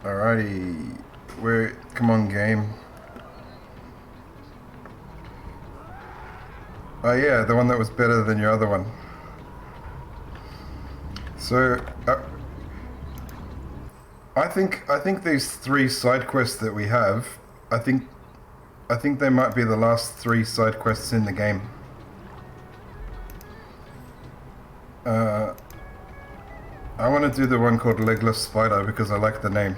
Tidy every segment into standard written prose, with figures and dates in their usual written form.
Alrighty, come on game. Oh yeah, the one that was better than your other one. So, I think these 3 side quests that we have, I think they might be the last 3 side quests in the game. I want to do the one called Legless Spider because I like the name.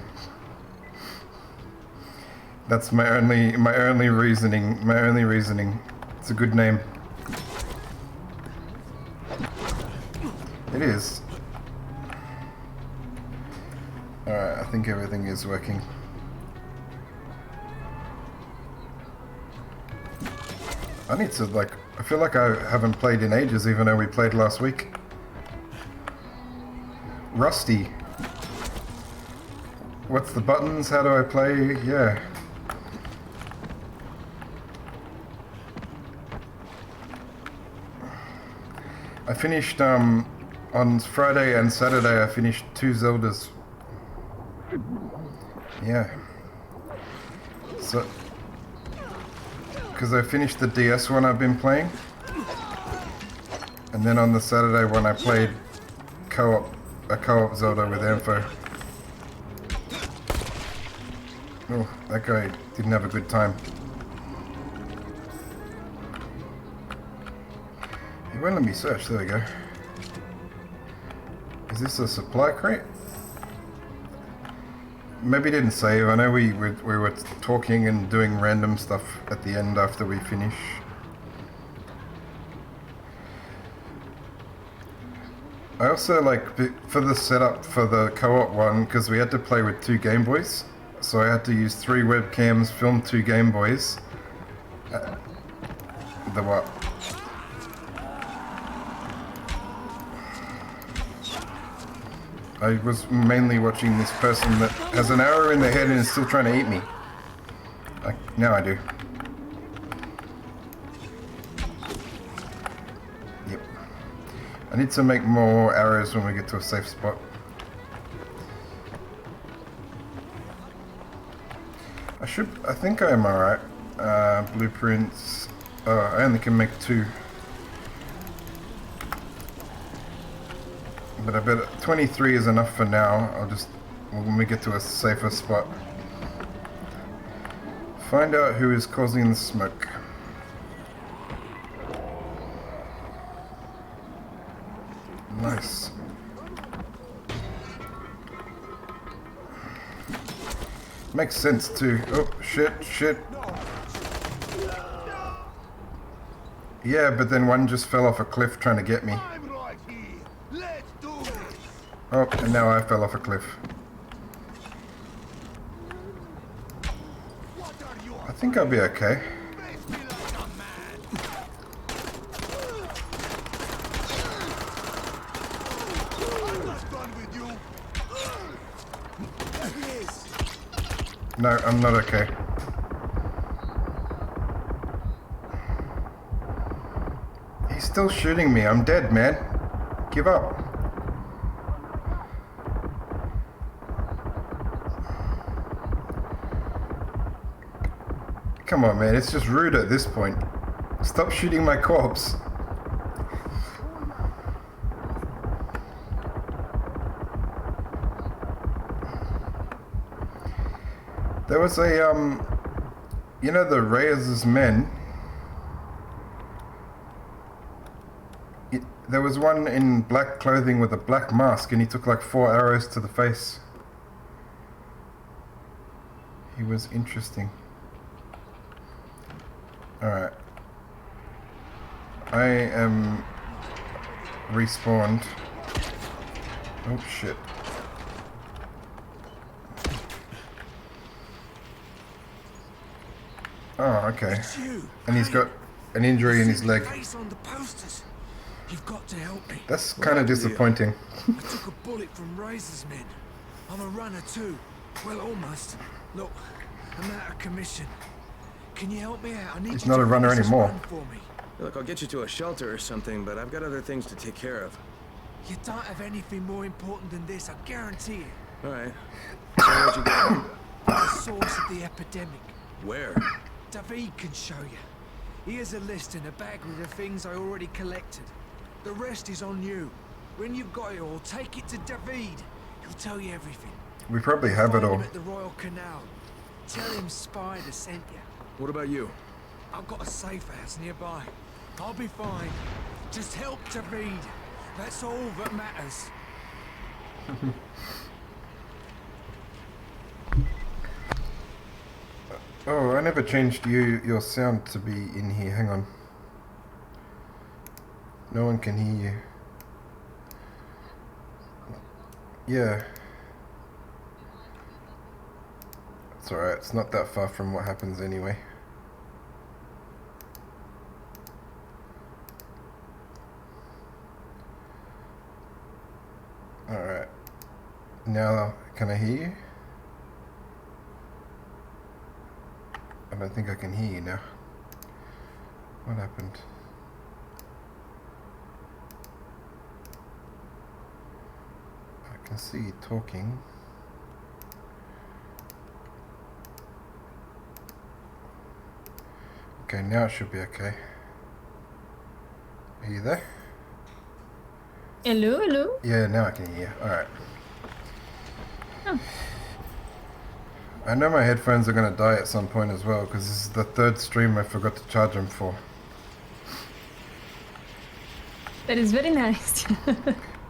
That's my only reasoning. It's a good name. It is. Alright, I think everything is working. I need to, I feel like I haven't played in ages even though we played last week. Rusty. What's the buttons? How do I play? Yeah. I finished, on Friday and Saturday I finished 2 Zeldas. Yeah. because I finished the DS one I've been playing, and then on the Saturday one I played a co-op Zelda with Ampho. Oh, that guy didn't have a good time. He won't let me search. There we go. Is this a supply crate? Maybe didn't save. I know we were talking and doing random stuff at the end after we finish. I also like, for the setup for the co-op one, because we had to play with 2 Game Boys, so I had to use 3 webcams, film 2 Game Boys. The what? I was mainly watching this person that has an arrow in their head and is still trying to eat me. Now I do. Yep. I need to make more arrows when we get to a safe spot. I think I am alright. Blueprints. Oh, I only can make 2. But I bet 23 is enough for now. When we get to a safer spot. Find out who is causing the smoke. Nice. Makes sense too. Oh, shit. Yeah, but then one just fell off a cliff trying to get me. Oh, and now I fell off a cliff. I think I'll be okay. No, I'm not okay. He's still shooting me. I'm dead, man. Give up. Come on, man, it's just rude at this point. Stop shooting my corpse. There was a, you know the Reyes' men? There was one in black clothing with a black mask and he took like 4 arrows to the face. He was interesting. Alright. I am respawned. Oh shit. Oh, okay. And he's got an injury in his leg. You've got to help me. That's kind of disappointing. I took a bullet from Razor's men. I'm a runner too. Well, almost. Look, I'm out of commission. Can you help me out? I need He's you not to a runner finish this anymore. run for me. Look, I'll get you to a shelter or something, but I've got other things to take care of. You don't have anything more important than this, I guarantee it. All right. So where'd you go? The source of the epidemic. Where? David can show you. He has a list in a bag with the things I already collected. The rest is on you. When you've got it all, take it to David. He'll tell you everything. We probably have it Find all. him at the Royal Canal. Tell him Spider sent you. What about you? I've got a safe house nearby. I'll be fine. Just help David. That's all that matters. Oh, I never changed your sound to be in here. Hang on. No one can hear you. Yeah. It's alright. It's not that far from what happens anyway. Alright. Now, can I hear you? I don't think I can hear you now. What happened? I can see you talking. Okay, now it should be okay. Are you there? Hello, hello. Yeah, now I can hear. Alright. Oh. I know my headphones are going to die at some point as well, because this is the third stream I forgot to charge them for. That is very nice.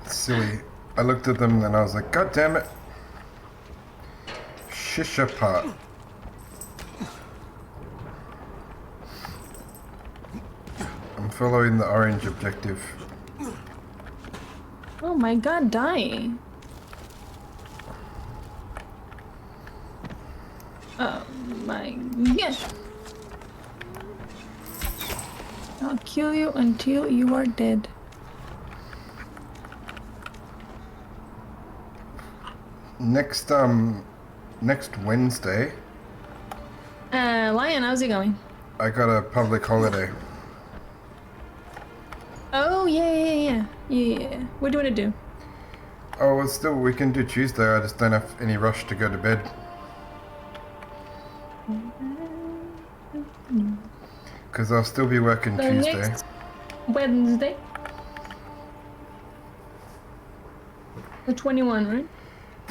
It's silly. I looked at them and I was like, God damn it. Shisha part. I'm following the orange objective. Oh my god, die. Oh my gosh. I'll kill you until you are dead. Next Wednesday, Lion, how's it going? I got a public holiday. Oh, yeah. What do you want to do? Oh, well, still, we can do Tuesday. I just don't have any rush to go to bed. Because I'll still be working The Tuesday. next Wednesday. The 21, right?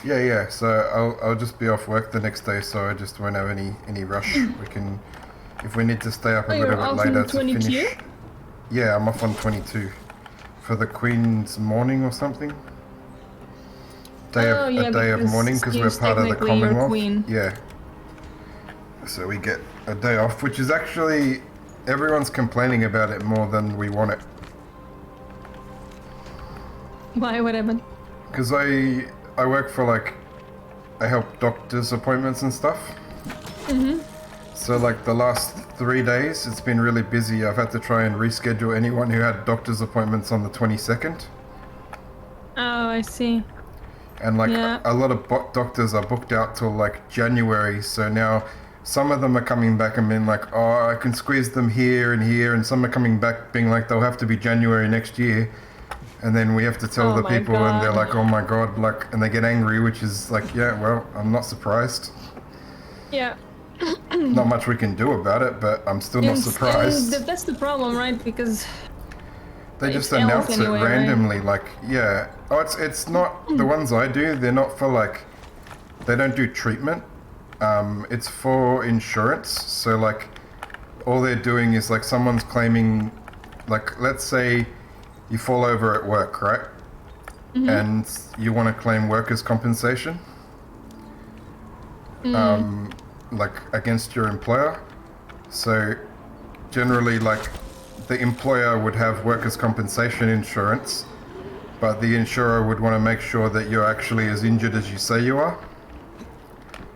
Yeah. So I'll just be off work the next day, so I just won't have any rush. We can, if we need to stay up a Oh, little you're bit off later on to 22? finish. Yeah, I'm off on 22 for the Queen's morning or something. Oh, yeah, a day of because mourning because we're Steve's part of the technically your Commonwealth. queen. Yeah. So we get a day off, which is actually everyone's complaining about it more than we want it. Why? What happened? Because I work for like, I help doctors' appointments and stuff. Mm-hmm. So like the last 3 days, it's been really busy. I've had to try and reschedule anyone who had doctor's appointments on the 22nd. Oh, I see. And like Yeah. a lot of doctors are booked out till like January. So now some of them are coming back and being like, oh, I can squeeze them here. And some are coming back being like, they'll have to be January next year. And then we have to tell Oh the my people and they're God. like, oh my God, like, and they get angry, which is like, yeah, well, I'm not surprised. Yeah. Not much we can do about it, but I'm still not surprised. That's the problem, right? Because They it's just elf announce anyway, it right? randomly, like, yeah. Oh, it's not, the ones I do, they're not for like, they don't do treatment. It's for insurance. So like, all they're doing is like someone's claiming, like, let's say you fall over at work, right? Mm-hmm. And you want to claim workers' compensation, like against your employer. So generally, like, the employer would have workers' compensation insurance, but the insurer would want to make sure that you're actually as injured as you say you are.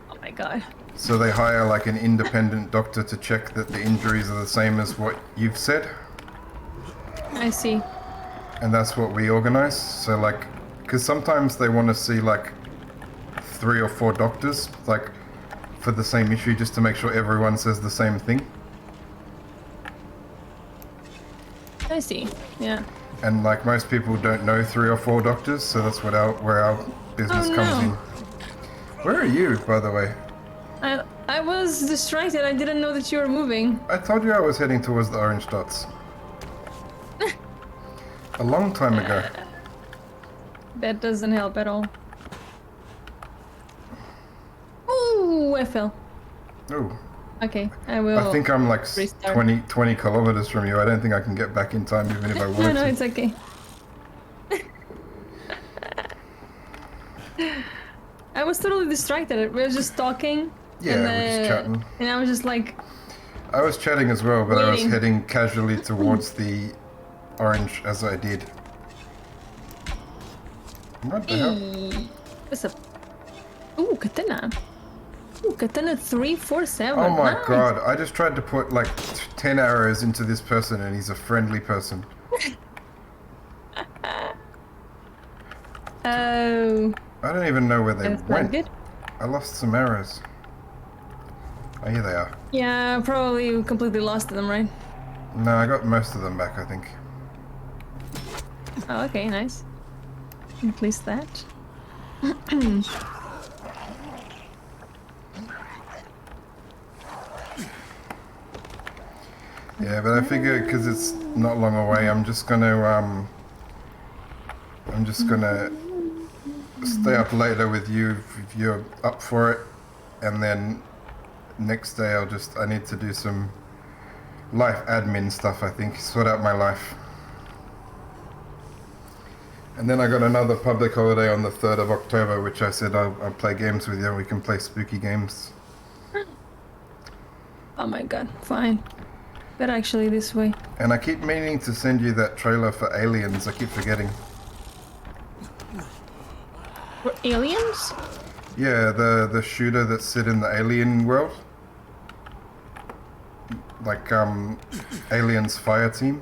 oh my god. So they hire like an independent doctor to check that the injuries are the same as what you've said. I see. And that's what we organize. So like, because sometimes they want to see like 3 or 4 doctors, like for the same issue, just to make sure everyone says the same thing. I see. Yeah. And like most people don't know 3 or 4 doctors, so that's what where our business Oh, comes no. in. Where are you, by the way? I was distracted. I didn't know that you were moving. I told you I was heading towards the orange dots. A long time ago. That doesn't help at all. Ooh, I fell. Oh, Okay, I will. I think I'm like restart. 20 kilometers from you. I don't think I can get back in time even if I No, wanted no, to. it's okay. I was totally distracted. We were just talking. Yeah, and, we're just chatting. And I was just like, I was chatting as well, but I was Waiting. heading casually towards the orange as I did. What the hell? "Hey, what's up?" Ooh, katana. Ooh, katana 347. Oh my Nice. god, I just tried to put like 10 arrows into this person and he's a friendly person. Oh, I don't even know where they that's not went. good. I lost some arrows. Oh, here they are. Yeah, probably completely lost them, right? No, I got most of them back, I think. Oh, okay, nice. At least that. Yeah, but I figure because it's not long away, I'm just gonna stay up later with you if you're up for it, and then next day I need to do some life admin stuff, I think, sort out my life. And then I got another public holiday on the 3rd of October, which I said I'll play games with you. We can play spooky games. Oh my god, fine. But actually this way. And I keep meaning to send you that trailer for Aliens. I keep forgetting. For aliens? Yeah, the shooter that's set in the alien world. Like, Aliens Fire Team.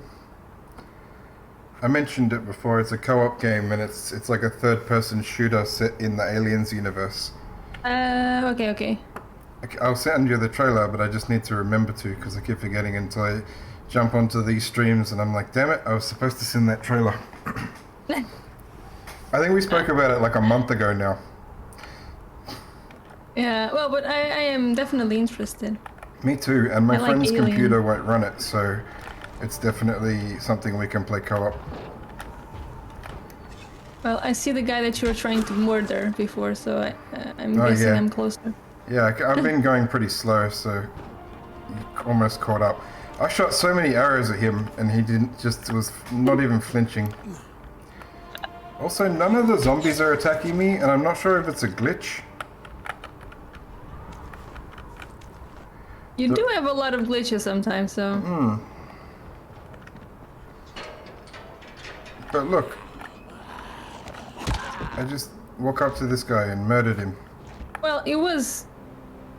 I mentioned it before, it's a co-op game and it's like a third-person shooter set in the Aliens universe. Okay. I'll send you the trailer, but I just need to remember to because I keep forgetting until I jump onto these streams and I'm like, damn it, I was supposed to send that trailer. I think we spoke about it like a month ago now. Yeah, well, but I am definitely interested. Me too, and my I like friend's Alien. computer won't run it, so it's definitely something we can play co-op. Well, I see the guy that you were trying to murder before, so I'm Oh, guessing yeah. I'm closer. Yeah, I've been going pretty slow, so you almost caught up. I shot so many arrows at him, and he was not even flinching. Also, none of the zombies are attacking me, and I'm not sure if it's a glitch. You do have a lot of glitches sometimes, so... But look, I just walk up to this guy and murdered him. Well, it was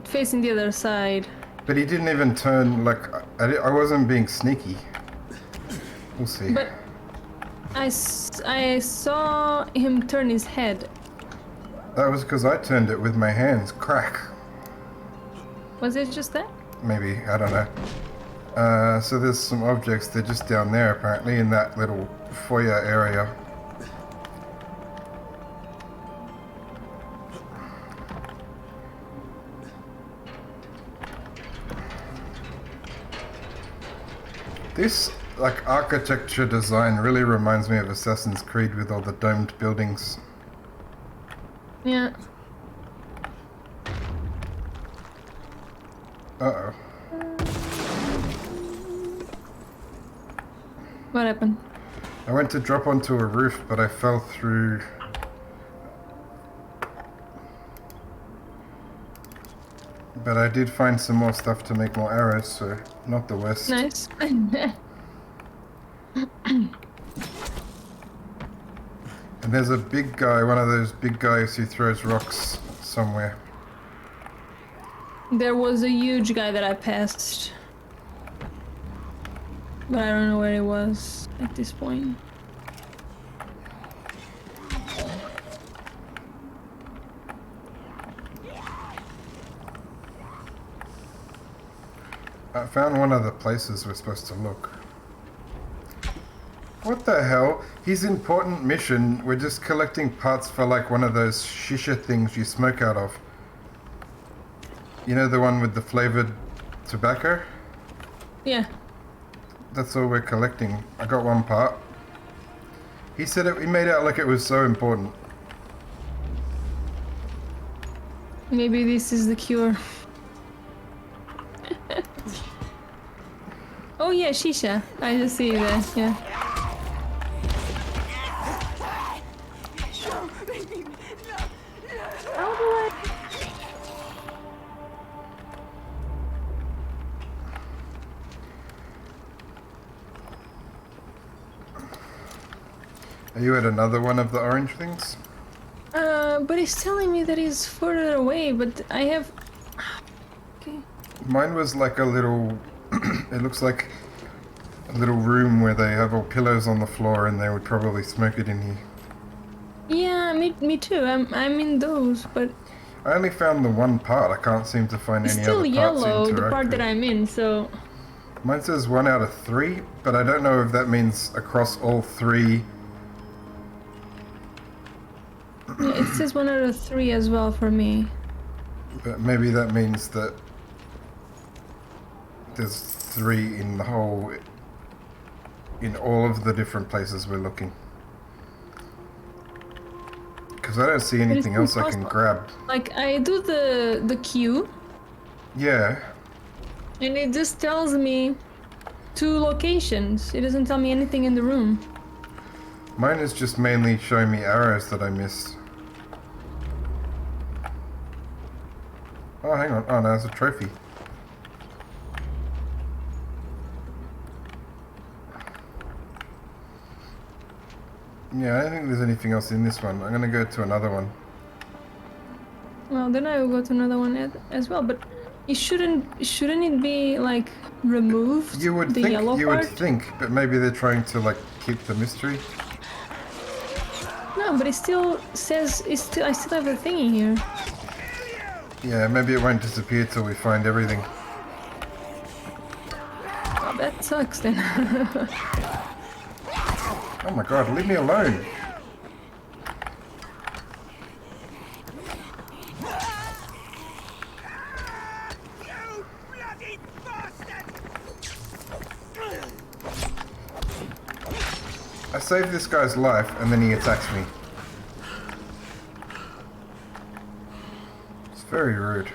facing the other side. But he didn't even turn, like, I wasn't being sneaky. We'll see. But I saw him turn his head. That was because I turned it with my hands. Crack. Was it just that? Maybe, I don't know. So there's some objects, they're just down there apparently in that little foyer area. This, like, architecture design really reminds me of Assassin's Creed with all the domed buildings. Yeah. Uh-oh. What happened? I went to drop onto a roof, but I fell through... But I did find some more stuff to make more arrows, so not the worst. Nice. And there's a big guy, one of those big guys who throws rocks somewhere. There was a huge guy that I passed. But I don't know where he was at this point. I found one of the places we're supposed to look. What the hell? His important mission, we're just collecting parts for like one of those shisha things you smoke out of. You know, the one with the flavored tobacco? Yeah. That's all we're collecting. I got one part. He said he made out like it was so important. Maybe this is the cure. Oh yeah, shisha. I just see that, yeah. How do I... Are you at another one of the orange things? But he's telling me that he's further away, but I have... Okay. Mine was like a little... it looks like a little room where they have all pillows on the floor and they would probably smoke it in here. Yeah, me too. I'm in those, but I only found the one part. I can't seem to find it's any still other parts yellow, to the part interact that with. I'm in, so... Mine says 1 out of 3, but I don't know if that means across all 3. Yeah, it says 1 out of 3 as well for me. But maybe that means that There's 3 in the whole... in all of the different places we're looking. Because I don't see anything else I can grab. Like, I do the queue, Yeah. and it just tells me 2 locations. It doesn't tell me anything in the room. Mine is just mainly showing me arrows that I missed. Oh, hang on. Oh, no, there's a trophy. Yeah, I don't think there's anything else in this one. I'm gonna go to another one. Well, then I will go to another one as well, but it shouldn't it be, like, removed? You would the think, yellow you part? would think, but maybe they're trying to, like, keep the mystery. No, but it still says, I still have the thingy here. Yeah, maybe it won't disappear till we find everything. Oh, that sucks then. Oh my god, leave me alone! You bloody bastard! I saved this guy's life and then he attacks me. It's very rude.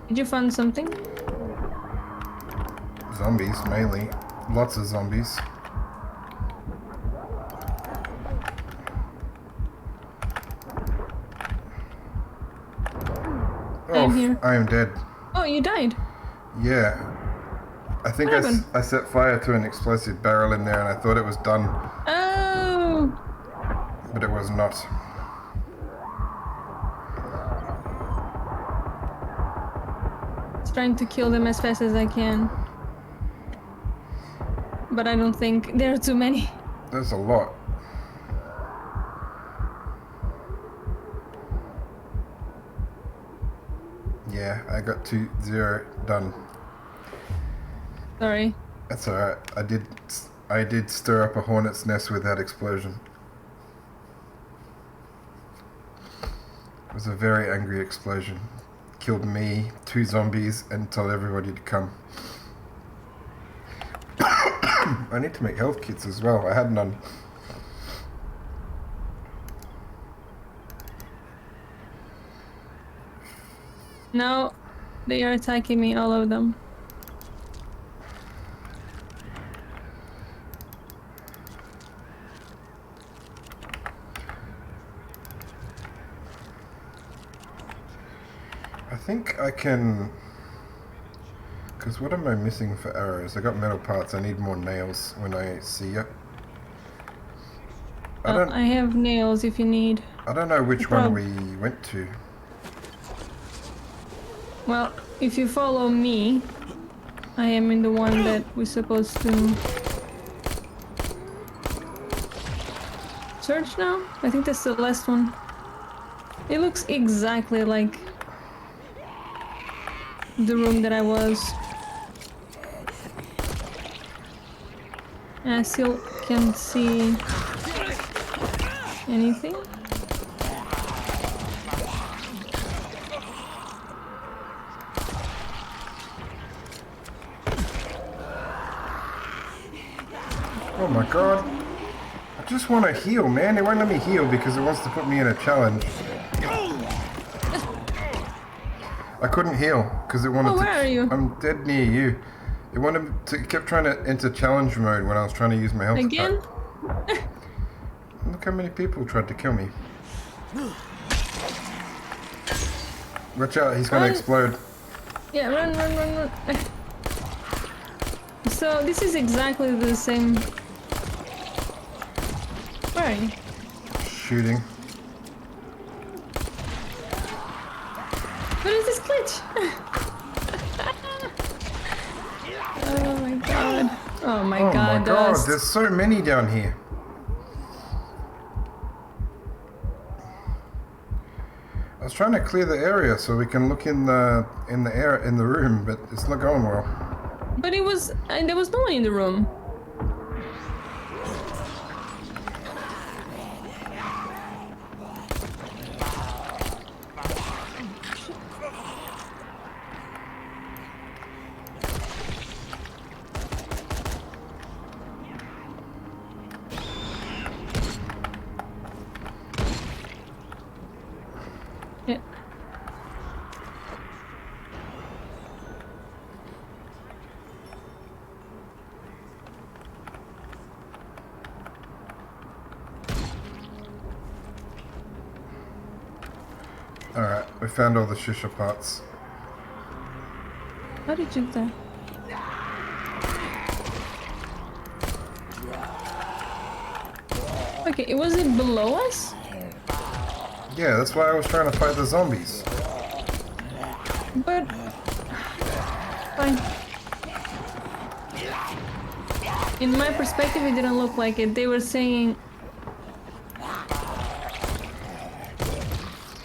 Did you find something? Zombies, mainly. Lots of zombies. I'm here. I am dead. Oh, you died. Yeah. I think What happened? I set fire to an explosive barrel in there and I thought it was done, Oh! but it was not. Just trying to kill them as fast as I can. But I don't think there are too many. There's a lot. Yeah, I got 2-0 done. Sorry. That's alright. I did stir up a hornet's nest with that explosion. It was a very angry explosion. Killed me, 2 zombies, and told everybody to come. I need to make health kits as well. I had none. Now they are attacking me, all of them. I think I can... Because what am I missing for arrows? I got metal parts. I need more nails when I see you. I have nails if you need. I don't know which one we went to. Well, if you follow me, I am in the one that we're supposed to search now. I think that's the last one. It looks exactly like the room that I was. And I still can't see anything. Oh my god. I just want to heal, man. It won't let me heal because it wants to put me in a challenge. I couldn't heal because it wanted Oh, to... where are you? I'm dead near you. It wanted to... It kept trying to enter challenge mode when I was trying to use my health Again? attack. Look how many people tried to kill me. Watch out, he's gonna Run. explode. Yeah, run, run, run, run. So this is exactly the same. Where are you? Shooting. What is this glitch? Oh my god. Oh my Oh god, my god, Dust. there's so many down here. I was trying to clear the area so we can look in the room, but it's not going well. But it was, there was no one in the room. Alright, we found all the shisha parts. How did you do that? Okay, was it below us? Yeah, that's why I was trying to fight the zombies. But... Fine. In my perspective, it didn't look like it. They were saying...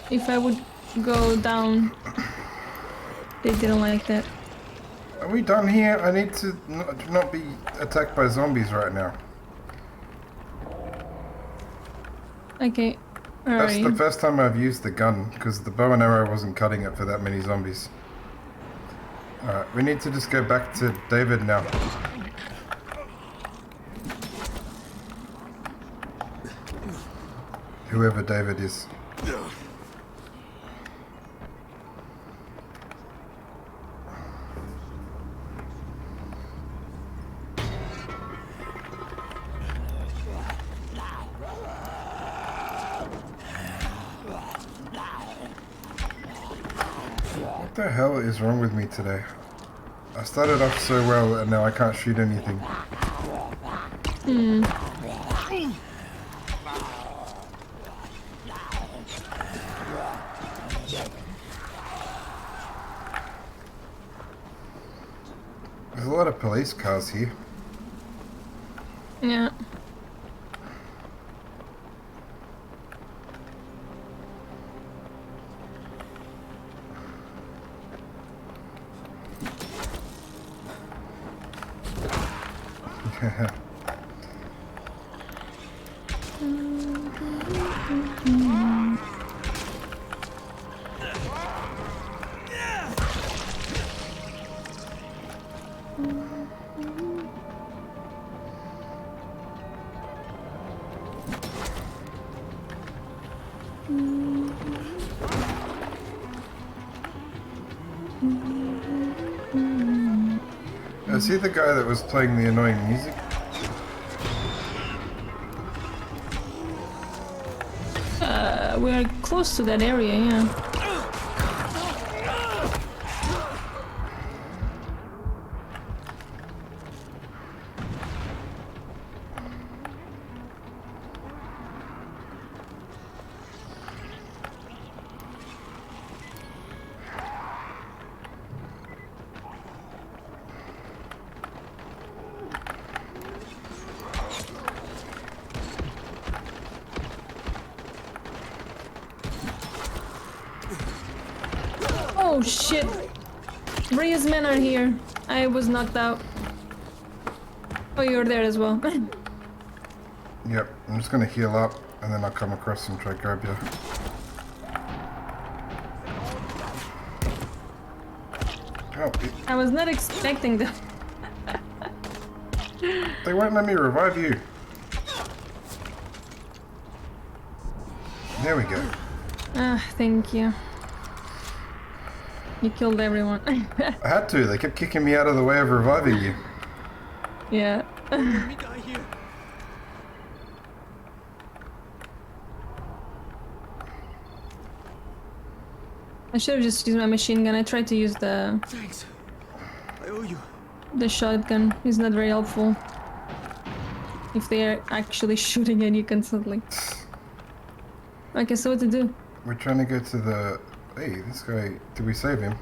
If I would go down... They didn't like that. Are we done here? I need to not be attacked by zombies right now. Okay. That's the Alright. first time I've used the gun, because the bow and arrow wasn't cutting it for that many zombies. Alright, we need to just go back to David now. Whoever David is. What the hell is wrong with me today? I started off so well and now I can't shoot anything. There's a lot of police cars here. Yeah. Is he the guy that was playing the annoying music? We are close to that area, yeah. Oh shit! Rhea's men are here. I was knocked out. Oh, you're there as well. Yep, I'm just gonna heal up and then I'll come across and try to grab you. Oh, I was not expecting that. they won't let me revive you. There we go. Ah, thank you. You killed everyone. I had to, they kept kicking me out of the way of reviving you. Yeah. Enemy guy here. I should have just used my machine gun. I tried to use Thanks. I owe you. the shotgun. It's not very helpful. If they are actually shooting at you constantly. Okay, so what to do? We're trying to go to the... Hey, this guy, did we save him?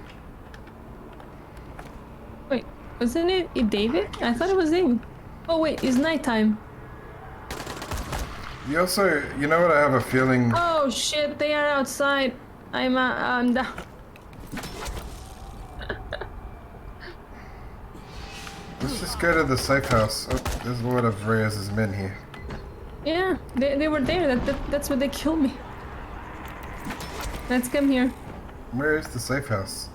Wait, wasn't it David? I thought it was him. Oh wait, it's nighttime. You also, you know what, I have a feeling... Oh shit, they are outside. I'm down. Let's just go to the safe house. Oh, there's a lot of Reyes' men here. Yeah, they were there. That's where they killed me. Let's come here. Where is the safe house?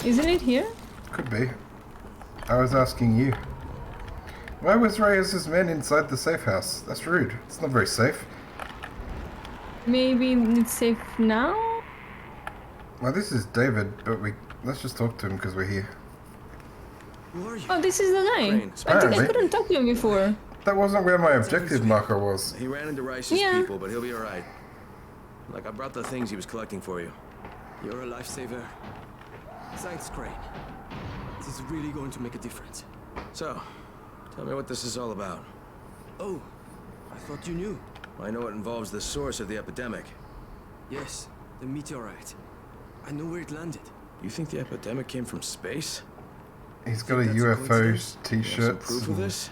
Isn't it here? Could be. I was asking you. Why was Reyes' men inside the safe house? That's rude. It's not very safe. Maybe it's safe now? Well, this is David, but let's just talk to him because we're here. Who are you? Oh, this is the guy. Crane. I Apparently. couldn't talk to him before. That wasn't where my objective marker was. He ran into Rice's Yeah. people, but he'll be alright. Like, I brought the things he was collecting for you. You're a lifesaver. Thanks, Crane. This is really going to make a difference. So, tell me what this is all about. Oh, I thought you knew. I know it involves the source of the epidemic. Yes, the meteorite. I know where it landed. You think the epidemic came from space? He's got a That's a UFO coincidence? You have some t-shirt. proof of this?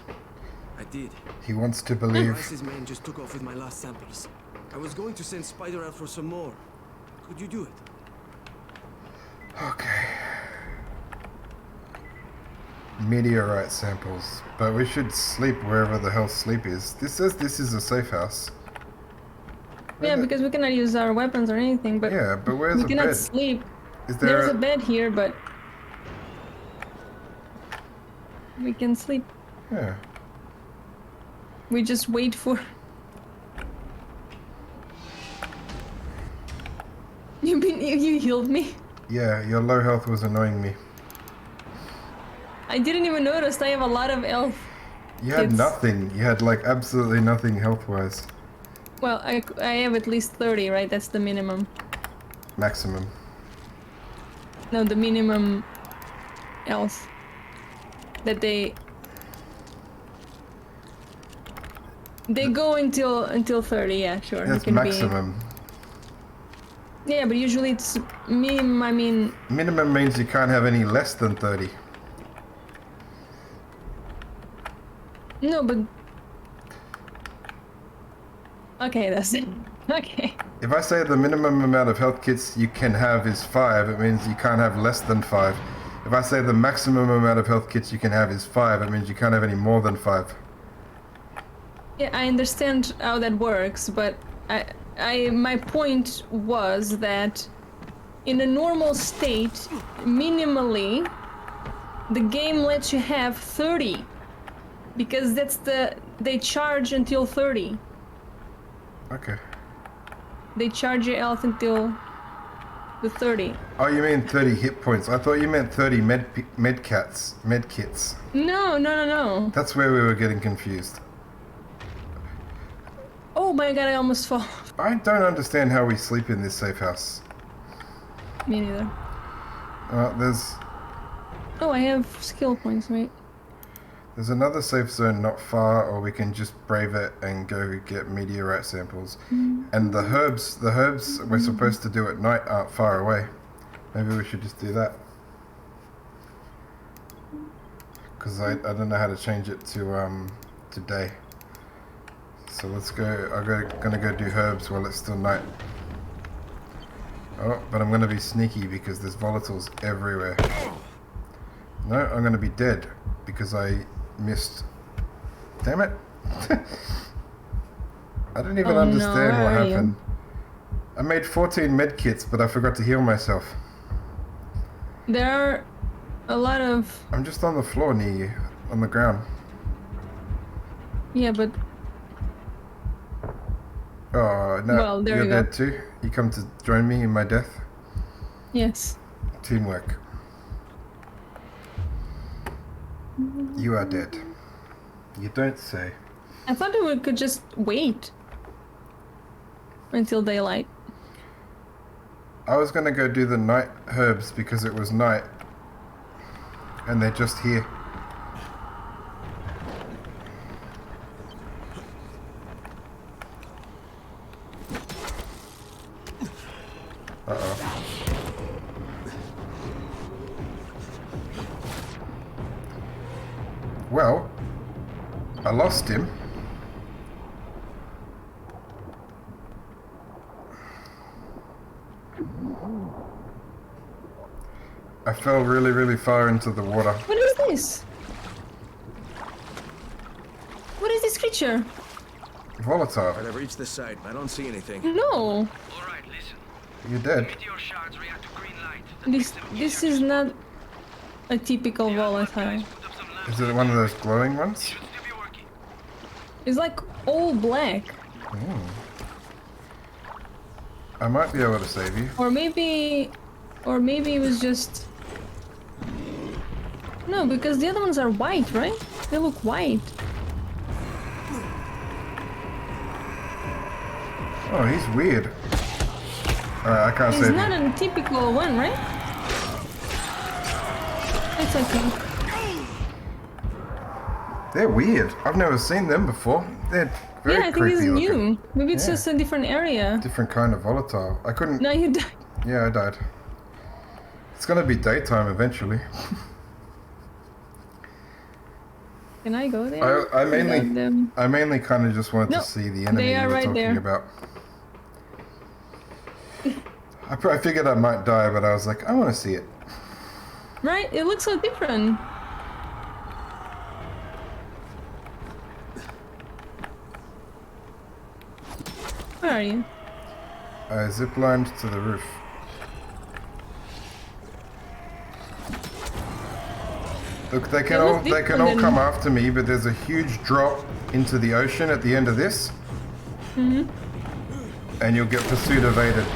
I did. He wants to believe. Rice's men just took off with my last samples. I was going to send Spider out for some more. Could you do it? Okay. Meteorite samples. But we should sleep wherever the hell sleep is. This says this is a safe house. Yeah, because we cannot use our weapons or anything, but Yeah, but where's we the cannot bed? sleep. Is there There's a bed here, but we can sleep. Yeah. We just wait for. You healed me. Yeah, your low health was annoying me. I didn't even notice. I have a lot of health. You had It's- nothing. You had like absolutely nothing health-wise. Well, I have at least 30, right? That's the minimum. Maximum. No, the minimum health that they go until 30. Yeah, sure. That's you can maximum. Yeah, but usually it's minimum. I mean, Minimum means you can't have any less than 30. no, but okay, that's it. Okay. If I say the minimum amount of health kits you can have is 5, it means you can't have less than 5. If I say the maximum amount of health kits you can have is 5, it means you can't have any more than 5. Yeah, I understand how that works, but my point was that in a normal state, minimally, the game lets you have 30, because they charge until 30. Okay. They charge your health until the 30. Oh, you mean 30 hit points. I thought you meant 30 med kits. No. That's where we were getting confused. Oh my god, I almost fall. I don't understand how we sleep in this safe house. Me neither. There's Oh, I have skill points, right? There's another safe zone not far, or we can just brave it and go get meteorite samples. And the herbs we're supposed to do at night aren't far away. Maybe we should just do that. Because I don't know how to change it to day. So let's go. Gonna go do herbs while it's still night. Oh, but I'm gonna be sneaky because there's volatiles everywhere. No, I'm gonna be dead because I missed. Damn it! I don't even Oh, no, understand where what are you? happened. I made 14 med kits, but I forgot to heal myself. There are a lot of. I'm just on the floor near you, on the ground. Yeah, but Oh no, Well, there you're you go. dead too. You come to join me in my death. yes. Teamwork. You are dead. You don't say. I thought we could just wait until daylight. I was gonna go do the night herbs because it was night, and they're just here. Uh-oh. Well, I lost him. I fell really, really far into the water. What is this? What is this creature? Volatile. Alright, I've reached the site. I don't see anything. No. All right, listen. You're dead. Meteor shards react to green light. This is not a typical volatile. Put up some lamps. Is it one of those glowing ones? Should still be working. It's like all black. I might be able to save you. Or maybe it was just. No, because the other ones are white, right? They look white. Oh, he's weird. Alright, I can't It's save not you. a typical one, right? It's okay. They're weird. I've never seen them before. They're very Yeah, I think creepy it's looking. new. Maybe it's Yeah. just a different area. Different kind of volatile. I couldn't. No, you died. Yeah, I died. It's gonna be daytime eventually. Can I go there? I Without mainly, them? I mainly kind of just wanted No, to see the enemy they you are were right talking there. about. I figured I might die, but I was like, I want to see it. Right? It looks so different. Where are you? I ziplined to the roof. Look, they can They look all different than- come after me, but there's a huge drop into the ocean at the end of this. And you'll get pursuit evaded.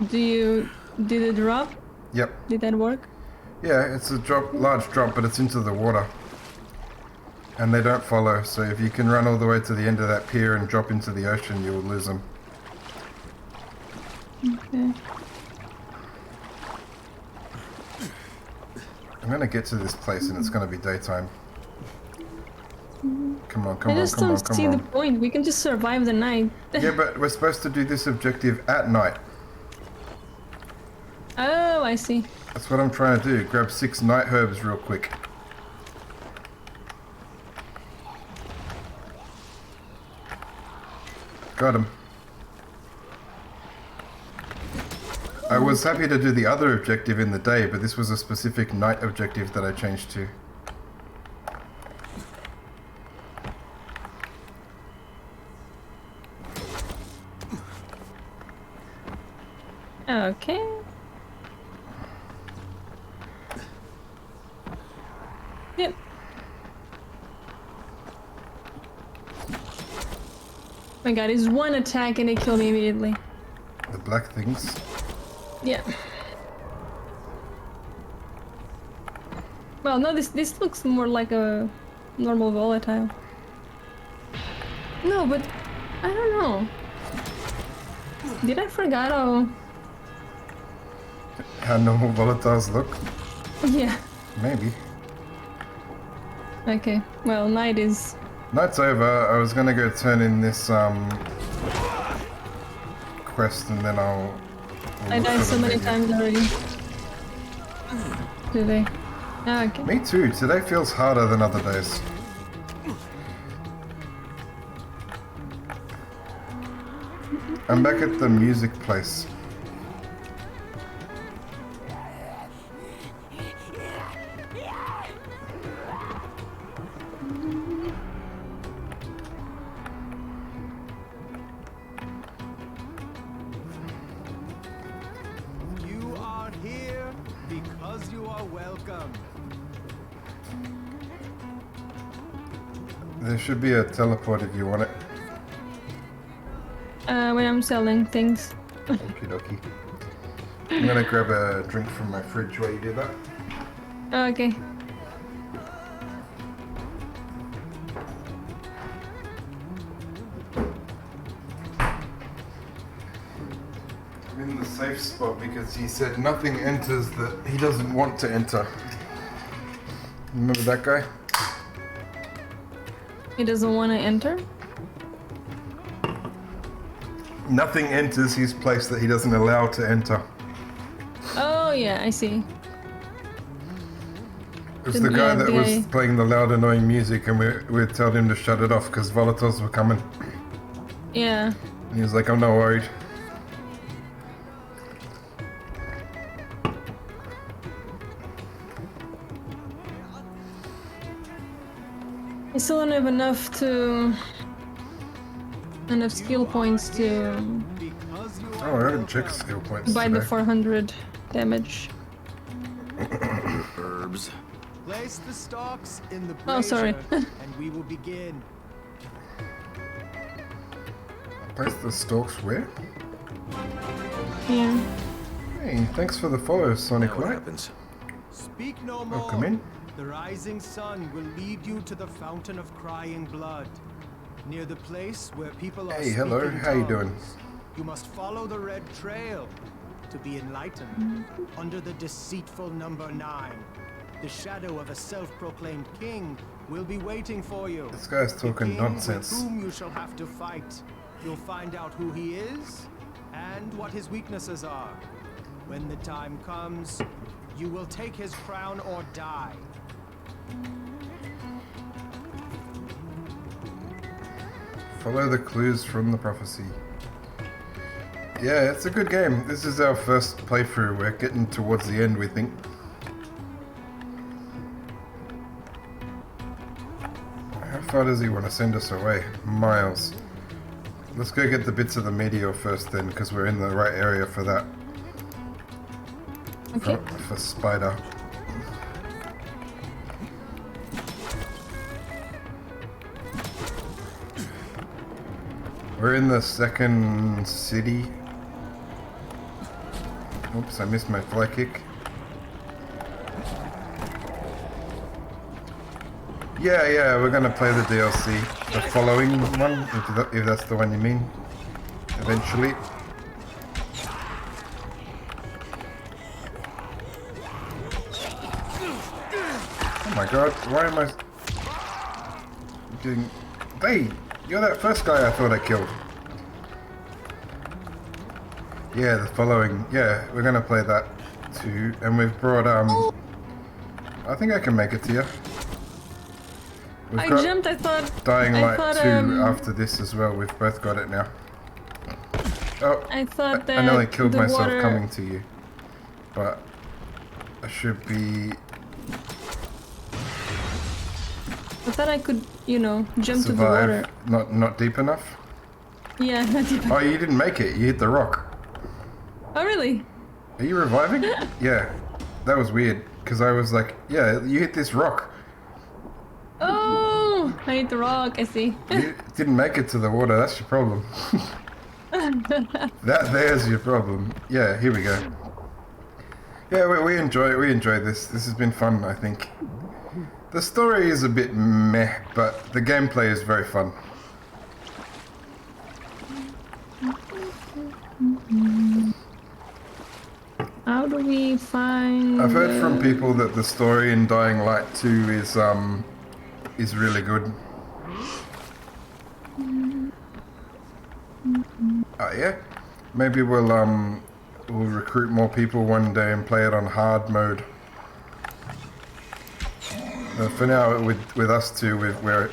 Did it drop? Yep. Did that work? Yeah, it's a drop, large drop, but it's into the water. And they don't follow, so if you can run all the way to the end of that pier and drop into the ocean, you will lose them. Okay. I'm gonna get to this place and it's gonna be daytime. Come on, I come on, just come on, don't see come the on. point. We can just survive the night. Yeah, but we're supposed to do this objective at night. Oh, I see. That's what I'm trying to do. Grab 6 night herbs real quick. Got him. I was happy to do the other objective in the day, but this was a specific night objective that I changed to. Okay. Yep. My god, it's one attack and it killed me immediately. The black things. Yeah. Well, no, this looks more like a normal volatile. No, but I don't know. Did I forget how? How normal volatiles look? Yeah. Maybe. Okay. Well, night is. Night's over. I was gonna go turn in this quest and then I'll I look died for so the many menu. times already. Today. Ah, okay. Me too. Today feels harder than other days. I'm back at the music place. You are here because you are welcome. There should be a teleport if you want it. When I'm selling things. Okie dokie. I'm gonna grab a drink from my fridge while you do that. Okay. I'm in the safe spot because he said nothing enters that he doesn't want to enter. Remember that guy? He doesn't want to enter. Nothing enters his place that he doesn't allow to enter. Oh yeah, I see. It was the guy Yeah, that the was guy- playing the loud, annoying music, and we told him to shut it off because volatiles were coming. Yeah. And he was like, I'm not worried. I still don't have enough skill points to Because you Oh, I haven't checked skill points buy today. the 400 damage. Herbs. place the stalks in the Oh, sorry. brazier, and we will begin. Place the stalks where? Yeah. Hey, thanks for the follow, Sonic Now what Light. happens? Speak no Oh, more. come in. The rising sun will lead you to the fountain of crying blood, near the place where people are Hey, hello. speaking How you doing? tongues. You must follow the red trail to be enlightened. Under the deceitful number 9, the shadow of a self-proclaimed king will be waiting for you. This guy's The talking king nonsense. with whom you shall have to fight. You'll find out who he is and what his weaknesses are. When the time comes, you will take his crown or die. Follow the clues from the prophecy. Yeah, it's a good game. This is our first playthrough. We're getting towards the end, we think. How far does he want to send us away? Miles. Let's go get the bits of the meteor first then, because we're in the right area for that. Okay. For Spider. We're in the second city. Oops, I missed my fly kick. Yeah, we're gonna play the DLC. The following one, if that's the one you mean. Eventually. Oh my god, why am I doing... Hey, you're that first guy I thought I killed. Yeah, the following. Yeah, we're gonna play that too. And we've brought, I think I can make it to you. We've I got jumped, I thought... Dying I Light thought, 2 um, after this as well. We've both got it now. Oh, I thought that I nearly killed the myself water... coming to you. But I should be... I thought I could, you know, jump to the water. survive. Not deep enough? Yeah, not even... Oh, you didn't make it. You hit the rock. Oh, really? Are you reviving? Yeah. That was weird. Because I was like, yeah, you hit this rock. Oh, I hit the rock, I see. You didn't make it to the water. That's your problem. There's your problem. Yeah, here we go. Yeah, we enjoy this. This has been fun, I think. The story is a bit meh, but the gameplay is very fun. How do we find... I've heard from people that the story in Dying Light 2 is really good. Yeah. Maybe we'll recruit more people one day and play it on hard mode. For now, with us two, we're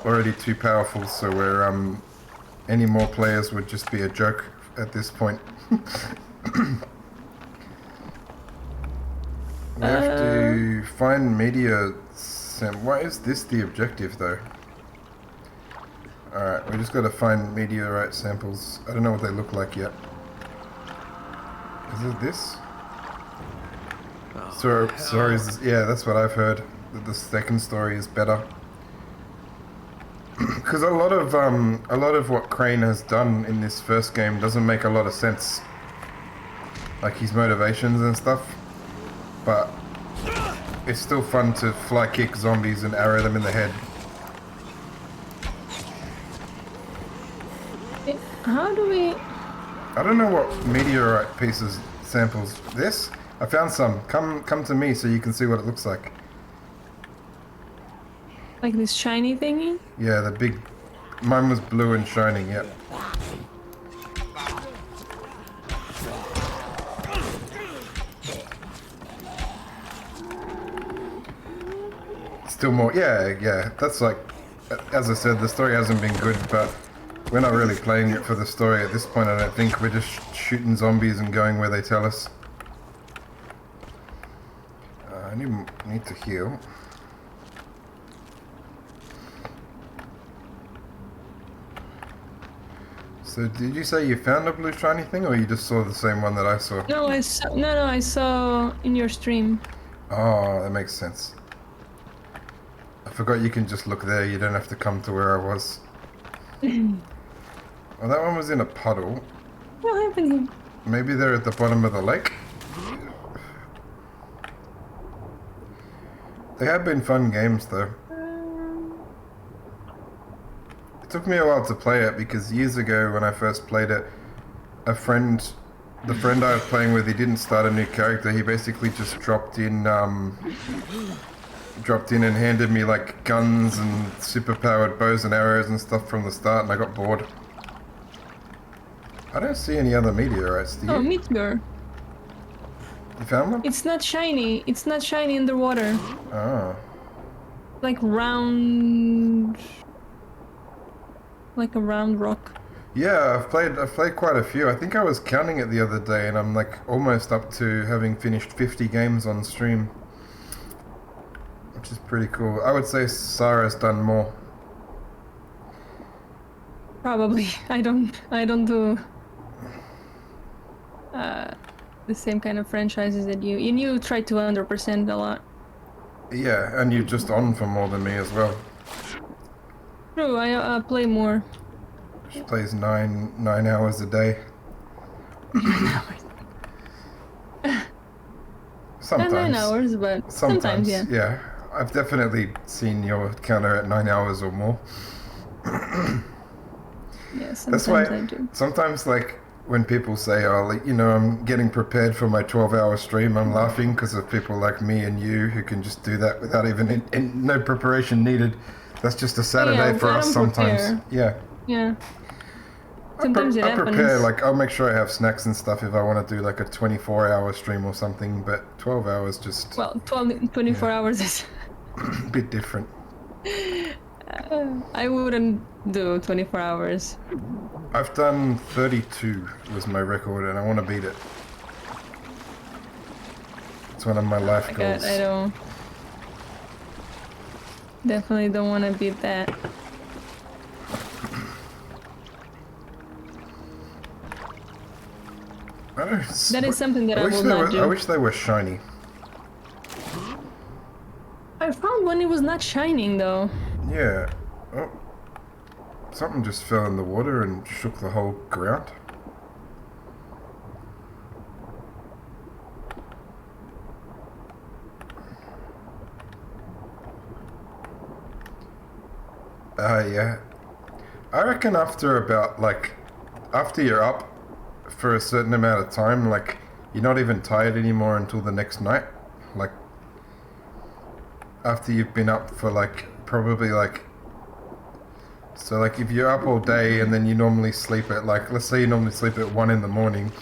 already too powerful, so we're any more players would just be a joke at this point. We have to find meteor. Why is this the objective, though? Alright, we just got to find meteorite samples. I don't know what they look like yet. Is it this? Oh, Stories, yeah, that's what I've heard. That the second story is better. Because a lot of what Crane has done in this first game doesn't make a lot of sense. Like his motivations and stuff. But it's still fun to fly kick zombies and arrow them in the head. How do we... I don't know what meteorite pieces samples. This? I found some. Come to me so you can see what it looks like. Like this shiny thingy? Yeah, the big... Mine was blue and shining, yep. Still more... Yeah. That's like... As I said, the story hasn't been good, but... We're not really playing it for the story at this point, I don't think. We're just shooting zombies and going where they tell us. I need to heal. So did you say you found a blue shiny thing, or you just saw the same one that I saw? No, I saw in your stream. Oh, that makes sense. I forgot you can just look there, you don't have to come to where I was. Well, that one was in a puddle. What happened here? Maybe they're at the bottom of the lake? They have been fun games though. It took me a while to play it because years ago when I first played it, the friend I was playing with, he didn't start a new character. He basically just dropped in and handed me like guns and superpowered bows and arrows and stuff from the start, and I got bored. I don't see any other meteorites. Do you? Oh, meteor. You found them? It's not shiny. It's not shiny in the water. Oh. Like round. Like a round rock. Yeah, I've played quite a few. I think I was counting it the other day, and I'm like almost up to having finished 50 games on stream, which is pretty cool. I would say Sarah's done more. Probably. I don't do the same kind of franchises that you. And you try to 100% a lot. Yeah, and you're just on for more than me as well. True, I play more. She plays nine hours a day. Sometimes. Not 9 hours, but sometimes yeah. Yeah, I've definitely seen your counter at 9 hours or more. Yeah, That's sometimes why I do. sometimes, like, when people say, oh, like, you know, I'm getting prepared for my 12-hour stream, I'm laughing because of people like me and you who can just do that without even no preparation needed. That's just a Saturday for I us don't sometimes. prepare. Yeah. Yeah. Sometimes it I happens. prepare, like, I'll make sure I have snacks and stuff if I want to do, like, a 24-hour stream or something, but 12 hours just Well, 24 hours is... a bit different. I wouldn't do 24 hours. I've done 32 was my record, and I want to beat it. It's one of my life goals. I don't... Definitely don't want to beat that. That is something that I will not do. I wish they were shiny. I found one, it was not shining though. Yeah. Oh. Something just fell in the water and shook the whole ground. Yeah. I reckon after about, like, after you're up for a certain amount of time, like, you're not even tired anymore until the next night. Like, after you've been up for, like, probably, like, so, like, if you're up all day and then you normally sleep at, like, let's say you normally sleep at 1 in the morning,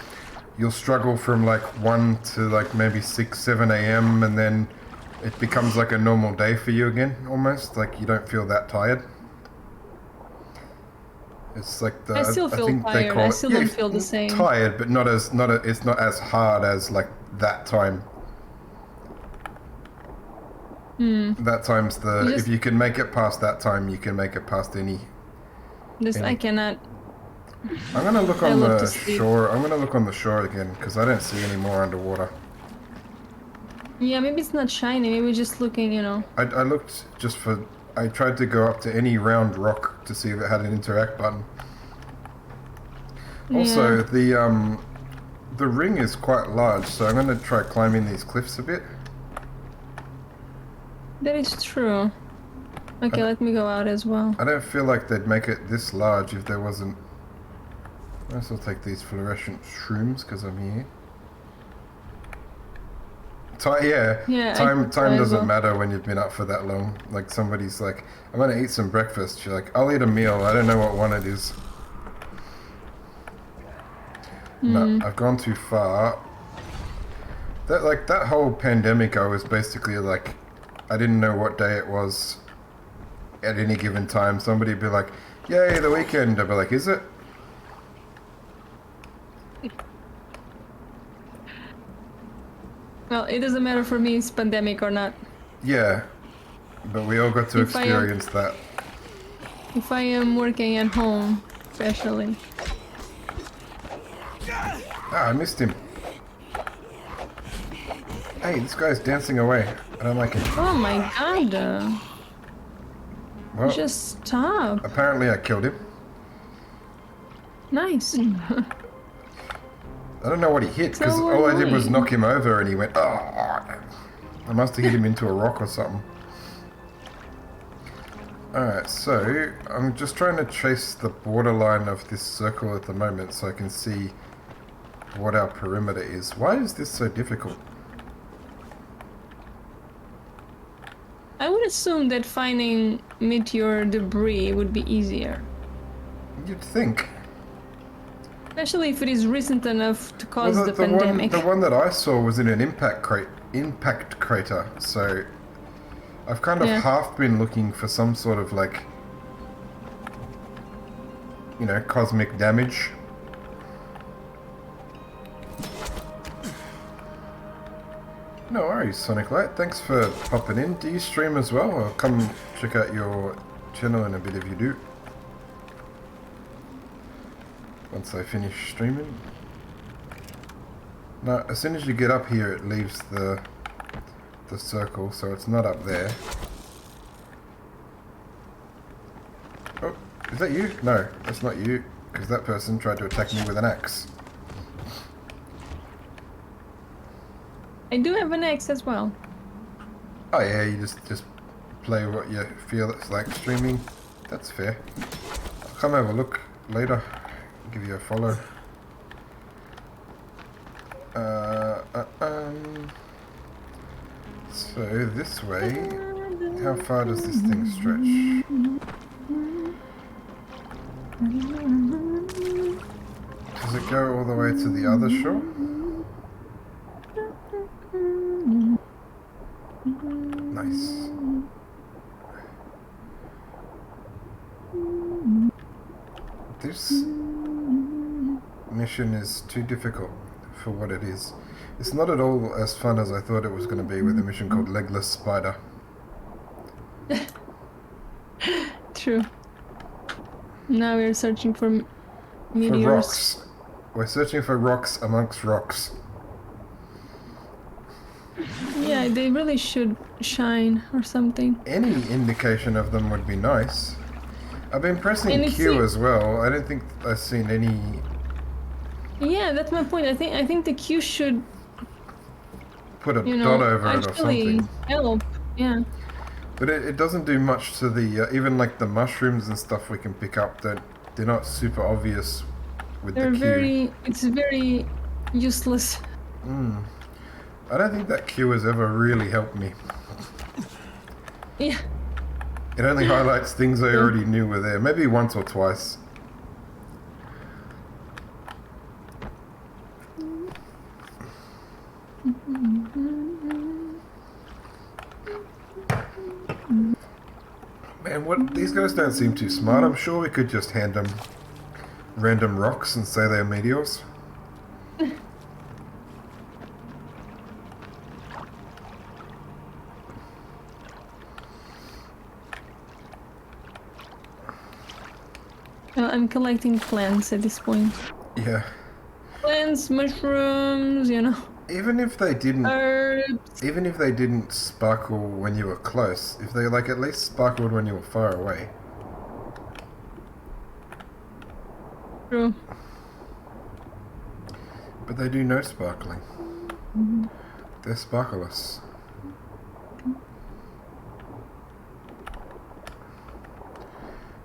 you'll struggle from, like, 1 to, like, maybe 6, 7 a.m. and then it becomes, like, a normal day for you again, almost. Like, you don't feel that tired. It's like the... I still feel think they tired. call I it- still yeah, don't feel the same. Tired, but it's not as hard as, like, that time. That time's the... Just- if you can make it past that time, you can make it past any... I cannot. I'm gonna look I on love the to sleep. shore. I'm gonna look on the shore again, because I don't see any more underwater. Yeah, maybe it's not shiny. Maybe just looking, you know. I looked just for... I tried to go up to any round rock to see if it had an interact button. Also, Yeah. the ring is quite large, so I'm gonna try climbing these cliffs a bit. That is true. Okay, let me go out as well. I don't feel like they'd make it this large if there wasn't... I guess I'll take these fluorescent shrooms because I'm here. Yeah, time I doesn't will. matter when you've been up for that long. Like, somebody's like, I'm gonna eat some breakfast. You're like, I'll eat a meal. I don't know what one it is. No, I've gone too far. That whole pandemic, I was basically like, I didn't know what day it was at any given time. Somebody'd be like, yay, the weekend. I'd be like, is it? Well, it doesn't matter for me, it's pandemic or not. Yeah, but we all got to If I am- experience that. If I am working at home, especially. Ah, I missed him. Hey, this guy's dancing away. I don't like it. Oh my god. Well, Just stop. apparently I killed him. Nice. I don't know what he hit, because So all I did was annoying. knock him over and he went, oh. I must have hit him into a rock or something. Alright, so I'm just trying to chase the borderline of this circle at the moment so I can see what our perimeter is. Why is this so difficult? I would assume that finding meteor debris would be easier. You'd think. Especially if it is recent enough to cause the pandemic. The one that I saw was in an impact crater, so I've kind of half been looking for some sort of like, you know, cosmic damage. No worries, Sonic Light. Thanks for popping in. Do you stream as well? I'll come check out your channel in a bit if you do. Once I finish streaming. No, as soon as you get up here, it leaves the circle, so it's not up there. Oh, is that you? No, that's not you, because that person tried to attack me with an axe. I do have an axe as well. Oh yeah, you just play what you feel it's like streaming. That's fair. I'll come have a look later. Give you a follow. So this way, how far does this thing stretch? Does it go all the way to the other shore? Nice. This mission is too difficult for what it is. It's not at all as fun as I thought it was going to be with a mission called Legless Spider. True. Now we're searching for For meteors. rocks. We're searching for rocks amongst rocks. Yeah, they really should shine or something. Any indication of them would be nice. I've been pressing And if Q you- as well. I don't think I've seen any... Yeah, that's my point. I think the Q should, Put a you dot know, over it or actually something. help. Yeah. But it doesn't do much to the... even like the mushrooms and stuff we can pick up, they're not super obvious with They're the Q. it's very useless. I don't think that Q has ever really helped me. Yeah. It only highlights things I already knew were there. Maybe once or twice. Man, what? These guys don't seem too smart. I'm sure we could just hand them random rocks and say they're meteors. Well, I'm collecting plants at this point. Yeah. Plants, mushrooms, you know, Even if they didn't... herbs. Even if they didn't sparkle when you were close, if they like at least sparkled when you were far away. True. But they do no sparkling. They're sparkleless.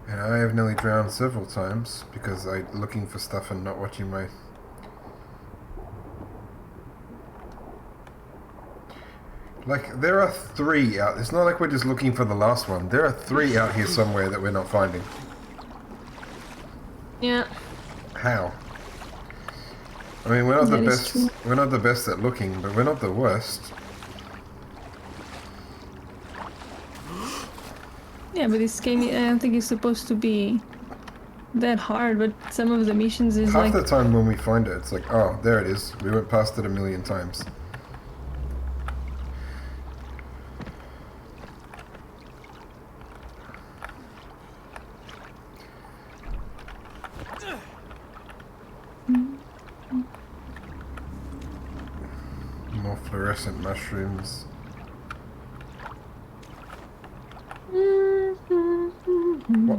And I have nearly drowned several times because I'm looking for stuff and not watching my... Like, there are 3 out. It's not like we're just looking for the last one. There are 3 out here somewhere that we're not finding. Yeah. How? I mean, we're not the That is best. true. We're not the best at looking, but we're not the worst. Yeah, but this game, I don't think it's supposed to be that hard, but some of the missions is Half like... the time when we find it, it's like, oh, there it is. We went past it a million times. More fluorescent mushrooms. What?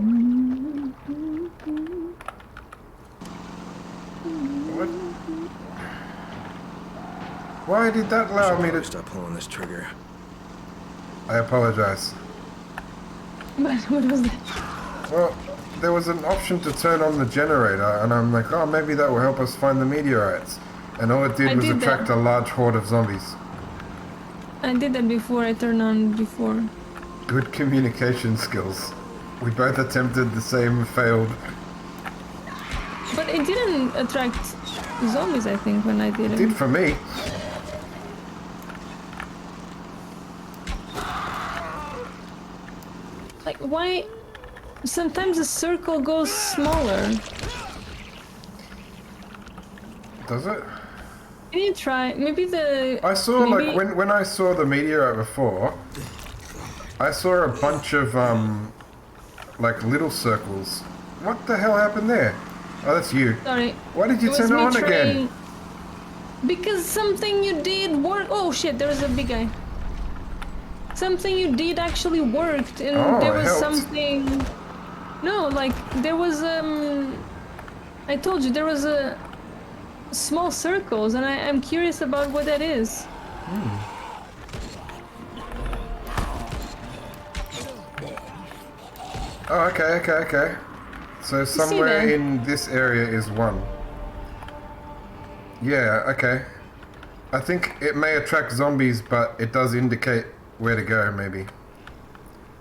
What? Why did that allow me to... Stop pulling this trigger. I apologize. What was that? Well, there was an option to turn on the generator, and I'm like, oh, maybe that will help us find the meteorites. And all it did I was did attract that. a large horde of zombies. I did that before. I turned on before. Good communication skills. We both attempted the same, failed. But it didn't attract zombies, I think, when I did It it. did for me. Like, why? Sometimes the circle goes smaller. Does it? Can you try? Maybe the. I saw, maybe, like, when I saw the meteorite before, I saw a bunch of, like, little circles. What the hell happened there? Oh, that's you. Sorry. Why did you was turn it me on again? trying- Because something you did worked. Oh shit! There was a big guy. Something you did actually worked, and Oh, there it was helped. something. No, like there was I told you there was a small circles, and I'm curious about what that is. Oh, okay. So somewhere that? in this area is one. Yeah, okay. I think it may attract zombies, but it does indicate where to go, maybe.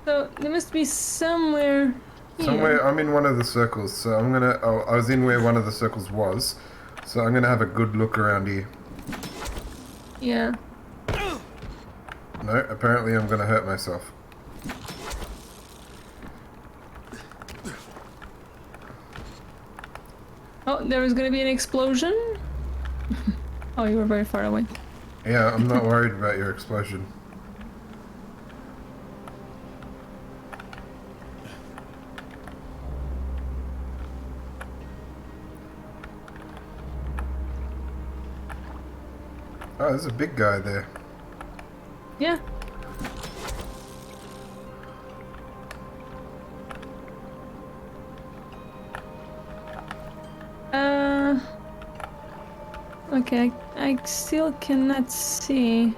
So there must be somewhere here. Somewhere, I'm in one of the circles, so I'm gonna... Oh, I was in where one of the circles was, so I'm gonna have a good look around here. Yeah. No, apparently I'm gonna hurt myself. Oh, there was gonna be an explosion. Oh, you were very far away. Yeah, I'm not worried about your explosion. Oh, there's a big guy there. Yeah. Okay, I still cannot see.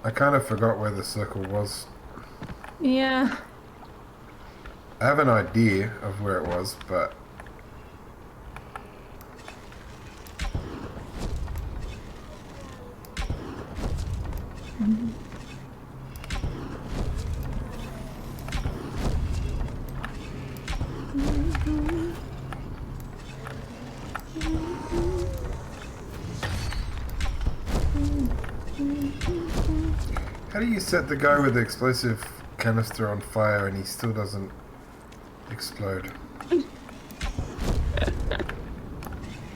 I kind of forgot where the circle was. Yeah. I have an idea of where it was, but... How do you set the guy with the explosive canister on fire and he still doesn't explode?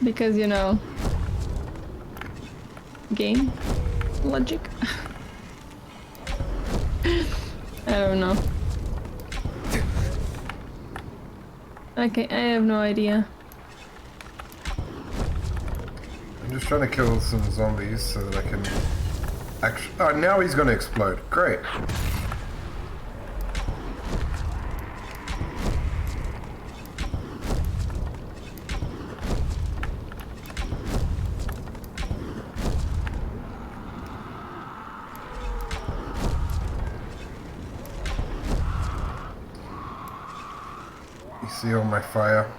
Because, you know, game logic. I don't know. Okay, I have no idea. I'm just trying to kill some zombies so that I can actually... Oh, now he's going to explode. Great. You see all my fire?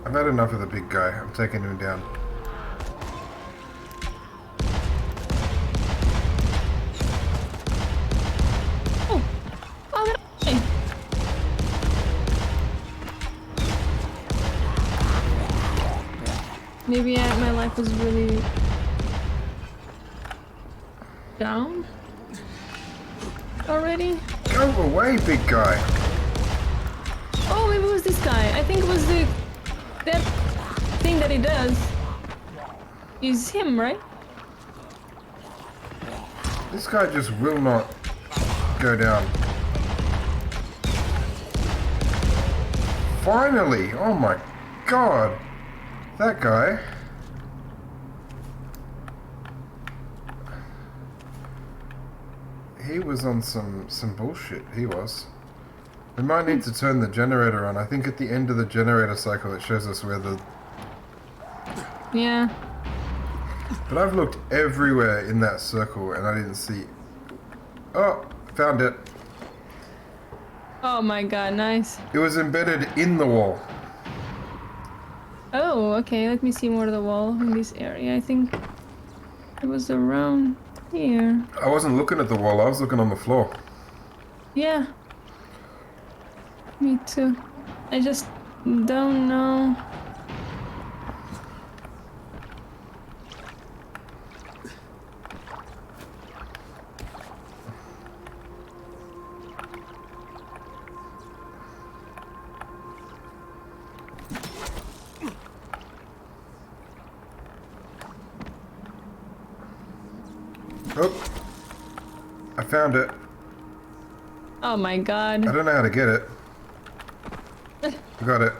I've had enough of the big guy. I'm taking him down. Oh, that okay. Maybe my life was really down already. Go away, big guy! Oh, maybe it was this guy. I think it was that thing that he does. Is him, right? This guy just will not go down. Finally! Oh my god! That guy. He was on some bullshit. He was. We might need to turn the generator on. I think at the end of the generator cycle it shows us where the... Yeah. But I've looked everywhere in that circle and I didn't see... Oh, found it. Oh my god, nice. It was embedded in the wall. Oh, okay, let me see more of the wall in this area. I think it was around here. I wasn't looking at the wall, I was looking on the floor. Yeah. Me too. I just don't know. Oh, I found it. Oh my I god. don't know how to get it. I got it.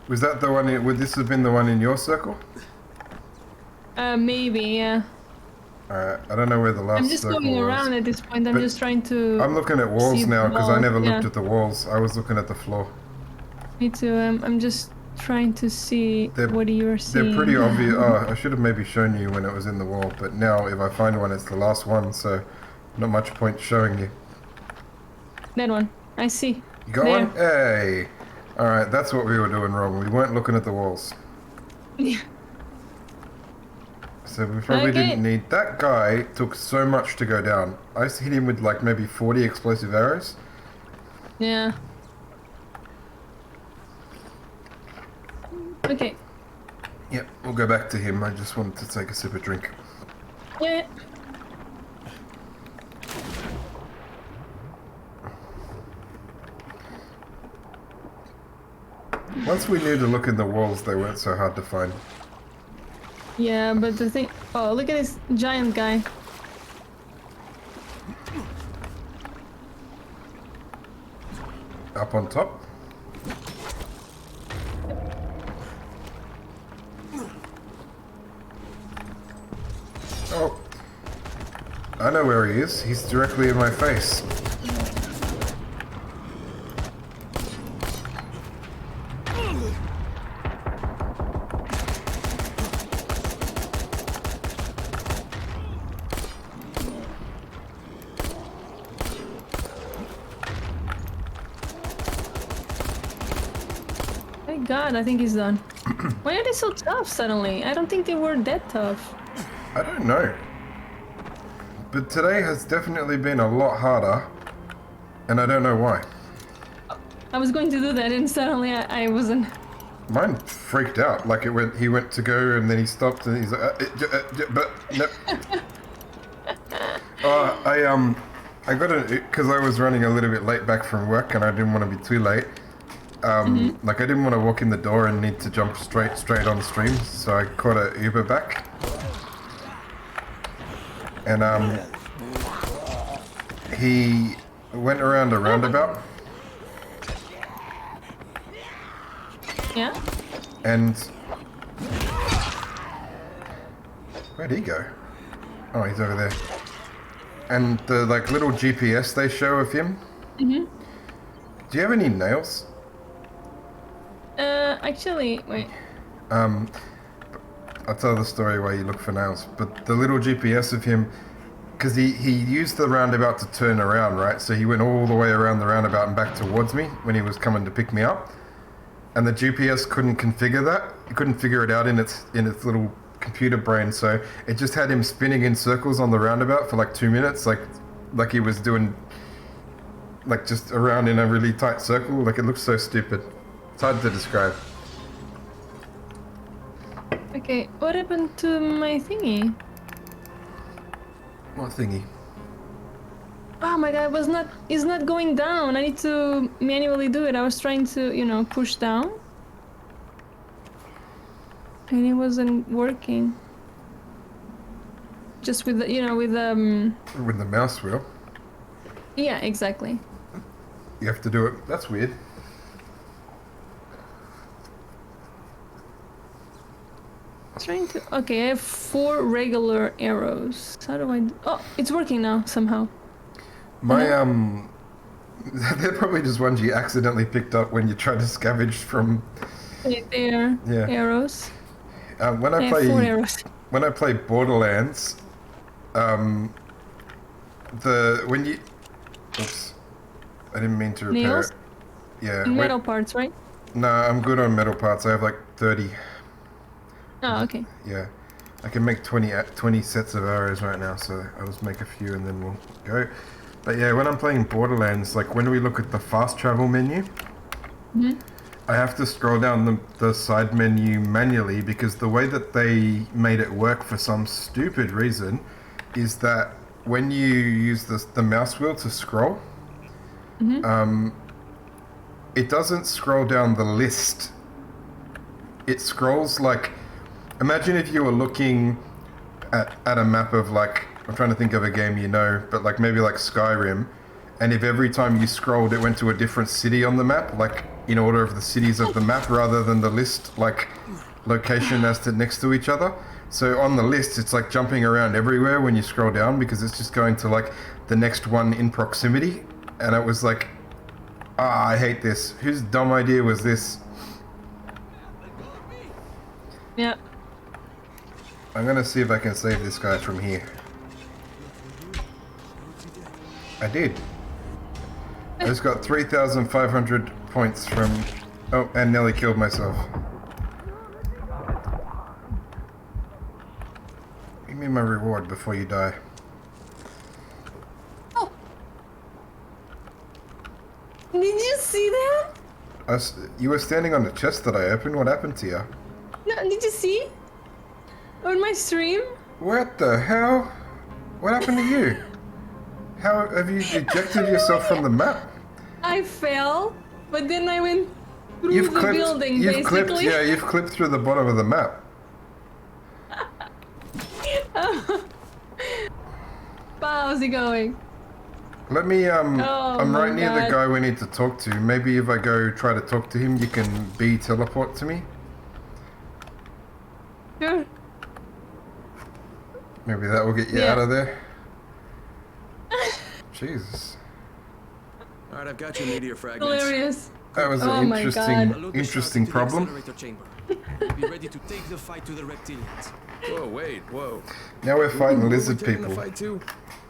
Was that the one, would this have been the one in your circle? Maybe, yeah. Alright, I don't know where the last I'm just circle going was. around at this point. I'm But just trying to. I'm looking at walls see the now because I wall, never looked yeah. at the walls. I was looking at the floor. Me too. I'm just trying to see They're- what you're seeing. They're pretty obvious. Oh, I should have maybe shown you when it was in the wall, but now if I find one, it's the last one, so not much point showing you. That one. I see. You got There. one? Hey! Alright, that's what we were doing wrong. We weren't looking at the walls. Yeah. So we probably Okay. didn't need... That guy took so much to go down. I hit him with like maybe 40 explosive arrows. Yeah. Okay. Yep, we'll go back to him. I just wanted to take a sip of drink. Yeah. Once we knew to look in the walls, they weren't so hard to find. Yeah, but the thing. Oh, look at this giant guy. Up on top. Oh. I know where he is. He's directly in my face. Thank God, I think he's done. Why are they so tough suddenly? I don't think they were that tough. I don't know. But today has definitely been a lot harder. And I don't know why. I was going to do that and suddenly I wasn't. Mine freaked out. Like he went to go and then he stopped and he's like, but no. I got it because I was running a little bit late back from work and I didn't want to be too late. Like I didn't want to walk in the door and need to jump straight on stream, so I caught a Uber back. And he went around a roundabout. Yeah? And where'd he go? Oh, he's over there. And the like little GPS they show of him. Do you have any nails? Actually, wait. I'll tell the story while you look for nails. But the little GPS of him, because he used the roundabout to turn around, right? So he went all the way around the roundabout and back towards me when he was coming to pick me up. And the GPS couldn't configure that. It couldn't figure it out in its little computer brain. So it just had him spinning in circles on the roundabout for like 2 minutes, like he was doing, like just around in a really tight circle. Like it looks so stupid. It's hard to describe. Okay, what happened to my thingy? What thingy? Oh my god, it's not going down. I need to manually do it. I was trying to, push down. And it wasn't working. Just with the, with With the mouse wheel. yeah, exactly. You have to do it. That's weird. Trying to. Okay, I have 4 regular arrows. How do I? Oh, it's working now somehow. My They're probably just ones you accidentally picked up when you tried to scavenge from. They're Yeah. arrows. When I They have 4 play arrows. when I play Borderlands, when you, oops, I didn't mean to repair Nails? it. Yeah. And metal parts, right? No, I'm good on metal parts. I have like 30. Oh, okay. Yeah. I can make 20 sets of arrows right now, so I'll just make a few and then we'll go. But yeah, when I'm playing Borderlands, like when we look at the fast travel menu, I have to scroll down the side menu manually because the way that they made it work for some stupid reason is that when you use the mouse wheel to scroll, it doesn't scroll down the list. It scrolls like, imagine if you were looking at a map of like, I'm trying to think of a game you know, but like maybe like Skyrim, and if every time you scrolled it went to a different city on the map, like in order of the cities of the map rather than the list like location as to next to each other. So on the list it's like jumping around everywhere when you scroll down because it's just going to like the next one in proximity, and it was like, I hate this. Whose dumb idea was this? Yeah. I'm gonna see if I can save this guy from here. I did. I just got 3,500 points from... Oh, and nearly killed myself. Give me my reward before you die. Oh. Did you see that? You were standing on the chest that I opened. What happened to you? No, did you see? On my stream? What the hell? What happened to you? How have you ejected yourself from the map? I fell, but then I went through the building, you've basically. clipped, yeah, you've clipped through the bottom of the map. How's it going? Let me, I'm my right near the God. guy we need to talk to. Maybe if I go try to talk to him, you can teleport to me? Sure. Maybe that will get you Yeah. out of there. Jesus. All right, I've got your meteor fragments. Hilarious. That was Oh an my interesting, God. Load the interesting shards into the problem. accelerator chamber. Be ready to take the fight to the reptilians. Whoa, wait, whoa. Now we're fighting We're lizard taking people. the fight too?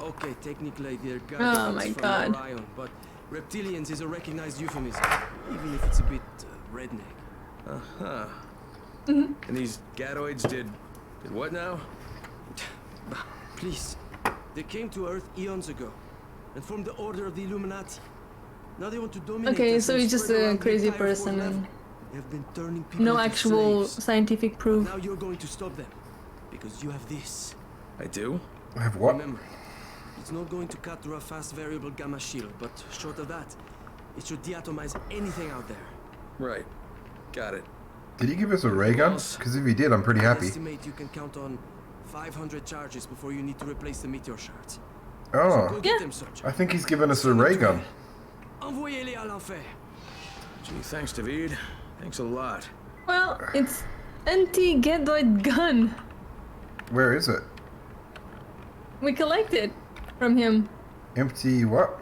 Okay, technically they're Oh guardians my from God. Orion, but reptilians is a recognized euphemism, even if it's a bit redneck. Huh. And these gadoids did what now? Please, they came to Earth eons ago and formed the Order of the Illuminati. Now they want to dominate Okay, us so and he's just spread a around the crazy entire fourth person level. and They have been turning people no into actual slaves. scientific proof. Now you're going to stop them because you have this. I do? I have what? Remember, it's not going to cut through a fast variable gamma shield, but short of that, it should deatomize anything out there. Right. Got it. Did he give us a ray gun? Because if he did, I'm pretty I happy. estimate you can count on 500 charges before you need to replace the meteor shards. Oh, Go get them, soldier. I think he's given us a ray gun. Envoyez-les à l'enfer. Gee, thanks, David. Thanks a lot. Well, it's anti-gadoid gun. Where is it? We collected from him. Empty what?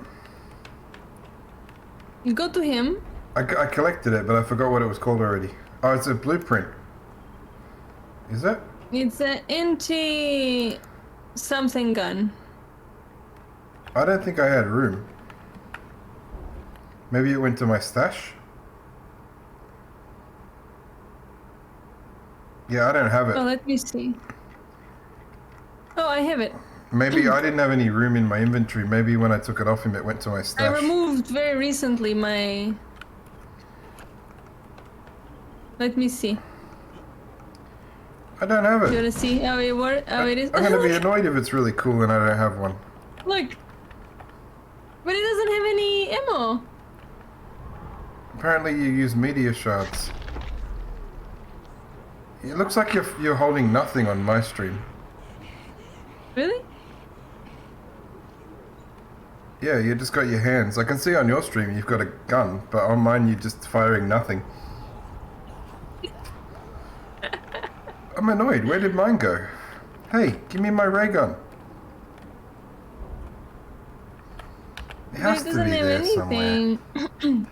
You go to him. I collected it, but I forgot what it was called already. Oh, it's a blueprint. Is it? It's an anti-something gun. I don't think I had room. Maybe it went to my stash? Yeah, I don't have Oh, it. let me see. Oh, I have it. Maybe I didn't have any room in my inventory. Maybe when I took it off him, it went to my I stash. removed very recently my... Let me see. I don't have You it. wanna see how it works? How it is? I'm gonna be annoyed if it's really cool and I don't have one. Look. But it doesn't have any ammo. Apparently you use meteor shards. It looks like you're holding nothing on my stream. Really? Yeah, you just got your hands. I can see on your stream you've got a gun, but on mine you're just firing nothing. I'm annoyed. Where did mine go? Hey, give me my ray gun. has But it to doesn't be have there somewhere. anything.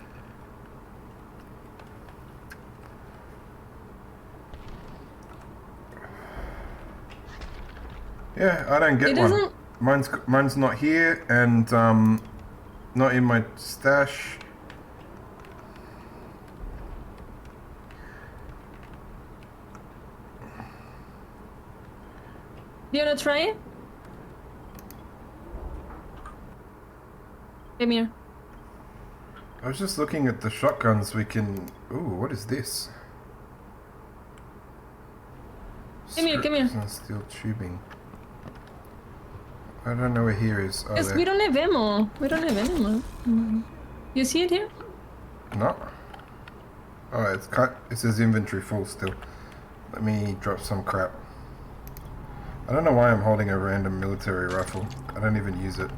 Yeah, I don't get It one. doesn't- Mine's not here, and not in my stash. Do you wanna try it? Come here. I was just looking at the shotguns we can. Ooh, what is this? Come here, come here. Scripts and steel tubing. I don't know where here is. Oh, Yes, there. we don't have ammo. We don't have ammo. You see it here? No. Oh, it's cut. It says inventory full still. Let me drop some crap. I don't know why I'm holding a random military rifle. I don't even use it.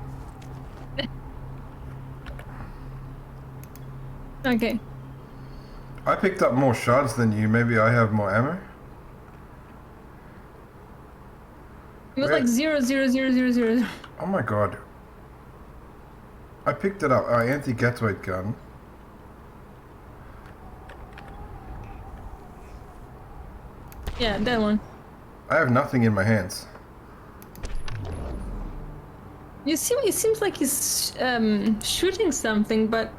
Okay. I picked up more shards than you. Maybe I have more ammo. It was Where- like 0, 0, 0, 0, 0. Oh my god. I picked it up. Oh, anti-Gatway gun. Yeah, that one. I have nothing in my hands. You see, it seems like he's shooting something, but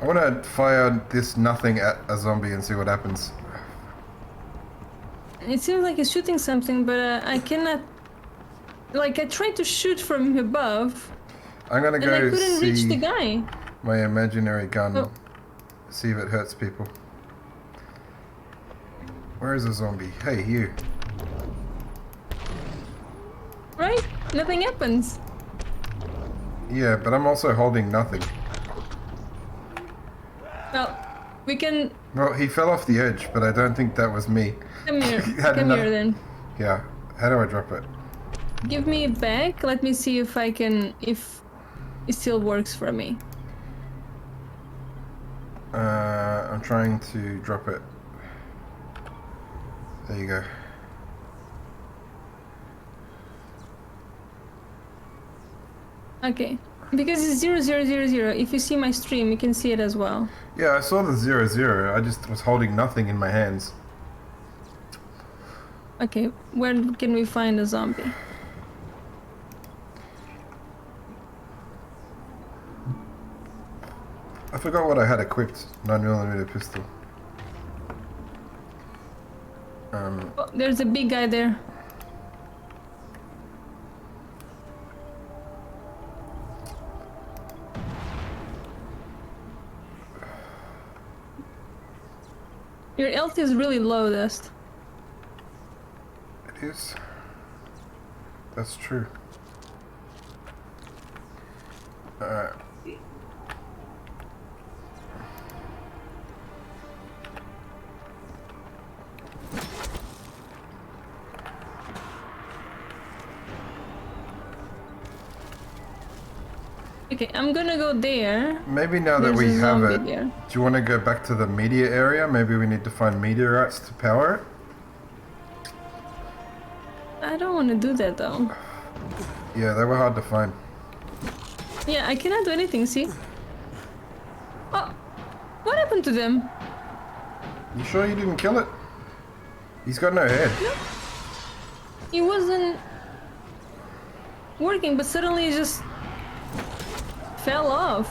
I want to fire this nothing at a zombie and see what happens. it seems like he's shooting something, but I cannot. Like I tried to shoot from above, I'm gonna and I go couldn't reach the see guy. my imaginary gun. Oh. See if it hurts people. Where is the zombie? Hey, you. Right? Nothing happens. Yeah, but I'm also holding nothing. Well, we can Well, he fell off the edge, but I don't think that was me. come here. Had Come enough- here then. Yeah. How do I drop it? Give me it back. Let me see if I can. If it still works for me. I'm trying to drop it. There you go. Okay. Because it's 0, 0, 0, 0. If you see my stream, you can see it as well. Yeah, I saw the 0, 0. I just was holding nothing in my hands. Okay. Where can we find a zombie? I forgot what I had equipped. 9mm pistol. Oh, there's a big guy there. Your health is really low, Dust. It is. That's true. Alright. Okay, I'm gonna go there. Maybe now that There's we a have zombie it, there. do you want to go back to the meteor area? Maybe we need to find meteorites to power it? I don't want to do that though. Yeah, they were hard to find. Yeah, I cannot do anything, see? Oh, what happened to them? You sure you didn't kill it? He's got no head. It wasn't working, but suddenly it just fell off.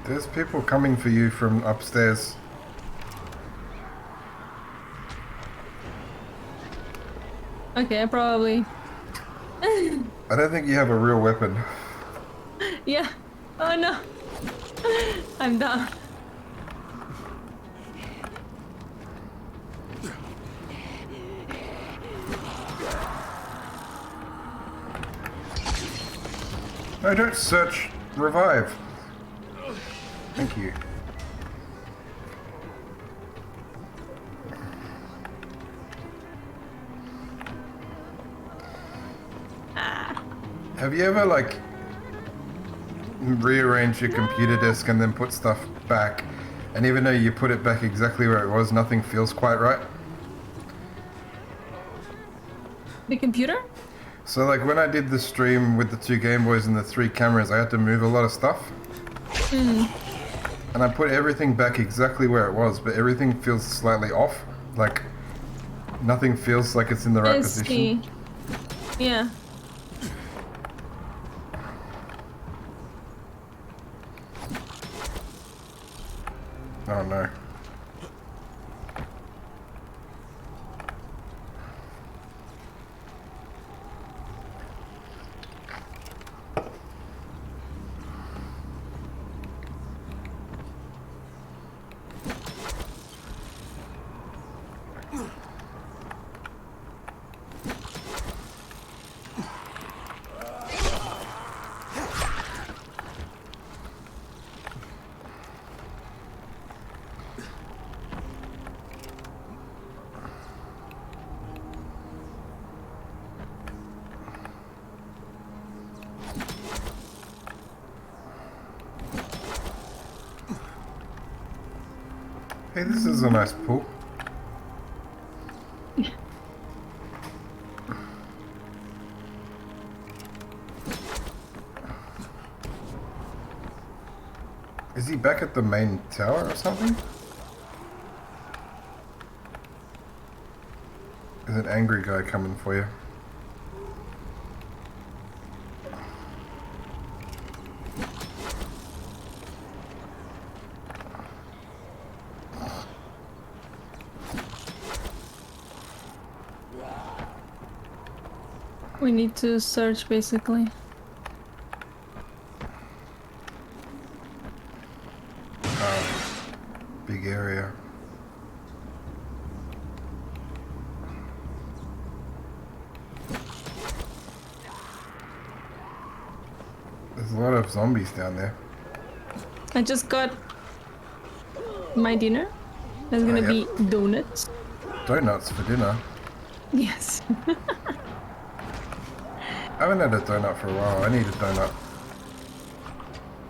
There's people coming for you from upstairs. Okay, I probably... I don't think you have a real weapon. Yeah. Oh no. I'm down. No, don't search. Revive. Thank you. Have you ever, like, rearranged your computer desk and then put stuff back, and even though you put it back exactly where it was, nothing feels quite right? The computer? So like when I did the stream with the 2 Game Boys and the 3 cameras, I had to move a lot of stuff. And I put everything back exactly where it was, but everything feels slightly off. Like nothing feels like it's in the right I position. see. Yeah. Oh no. Hey, this is a nice pool. Is he back at the main tower or something? There's an angry guy coming for you. We need to search basically. Big area. There's a lot of zombies down there. I just got my dinner. There's gonna yep. be donuts. Donuts for dinner. Yes. I haven't had a donut for a while. I need a donut.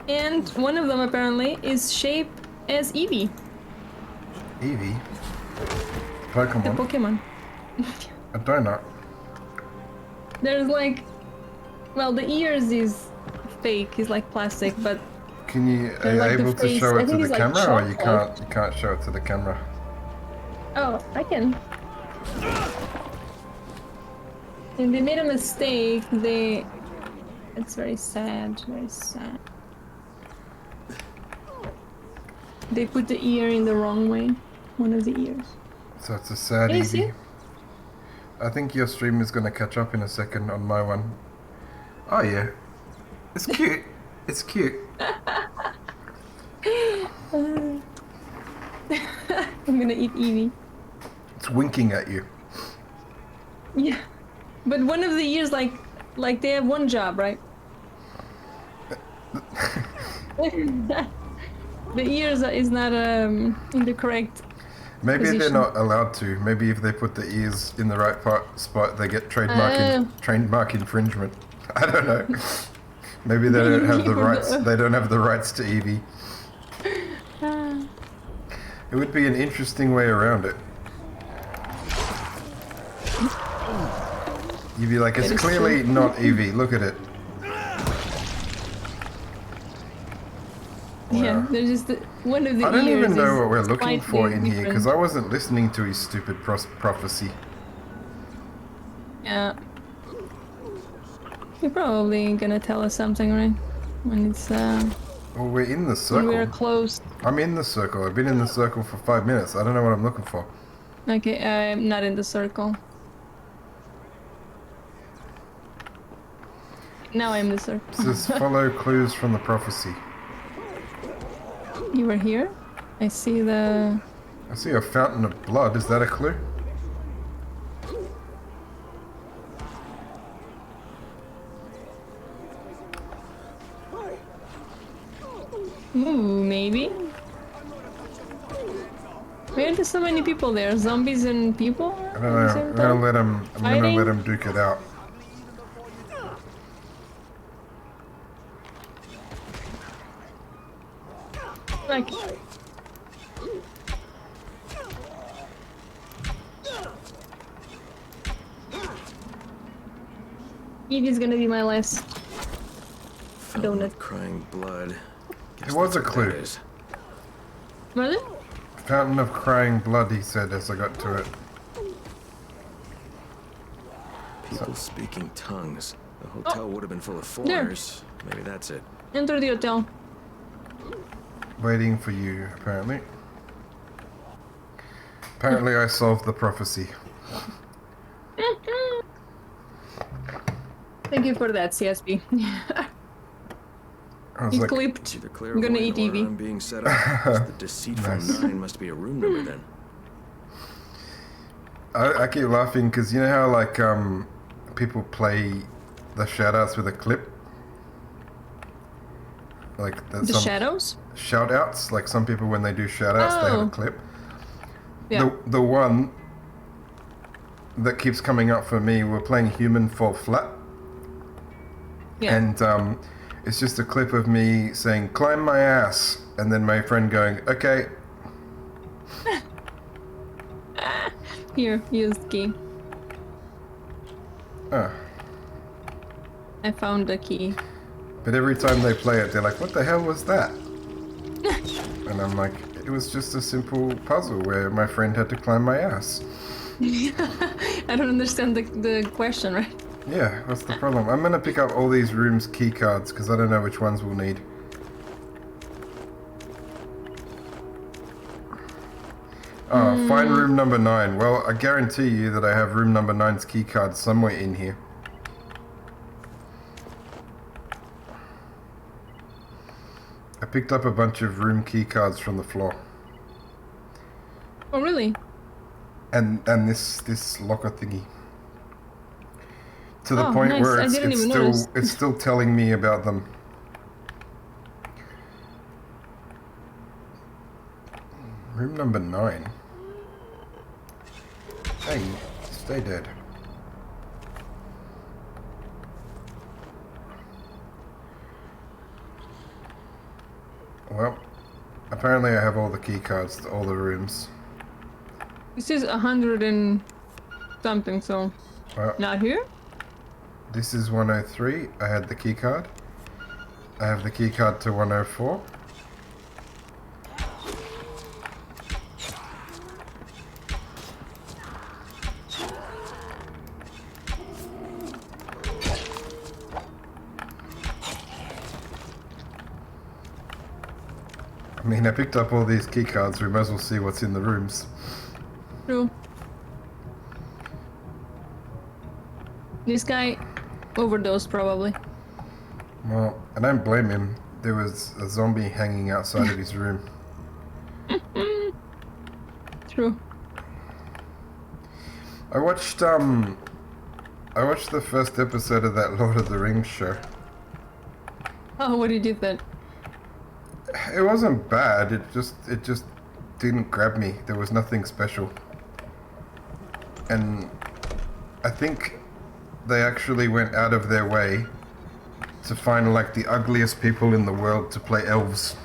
And one of them apparently is shaped as Eevee, Eevee. the Pokemon. Pokemon. A donut. There's like, well, the ears is fake, is like plastic, but Can you are They're you like the able to face- show I it to think the it's like camera, or you chocolate. can't show it to the camera? oh, I can. And they made a mistake. It's very sad. Very sad. They put the ear in the wrong way. One of the ears. So it's a sad Can you see Eevee. it? I think your stream is gonna catch up in a second on my one. Oh yeah. It's cute. It's cute. I'm gonna eat Eevee. It's winking at you. Yeah, but one of the ears, like they have one job, right? The ears is not in the correct. Maybe they're Position. not allowed to. Maybe if they put the ears in the right spot, they get trademark infringement. I don't know. Maybe they don't have the You rights. know. They don't have the rights to Eevee. Ah. It would be an interesting way around it. You'd be like, it's That is clearly true. not Eevee. Look at it. Yeah, Wow. there's just one of the I don't ears. even know is what we're looking for slightly in here because different. I wasn't listening to his stupid prophecy. Yeah. You're probably gonna tell us something, right? When it's Well, we're in the when we're circle. close. I'm in the circle. I've been in the circle for 5 minutes. I don't know what I'm looking for. Okay, I'm not in the circle. Now I'm in the circle. It says follow clues from the prophecy. You were here? I see the. I see a fountain of blood. Is that a clue? Ooh, maybe. Why are there so many people there? Zombies and people? I don't know. I'm gonna let him. I'm gonna Fighting? let him duke it out. Like. It is gonna be my last Fountain donut. of crying blood. Guess It was that's a what clue. that is. Was it? Fountain of crying blood, he said as I got to it. People speaking tongues. The hotel would have been full of Oh. There. foreigners. Maybe that's it. Enter the hotel. Waiting for you, apparently. Apparently I solved the prophecy. Thank you for that, CSP. I was He's like, clipped. It's either I'm gonna eat clairvoyant or Evie. I'm being set up. The deceitful Nice. 9 must be a room number then. I keep laughing because you know how like people play the shoutouts with a clip? Like The shadows? shoutouts, like some people when they do shoutouts they have a Oh. clip. Yeah. The one that keeps coming up for me, we're playing Human Fall Flat. Yeah. And it's just a clip of me saying, climb my ass, and then my friend going, okay. Here, use the key. Ah. I found the key. But every time they play it, they're like, what the hell was that? And I'm like, it was just a simple puzzle where my friend had to climb my ass. I don't understand the question, right? Yeah, what's the problem? I'm gonna pick up all these rooms' key cards because I don't know which ones we'll need. Oh, find room number 9. Well, I guarantee you that I have room number 9's key card somewhere in here. I picked up a bunch of room key cards from the floor. Oh, really? And this locker thingy. To the Oh, point nice. where I it's didn't even still notice. it's still telling me about them. Room number 9. Hey, stay dead. Well, apparently I have all the key cards to all the rooms. This is 100 and something, so Well, not here? this is 103. I had the key card. I have the key card to 104. I mean, I picked up all these key cards. We might as well see what's in the rooms. True. This guy overdosed, probably. Well, I don't blame him. There was a zombie hanging outside of his room. True. I watched the first episode of that Lord of the Rings show. Oh, what did you think? It wasn't bad. It just didn't grab me. There was nothing special. And I think they actually went out of their way to find like the ugliest people in the world to play elves.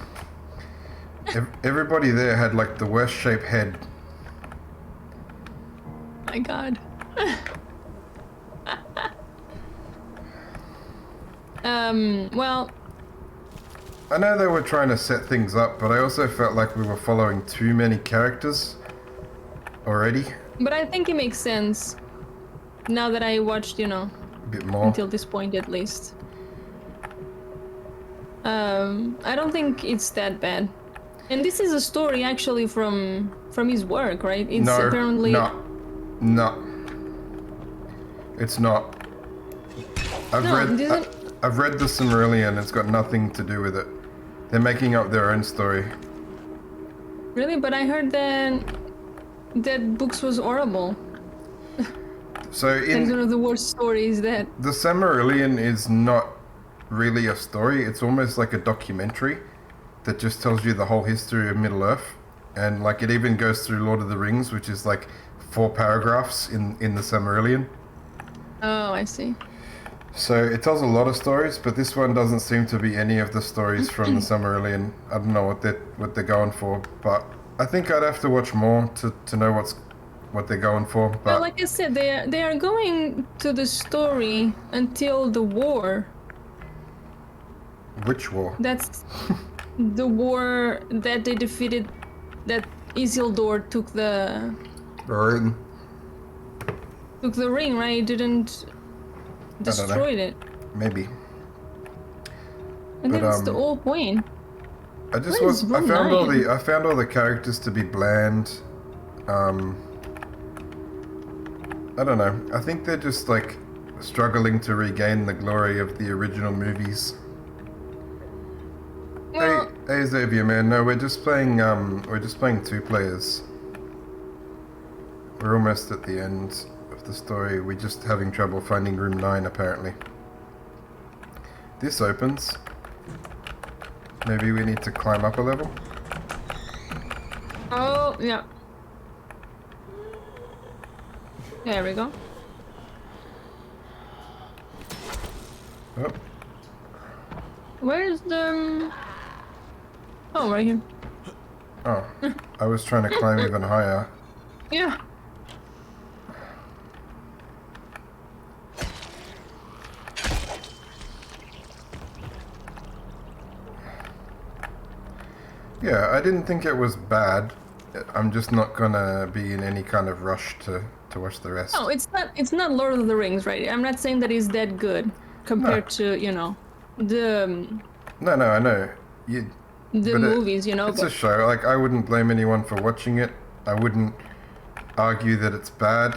Everybody there had like the worst shaped head. My god. Well, I know they were trying to set things up, but I also felt like we were following too many characters already. but I think it makes sense now that I watched, you know, A bit more. until this point at least. I don't think it's that bad. And this is a story actually from his work, right? It's No, apparently no. It's not. No, this is- I've read the Silmarillion. It's got nothing to do with it. They're making up their own story. really, but I heard that books was horrible. So It's one in of the worst stories that the Silmarillion is not really a story. It's almost like a documentary that just tells you the whole history of Middle Earth, and like it even goes through Lord of the Rings, which is like 4 paragraphs in the Silmarillion. Oh, I see. So it tells a lot of stories, but this one doesn't seem to be any of the stories from the Silmarillion. I don't know what they're going for, but I think I'd have to watch more to know what's what they're going for. But But like I said, they are going to the story until the war. which war? That's the war that they defeated. That Isildur took the Ring. ring, right? He didn't destroy it. Maybe. And But, that's the whole point. I just Where is was. I Room found all 9? the. I found all the characters to be bland. I don't know. I think they're just like struggling to regain the glory of the original movies. Well, Hey Xavier, man. No, we're just playing. We're just playing 2 players. We're almost at the end of the story. We're just having trouble finding room 9, apparently. This opens. Maybe we need to climb up a level. oh yeah. There we go. Oh, Where's the? Oh, right here. oh. I was trying to climb even higher. Yeah. Yeah, I didn't think it was bad. I'm just not gonna be in any kind of rush to watch the rest. No, it's not. It's not Lord of the Rings, right? I'm not saying that it's that good compared to the No, I know. You, the But movies, it's but a show. Like, I wouldn't blame anyone for watching it. I wouldn't argue that it's bad.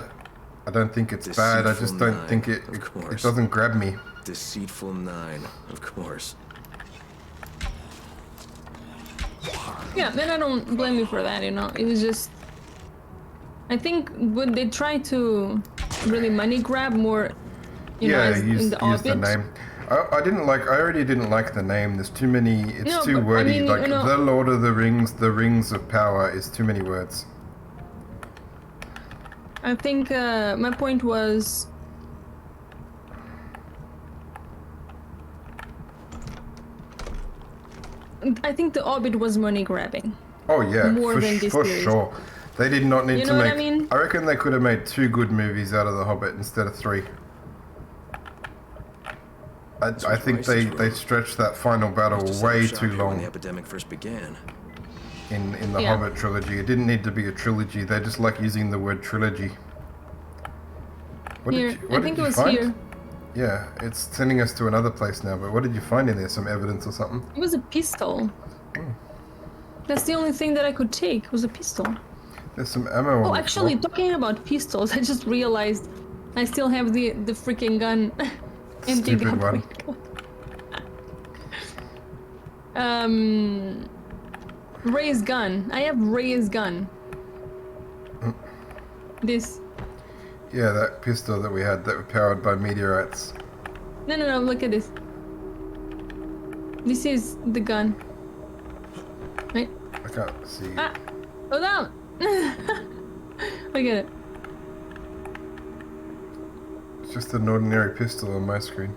I don't think it's bad. I just Deceitful don't Nine, think of it course. doesn't grab me. Deceitful 9, of course. yeah, then I don't blame you for that. It was just. I think when they try to really money grab more, as in use the the Hobbit. name. I didn't like. I already didn't like the name. There's too many. It's No, too but, I wordy. mean, like the Lord of the Rings of Power is too many words. I think my point was. I think the Hobbit was money grabbing. Oh yeah, More for, than this for series. sure. They did not need You to know what make. I mean? Reckon they could have made 2 good movies out of The Hobbit instead of 3. I think they stretched that final battle Used to sell way shop too here when long the epidemic first began. in the Yeah. Hobbit trilogy. It didn't need to be a trilogy. They just like using the word trilogy. What Here, did you, what I think did it you was find? here. Yeah, it's sending us to another place now. But what did you find in there? Some evidence or something? It was a pistol. Hmm. That's the only thing that I could take. Was a pistol. There's some ammo on Oh, the actually, floor. talking about pistols, I just realized I still have the freaking gun. Empty Stupid gun. one. Ray's gun. I have Ray's gun. Mm. This. Yeah, that pistol that we had that were powered by meteorites. No, look at this. This is the gun. Right? I can't see. Ah! Hold on! Look at it. It's just an ordinary pistol on my screen.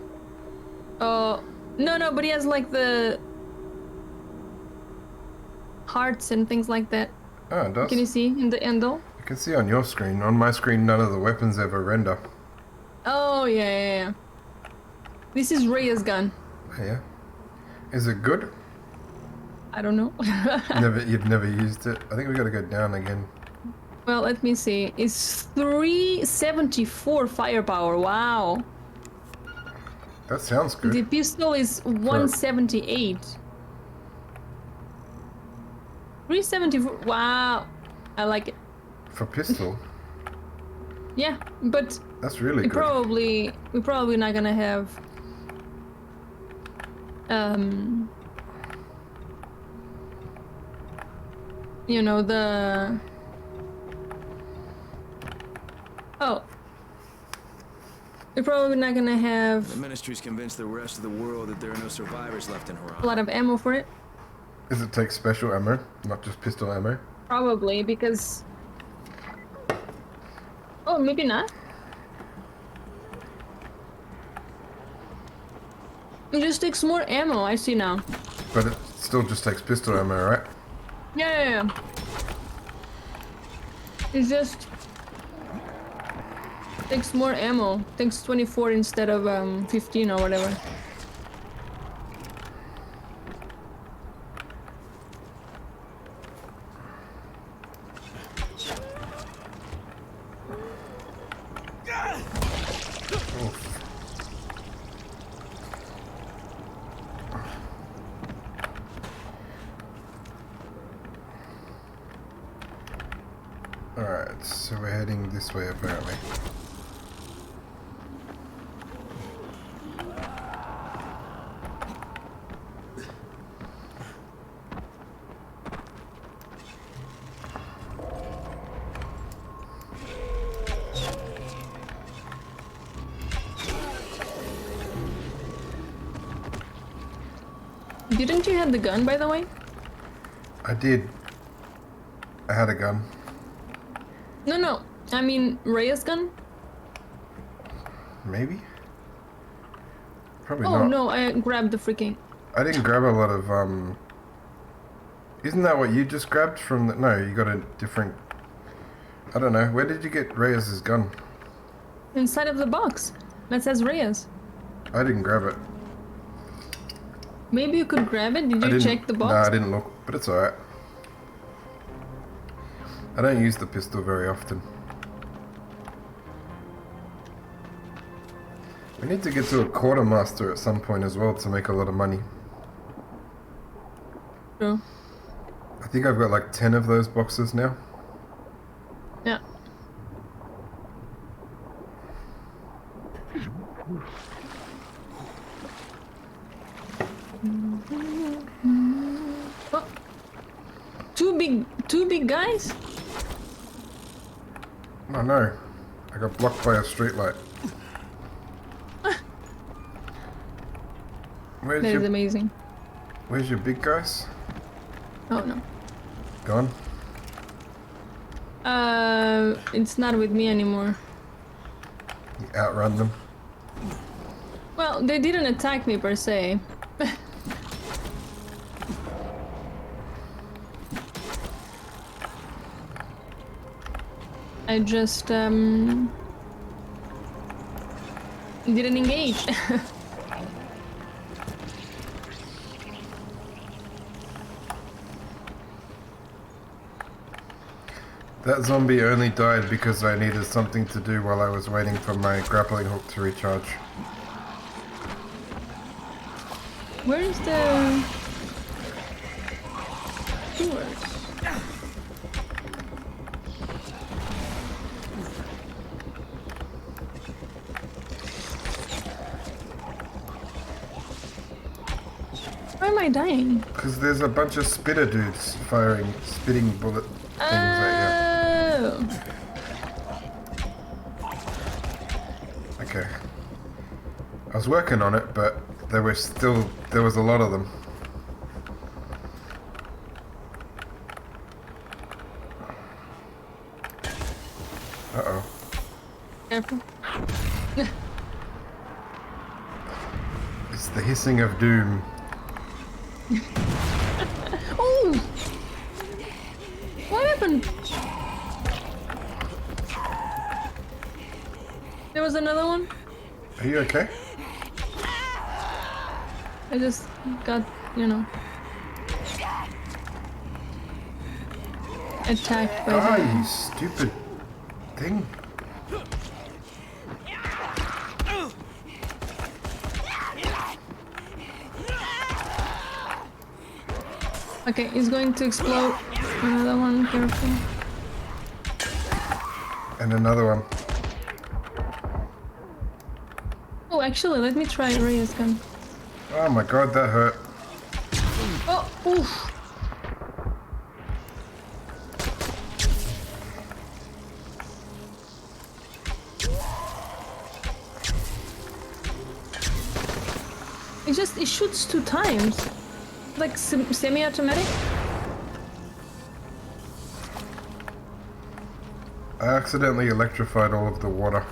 Oh, no, but he has like the hearts and things like that. Oh, it does. Can you see in the handle? I can see on your screen. On my screen, none of the weapons ever render. Oh, yeah. This is Ray's gun. Oh, yeah. Is it good? I don't know. You've never used it. I think we gotta go down again. Well, let me see. It's 374 firepower. Wow. That sounds good. The pistol is 178. 374. Wow. I like it. For pistol, Yeah, but that's really we're good. probably not gonna have the we're probably not gonna The have Ministry's convinced the rest of the world that there are no survivors left in a Haran. lot of ammo for it. Does it take special ammo, not just pistol ammo? Probably because maybe not. It just takes more ammo, I see now. But it still just takes pistol ammo, right? Yeah. It's just Takes more ammo. Takes 24 instead of 15 or whatever. Alright, so we're heading this way apparently. Didn't you have the gun, by the way? I did. I had a gun. No. I mean, Rhea's gun? Maybe? Probably Oh, not. no, I grabbed the freaking... I didn't grab a lot of, Isn't that what you just grabbed from the... No, you got a different... I don't know. Where did you get Reyes's gun? Inside of the box. That says Rhea's. I didn't grab it. Maybe you could grab it? Did I you didn't, check the box? No, I didn't look, but it's alright. I don't use the pistol very often. We need to get to a quartermaster at some point as well to make a lot of money. True. I think I've got like 10 of those boxes now. Yeah. Oh. Two big guys? Oh no, I got blocked by a streetlight. That is amazing. Where's your big guys? Oh no. Gone? It's not with me anymore. You outrun them? Well, they didn't attack me per se. I just didn't engage. That zombie only died because I needed something to do while I was waiting for my grappling hook to recharge. Where's the sewers? Why am I dying? Because there's a bunch of spitter dudes firing, spitting bullet things at Oh. you. Okay. I was working on it, but there was a lot of them. Uh-oh. Careful. It's the hissing of doom. Oh! What happened? There was another one? Are you okay? I just got, you know, attacked by Ah, them. you stupid thing. Okay, he's going to explode. Another one, careful. And another one. Oh, actually, let me try Rhea's gun. Oh my god, that hurt. Oh, oof. It shoots 2 times. Like semi-automatic? I accidentally electrified all of the water.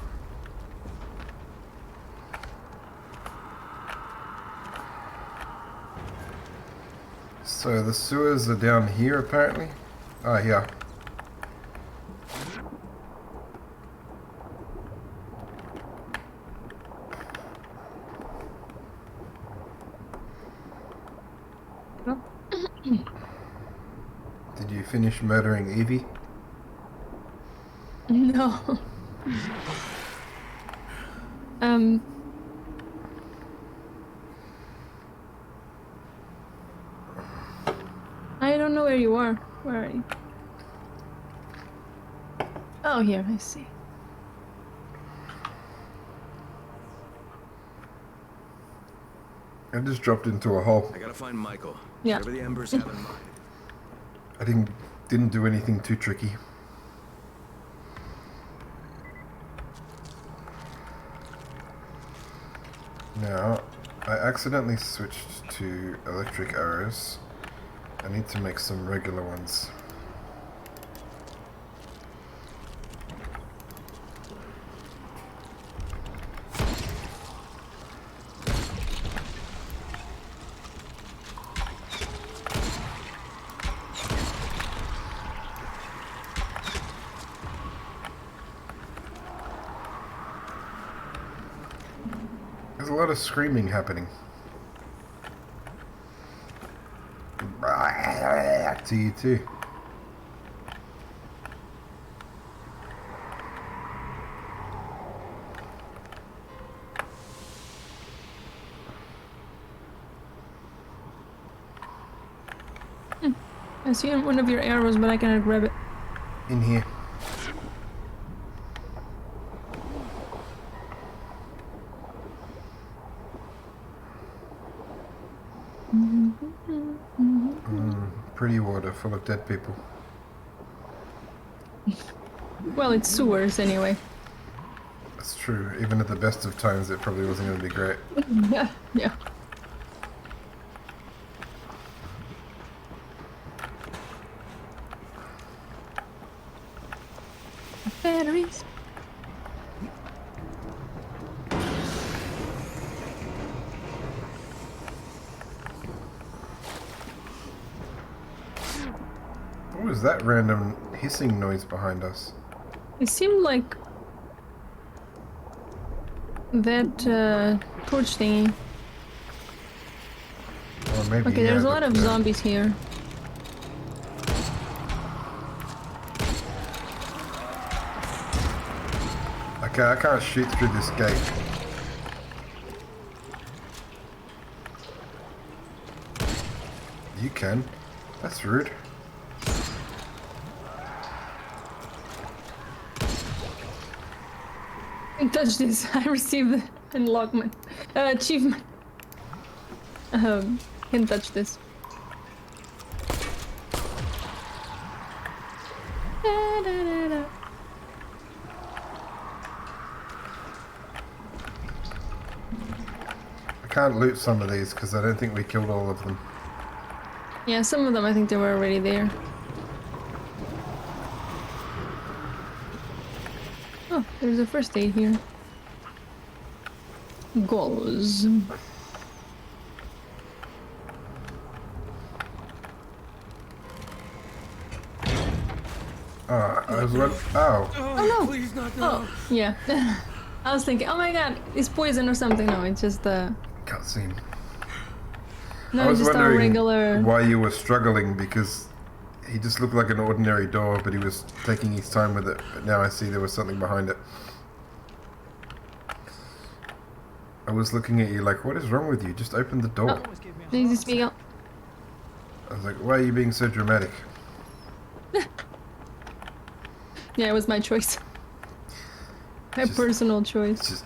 So the sewers are down here apparently. Ah, yeah. finish murdering Evie? No. I don't know where you are. Where are you? Oh, here, I see. I just dropped into a hole. I gotta find Michael. Yeah. Whatever the Embers have in mind. I didn't do anything too tricky. Now, I accidentally switched to electric arrows. I need to make some regular ones. There's a lot of screaming happening. To you too. I see one of your arrows, but I cannot grab it. In here. Pretty water full of dead people. Well, it's sewers anyway. That's true. Even at the best of times, it probably wasn't going to be great. Yeah, yeah. Batteries. What was that random hissing noise behind us? It seemed like that torch thingy. Or maybe, Okay, there's a yeah, lot of but, zombies here. Okay, I can't shoot through this gate. You can. That's rude. Don't touch this. I received the unlockment. Achievement. Can't touch this. Da, da, da, da. I can't loot some of these because I don't think we killed all of them. Yeah, some of them I think they were already there. Oh, there's a first aid here. Goals. I was what? Oh, Oh no! Please not Oh, yeah. I was thinking, oh my god, it's poison or something. No, it's just cutscene. no, I was just a wondering regular. why you were struggling because he just looked like an ordinary door, but he was taking his time with it. But now I see there was something behind it. I was looking at you like, what is wrong with you? Just open the door. Please speak up. I was like, why are you being so dramatic? Yeah, it was my choice. My Just- personal choice. It's just,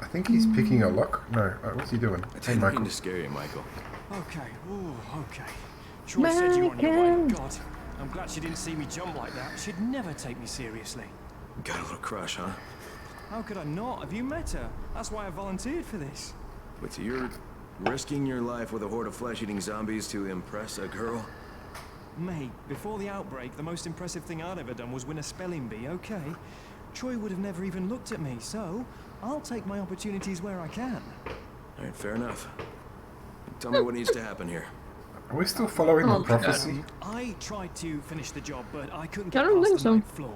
I think he's picking a lock. No, what's he doing? I Hey, didn't mean Michael. to scare you, Michael. Okay, ooh, okay. Troy said you were on your way. God, I'm glad she didn't see me jump like that. She'd never take me seriously. Got a little crush, huh? How could I not? Have you met her? That's why I volunteered for this. But you're risking your life with a horde of flesh-eating zombies to impress a girl? Mate, before the outbreak, the most impressive thing I'd ever done was win a spelling bee, okay? Troy would have never even looked at me, so I'll take my opportunities where I can. All right, fair enough. Tell me what needs to happen here. Are we still following Oh, the prophecy? I tried to finish the job, but I couldn't I get don't past think the so. ninth floor.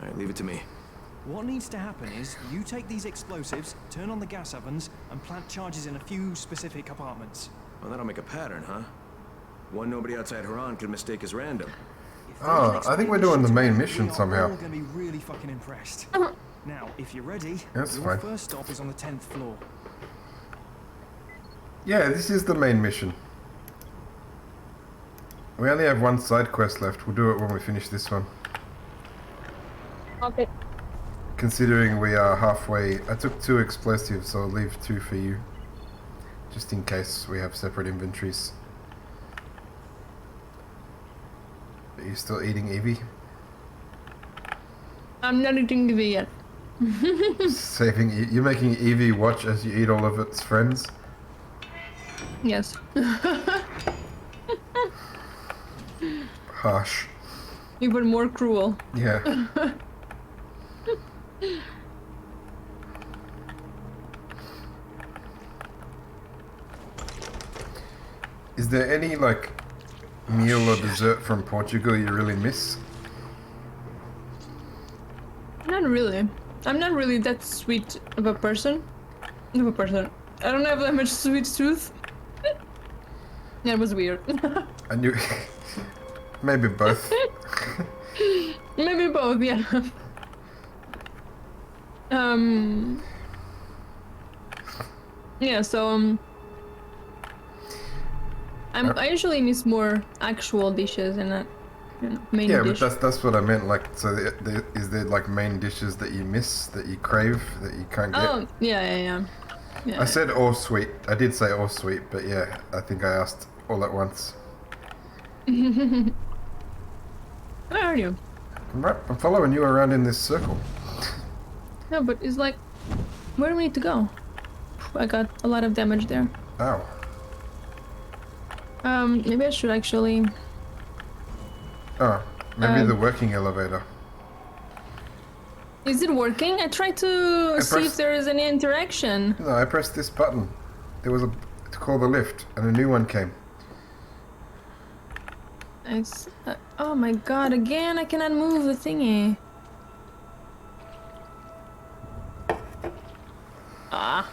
All right, leave it to me. What needs to happen is you take these explosives, turn on the gas ovens, and plant charges in a few specific apartments. Well, that'll make a pattern, huh? One nobody outside Haran could mistake as random. If Oh, they can I think explain we're this doing the shit main to us, mission we are somehow. all gonna be really fucking impressed. Now, if you're ready, That's your fine. first stop is on the 10th floor. Yeah, this is the main mission. We only have one side quest left. We'll do it when we finish this one. Okay. Considering we are halfway, I took 2 explosives, so I'll leave 2 for you. Just in case we have separate inventories. Are you still eating Eevee? I'm not eating Eevee yet. Saving you're making Eevee watch as you eat all of its friends? Yes. Harsh. Even more cruel. Yeah. Is there any, like, meal or dessert from Portugal you really miss? Not really. I'm not really that sweet of a person. I don't have that much sweet tooth. That was weird. I knew... Maybe both. Maybe both, yeah. Yeah, so I usually miss more actual dishes and not, main Yeah, dish. but that's what I meant. Like, so is there like main dishes that you miss, that you crave, that you can't get? Oh, yeah. I said all sweet. I did say all sweet, but yeah, I think I asked all at once. Where are you? I'm following you around in this circle. No, but it's like, where do we need to go? I got a lot of damage there. Ow. Maybe I should actually... Oh, maybe the working elevator. Is it working? I tried to see if pressed- there is any interaction. No, I pressed this button. There was to call the lift, and a new one came. It's... oh my god, again I cannot move the thingy. Ah.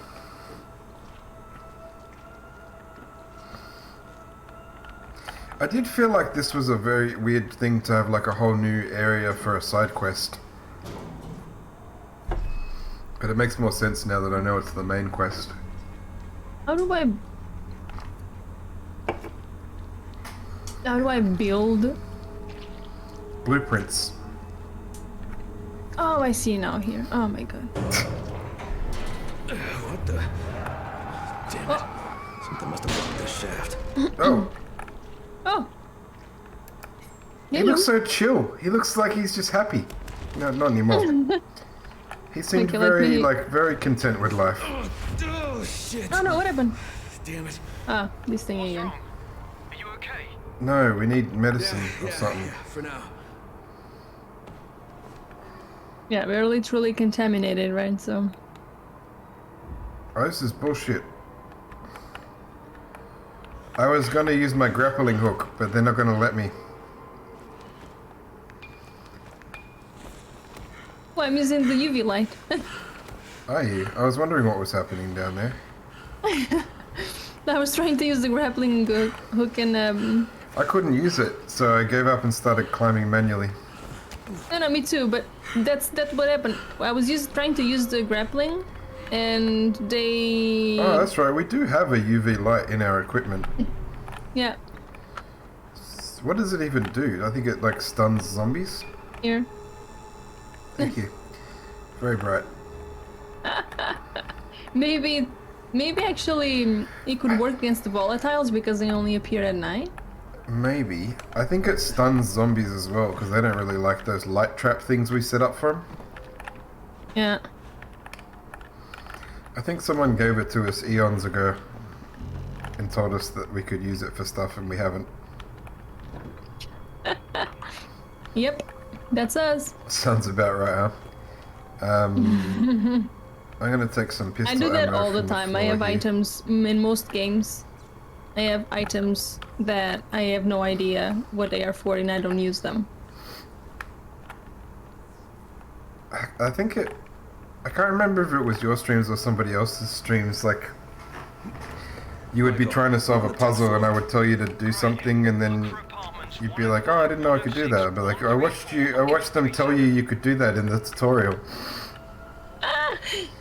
I did feel like this was a very weird thing to have like a whole new area for a side quest. But it makes more sense now that I know it's the main quest. How do I build? Blueprints. Oh, I see now here. Oh my god. What the? Damn it. Something must have blocked this shaft. Oh, Oh. he Hey, looks so chill. He looks like he's just happy. No, not anymore. He seemed Okay, let me- very content with life. Oh, shit. Oh no, what happened? Damn it. Ah, this thing again. Are you okay? No, we need medicine or something. For now. Yeah, we're literally contaminated, right? So... Oh, this is bullshit. I was gonna use my grappling hook, but they're not gonna let me. Well, I'm using the UV light. Are you? I was wondering what was happening down there. I was trying to use the grappling hook and I couldn't use it, so I gave up and started climbing manually. no, me too. But that's what happened. I was trying to use the grappling, and they... Oh, that's right. We do have a UV light in our equipment. Yeah, What does it even do? I think it like stuns zombies. here. Thank you. Very bright. Maybe actually it could work against the volatiles because they only appear at night. Maybe. I think it stuns zombies as well because they don't really like those light trap things we set up for them. Yeah. I think someone gave it to us eons ago and told us that we could use it for stuff and we haven't. Yep. That's us. Sounds about right, huh? I'm gonna take some pistol I do that ammo all the from time. I floor have here. items in most games. I have items that I have no idea what they are for and I don't use them. I think it. I can't remember if it was your streams or somebody else's streams. Like, you would be trying to solve a puzzle, and I would tell you to do something, and then you'd be like, "Oh, I didn't know I could do that." But like, I watched them tell you could do that in the tutorial.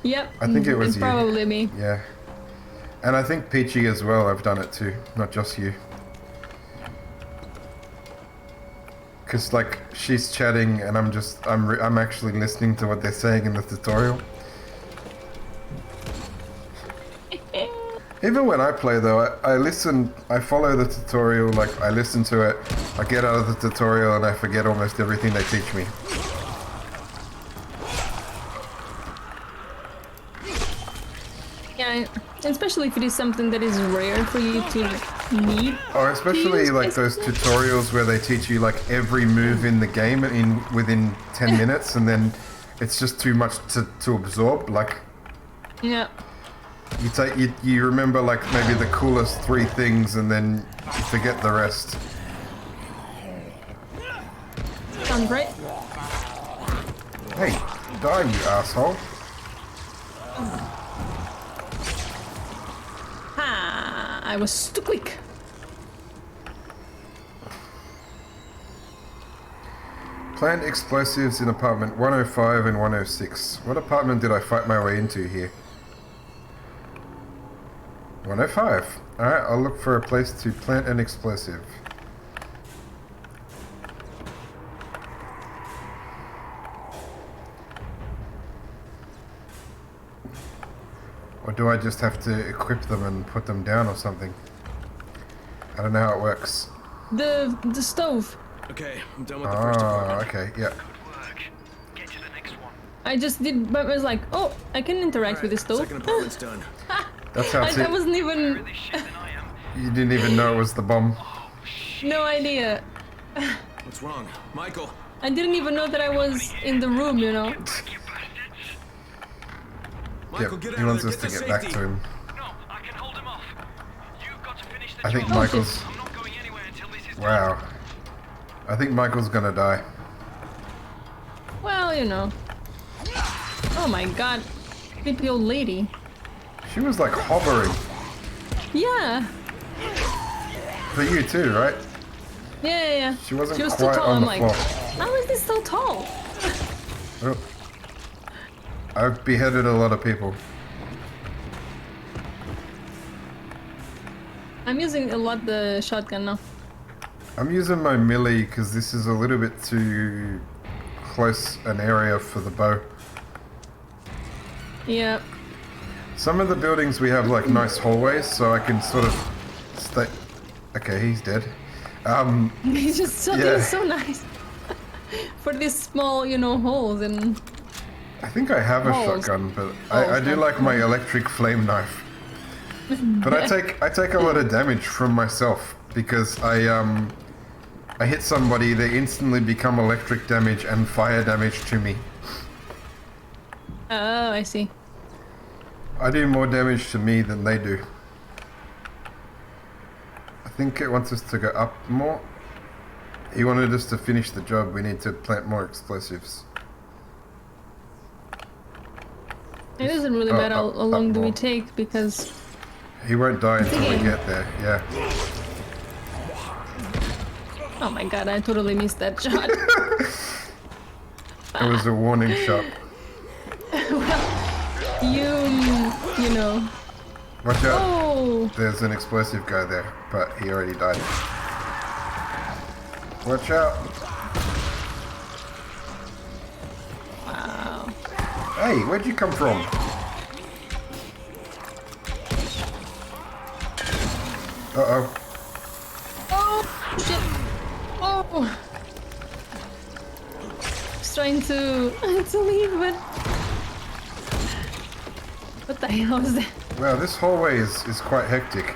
Yep. I think it was it's you. probably me. Yeah. And I think Peachy as well. I've done it too, not just you. Cause like she's chatting, and I'm actually listening to what they're saying in the tutorial. Even when I play though, I listen, I follow the tutorial, like I listen to it, I get out of the tutorial and I forget almost everything they teach me. Yeah, especially if it is something that is rare for you to need. Or especially like those tutorials where they teach you like every move in the game within 10 minutes, and then it's just too much to absorb. Like, Yeah. you remember like maybe the coolest 3 things, and then you forget the rest. Sounds right. Hey, die you asshole. Ha! I was too quick. Plant explosives in apartment 105 and 106. What apartment did I fight my way into here? 105. Alright, I'll look for a place to plant an explosive. Or do I just have to equip them and put them down or something? I don't know how it works. The stove. Okay, I'm done with the first apartment. Okay, yeah. Good work. Get to the next one. I just did, but I was like, oh, I can interact with the stove. Second apartment's done. That's how I wasn't even, This shit than I am. you didn't even know it was the bomb. no idea. What's wrong? Michael! I didn't even know that I was in the room, you know. You bastards. Michael, Yep, get he out wants of us there! to Get get to back safety! to him. No, I can hold him off. You've got to finish the I think job. Michael's... I'm not going anywhere until this is done. Wow. I think Michael's gonna die. Well, you know. Oh my god. Creepy old lady. She was like hovering. Yeah. For you too, right? Yeah. She wasn't She was too quite tall. on I'm the like, floor. how is this so tall? Oh. I've beheaded a lot of people. I'm using a lot the shotgun now. I'm using my melee because this is a little bit too close an area for the bow. Yeah. Some of the buildings we have like nice hallways, so I can sort of stay... Okay, he's dead. It's just so, Yeah. it's so nice. For these small, you know, holes and... I think I have a Holes. shotgun, but I do like my electric flame knife. But I take a lot of damage from myself because I hit somebody, they instantly become electric damage and fire damage to me. Oh, I see. I do more damage to me than they do. I think it wants us to go up more. He wanted us to finish the job. We need to plant more explosives. It doesn't really Oh, matter how up long do we more. take because... He won't die until we Thinking. get there. Yeah. Oh my god, I totally missed that shot. It was a warning shot. You know. Watch out. Oh! There's an explosive guy there, but he already died. Watch out. Wow. Hey, where'd you come from? Uh-oh. Oh, shit. Oh! I was trying to leave, but... What the hell was that? Wow, this hallway is quite hectic.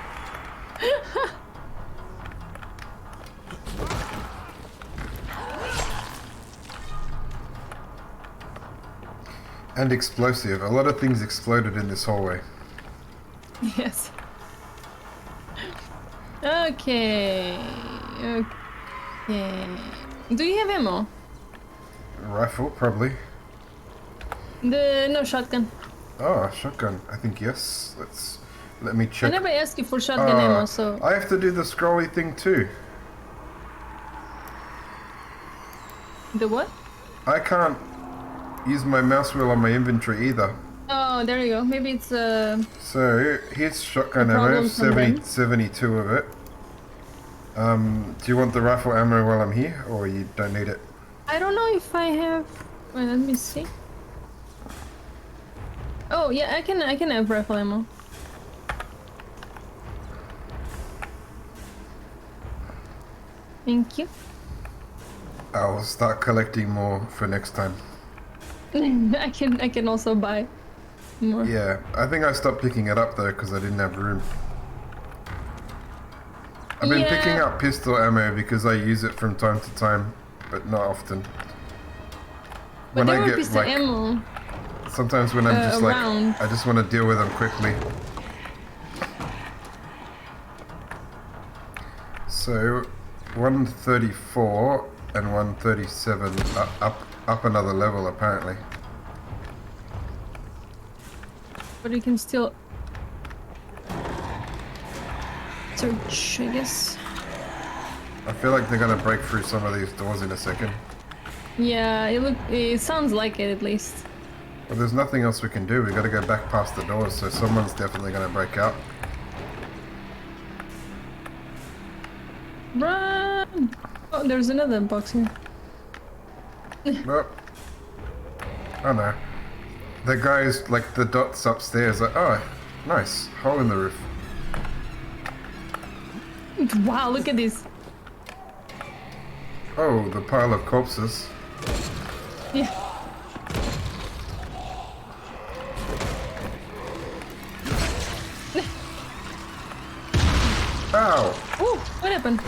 And explosive. A lot of things exploded in this hallway. Yes. Okay. Okay. Do you have ammo? Rifle, probably. No shotgun. Oh, shotgun. I think yes. Let me I check. never asked you for shotgun ammo, so I have to do the scrolly thing too. the what? I can't use my mouse wheel on my inventory either. Oh, there you go. Maybe it's So here's shotgun The ammo, problem from then. 72 of it. Do you want the rifle ammo while I'm here, or you don't need it? I don't know if I have. Wait, let me see. Oh yeah, I can have rifle ammo. Thank you. I'll start collecting more for next time. I can also buy more. Yeah, I think I stopped picking it up though because I didn't have room. I've been picking Yeah. up pistol ammo because I use it from time to time, but not often. But there I were get pistol like, ammo. sometimes when I'm just around. like, I just want to deal with them quickly. So, 134 and 137 are up another level apparently. But you can still search, I guess. I feel like they're gonna break through some of these doors in a second. Yeah, it sounds like it at least. But there's nothing else we can do. We gotta go back past the doors, so someone's definitely gonna break out. Run! Oh, there's another box here. Oh. Oh no. The guy's like the dots upstairs, like, oh, nice. Hole in the roof. Wow, look at this. Oh, the pile of corpses. Yeah. Ow! Ooh, what happened?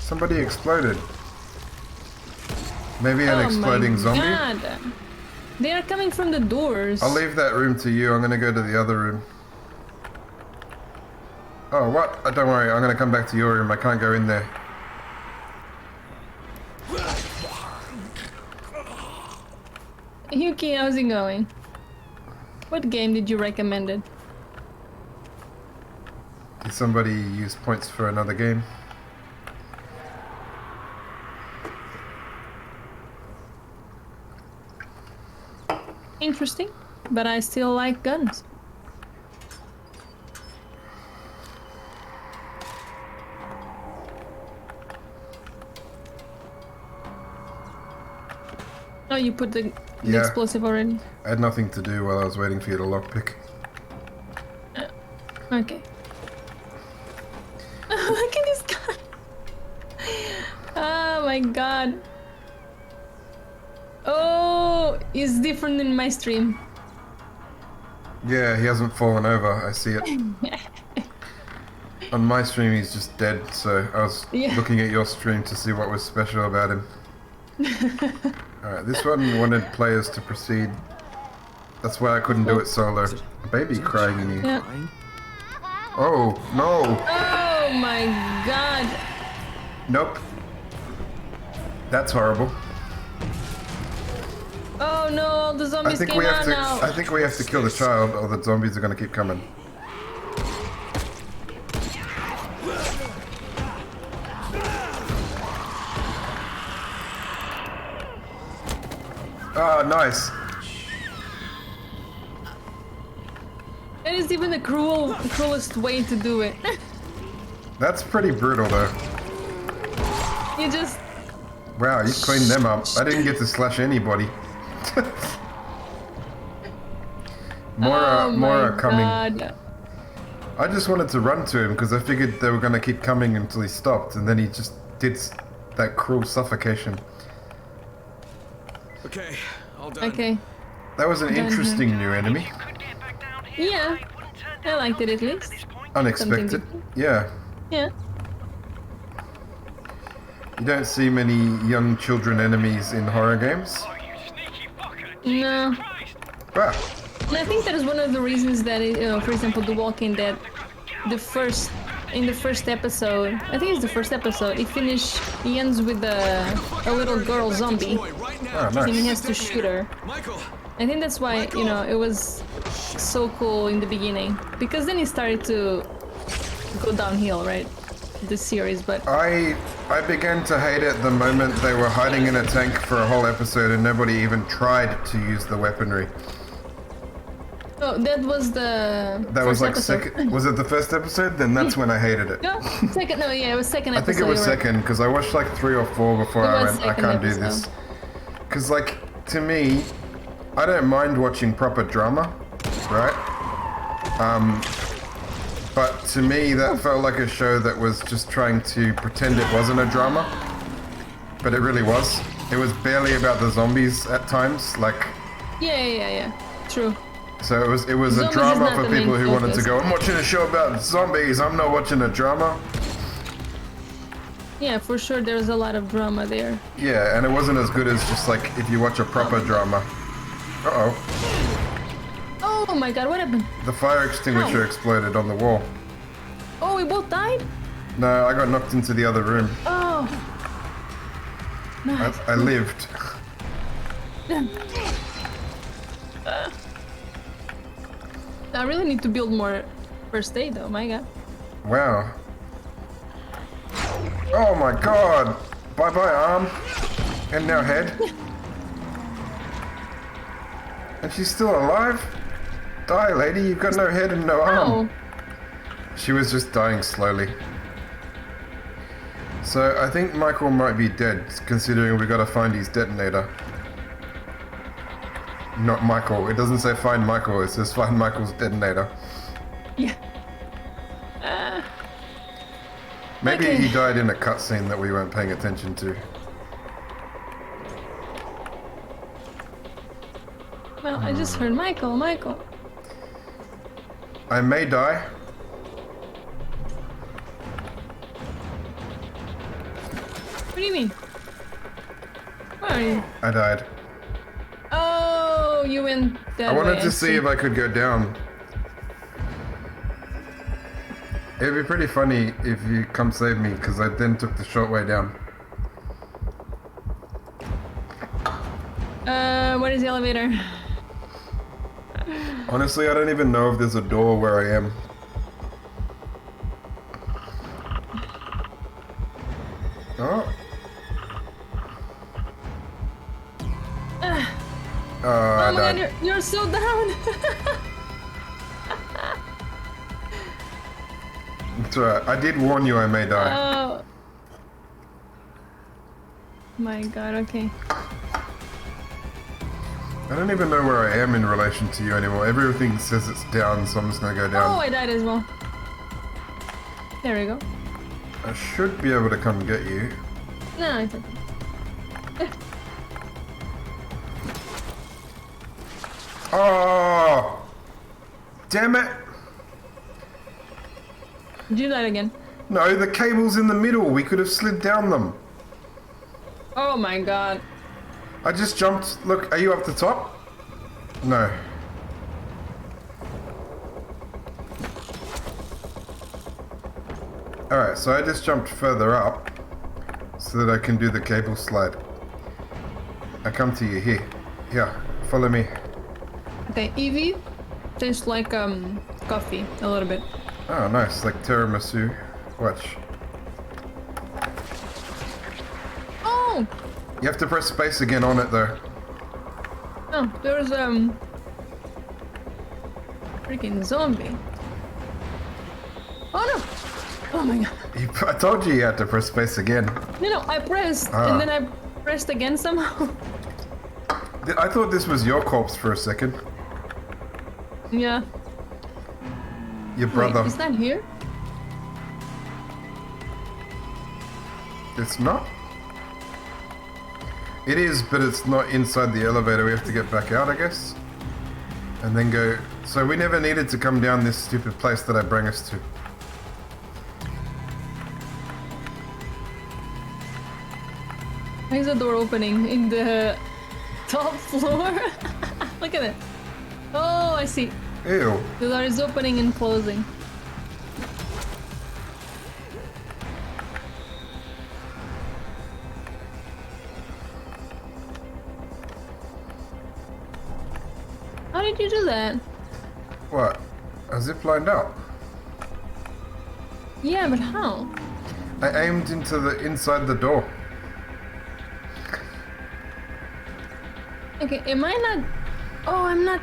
Somebody exploded. Maybe an Oh exploding my zombie? God. They are coming from the doors. I'll leave that room to you. I'm gonna go to the other room. Oh, what? Don't worry. I'm gonna come back to your room. I can't go in there. Yuki, how's it going? What game did you recommend it? Did somebody use points for another game? Interesting, but I still like guns. Oh, you put the Yeah. explosive already? I had nothing to do while I was waiting for you to lockpick. Okay. Look at this guy! Oh my god. Oh, it's different in my stream. Yeah, he hasn't fallen over. I see it. On my stream, he's just dead, so I was Yeah. looking at your stream to see what was special about him. Alright, this one wanted players to proceed. That's why I couldn't do it solo. A baby crying in here. Yeah. Crying? Oh, no! Oh my god. Nope. That's horrible. Oh no, the I zombies think came we have out to. now. I think we have to kill the child, or the zombies are gonna keep coming. Ah, nice. That is even the cruelest way to do it. That's pretty brutal, though. You just Wow, you cleaned them up. I didn't get to slash anybody. More oh are my coming. God. I just wanted to run to him because I figured they were going to keep coming until he stopped, and then he just did that cruel suffocation. Okay, all done. Okay. That was an Done. interesting new enemy. Could get back down here. Yeah, It wouldn't turn I down liked it at well least. at this point. Unexpected. different. Yeah. Yeah. You don't see many young children enemies in horror games. Oh, you sneaky fucker. No. Christ. Ah, And I think that is one of the reasons that, for example, The Walking Dead, in the first episode, I think it's the first episode, he ends with a little girl zombie, Boy, right now. ah, and he nice. has to shoot her. Michael, I think that's why, you know, it was so cool in the beginning. Because then it started to go downhill, right? This series, but I began to hate it the moment they were hiding in a tank for a whole episode and nobody even tried to use the weaponry. oh, that was the That was first like episode. second. Was it the first episode? Then that's when I hated it. No, second. No, yeah, it was second I episode. think it was you're right. second because I watched like 3 or 4 before It I was went. I second can't do episode. this. Because like to me, I don't mind watching proper drama, right? But to me, that felt like a show that was just trying to pretend it wasn't a drama, but it really was. It was barely about the zombies at times, like. Yeah. True. So it was Zombies a is drama not for the main people who wanted to focus. go, I'm watching a show about zombies, I'm not watching a drama. Yeah, for sure. There's a lot of drama there. Yeah, and it wasn't as good as just like if you watch a proper drama. Uh-oh. Oh my god, what happened? The fire extinguisher Ow. exploded on the wall. Oh, we both died? No, I got knocked into the other room. Oh. Nice. I lived. I really need to build more first aid though, my god. Wow. Oh my god! Bye-bye arm. And now head. And she's still alive? Die, lady, you've got no head and no arm. Oh. She was just dying slowly. So I think Michael might be dead, considering we gotta find his detonator. Not Michael. It doesn't say find Michael, it says find Michael's detonator. Yeah. Maybe Okay. he died in a cutscene that we weren't paying attention to. Well, I just heard Michael. I may die. What do you mean? Where are you? I died. Oh, you went that I wanted way, to see if I could go down. It'd be pretty funny if you come save me, because I then took the short way down. Where is the elevator? Honestly, I don't even know if there's a door where I am. Oh. I Oh my died. god, you're so down! It's alright. I did warn you I may die. Oh. My god, okay. I don't even know where I am in relation to you anymore. Everything says it's down, so I'm just gonna go Oh, down. I died as well. There we go. I should be able to come get you. No, it's okay. Oh! Damn it! Did you die again? No, the cable's in the middle. We could have slid down them. Oh my god. I just jumped. Look, are you up the top? No. Alright, so I just jumped further up so that I can do the cable slide. I come to you here. Here, follow me. Okay, Eevee tastes like coffee a little bit. Oh, nice, like tiramisu. Watch. Oh! You have to press space again on it though. Oh, there's freaking zombie. Oh no! Oh my god. I told you had to press space again. No, I pressed Ah. and then I pressed again somehow. I thought this was your corpse for a second. Yeah. Your brother. Wait, is that here? It's not? It is, but it's not inside the elevator. We have to get back out, I guess. And then go... So we never needed to come down this stupid place that I bring us to. Why is the door opening in the top floor? Look at it. Oh, I see. Ew. The door is opening and closing. did you do that? What? I ziplined out. Yeah, but how? I aimed into the inside the door. Okay, am I not? Oh, I'm not.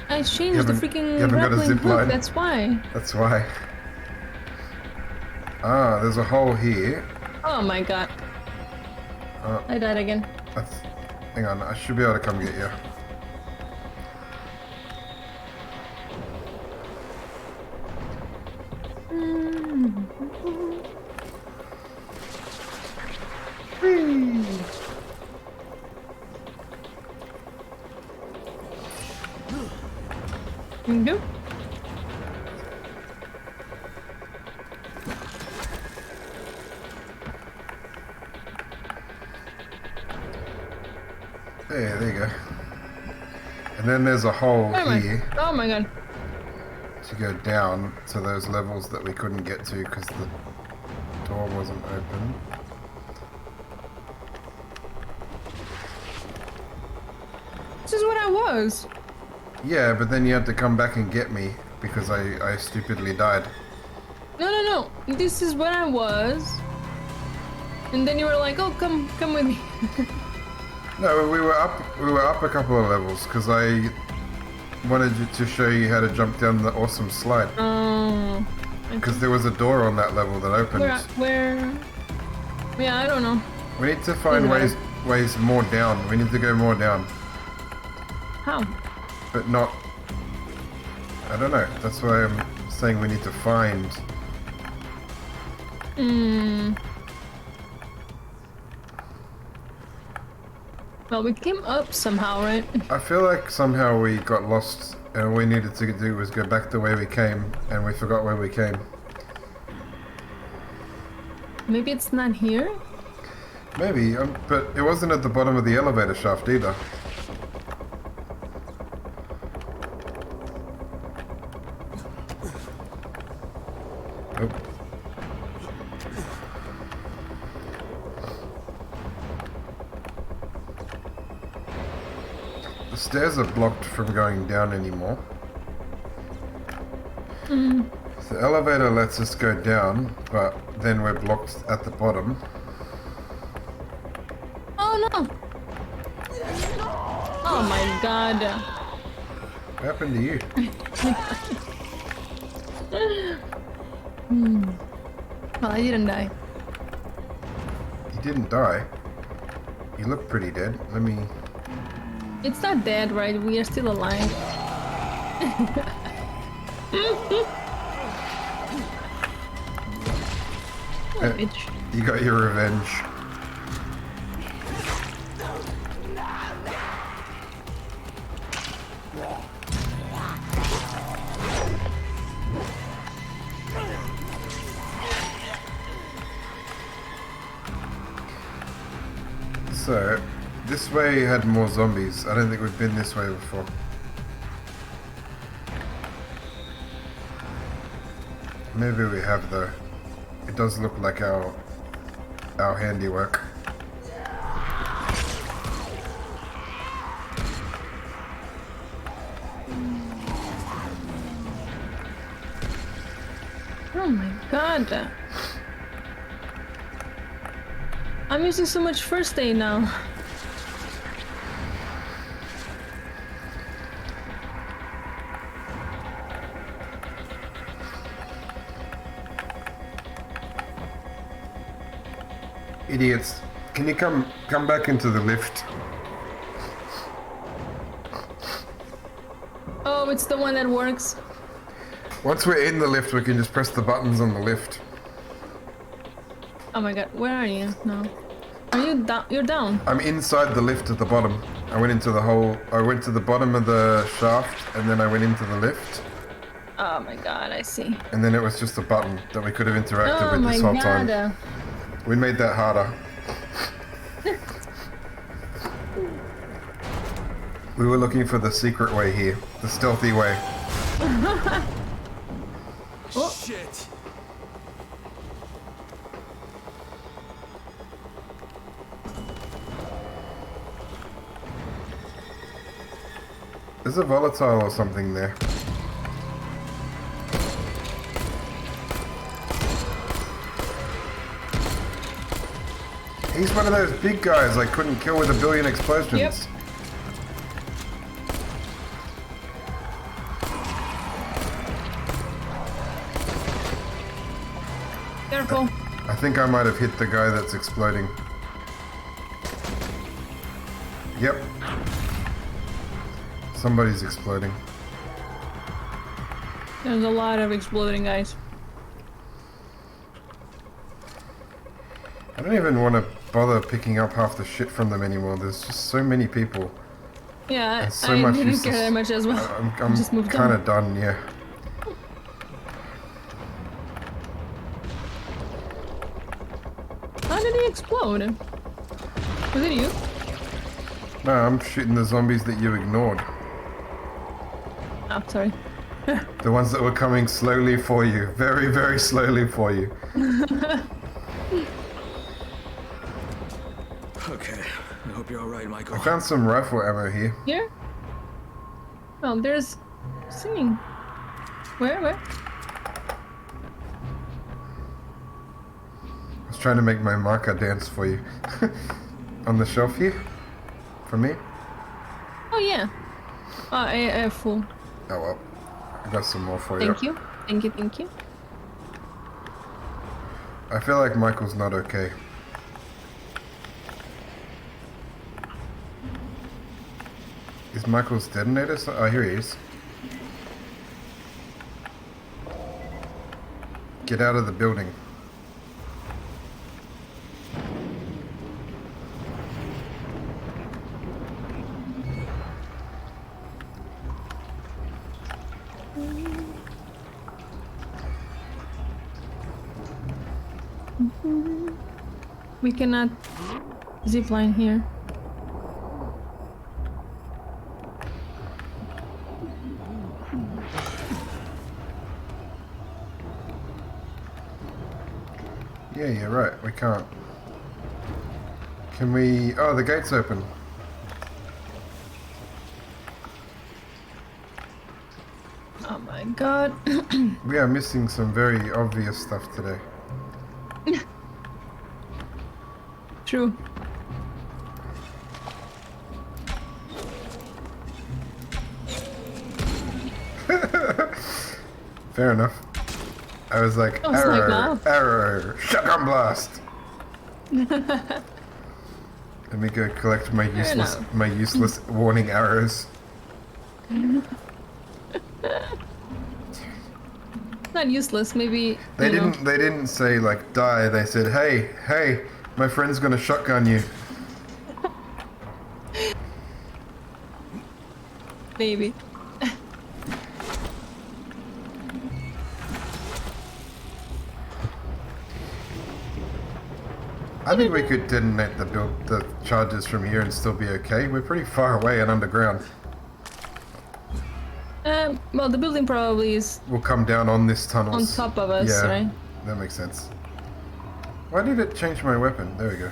I changed the you freaking haven't got a grappling zip hook. line. That's why. That's why. Ah, there's a hole here. Oh my god. I died again. Hang on, I should be able to come get you. No. There you go. And then there's a hole here Oh my god. to go down to those levels that we couldn't get to because the door wasn't open. This is what I was. Yeah, but then you had to come back and get me because I stupidly died. No. This is where I was. And then you were like, "Oh, come with me." No, we were up a couple of levels because I wanted to show you how to jump down the awesome slide. Oh. Because there was a door on that level that opened. Where? Yeah, I don't know. We need to find ways more down. We need to go more down, How? but not. I don't know. That's why I'm saying we need to find. Well, we came up somehow, right? I feel like somehow we got lost, and all we needed to do was go back the way we came, and we forgot where we came. Maybe it's not here? Maybe, but it wasn't at the bottom of the elevator shaft either. Nope. The stairs are blocked from going down anymore. The elevator lets us go down, but then we're blocked at the bottom. Oh no! Oh my god. What happened to you? Well, I didn't die. You didn't die. You look pretty dead. Let me... It's not dead, right? We are still alive. Bitch. You got your revenge. So, this way had more zombies. I don't think we've been this way before. Maybe we have though. It does look like our handiwork. Oh my god. I'm using so much first aid now. Idiots. Can you come back into the lift? Oh, it's the one that works. Once we're in the lift, we can just press the buttons on the lift. Oh my god, where are you? No. Are you down? You're down. I'm inside the lift at the bottom. I went into the hole. I went to the bottom of the shaft, and then I went into the lift. Oh my god, I see. And then it was just a button that we could have interacted Oh with my this whole god. time. We made that harder. We were looking for the secret way here, the stealthy way. Shit! There's a volatile or something there. He's one of those big guys I couldn't kill with a billion explosions. Yep. Careful. I think I might have hit the guy that's exploding. Yep. Somebody's exploding. There's a lot of exploding guys. I don't even want to bother picking up half the shit from them anymore. There's just so many people. Yeah, And so I much didn't useless. care that much as well. I'm Just moved kind on. of done, yeah. How did he explode? Was it you? No, I'm shooting the zombies that you ignored. Oh, sorry. The ones that were coming slowly for you. Very, very slowly for you. Okay. I hope you're all right, Michael. I found some rifle ammo here. Here? Oh, there's singing. Where? I was trying to make my marker dance for you. On the shelf here. For me. Oh, yeah. Oh, I have full. Oh well. I got some more for Thank you. Thank you, thank you. I feel like Michael's not okay. Is Michael's detonator? Oh, here he is. Get out of the building. We cannot zipline here. Yeah, you're right. We can't. Can we... Oh, the gate's open. Oh my god. We are missing some very obvious stuff today. True. Fair enough. I was like, I was like, error, wow. error, shotgun blast. Let me go collect my useless warning arrows. Not useless, maybe. They you know. didn't say like die. They said, hey, my friend's gonna shotgun you. Maybe. I think we could detonate the charges from here and still be okay. We're pretty far away and underground. Well, the building probably is We'll come down on this tunnel. on top of us, Yeah, right? that makes sense. Why did it change my weapon? There we go.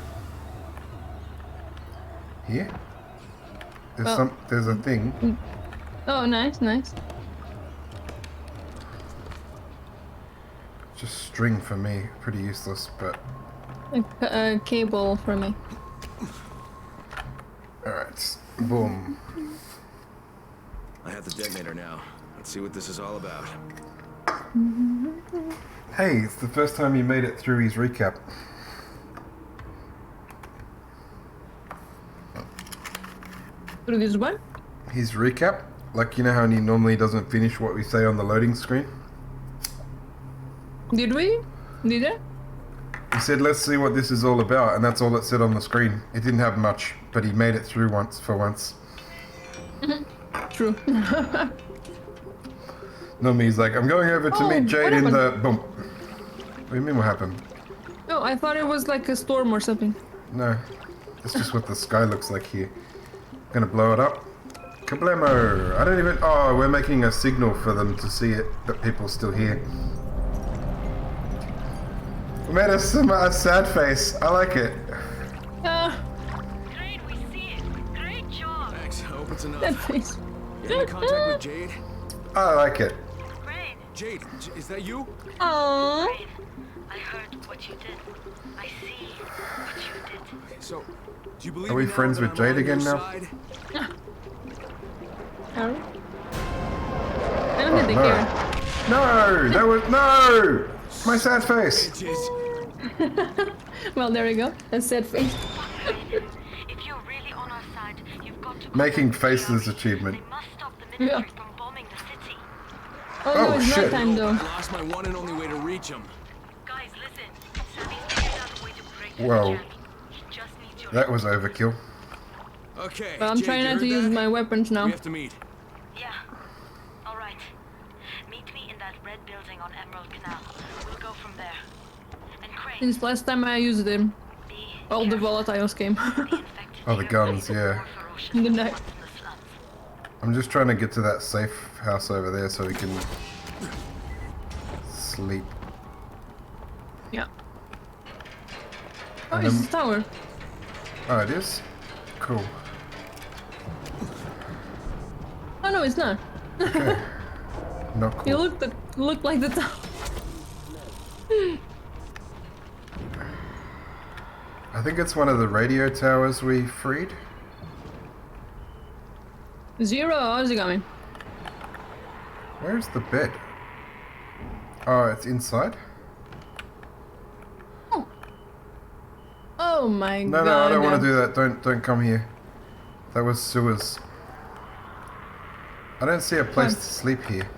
Here? There's a thing. Oh, nice, nice. Just string for me. Pretty useless, but... A cable for me. Alright. Boom. I have the detonator now. Let's see what this is all about. Hey, it's the first time you made it through his recap. Through this one? His recap? Like, you know how he normally doesn't finish what we say on the loading screen? Did we? Did it? He said, let's see what this is all about, and that's all it said on the screen. It didn't have much, but he made it through for once. True. Normally he's like, I'm going over to Oh, meet Jade what in the... happened? Boom. What do you mean what happened? No, I thought it was like a storm or something. No. It's just what the sky looks like here. Gonna blow it up. Kablamo! I don't even... Oh, we're making a signal for them to see it, that people's still here. We made a sad face. I like it. Ah, Great, we see it. Great job. Thanks. I hope it's enough. that face. You in contact with Jade? I like it. Crane, Jade, is that you? Aww. Crane, I heard what you did. I see what you did. So, do you believe Are we me now friends that with I'm Jade on your again now? side? Oh. I don't think they no. care. No, that was no. My sad face. Bitches. Well, there we go. A sad face. If you're really on our side, you've got to Making contact faces GRE. achievement. They must stop the ministry from bombing the city. Oh, Oh, no, it's shit. not time though. I lost my one and only way to reach him. Guys, listen. Sammy's figured out a way to break through Whoa. the jamming. He just needs your That was overkill. Okay. Well, I'm Jade, trying you not to heard use that? my weapons now. We have to meet. Yeah. All right. Meet me in that red building on Emerald Canal. We'll go from there. And Crane, Since last time I used them, be all the careful. volatiles came. The infected Oh, the here guns, are yeah. more ferocious In the than night. ones in the slums. I'm just trying to get to that safe house over there so we can sleep. Yeah. Oh, And it's then- the tower. Oh, it is? Cool. Oh no, it's not. Not You cool. looked like the tower. I think it's one of the radio towers we freed. Zero, how's it going? Where's the bed? Oh, it's inside? Oh my No, god. no, I don't want to do that. Don't come here. That was sewers. I don't see a place Fine. to sleep here.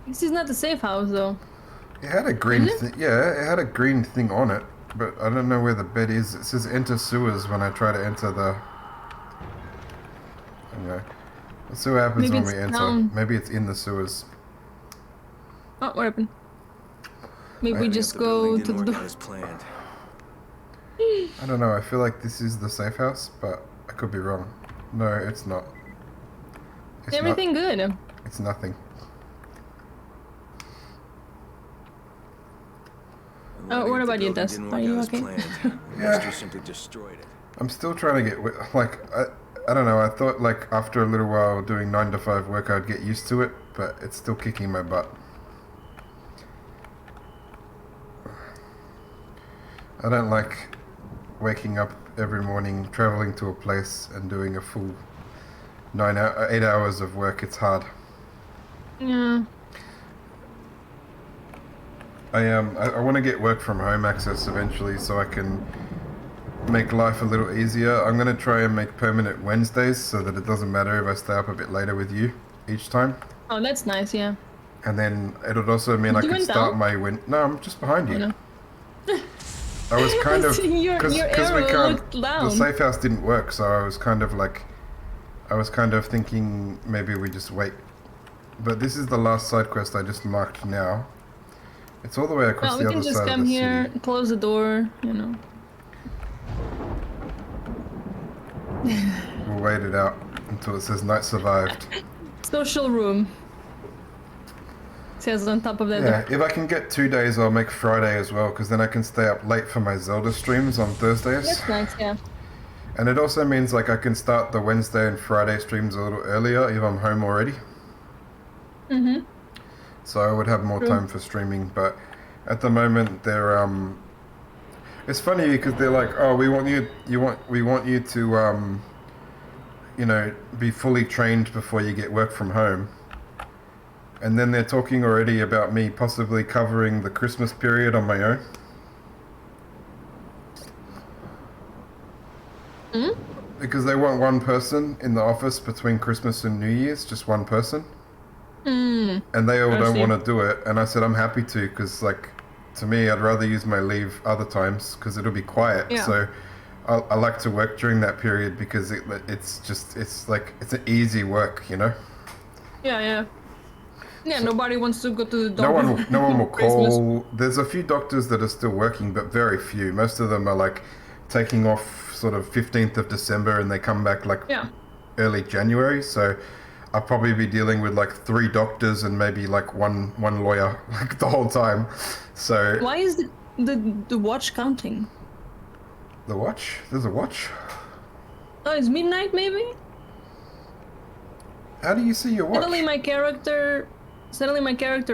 This is not the safe house though. It had a green Is it? thing. Yeah, it had a green thing on it, but I don't know where the bed is. It says enter sewers when I try to enter the. Anyway, let's see what happens Maybe when it's we enter. down. Maybe it's in the sewers. Oh, what happened? Maybe we Right. just The go building to didn't the work door. out as planned. I don't know. I feel like this is the safe house, but I could be wrong. No, it's not. It's Everything good. Not, it's nothing. I'm Oh, what letting about you, the building Dust? didn't Are work you out as okay? planned. The Yeah. Ministry simply destroyed it. I'm still trying to get like I don't know. I thought like after a little while doing 9 to 5 work, I'd get used to it, but it's still kicking my butt. I don't like waking up every morning, traveling to a place, and doing a full 8 hours of work. It's hard. Yeah. I want to get work from home access eventually, so I can make life a little easier. I'm gonna try and make permanent Wednesdays so that it doesn't matter if I stay up a bit later with you each time. Oh, that's nice. Yeah. And then it would also mean I You could went start down? my No, I'm just behind you. Oh, no. I was kind of Your arrow looked the down. safe house didn't work, so I was kind of thinking maybe we just wait. But this is the last side quest I just marked now. It's all the way across Well, the we other can just side of come the here, city. close the door. You know. We'll wait it out until it says night survived. Social room. Says on top of that. Yeah, if I can get 2 days, I'll make Friday as well, because then I can stay up late for my Zelda streams on Thursdays. That's nice. Yeah. And it also means like I can start the Wednesday and Friday streams a little earlier if I'm home already. Mhm. So I would have more True. time for streaming, but at the moment they're it's funny because they're like, oh, we want you to you know, be fully trained before you get work from home. And then they're talking already about me possibly covering the Christmas period on my own. Mm? Because they want one person in the office between Christmas and New Year's, just one person. Mm. And they all I don't see. want to do it. And I said, I'm happy to, because, like, to me, I'd rather use my leave other times, because it'll be quiet. Yeah. So I like to work during that period, because it's an easy work, you know? Yeah. Yeah. Yeah. Nobody wants to go to the No doctor. one will Christmas. call. There's a few doctors that are still working, but very few. Most of them are, like, taking off sort of 15th of December, and they come back, like, Yeah. early January. So I'll probably be dealing with like 3 doctors and maybe like one lawyer like the whole time. So Why is the watch counting? The watch? There's a watch? Oh, it's midnight maybe? How do you see your watch? Suddenly my character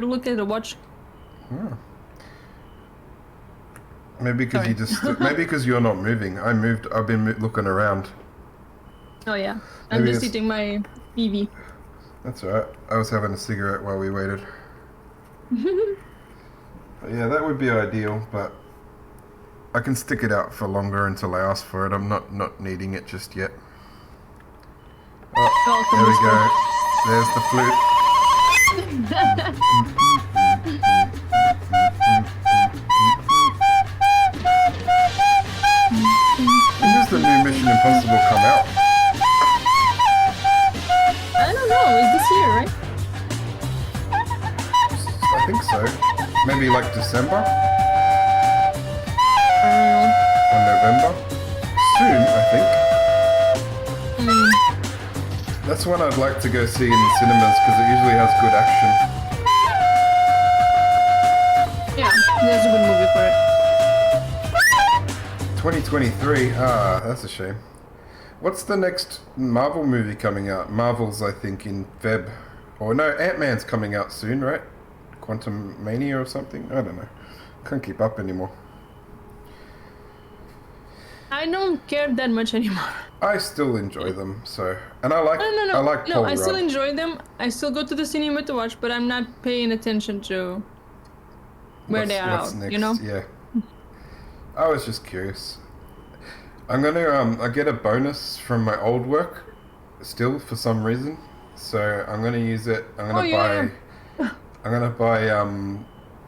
looked at the watch. Maybe because you just... maybe because you're not moving. I moved. I've been looking around. Oh yeah, I'm Maybe just it's- eating my EV. That's alright. I was having a cigarette while we waited. But yeah, that would be ideal, but I can stick it out for longer until I ask for it. I'm not needing it just yet. Oh, there we go. There's the When does the new Mission Impossible come out? I don't know, it's this year, right? I think so. Maybe like December or November. Soon, I think. That's one I'd like to go see in the cinemas because it usually has good action. Yeah, there's a good movie for it. 2023. Ah, that's a shame. What's the next Marvel movie coming out? Marvel's, I think, in Feb. Or no, Ant-Man's coming out soon, right? Quantum Mania or something? I don't know. Can't keep up anymore. I don't care that much anymore. I still enjoy them, so... And I like... No. I like Paul I still Rudd. enjoy them. I still go to the cinema to watch, but I'm not paying attention to where they are What's out, next? you know? Yeah. I was just curious. I'm gonna I get a bonus from my old work still for some reason. So I'm gonna use it. I'm gonna buy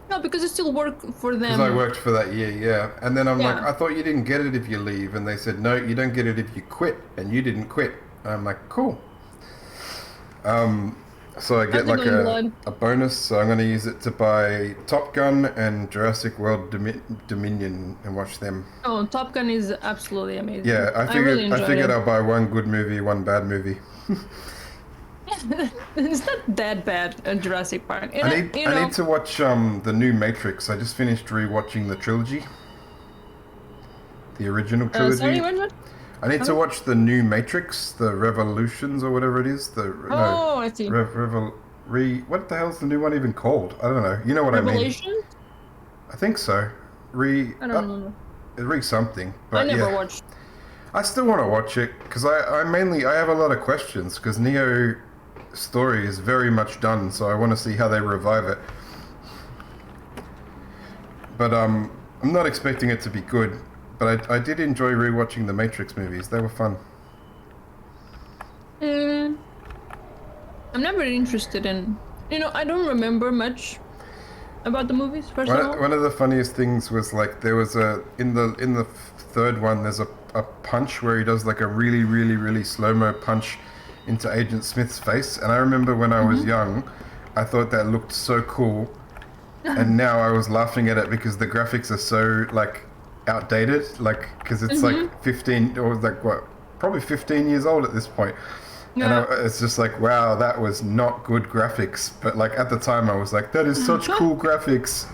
No, because you still work for them. because I worked for that year, yeah. And then I'm like, Yeah. I thought you didn't get it if you leave, and they said no, you don't get it if you quit, and you didn't quit. And I'm like, cool. So I get How's it like going, Blood? a bonus, so I'm going to use it to buy Top Gun and Jurassic World Dominion and watch them. Oh, Top Gun is absolutely amazing. Yeah, I really figured enjoyed it. I'll buy one good movie, one bad movie. It's not that bad, Jurassic Park. And I need to watch the new Matrix. I just finished rewatching the trilogy, the original trilogy. sorry, what? I need to watch the new Matrix, the Revolutions or whatever it is. Oh, I see. What the hell's the new one even called? I don't know. You know what I mean? Revelation? I think so. I don't know. Something. But I never yeah. watched. I still want to watch it because I have a lot of questions because Neo story is very much done, so I want to see how they revive it. But I'm not expecting it to be good. But I did enjoy rewatching the Matrix movies. They were fun. I'm not very interested in. I don't remember much about the movies. First of all, One of the funniest things was like there was in the third one there's a punch where he does like a really really really slow-mo punch into Agent Smith's face, and I remember when I was young I thought that looked so cool, and now I was laughing at it because the graphics are so like outdated, like because it's like 15 or like what, probably 15 years old at this point. Yeah. And it's just like, wow, that was not good graphics. But like at the time, I was like, that is such cool graphics.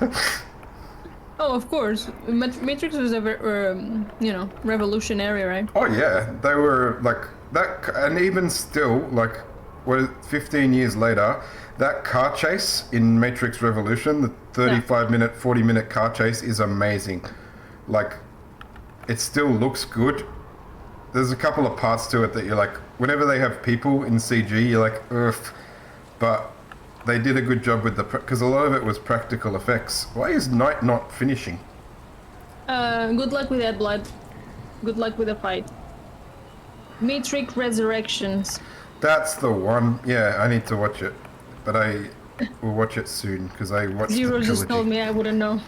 Oh, of course. Matrix was a revolutionary, right? Oh yeah, they were like that, and even still, like, 15 years later, that car chase in Matrix Revolution, the 35-minute, 40-minute car chase is amazing. Like, it still looks good. There's a couple of parts to it that you're like, whenever they have people in CG, you're like, ugh. But they did a good job with because a lot of it was practical effects. Why is Night not finishing? Good luck with that, Blood. Good luck with the fight. Matrix Resurrections. That's the one. Yeah, I need to watch it. But I will watch it soon because I watched Zero the just told trilogy. me I wouldn't know.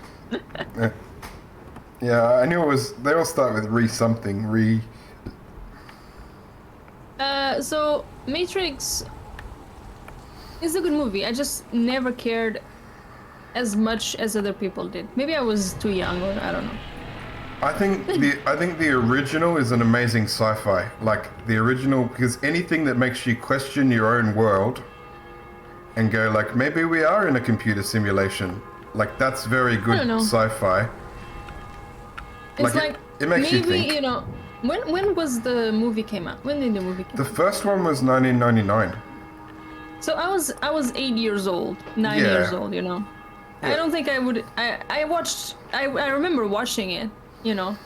Yeah, I knew it was. They all start with something. So Matrix is a good movie. I just never cared as much as other people did. Maybe I was too young, or I don't know. I think the original is an amazing sci-fi. Like the original, because anything that makes you question your own world and go like, maybe we are in a computer simulation. Like that's very good don't know. sci-fi. It's like It makes you maybe think. know when was the movie came out? When did the movie come The out? first one was 1999. So I was 8 years old, 9 Yeah. years old, you know. I don't think I would. I remember watching it, you know.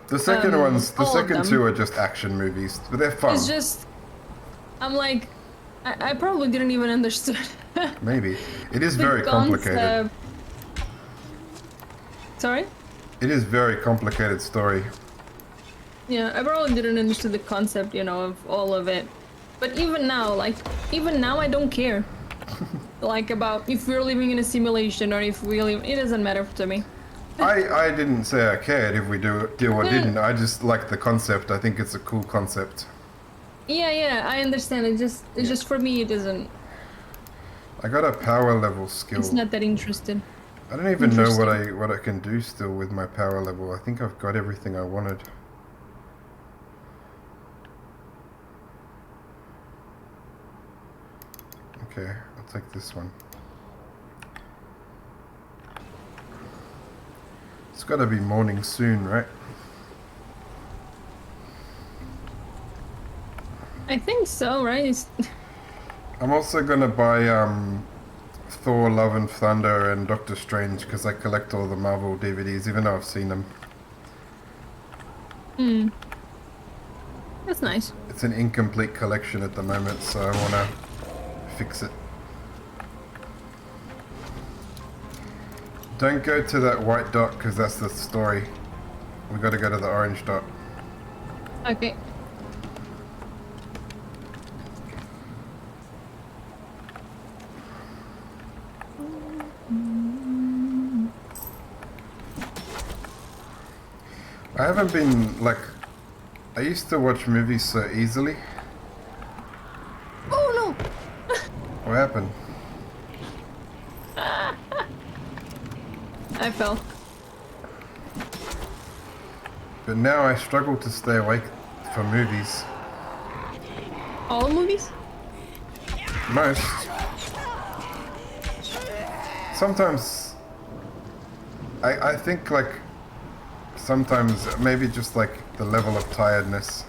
The second ones, the all of second them. two are just action movies, but they're fun. It's just, I'm like, I probably didn't even understand. Maybe it is the very complicated. concept. Sorry. It is very complicated story. Yeah, I probably didn't understand the concept, you know, of all of it. But even now, I don't care. Like about if we're living in a simulation or if we live, it doesn't matter to me. I didn't say I cared if we do or didn't. I just like the concept. I think it's a cool concept. Yeah, I understand. It's just for me, it doesn't. I got a power level skill. It's not that interested. I don't even know what I can do still with my power level. I think I've got everything I wanted. Okay, I'll take this one. It's gotta be morning soon, right? I think so, right? I'm also gonna buy Thor: Love and Thunder and Doctor Strange because I collect all the Marvel DVDs, even though I've seen them. That's nice. It's an incomplete collection at the moment, so I wanna fix it. Don't go to that white dot because that's the story. We gotta go to the orange dot. Okay. I haven't been, like, I used to watch movies so easily. Oh What happened? no! I fell. But now I struggle to stay awake for movies. All movies? Most. Sometimes I think like sometimes maybe just like the level of tiredness.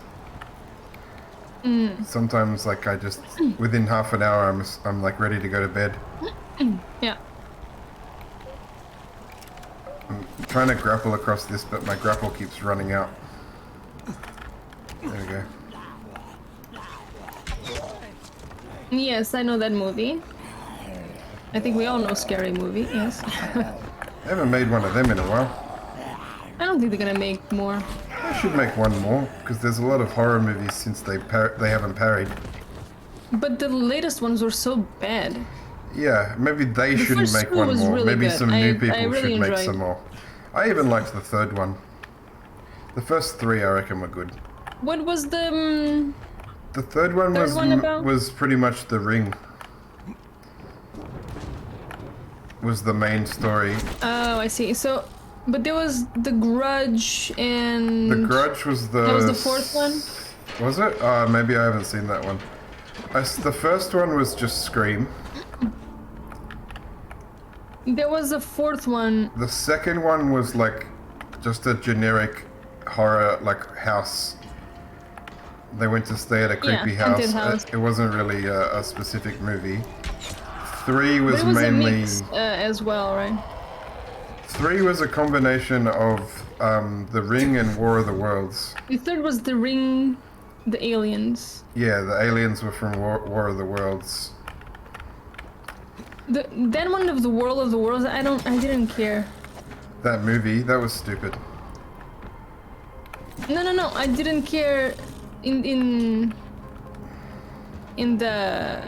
Sometimes like I just within half an hour I'm like ready to go to bed. Yeah. I'm trying to grapple across this, but my grapple keeps running out. There we go. Yes, I know that movie. I think we all know Scary Movie, yes. I haven't made one of them in a while. I don't think they're gonna make more. I should make one more because there's a lot of horror movies since they haven't parried. But the latest ones were so bad. Yeah, maybe they The shouldn't first make two one was more. really Maybe good. some new I people really should make enjoyed. some more. I even liked the third one. The first three I reckon were good. What was the... The third one Third one about? was pretty much The Ring. Was the main story. Oh, I see. So, but there was The Grudge and... The Grudge was the... That was the fourth one? Was it? Maybe I haven't seen that one. The first one was just Scream. There was a fourth one. The second one was like just a generic horror like house. They went to stay at a creepy haunted house. house. It wasn't really a specific movie. 3 But was it was mainly... a mix as well, right? 3 was a combination of The Ring and War of the Worlds. The third was The Ring, the aliens. Yeah, the aliens were from War of the Worlds. That one of the Worlds, I didn't care. That movie, that was stupid. No, I didn't care in the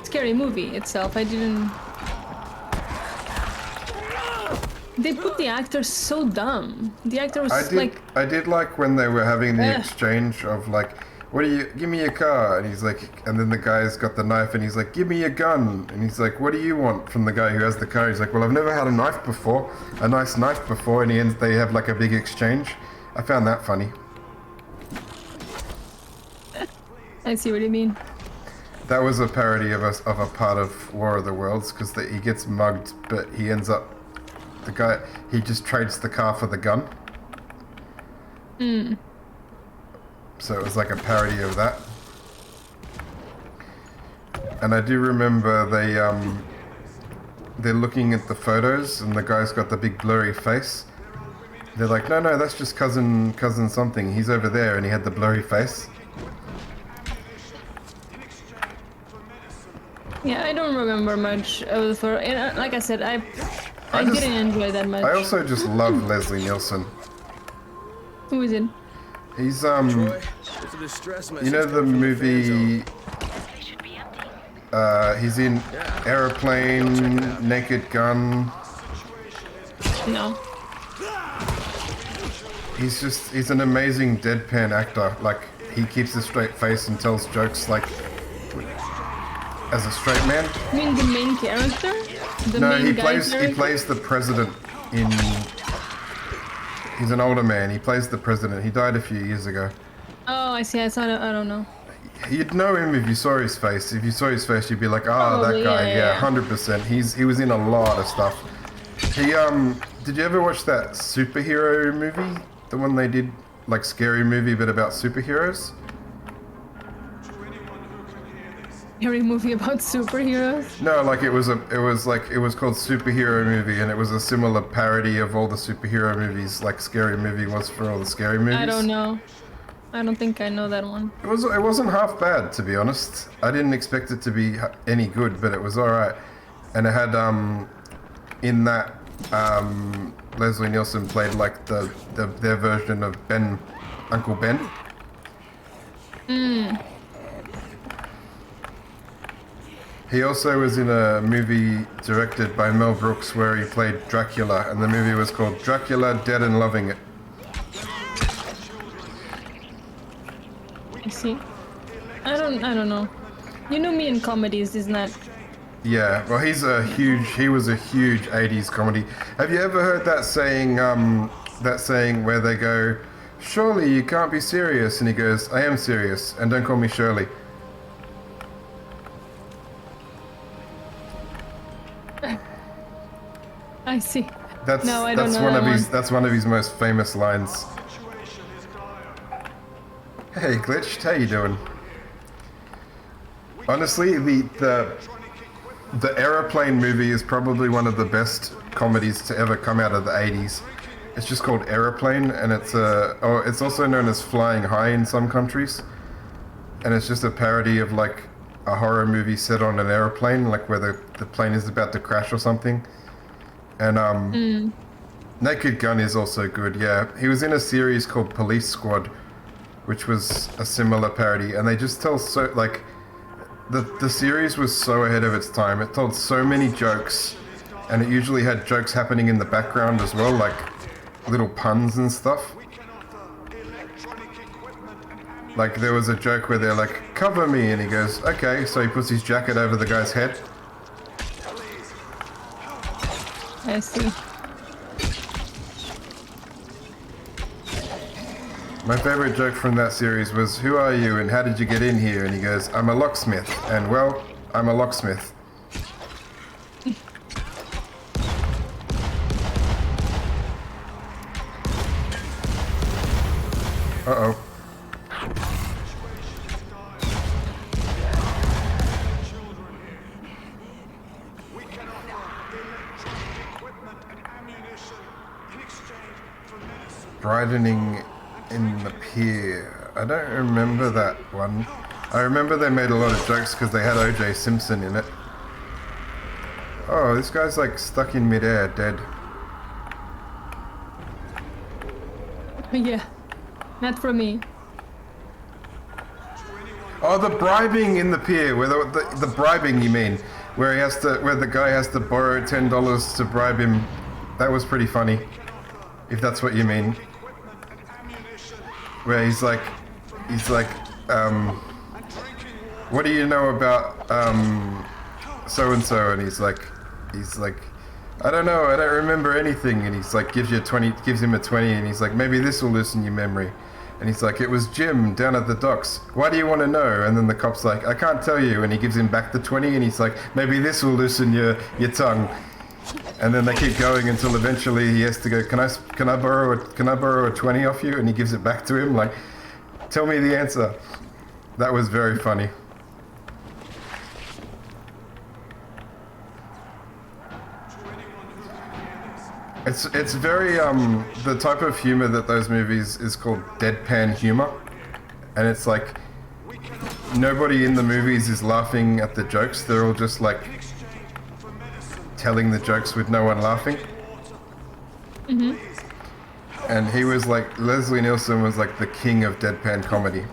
Scary Movie itself. I didn't. They put the actor so dumb. The actor was I did like when they were having the Ugh. exchange of like, give me your car, and he's like, and then the guy's got the knife, and he's like, give me your gun, and he's like, what do you want from the guy who has the car? He's like, well, I've never had a nice knife before, and they have like a big exchange. I found that funny. I see what you mean. That was a parody of a part of War of the Worlds because he gets mugged, but he ends up, he just trades the car for the gun. So it was like a parody of that. And I do remember they're looking at the photos and the guy's got the big blurry face. They're like, no, that's just cousin something. He's over there, and he had the blurry face. Yeah, I don't remember much of the photo. And like I said, I just- didn't enjoy that much. I also just love Leslie Nielsen. Who is it? He's Troy, there's a distress message you know the coming from fan movie? zone. They should be empty. He's in Aeroplane, Naked Gun. No. He's an amazing deadpan actor. Like, he keeps a straight face and tells jokes like as a straight man. You mean the main character? The No, main he guy plays character? the president in. He's an older man. He plays the president. He died a few years ago. Oh, I see. I don't know. You'd know him if you saw his face. If you saw his face, you'd be like, Probably, that guy, yeah. 100%. He was in a lot of stuff. He did you ever watch that superhero movie? The one they did, like scary movie, but about superheroes? Scary movie about superheroes? No, like it was called Superhero Movie, and it was a similar parody of all the superhero movies, like Scary Movie was for all the scary movies. I don't know. I don't think I know that one. It wasn't half bad, to be honest. I didn't expect it to be any good, but it was all right. And it had in that Leslie Nielsen played like their version of Ben, Uncle Ben. He also was in a movie directed by Mel Brooks where he played Dracula, and the movie was called Dracula Dead and Loving It. I see. I don't know. You know me in comedies, isn't that? Yeah, well, he was a huge 80s comedy. Have you ever heard that saying where they go, "Surely you can't be serious," and he goes, "I am serious, and don't call me Shirley." I see. That's No, I don't know one that of his one. that's one of his most famous lines. Hey, Glitched, how you doing? Honestly, the Aeroplane movie is probably one of the best comedies to ever come out of the 80s. It's just called Aeroplane, and it's also known as Flying High in some countries. And it's just a parody of like a horror movie set on an aeroplane, like where the plane is about to crash or something. And Naked Gun is also good, yeah. He was in a series called Police Squad, which was a similar parody, and they just tell so like the series was so ahead of its time. It told so many jokes, and it usually had jokes happening in the background as well, like little puns and stuff. Like there was a joke where they're like, "Cover me," and he goes, "Okay," so he puts his jacket over the guy's head. I see. My favorite joke from that series was, "Who are you and how did you get in here?" And he goes, "I'm a locksmith, and well, I'm a locksmith." Uh-oh. Brightening in the pier. I don't remember that one. I remember they made a lot of jokes because they had O.J. Simpson in it. Oh, this guy's like stuck in midair, dead. Yeah. Not for me. Oh, the bribing in the pier, where the bribing, you mean, where the guy has to borrow $10 to bribe him. That was pretty funny, if that's what you mean. Where he's like, what do you know about so and so? And he's like, I don't know, I don't remember anything. And he's like, gives him a 20, and he's like, maybe this will loosen your memory. And he's like, it was Jim down at the docks. Why do you want to know? And then the cop's like, I can't tell you. And he gives him back the 20, and he's like, maybe this will loosen your tongue. And then they keep going until eventually he has to go, can I borrow a 20 off you? And he gives it back to him, like, tell me the answer. That was very funny. It's very the type of humor that those movies is called deadpan humor, and it's like nobody in the movies is laughing at the jokes. They're all just like telling the jokes with no one laughing. Mm-hmm. And he was like, Leslie Nielsen was like the king of deadpan comedy.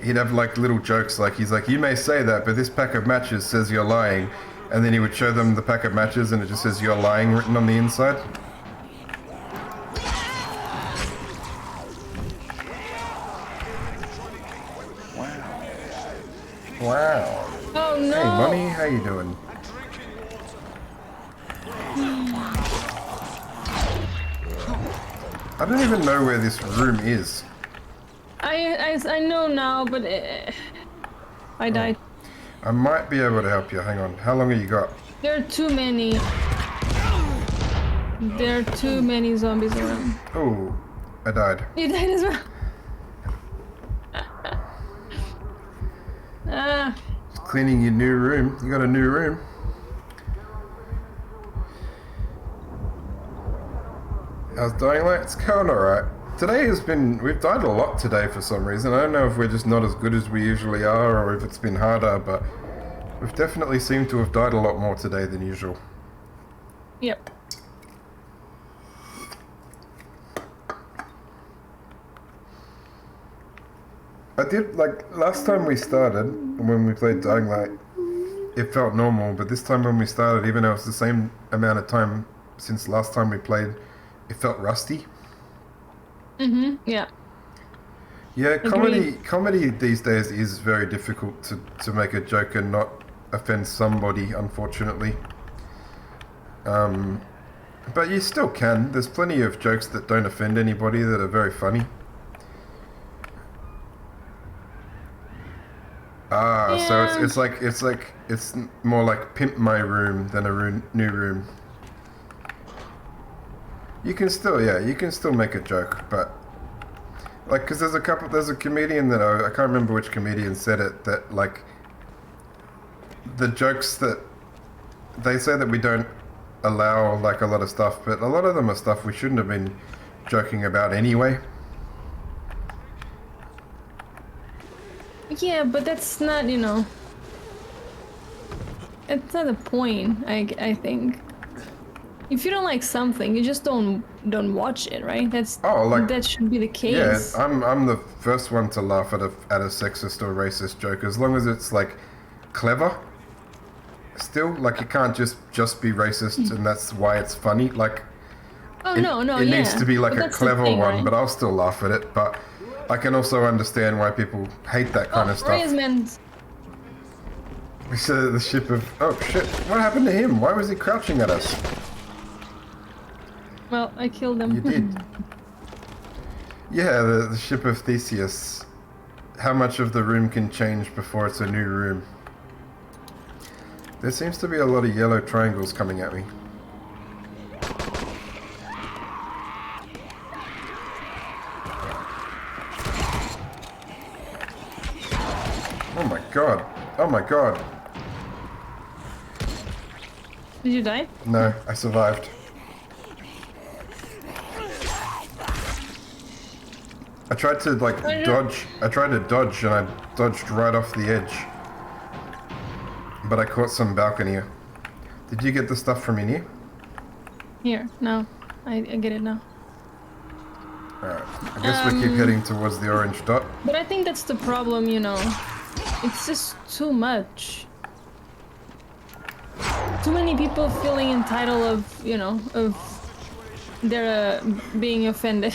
He'd have like little jokes, like he's like, you may say that, but this pack of matches says you're lying. And then he would show them the pack of matches and it just says you're lying written on the inside. Wow. Oh no! Hey, Money, how you doing? I don't even know where this room is. I know now, but I died. I might be able to help you. Hang on. How long have you got? There are too many. There are too many zombies around. Oh, I died. You died as well. Ah. Just cleaning your new room. You got a new room. How's Dying Light? It's going alright. Today has been... We've died a lot today for some reason. I don't know if we're just not as good as we usually are or if it's been harder, but we've definitely seemed to have died a lot more today than usual. Yep. I did, like, last time we started, when we played Dying Light, it felt normal, but this time when we started, even though it's the same amount of time since last time we played, it felt rusty. Mm-hmm, yeah. Yeah, comedy these days is very difficult to make a joke and not offend somebody, unfortunately. But you still can. There's plenty of jokes that don't offend anybody that are very funny. Ah, Yeah. so it's more like pimp my room than a new room. You can still make a joke, but like, cause there's a comedian that I can't remember which comedian said it, that like the jokes that they say that we don't allow like a lot of stuff, but a lot of them are stuff we shouldn't have been joking about anyway. Yeah, but that's not, you know... It's not the point, I think. If you don't like something, you just don't watch it, right? That should be the case. Yeah, I'm the first one to laugh at a sexist or racist joke, as long as it's like clever. Still, like, it can't just be racist and that's why it's funny. Like, it needs to be like a clever one, right? But I'll still laugh at it. But I can also understand why people hate that kind of stuff. We said the ship of... Oh shit, what happened to him? Why was he crouching at us? Well, I killed him. You did. Yeah, the ship of Theseus. How much of the room can change before it's a new room? There seems to be a lot of yellow triangles coming at me. Oh my god. Oh my god. Did you die? No, I survived. I tried to like dodge. I tried to dodge and I dodged right off the edge. But I caught some balcony. Did you get the stuff from in here? Here, no. I get it now. Alright. I guess we keep heading towards the orange dot. But I think that's the problem, you know. It's just too much. Too many people feeling entitled of, you know, of their being offended.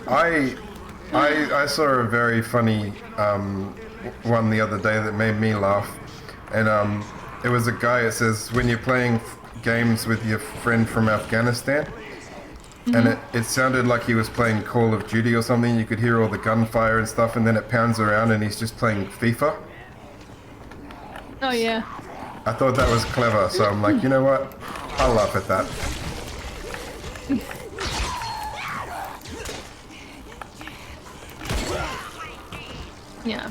I saw a very funny one the other day that made me laugh. And it was a guy that says, when you're playing games with your friend from Afghanistan, and it sounded like he was playing Call of Duty or something, you could hear all the gunfire and stuff, and then it pounds around and he's just playing FIFA. Oh yeah. I thought that was clever, so I'm like, you know what? I'll laugh at that. Yeah.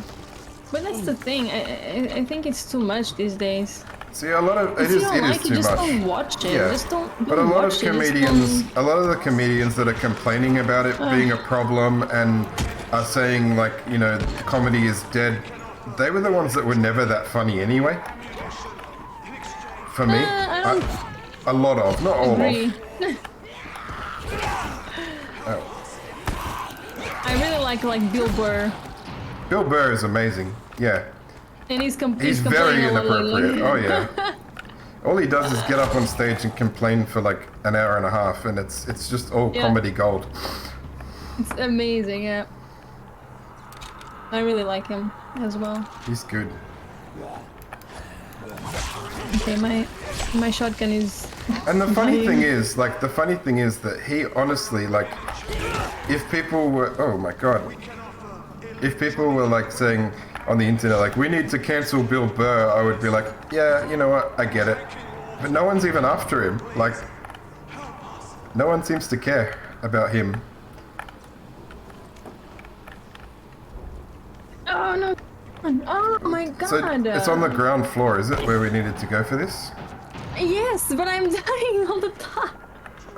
But that's the thing. I think it's too much these days. See, a lot of If it you is don't like it, too just much. don't watch it. Yeah. Just don't But a lot of watch it, just comedians, don't- a lot of the comedians that are complaining about it being a problem and are saying like, you know, comedy is dead, they were the ones that were never that funny anyway. For me, I don't a lot of, not all agree. of. Oh. I really like Bill Burr, Bill Burr is amazing. Yeah, and he's he's very complaining a lot lately. inappropriate. Oh yeah. All he does is get up on stage and complain for like an hour and a half, and it's just all Yeah. comedy gold. It's amazing, yeah. I really like him as well. He's good. Okay, my shotgun is. And the funny dying. thing is, like, the funny thing is that he honestly, like, if people were, oh my god, if people were like saying on the internet, like, we need to cancel Bill Burr, I would be like, yeah, you know what, I get it. But no one's even after him. Like, no one seems to care about him. Oh no! Oh my god! So it's on the ground floor, is it, where we needed to go for this? Yes, but I'm dying all the time.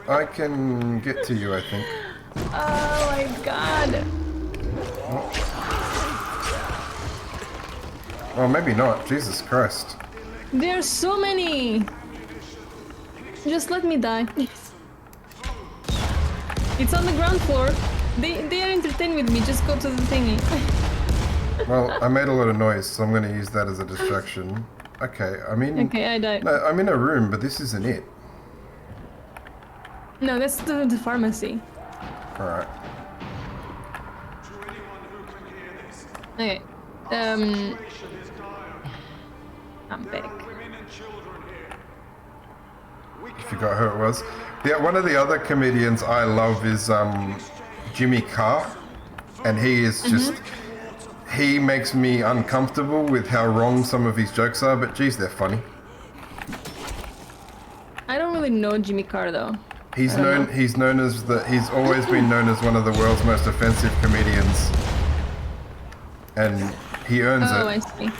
I can get to you, I think. Oh my god! Well, maybe not. Jesus Christ. There's so many. Just let me die. It's on the ground floor. They are entertained with me. Just go to the thingy. Well, I made a lot of noise, so I'm going to use that as a distraction. Okay, I mean... Okay, I died. No, I'm in a room, but this isn't it. No, that's the pharmacy. Alright. Okay. I'm back. I forgot who it was. Yeah, one of the other comedians I love is Jimmy Carr. And he is just... He makes me uncomfortable with how wrong some of his jokes are, but geez, they're funny. I don't really know Jimmy Carr though. He's known as he's always been known as one of the world's most offensive comedians. And he earns Oh, it. I see.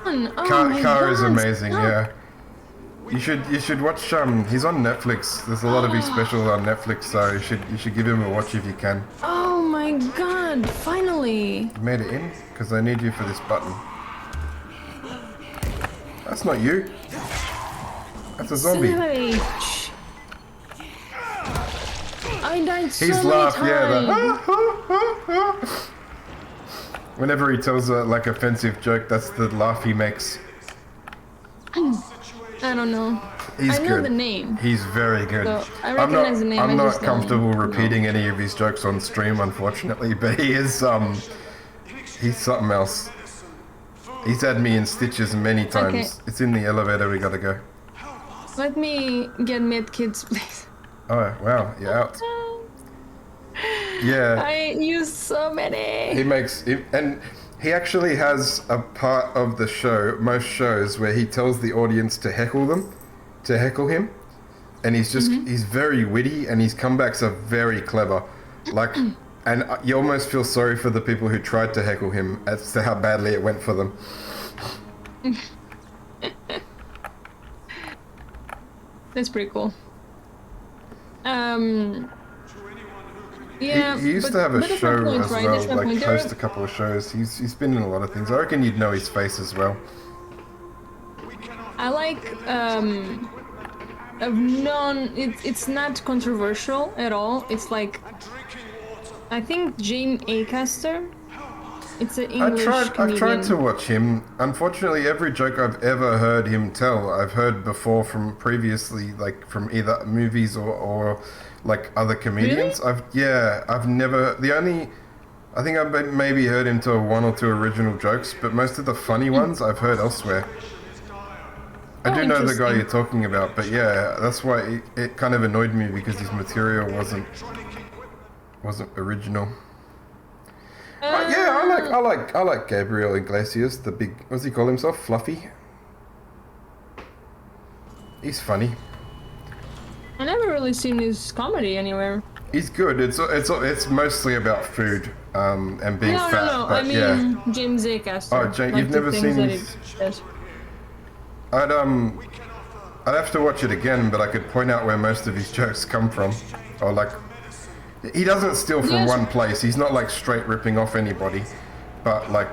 Oh my Carr is God, amazing, stop. yeah. You should watch he's on Netflix. There's a lot of his specials on Netflix, so you should give him a watch if you can. Oh my god, finally! You made it in? Because I need you for this button. That's not you. That's a zombie. Savage. I died so He's many laughed, times. yeah. Whenever he tells a like offensive joke, that's the laugh he makes. I don't know. He's I know good. the name. He's very good. So, I recognize the name, I'm I not just don't comfortable know. repeating any of his jokes on stream, unfortunately, but he is he's something else. He's had me in stitches many times. Okay. It's in the elevator. We gotta go. Let me get med kits, please. Oh wow, you're out. Yeah. I used so many. And he actually has a part of the show, most shows, where he tells the audience to heckle him, and he's just he's very witty, and his comebacks are very clever, like, and you almost feel sorry for the people who tried to heckle him as to how badly it went for them. That's pretty cool. Yeah, He used to have a but that's my show point, as right? well, That's my like point. There host a couple of shows. He's been in a lot of things. I reckon you'd know his face as well. I like it's not controversial at all. It's like I think James Acaster. It's an English I've comedian. tried to watch him. Unfortunately, every joke I've ever heard him tell, I've heard before from previously, like from either movies or like other comedians. I've never. I think I've maybe heard him tell one or two original jokes, but most of the funny ones I've heard elsewhere. I do know the guy interesting. you're talking about, but yeah, that's why it kind of annoyed me because his material wasn't original. Yeah, I like Gabriel Iglesias, the big, what does he call himself? Fluffy? He's funny. I never really seen his comedy anywhere. He's good. It's mostly about food and being No, fat. no, no. But I mean yeah. James Acaster. Oh, you've the never things seen that his- he does. I'd have to watch it again, but I could point out where most of his jokes come from. Or like, he doesn't steal from Yes. one place. He's not like straight ripping off anybody, but like,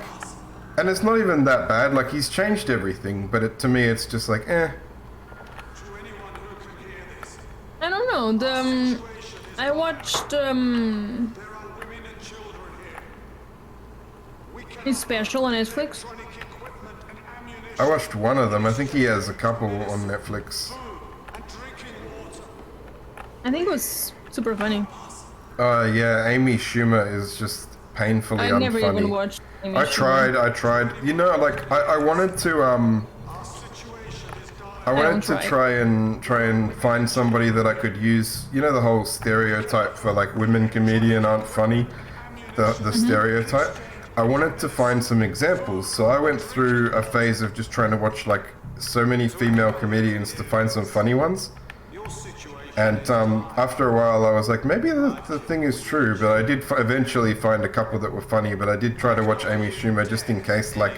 and it's not even that bad. Like he's changed everything, but to me, it's just like, eh. I don't know. I watched his special on Netflix. I watched one of them. I think he has a couple on Netflix. I think it was super funny. Yeah, Amy Schumer is just painfully I unfunny. never even watched. Amy I Schumer. tried. You know, like I wanted to I wanted to try and find somebody that I could use. You know the whole stereotype for like women comedian aren't funny, the stereotype. I wanted to find some examples, so I went through a phase of just trying to watch like so many female comedians to find some funny ones. And after a while, I was like, maybe the thing is true, but I did eventually find a couple that were funny, but I did try to watch Amy Schumer just in case, like,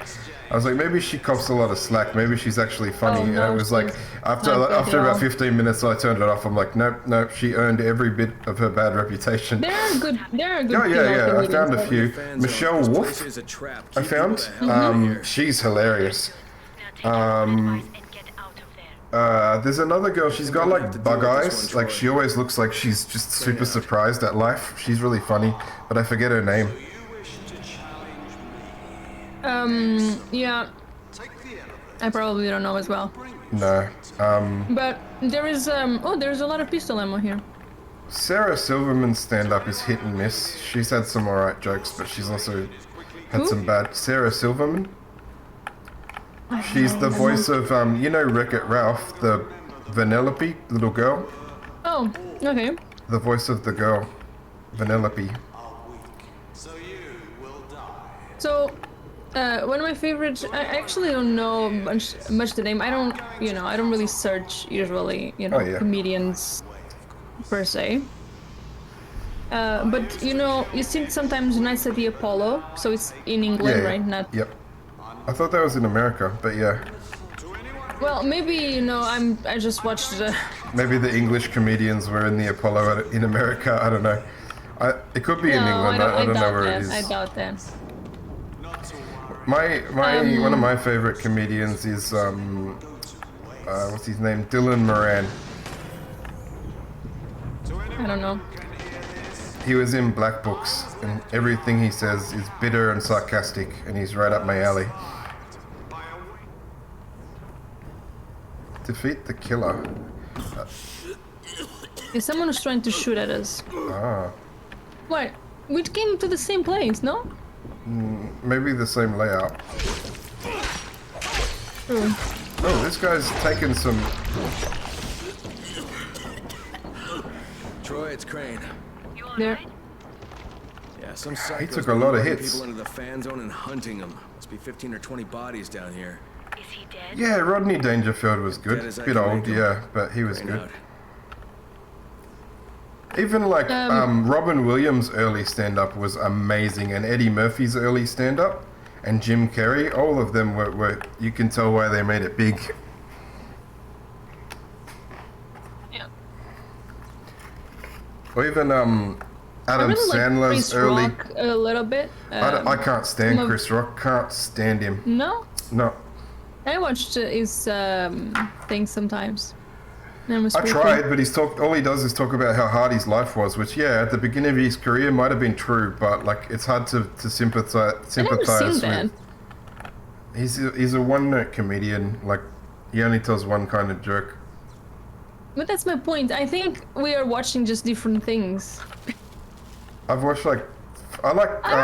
I was like, maybe she cops a lot of slack, maybe she's actually funny, Oh, and no, it was like, she's after not good at about all. 15 minutes, I turned it off. I'm like, nope, she earned every bit of her bad reputation. There are good. Oh, yeah, I found a few. Michelle This Wolf, place is a trap. I Keep people found, the hell out of here. she's hilarious. Now take your advice and get out of there. There's another girl, she's got we'll have to like deal bug with this eyes, one, like Troy. she always looks like she's just super surprised at life. She's really funny, but I forget her name. Yeah. I probably don't know as well. No. But there is there's a lot of pistol ammo here. Sarah Silverman's stand-up is hit and miss. She's had some alright jokes, but she's also had Who? some bad. Sarah Silverman? She's the voice of, you know Wreck-It Ralph, the Vanellope little girl? Oh, okay. The voice of the girl, Vanellope. So, one of my favorites. I actually don't know much the name. I don't really search usually. Oh, yeah. Comedians per se. But you see sometimes Nights at the Apollo. So it's in England, Yeah, right? Not. Yep. I thought that was in America, but yeah. Well, maybe I just watched the. Maybe the English comedians were in the Apollo in America. I don't know. It could be in England. I don't know doubt where that. it is. I doubt that. One of my favorite comedians is what's his name? Dylan Moran. I don't know. He was in Black Books, and everything he says is bitter and sarcastic, and he's right up my alley. Defeat the killer. Is someone who's trying to shoot at us? Ah, What? We came to the same place, no? maybe the same layout. Hmm. Oh, this guy's taking some. Troy, it's Crane. You There. alright? Yeah, some psycho's took a been lot of luring hits. people into the fan zone and hunting them. Must be 15 or 20 bodies down here. Is he dead? Yeah, Rodney Dangerfield was Dead good. as I Bit can old, make 'em. yeah, but he was Crane good. out. Even like Robin Williams' early stand-up was amazing, and Eddie Murphy's early stand-up, and Jim Carrey, all of them were you can tell why they made it big. Yeah. Or even Adam I really like Sandler's Chris early. Rock a little bit. I can't stand some of- Chris Rock. Can't stand him. No, No, I watched his things sometimes. And it was I pretty tried, but all he does is talk about how hard his life was, which at the beginning of his career might have been true, but like it's hard to sympathize Cool. I never seen with. that. He's a one-note comedian. Like he only tells one kind of joke. But that's my point. I think we are watching just different things. I've watched I I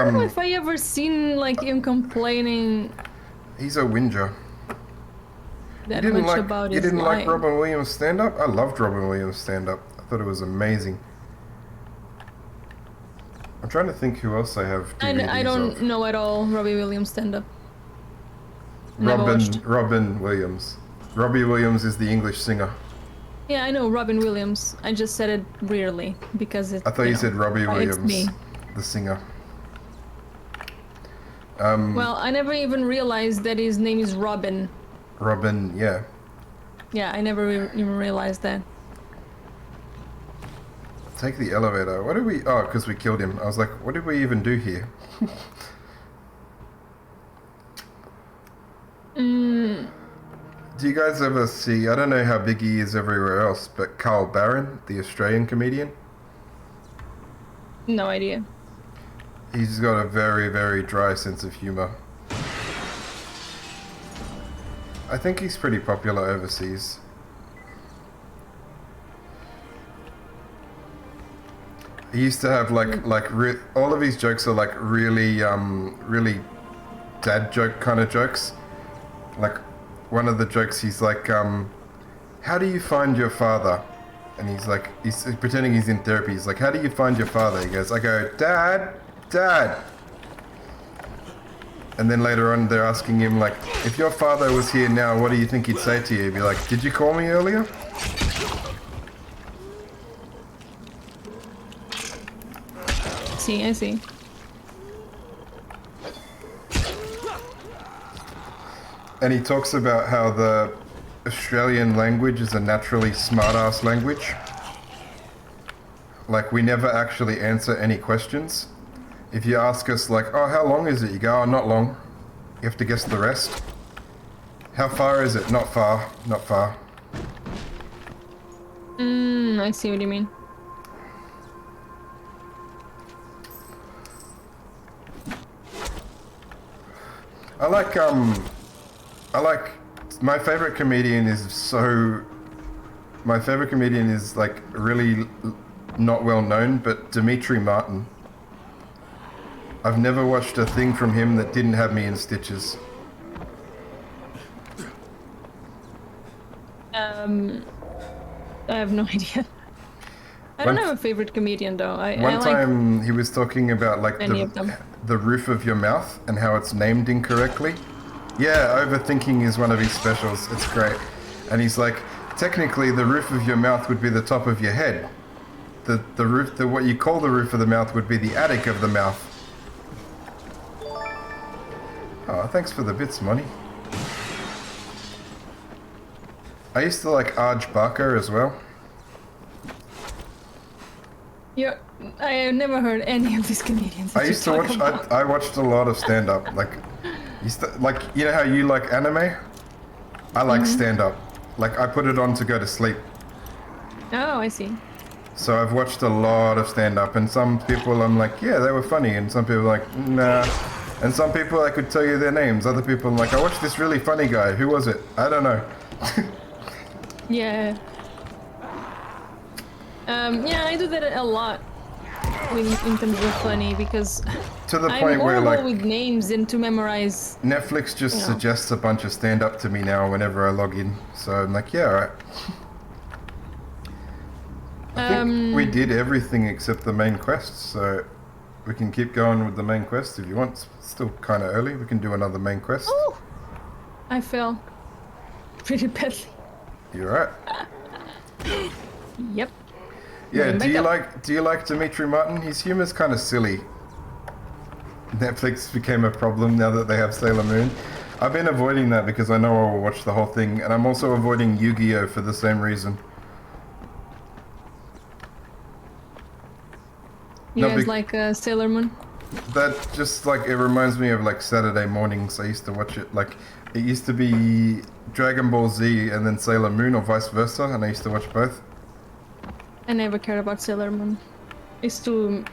don't know if I ever seen like him complaining he's a whinger. that You much about his didn't life. like Robin Williams stand-up? I loved Robin Williams stand-up. I thought it was amazing. I'm I'm trying to think who else I have DVDs I don't of. know at all Robbie Williams stand-up. Never watched. Robin Williams. Robbie Williams is the English singer. Yeah, I know Robin Williams. I just said it weirdly because it. I thought you said Robbie Williams, It's me. the singer. Well, I never even realized that his name is Robin. Robin, yeah. Yeah, I never even realized that. Take the elevator. What did we... Oh, because we killed him. I was like, what did we even do here? Do you guys ever see... I don't know how big he is everywhere else, but Carl Barron, the Australian comedian? No idea. He's got a very, very dry sense of humor. I think he's pretty popular overseas. He used to have all of his jokes are like really dad joke kind of jokes. Like one of the jokes, he's like, how do you find your father? And he's like, he's pretending he's in therapy. He's like, how do you find your father? He goes, I go, Dad. And then later on, they're asking him like, if your father was here now, what do you think he'd say to you? He'd be like, did you call me earlier? I see. And he talks about how the Australian language is a naturally smart-ass language. Like, we never actually answer any questions. If you ask us, like, oh, how long is it? You go, oh, not long. You have to guess the rest. How far is it? Not far. Not far. I see what you mean. My favorite comedian is like really not well known, but Dimitri Martin. I've never watched a thing from him that didn't have me in stitches. I have no idea. I don't have a favorite comedian though. One time he was talking about like many of them. the roof of your mouth and how it's named incorrectly. Yeah, overthinking is one of his specials. It's great. And he's like, technically the roof of your mouth would be the top of your head. What you call the roof of the mouth would be the attic of the mouth. Oh, thanks for the bits, Money. I used to like Arj Barker as well. I have never heard any of these comedians. I used to watch. I watched a lot of stand-up. Like, you know how you like anime? I like stand-up. Like, I put it on to go to sleep. Oh, I see. So I've watched a lot of stand-up, and some people I'm like, yeah, they were funny, and some people are like, nah. And some people I could tell you their names. Other people I'm like, I watched this really funny guy. Who was it? I don't know. Yeah. Yeah, I do that a lot in terms of funny because to the I'm point where horrible like with names and to memorize. Netflix just suggests a bunch of stand-up to me now whenever I log in. So I'm like, yeah, alright. I think we did everything except the main quest, so we can keep going with the main quest if you want. It's still kind of early. We can do another main quest. Oh, I fell pretty badly. You're right. Yep. Yeah. Do you like Dimitri Martin? His humor's kind of silly. Netflix became a problem now that they have Sailor Moon. I've been avoiding that because I know I will watch the whole thing, and I'm also avoiding Yu-Gi-Oh for the same reason. You guys like Sailor Moon? That just like, it reminds me of like Saturday mornings. I used to watch it, like it used to be Dragon Ball Z and then Sailor Moon or vice versa, and I used to watch both. I never cared about Sailor Moon. It's too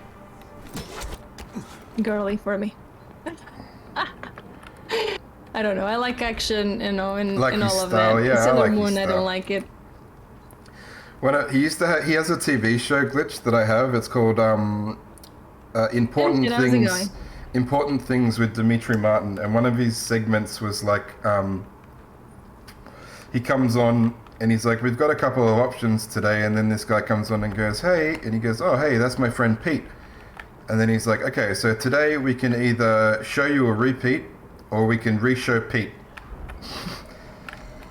girly for me. I don't know. I like action, you know, and like all of style, that. yeah, Sailor I like Moon, his I style. don't like it. He has a TV show glitch that I have. It's called Important How's it Things. going? Important Things with Dimitri Martin, and one of his segments was like, he comes on and he's like, we've got a couple of options today, and then this guy comes on and goes, hey, and he goes, oh hey, that's my friend Pete. And then he's like, okay, so today we can either show you a repeat or we can re-show Pete.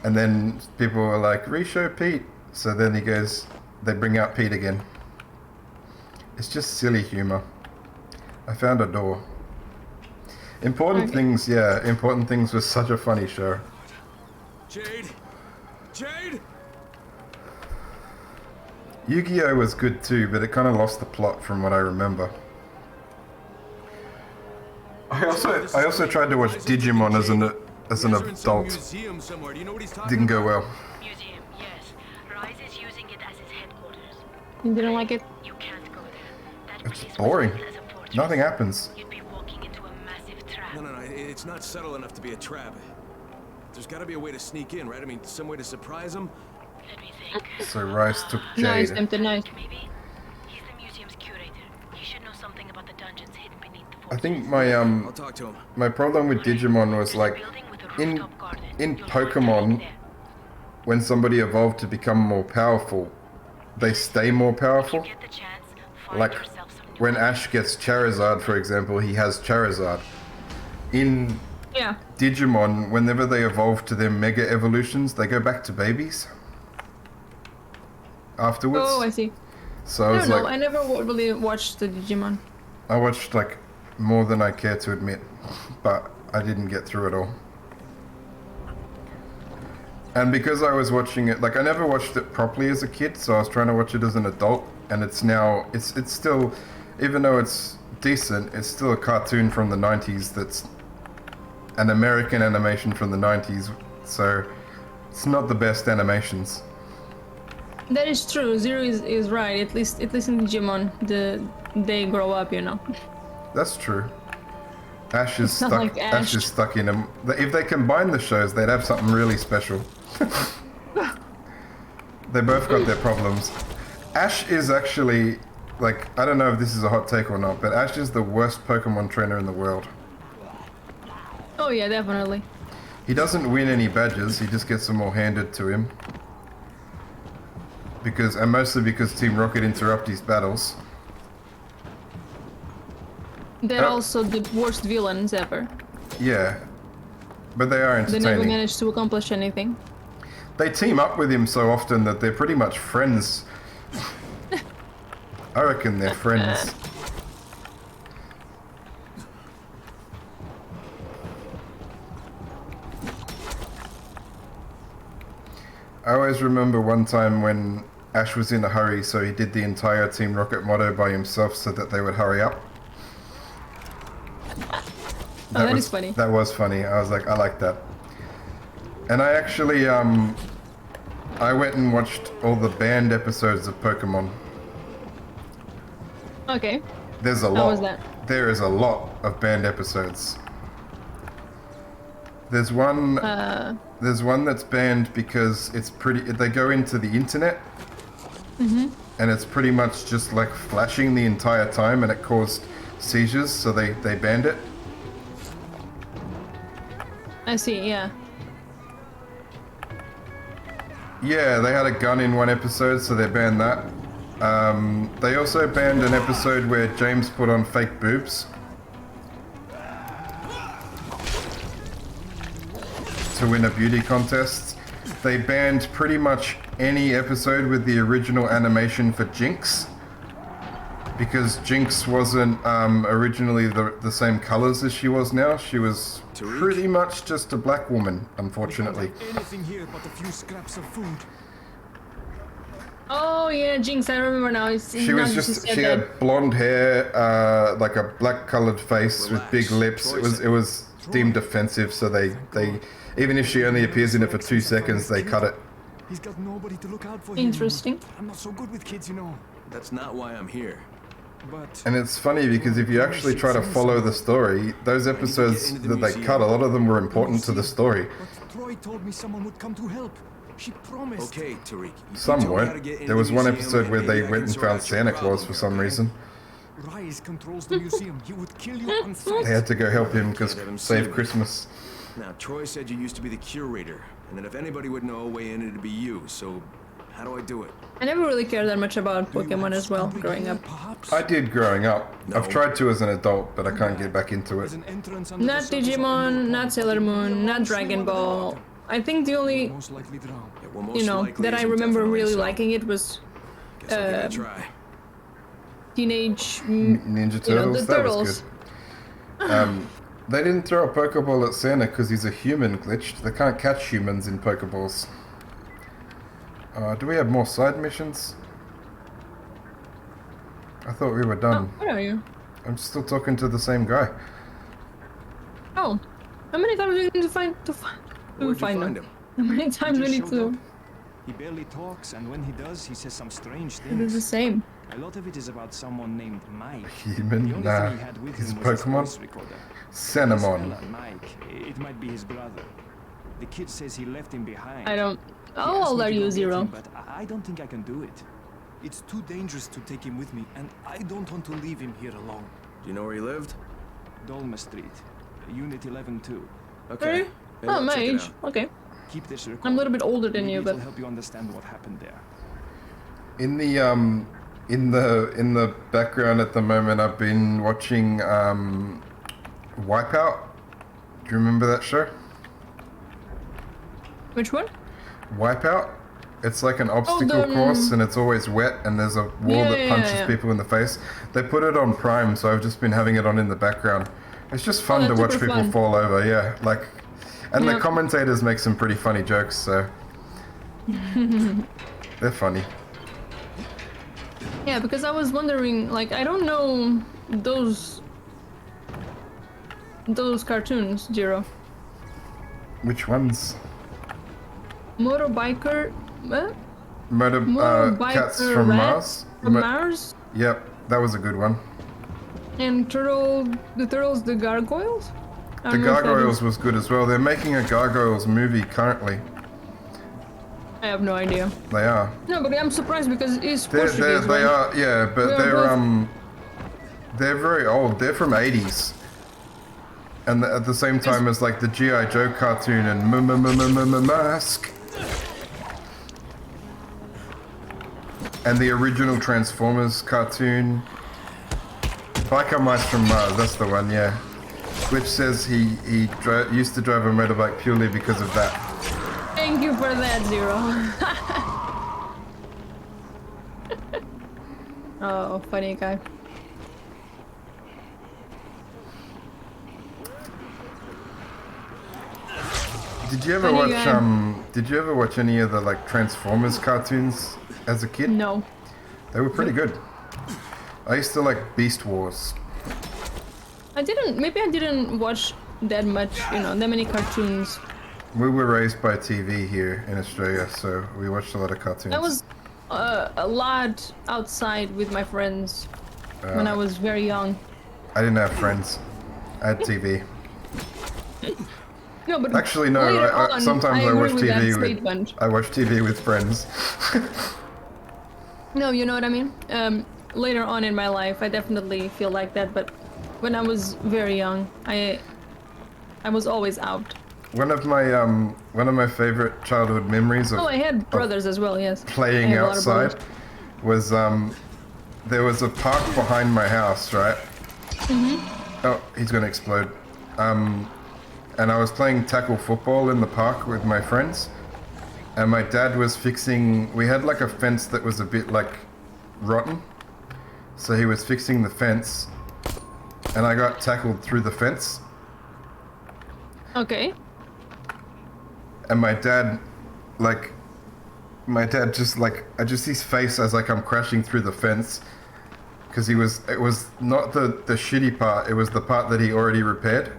And then people were like, re-show Pete. So then he goes, they bring out Pete again. It's just silly humor. I found a door. Important Things, yeah, Important Things was such a funny show. Jade! Jade! Yu-Gi-Oh was good too, but it kind of lost the plot from what I remember. I also tried to watch Digimon as an adult. Museum somewhere. Do you know what he's talking Didn't go well. Museum, yes. Rise is using it as his headquarters. You didn't like it? You can't go there. That It's place was boring. built as a fortress. Nothing happens. You'd be walking into a massive trap. No, it's not subtle enough to be a trap. There's gotta be a way to sneak in, right? I mean, some way to surprise him? Let me think. So Rice took Nice, Jade. tempted, nice. Maybe he's the museum's curator. He should know something about the dungeons hidden beneath the I fortress. think my I'll talk to him. my problem with Digimon was There's a like building with a in rooftop garden. in You'll find a link Pokemon, there. when somebody evolved to become more powerful, they stay more If powerful. you get the chance, find Like yourself some new when Ash gets Charizard, for example, he has Charizard. In Yeah. Digimon, whenever they evolve to their mega evolutions, they go back to babies afterwards. Oh, I see. So I I don't was know. like, I never really watched the Digimon. I watched like more than I care to admit, but I didn't get through it all. And because I was watching it, like I never watched it properly as a kid, so I was trying to watch it as an adult, and it's now, it's still, even though it's decent, it's still a cartoon from the 90s that's an American animation from the 90s, so it's not the best animations. That is true. Zero is right. At least in Digimon, they grow up, you know. That's true. Ash is not stuck. like Ash is Ash. stuck in them. If they combine the shows, they'd have something really special. They both got their problems. Ash is actually, like, I don't know if this is a hot take or not, but Ash is the worst Pokemon trainer in the world. Oh yeah, definitely. He doesn't win any badges. He just gets them all handed to him. And mostly because Team Rocket interrupt his battles. They're Oh. also the worst villains ever. Yeah, but they are They never entertaining. managed to accomplish anything. They team up with him so often that they're pretty much friends. I reckon they're friends. I always remember one time when Ash was in a hurry, so he did the entire Team Rocket motto by himself so that they would hurry up. That was is funny. That was funny. I was like, I like that. And I actually, I went and watched all the banned episodes of Pokemon. Okay. There's a lot. How was that? There is a lot of banned episodes. There's one. There's one that's banned because it's pretty. They go into the internet. And it's pretty much just like flashing the entire time, and it caused seizures, so they banned it. I see. Yeah. Yeah, they had a gun in one episode, so they banned that. They also banned an episode where James put on fake boobs to win a beauty contest. They banned pretty much any episode with the original animation for Jinx, because Jinx wasn't originally the same colors as she was now. She was Tariq? pretty much just a black woman, unfortunately. Anything here but a few scraps of food. Oh yeah, Jinx. I remember now. It's She now was that you just, said she that. had blonde hair, like a black colored face with big lips. It was deemed offensive, so they even if she only appears in it for 2 seconds, they cut it. He's got nobody to look out for. Interesting. Here. I'm not so good with kids, you know. That's not why I'm here. But And it's funny because if you actually try to follow the story, those episodes that they cut, a lot of them were important to the story. But Troy told me someone would come to help. She promised. Okay, Tariq. you Some tell me how to weren't. get into There was the one museum, episode where and they maybe I went can and sort found out your Santa Claus problem for here, some okay? reason. Rise controls the museum. He would kill you on sight. They had to go help him because Can't have him see save me. Christmas. Now, Troy said you used to be the curator, and that if anybody would know a way in, it'd be you, so How do I do it? I never really cared that much about Do you Pokemon have as well Scooby growing gear, up. perhaps? I did growing up. No. I've tried to as an adult, but I can't get back into There's it. an entrance under Not the surface of Digimon, Emerald not Pond. Sailor Moon, not Long Dragon swim under the Ball. water. I think the only, Most likely drown. Yeah, well, most you know, likely that I isn't remember definitely, really so liking it was Guess I'll give it a try. Teenage, Ninja Turtles, you know, the that Turtles. was good. They didn't throw a Pokeball at Santa because he's a human glitched. They can't catch humans in Pokeballs. Do we have more side missions? I thought we were Oh, done. where are you? I'm still talking to the same guy. Oh, how many times do we need to find Where'd you find find them? him? How many times we just need showed to up. He barely talks, and when he does, he says some strange do the things. same? A lot of it is about someone named Mike. Human? The only Nah. thing he had with He's him a was his Pokemon? voice recorder. This Cinnamon. fella, Mike, it might be his brother. The kid says he left him behind. I don't. He How asked old me are to you, go get Zero? him, but I don't think I can do it. It's too dangerous to take him with me, and I don't want to leave him here alone. Do you know where he lived? Dolma Street, Unit 11-2. Okay. Are you? Maybe Oh, I'll my check it age. out. Okay. Keep this record. I'm a little bit older than Maybe you, but it'll help you understand what happened there. In the background at the moment, I've been watching Wipeout. Do you remember that show? which one? Wipeout. It's like an obstacle the, course, and it's always wet, and there's a wall Yeah, that yeah, punches yeah. people in the face. They put it on Prime, so I've just been having it on in the background. It's just fun to that's watch super people fun. fall over, yeah. Like, and the Yep. commentators make some pretty funny jokes, so they're funny. Yeah, because I was wondering, like, I don't know those cartoons, Zero. Which ones? Motorbiker, what? Cats Motorbiker from Rat Mars. from Mars, Yep, that was a good one. and the turtles, the gargoyles. I The don't know if that Gargoyles is- was good as well. They're making a Gargoyles movie currently. I have no idea. They are. No, but I'm surprised because it's They Portuguese, right? are, yeah, but We are they're very old. They're from '80s, and at the same time as like the GI Joe cartoon and Mask, and the original Transformers cartoon. Biker Mice from Mars, that's the one, yeah. Which says he used to drive a motorbike purely because of that. Thank you for that, Zero. Oh, funny guy. Did you ever Funny watch guy. Did you ever watch any of the like Transformers cartoons as a kid? No. They were pretty good. I used to like Beast Wars. Maybe I didn't watch that much, that many cartoons. We were raised by TV here in Australia, so we watched a lot of cartoons. I was a lot outside with my friends when I was very young. I didn't have friends. I had TV. No, but Actually, no. later I, on, sometimes I agree watch with that TV statement. I watch TV with friends. No, you know what I mean? Later on in my life, I definitely feel like that, but when I was very young, I was always out. One of my favorite childhood memories of Oh, I had brothers as well, yes. I playing had a lot of outside brothers. was there was a park behind my house, right? Oh, he's gonna explode. And I was playing tackle football in the park with my friends, and my dad was fixing. We had like a fence that was a bit like rotten, so he was fixing the fence, and I got tackled through the fence. Okay. And my dad just like, I just see his face as like I'm crashing through the fence, because it was not the shitty part, it was the part that he already repaired.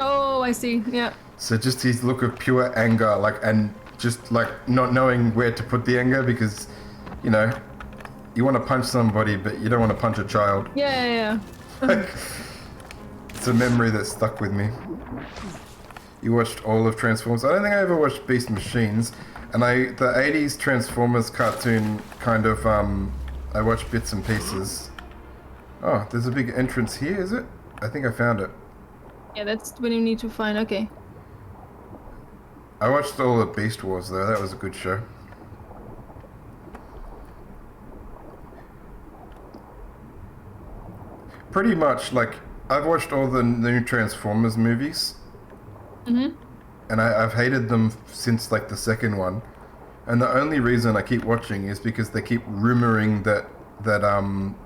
Oh, I see. Yeah. So just his look of pure anger, like, and just like not knowing where to put the anger, because, you know, you want to punch somebody, but you don't want to punch a child. Yeah, yeah. It's a memory that stuck with me. You watched all of Transformers? I don't think I ever watched Beast Machines. And the 80s Transformers cartoon kind of, I watched bits and pieces. Oh, there's a big entrance here, is it? I think I found it. Yeah, that's what you need to find. Okay. I watched all of Beast Wars though, that was a good show. pretty much like I've watched all the new Transformers movies, and I've hated them since like the second one, and the only reason I keep watching is because they keep rumoring that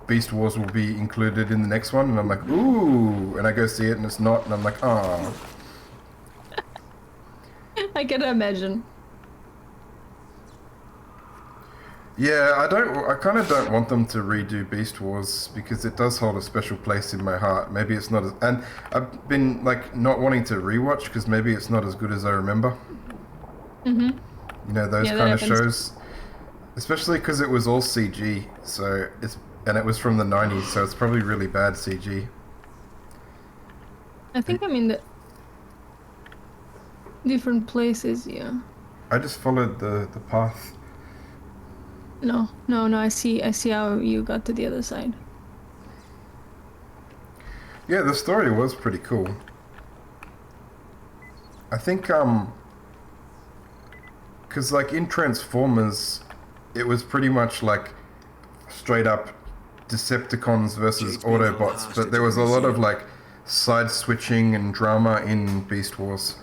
Beast Wars will be included in the next one, and I'm like, ooh, and I go see it and it's not, and I'm like, oh. I can imagine. Yeah, I kind of don't want them to redo Beast Wars because it does hold a special place in my heart. Maybe it's not as, and I've been like not wanting to rewatch because maybe it's not as good as I remember. You know, those Yeah, that kind of happens. shows, especially because it was all CG, so and it was from the 90s, so it's probably really bad CG. I think I'm in the different places, yeah. I just followed the path. No, I see how you got to the other side. Yeah, the story was pretty cool. I think, because like in Transformers, it was pretty much like straight up Decepticons versus Jake's being held Autobots, hostage but there was a in the lot of museum. like side switching and drama in Beast Wars.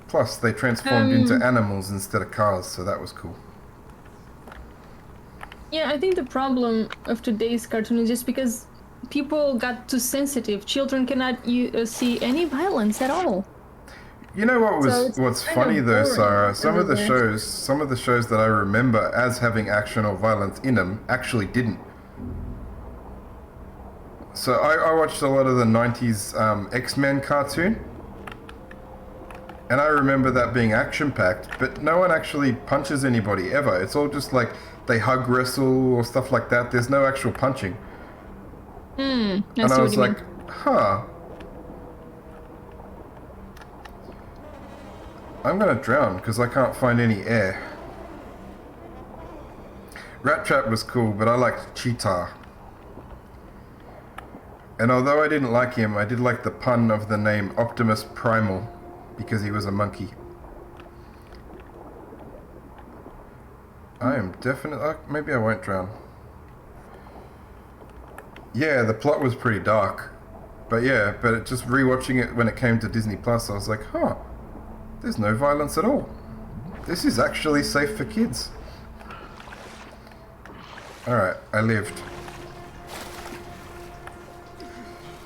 Plus, they transformed into animals instead of cars, so that was cool. Yeah, I think the problem of today's cartoon is just because people got too sensitive. Children cannot see any violence at all. You know what So it's what's kind funny of though, boring Sarah? Some of the everywhere. shows that I remember as having action or violence in them actually didn't. So I watched a lot of the 90s X-Men cartoon, and I remember that being action-packed, but no one actually punches anybody ever. It's all just like they hug wrestle or stuff like that. There's no actual punching. I And see I what was you like, mean. huh. I'm gonna drown because I can't find any air. Rat Trap was cool, but I liked Cheetah. And although I didn't like him, I did like the pun of the name Optimus Primal, because he was a monkey. I am definitely... maybe I won't drown. Yeah, the plot was pretty dark. But yeah, but just rewatching it when it came to Disney Plus, I was like, huh, there's no violence at all. This is actually safe for kids. Alright, I lived.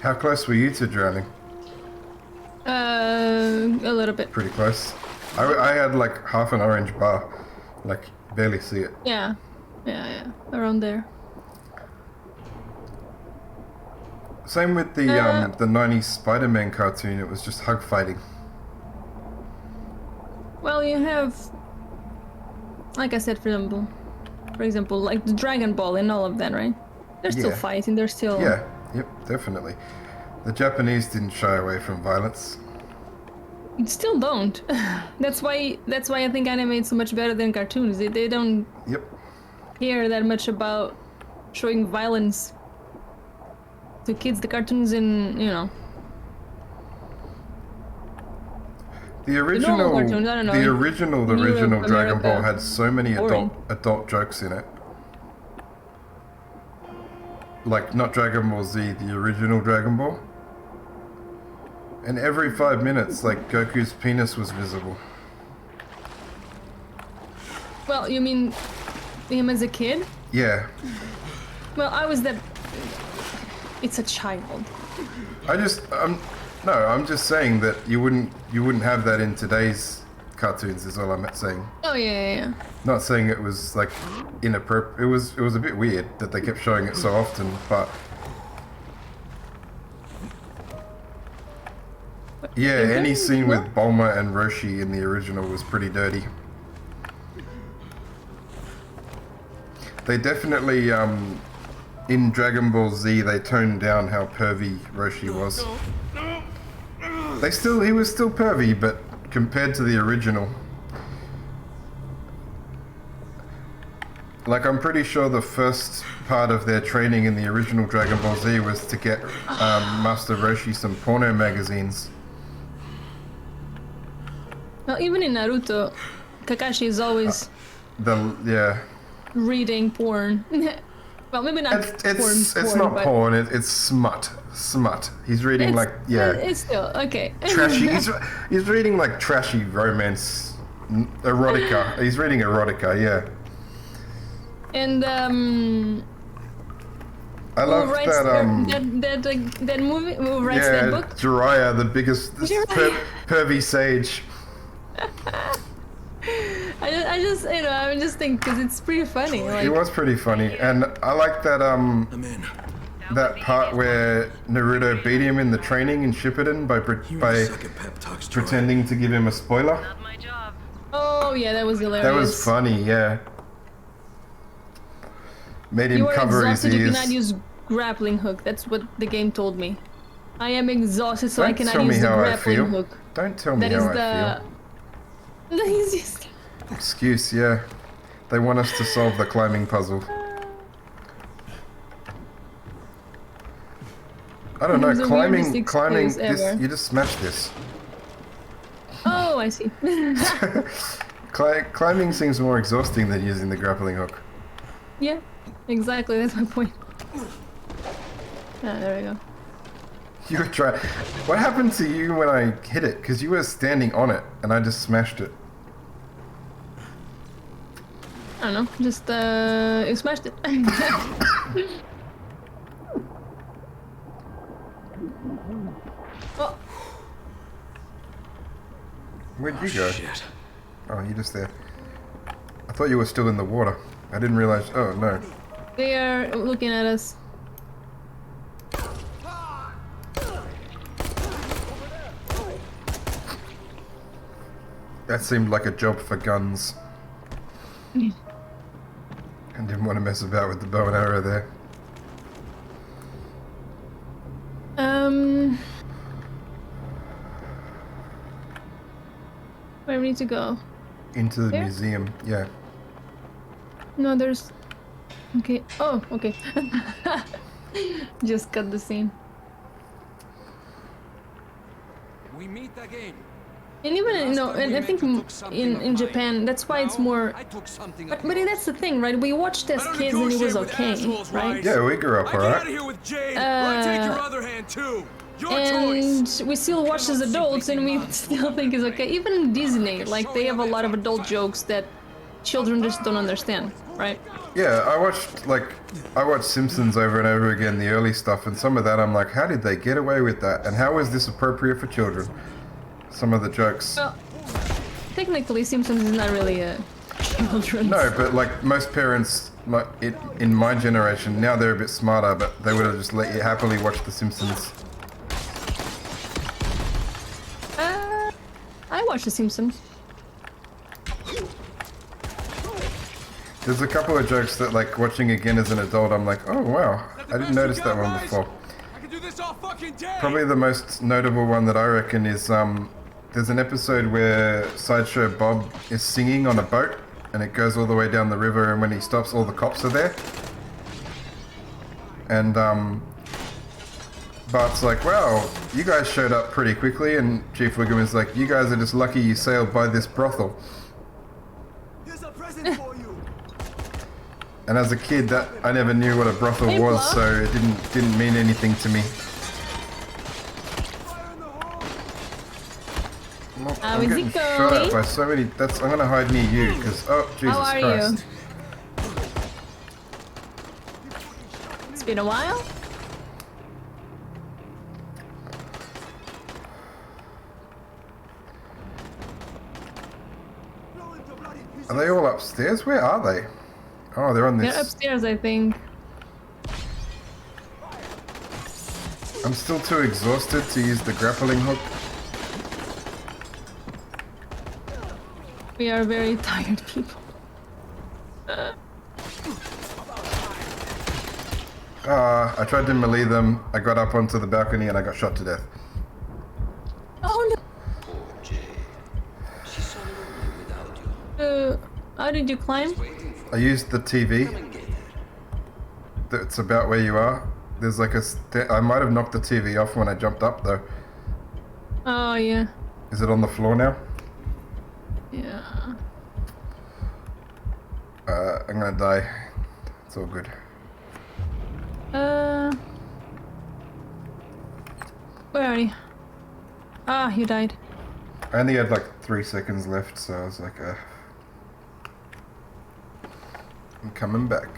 How close were you to drowning? A little bit. Pretty close. I had like half an orange bar. Like, barely see it. Yeah, around there. Same with the 90s Spider-Man cartoon, it was just hug fighting. Well, you have, like I said, for example, like the Dragon Ball and all of that, right? They're still Yeah. fighting. They're still. Yeah, yep, definitely. The Japanese didn't shy away from violence. Still don't. That's why I think anime is so much better than cartoons. They don't Yep. care that much about showing violence to kids. The cartoons and The original, cartoons, I don't know, the in original Europe, Dragon Ball America, had so many boring. adult jokes in it. Like, not Dragon Ball Z, the original Dragon Ball. And every 5 minutes, like, Goku's penis was visible. Well, you mean him as a kid? Yeah. Well, I was that. It's a child. I'm just saying that you wouldn't have that in today's cartoons, is all I'm saying. Oh yeah. Not saying it was like inappropriate. It was a bit weird that they kept showing it so often, but yeah, any scene with Bulma and Roshi in the original was pretty dirty. They definitely in Dragon Ball Z they toned down how pervy Roshi was. He was still pervy, but compared to the original. Like, I'm pretty sure the first part of their training in the original Dragon Ball Z was to get Master Roshi some porno magazines. Well, even in Naruto, Kakashi is always. Yeah. reading porn. Well, maybe not It's porn, not but porn. It's smut. He's reading it's, like It's still okay. trashy. He's reading like trashy romance, erotica. He's reading erotica. Yeah. And I love who writes that movie? Who writes that book? Jiraiya, the biggest Jiraiya. pervy sage. I just I just think because it's pretty funny. Like, It was pretty funny, and I like that I'm in. that part where Naruto beat him in the training in Shippuden by You suck at pep talks, Troy. pretending to give him a spoiler. Not my job. oh yeah, that was hilarious. That was funny, yeah. Made him You are cover his exhausted. You ears. cannot use grappling hook. That's what the game told me. I am exhausted, so I Don't cannot tell me use the how I grappling feel. hook. Don't tell me That is how I the. The easiest. feel. Excuse, yeah. They want us to solve the climbing puzzle. I don't know, The climbing, weirdest climbing, excuse this, ever. you just smash this. Oh, I see. Climbing seems more exhausting than using the grappling hook. Yeah, exactly. That's my point. Ah, there we go. You were trying. What happened to you when I hit it? Because you were standing on it, and I just smashed it. I don't know. Just you smashed it. Oh, Where'd you go? Shit. Oh, you're just there. I thought you were still in the water. I didn't realize. Oh no. they are looking at us. That seemed like a job for guns. I didn't want to mess about with the bow and arrow there. Where do we need to go? Into the There? museum. Yeah. No, there's. Okay. Oh, okay. Just cut the scene. We meet again. And even no, and I think in Japan, that's why it's more. I took something. But that's the thing, right? We watched as kids and it was okay, right? Yeah, we grew up I get out of alright. here with Jade. or I take your other hand too. Your choice. And we still watch as adults and we still think it's okay. Even in Disney, like they have a lot of adult jokes that children just don't understand, right? Yeah, I watched Simpsons over and over again, the early stuff, and some of that I'm like, how did they get away with that? And how is this appropriate for children? Some of the jokes. Well, technically, Simpsons is not really a children's. No, but like most parents, like in my generation, now they're a bit smarter, but they would have just let you happily watch The Simpsons. I watch The Simpsons. There's a couple of jokes that, like, watching again as an adult, I'm like, oh wow, I didn't notice that one before. I can do this all fucking day. Probably the most notable one that I reckon is there's an episode where Sideshow Bob is singing on a boat, and it goes all the way down the river, and when he stops, all the cops are there. And Bart's like, wow, you guys showed up pretty quickly, and Chief Wiggum is like, you guys are just lucky you sailed by this brothel. Here's a present for you. And as a kid, that I never knew what a brothel Hey, was, Bluff. so it didn't mean anything to me. Fire in the hole. Well, How I'm is getting it shot going? at by so many. I'm gonna hide near you because Jesus How are Christ! you? It's been a while. Blow into bloody pieces. Are they all upstairs? Where are they? Oh, they're on They're this. upstairs, I think. I'm still too exhausted to use the grappling hook. We are very tired people. I tried to melee them. I got up onto the balcony and I got shot to death. Oh Poor Jade. She's so lonely without you. no! How did you climb? Waiting for I used the TV. Come and get her. That's about where you are. There's like I might have knocked the TV off when I jumped up though. Oh yeah, Is it on the floor now? yeah. I'm gonna die. It's all good. Where are you? Ah, you died. I only had like 3 seconds left, so I was like, I'm coming back.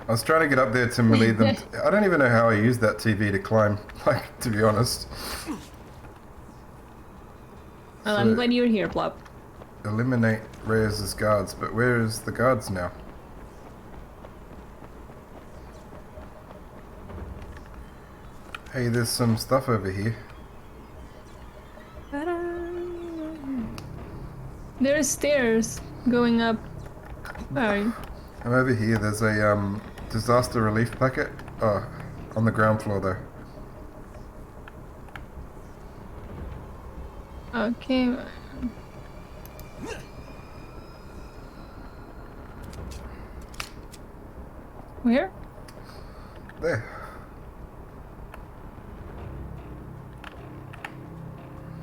I was trying to get up there to melee them. I don't even know how I used that TV to climb, like, to be honest. Well, I'm glad you're here, Plop. Eliminate Reyes' guards, but where is the guards now? Hey, there's some stuff over here. There are stairs going up. Where are you? I'm over here. There's a disaster relief packet. Oh, on the ground floor though. Okay. Where? There.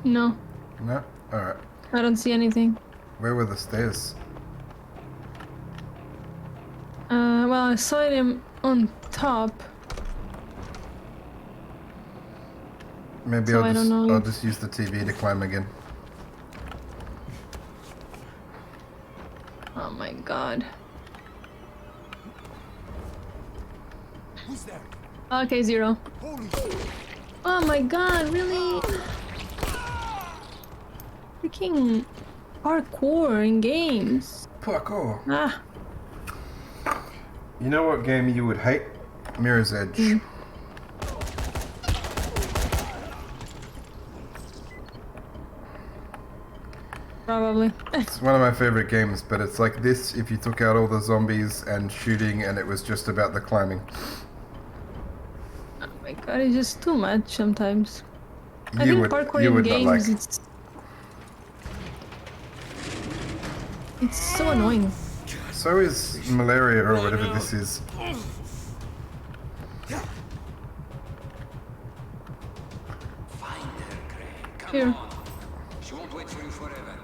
No, No? Alright. I don't see anything. Where were the stairs? Well, I saw him on top. Maybe So I don't know. I'll just use the TV to climb again. Oh my god. Who's there? Okay, Zero. Holy Oh my god, really? Freaking parkour in games. Parkour. Ah, You know what game you would hate? Mirror's Edge. probably. It's one of my favorite games, but it's like this if you took out all the zombies and shooting and it was just about the climbing. Oh my god, it's just too much sometimes. I You think would, parkour you in would not like. games, it's so annoying. So is malaria or whatever this is. Here. She won't wait for you forever.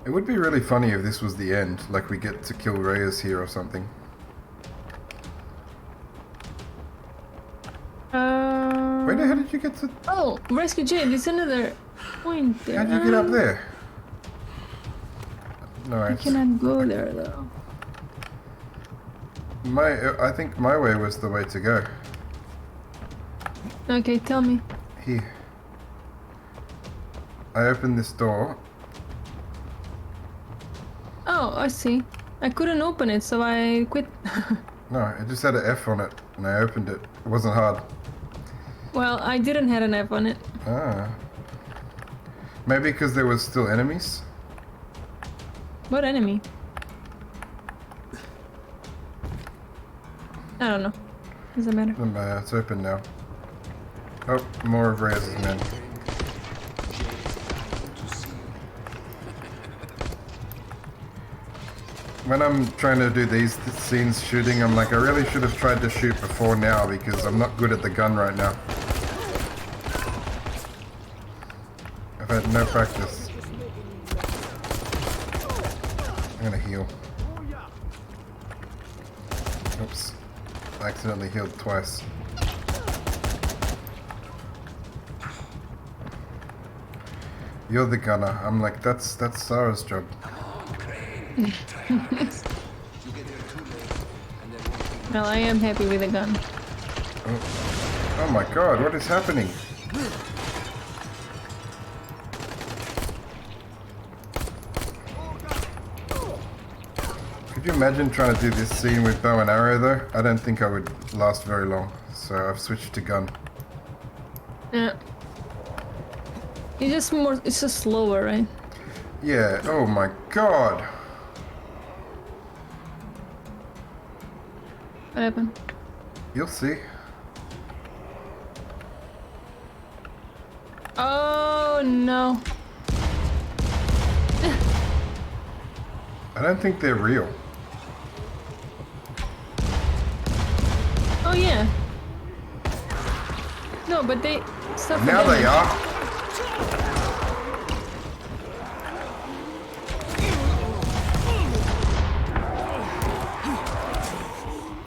It would be really funny if this was the end, like we get to kill Reyes here or something. Where the hell did you get to? Oh, Rescue Jade, it's another point there. How'd you get up there? No, I cannot go there though. I think my way was the way to go. Okay, tell me. Here. I opened this door. Oh, I see. I couldn't open it, so I quit. No, it just had an F on it, and I opened it. It wasn't hard. Well, I didn't have an F on it. Ah. Maybe because there was still enemies? What enemy? I don't know. Doesn't matter. Doesn't matter, it's open now. Oh, more of Reyes' men. When I'm trying to do these scenes shooting, I'm like, I really should have tried to shoot before now because I'm not good at the gun right now. I've had no practice. I'm gonna heal. Oops. I accidentally healed twice. You're the gunner. I'm like, that's Sarah's job. Well, I am happy with the gun. Oh my god, what is happening? Could you imagine trying to do this scene with bow and arrow though? I don't think I would last very long, so I've switched to gun. Yeah. It's just slower, right? Yeah, oh my god! What happened? You'll see. Oh no. I don't think they're real. Oh yeah. No, but they stuff. Now they are!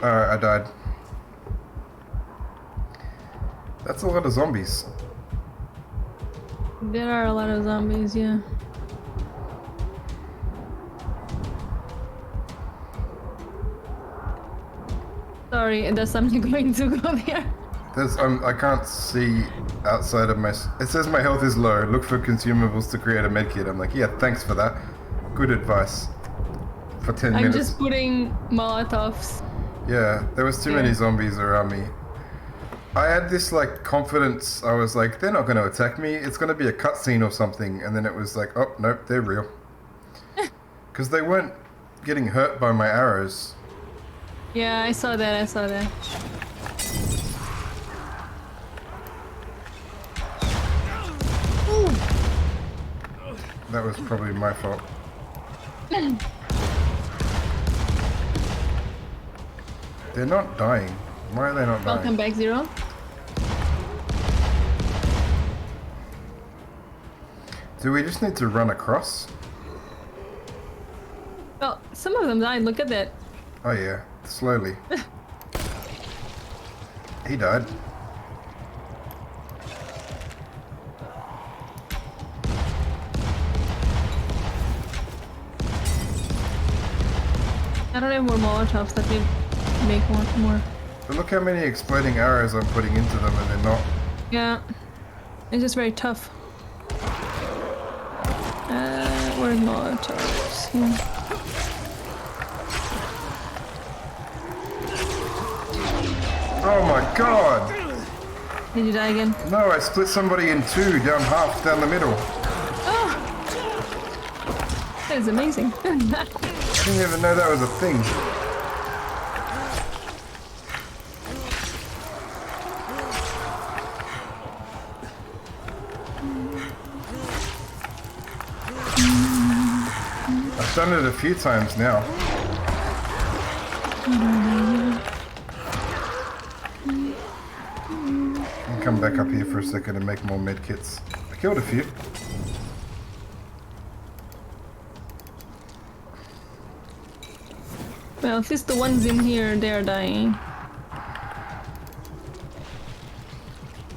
Alright, I died. That's a lot of zombies. There are a lot of zombies, yeah. Sorry, that's something going to go there. There's I can't see outside of my. It says my health is low. Look for consumables to create a medkit. I'm like, yeah, thanks for that. Good advice. For 10 I'm minutes. just putting Molotovs. Yeah, there was too many zombies around me. I had this like confidence. I was like, they're not going to attack me. It's going to be a cutscene or something. And then it was like, oh nope, they're real. Because they weren't getting hurt by my arrows. Yeah, I saw that, I saw that. That was probably my fault. They're not dying. Why are they not dying? Welcome back, Zero. Do we just need to run across? Well, some of them died, look at that. Oh yeah, slowly. He died. I don't have more Molotovs, let me make one more. But look how many exploding arrows I'm putting into them and they're not. Yeah, it's just very tough. Where's Molotovs? Here. Oh my god! Did you die again? No, I split somebody in two, down half, down the middle. Oh! That is amazing. I didn't even know that was a thing. I've done it a few times now. I'll come back up here for a second and make more medkits. I killed a few. Well, at least the ones in here, they're dying. I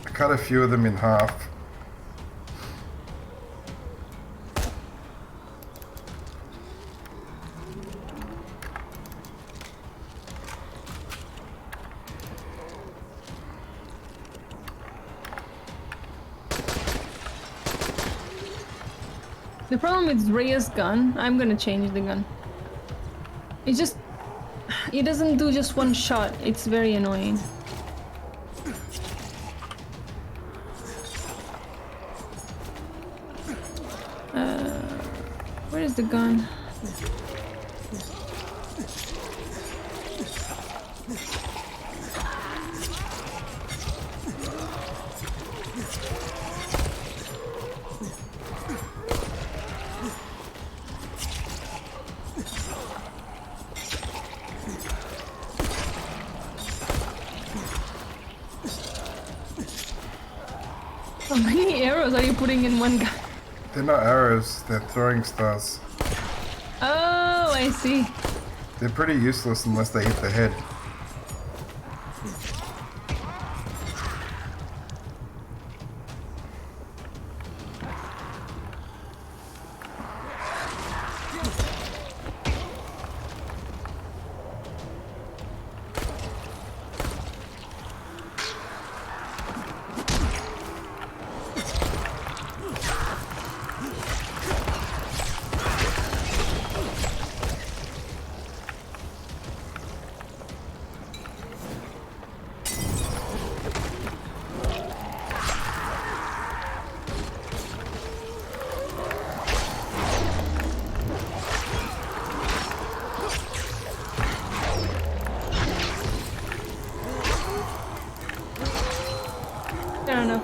cut a few of them in half. The problem with Rhea's gun, I'm gonna change the gun. It just... It doesn't do just one shot, it's very annoying. Where is the gun? How many arrows are you putting in one gun? They're not arrows, they're throwing stars. Oh, I see. They're pretty useless unless they hit the head. Fair enough.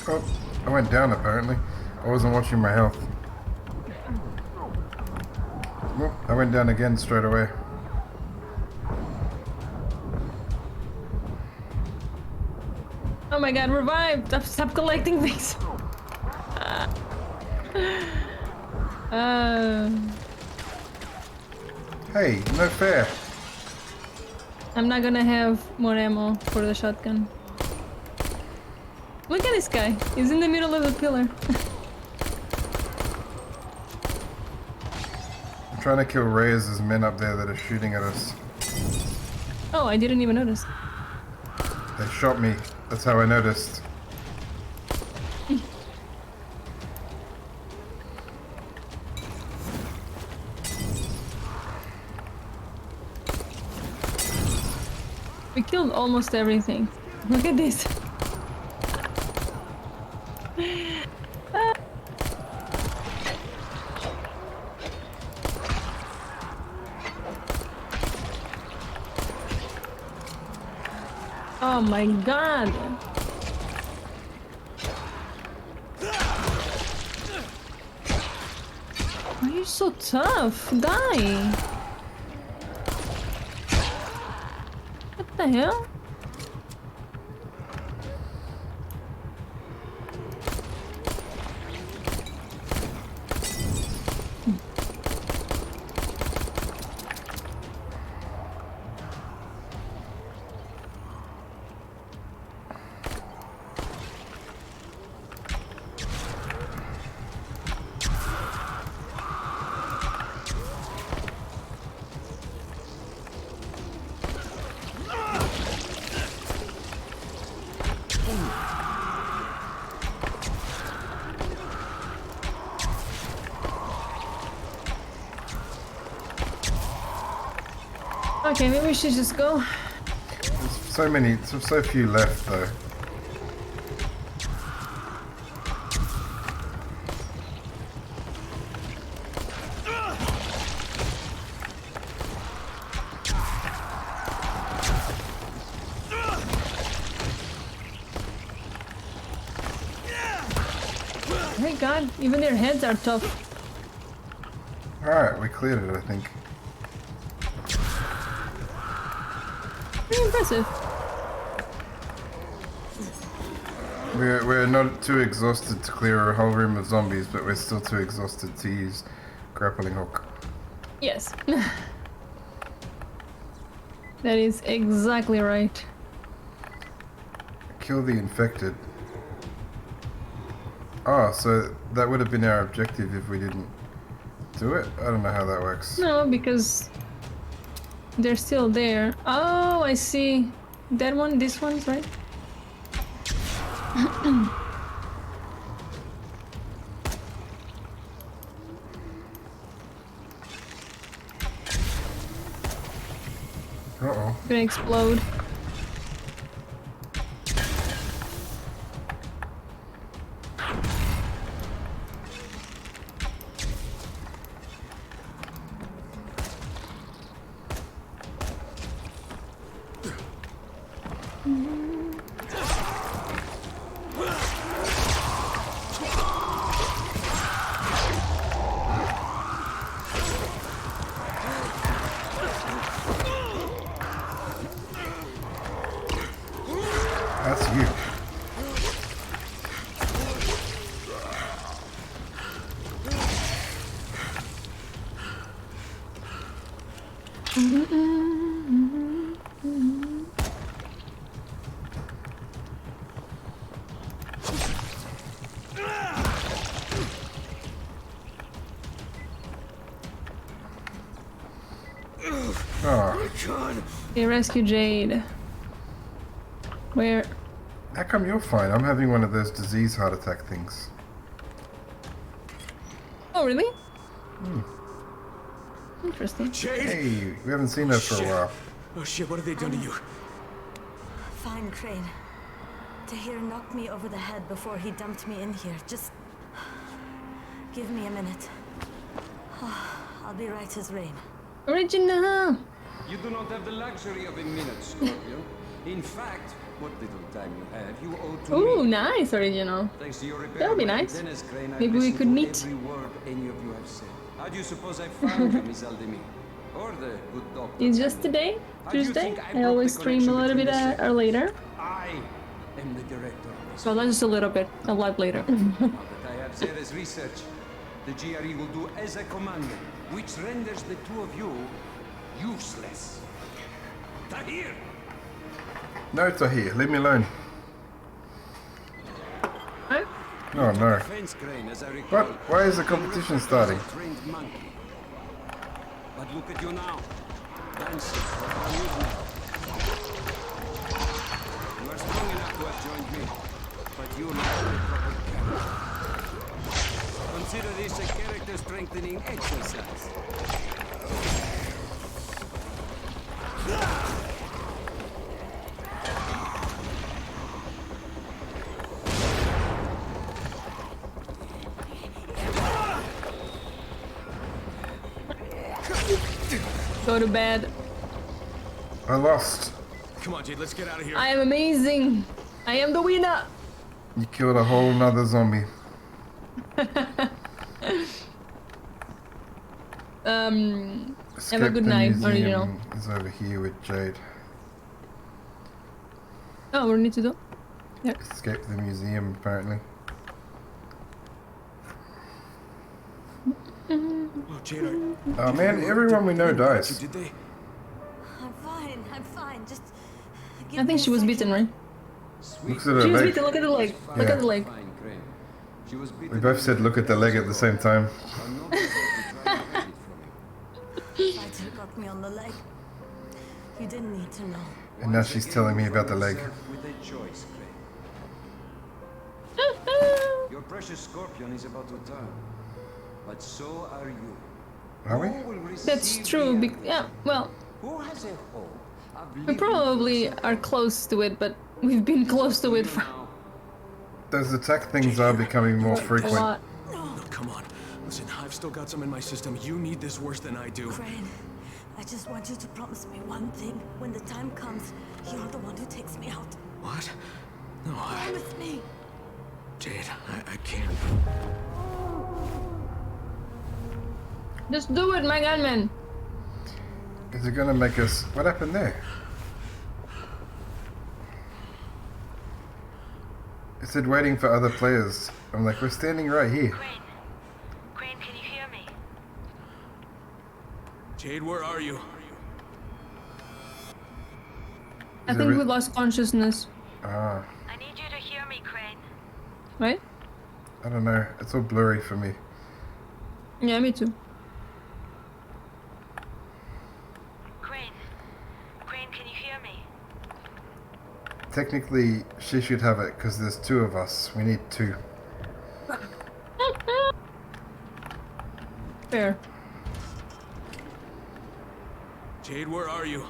Oh, I went down apparently. I wasn't watching my health. Well, I went down again straight away. Oh my god, revived! Stop collecting things! Hey, no fair. I'm not gonna have more ammo for the shotgun. Look at this guy. He's in the middle of the pillar. I'm trying to kill Reyes' men up there that are shooting at us. Oh, I didn't even notice. They shot me. That's how I noticed. We killed almost everything. Look at this. Oh my god! Why are you so tough? Die! What the hell? Okay, maybe we should just go. There's so few left though. My god, even their heads are tough. Alright, we cleared it, I think. Pretty impressive. We're not too exhausted to clear a whole room of zombies, but we're still too exhausted to use grappling hook. Yes. That is exactly right. Kill the infected. Oh, so that would have been our objective if we didn't do it? I don't know how that works. No, because they're still there. Oh, I see. That one, this one's right. Uh-oh. Gonna explode. That's you. Oh, They rescue Jade. Where? how come you're fine? I'm having one of those disease heart attack things. Oh, really? Interesting. Jade! Hey, we haven't seen her for a while. Oh shit, what have they done to you? Fine, Crane. Tahir knocked me over the head before he dumped me in here. Just give me a minute. I'll be right as rain. Original! You do not have the luxury of a minute, Scorpio. In fact, what little time you have, you owe to Ooh, me. nice, original. Thanks to your repair That would be work, nice. Dennis Crane, I Maybe we listened could to meet. every word any of you have said. How do you suppose I found you, Miss Aldemir? Or the good doctor? It's just today, How do you Tuesday. think I I broke always the stream a connection little bit between the later. am the director of this. So that's just a little bit, a lot later. Now that I have Zera's research, the GRE will do as I commanded, which renders the two of you useless. Tahir! No, Tahir, leave me alone. Huh? Oh no. Fence crane, as I recall. What? Why is the competition starting? Trained monkey. But look at you now. Dancing for amusement. You are strong enough to have joined me, but you lack the proper character. Consider this a character strengthening exercise. Go to bed. I lost. Come on, Jade, let's get out of here. I am amazing. I am the winner. You killed a whole nother zombie. Have a good night, original. Is over here with Jade. Oh, we need to do? Escape the museum, apparently. Oh, Jade, Oh man, everyone we know dies. did they? I'm fine. Just give I me think a she was second. beaten, right? Looks at her She was leg. beaten. Look at the leg. Look at the leg. Fine, Crane. She was We beaten both said look at the leg at the same time. I'm not going to try and hide it from you. Fighter got me on the leg. You didn't need to know. And now she's telling me about the leg. With a choice, Crane. Your precious scorpion is about to turn, but so are you. Are we? Who will receive That's true. the Yeah, well, Who has a hope of we living probably are close to it, but we've been close to it for now? Those attack things are becoming more a frequent. lot. No, come on. Listen, I've still got some in my system. You need this worse than I do. Crane, I just want you to promise me one thing. When the time comes, you're the one who takes me out. What? No, Promise me. Jade, I can't. Just do it, my gunman. Is it gonna make us... What happened there? It said waiting for other players. I'm like, we're standing right here. Crane, can you hear me? Jade, where are you? I Is it think re- we lost consciousness, Ah, I need you to hear me, Crane. right? I don't know. It's all blurry for me. Yeah, me too. Crane, can you hear me? Technically, she should have it because there's two of us. We need two. Fair. Jade, where are you?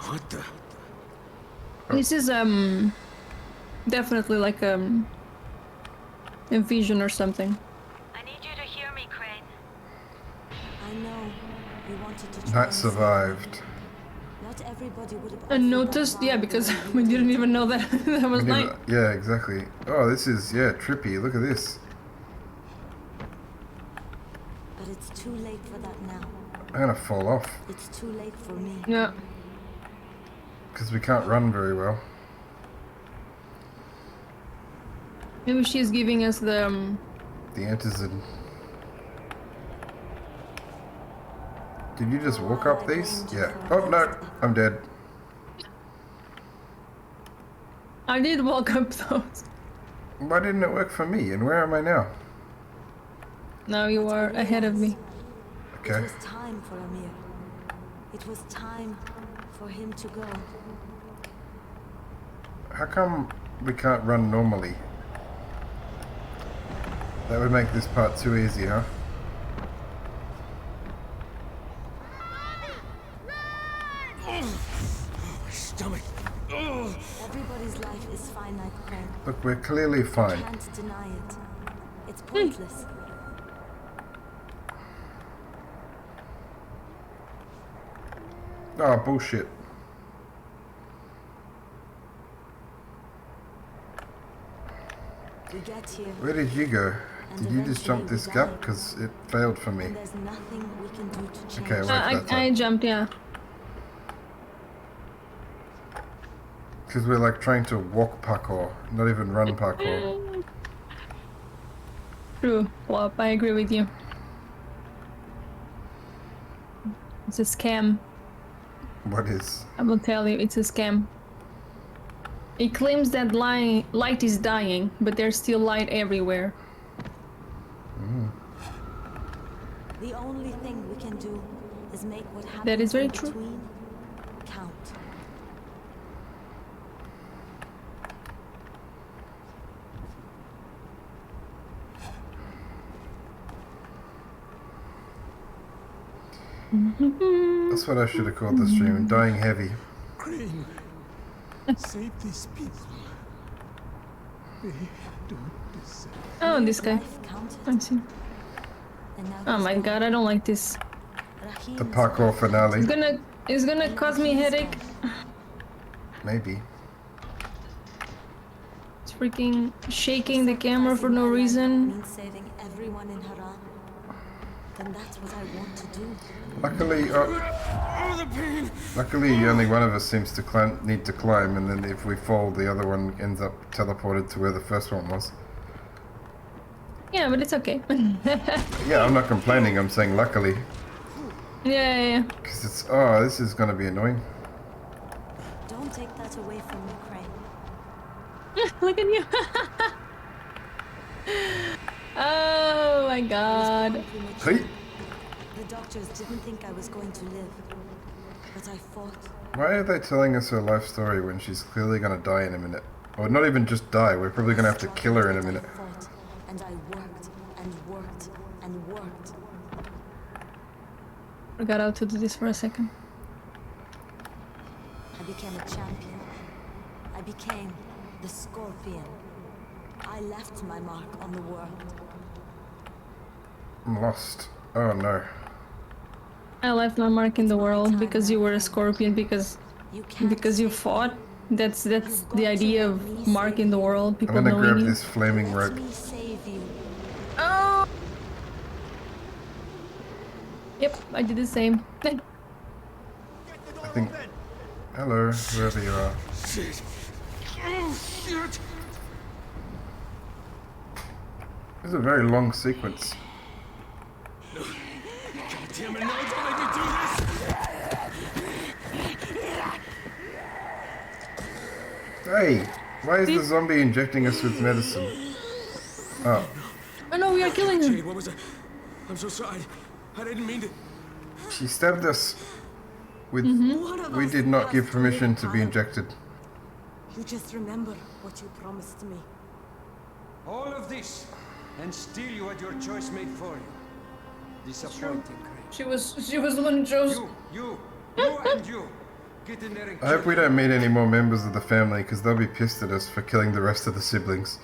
What the? This is definitely like a vision or something. I need you to hear me, Crane. I know you wanted to try Knight and save survived. me. Not everybody would have I offered noticed, that yeah, vow because that we you didn't did. even know that that was We night. never- yeah, exactly. Oh, this is, yeah, trippy. Look at this. But it's too late for that now. I'm gonna fall off It's too late for me. Yeah. because we can't run very well. Maybe she's giving us the The antizin. Did you just walk up these? Yeah. Oh no, I'm dead. I did walk up those. Why didn't it work for me? And where am I now? Now you are ahead of me. Okay. It was time for Amir. It was time for him to go. How come we can't run normally? That would make this part too easy, huh? Stomach. Everybody's life is finite, Crane. Look, we're clearly fine. Can't deny it. It's pointless. Oh, bullshit. We get here, Where did you go? and Did you just jump eventually this we gap? die. Because it failed for me. And there's nothing we can do to change. Okay, wait. I jumped, yeah. Because we're like trying to walk parkour, not even run parkour. True, Flop, I agree with you. It's a scam. What is? I will tell you, it's a scam. It claims that light is dying, but there's still light everywhere. The only thing we can do is make what happens That is very in true. between count. That's what I should have called the stream. Dying heavy. Crane, save these people. They don't deserve. Oh, this guy. Life counted. I see. And now Oh he's my gone. god, I don't like this. Rahim The is parkour finale. It's gonna cause me a headache. Maybe. It's freaking shaking the camera for sacrificing no my life reason. means saving everyone in Haran. Then that's what I want to do. Luckily, luckily, only one of us seems to need to climb, and then if we fall, the other one ends up teleported to where the first one was. Yeah, but it's okay. Yeah, I'm not complaining. I'm saying luckily, yeah. because it's this is gonna be annoying. Don't take that away from me, Crane. Look at you. Oh my god. Hey, The doctors didn't think I was going to live, but I fought. why are they telling us her life story when she's clearly gonna die in a minute? Or not even just die. We're probably gonna have to kill her in a minute. I fought, and I worked and worked and worked. Forgot how to do this for a second. I became a champion. I became the Scorpion. I left my mark on the world. I'm lost. Oh no. I left my mark in the world because you were a scorpion, because You can't you take fought. That's the idea of mark in the world. I'm People gonna knowing grab you. this flaming Let rope. me save you. Oh. Yep, I did the same. I think. Hello, wherever you are. Shit. Oh, shit. This is a very long sequence. God damn it, no one's gonna let me do this! Hey, why is the zombie injecting us with medicine? Oh, Oh no, we are killing him. Jade, what was that? I'm so sorry. I didn't mean to. she stabbed us with. One of We us did not has give to permission live to be on. injected. You just remember what you promised me. All of this, and still you had your choice made for you. Disappointing, Crane. She was the one who chose. You and you. Get in there and I hope kill we don't meet any more members of the family because they'll be pissed at us for killing the rest of the siblings.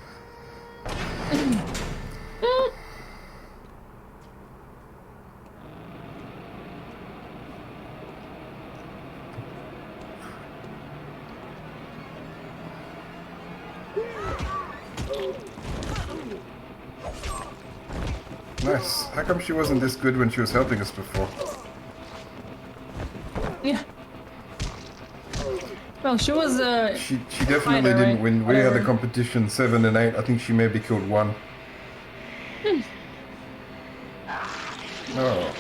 Nice. How come she wasn't this good when she was helping us before? Yeah. Well, she was She definitely Fighter, didn't right? win. We had a Whatever. competition 7 and 8. I think she maybe killed 1. Oh.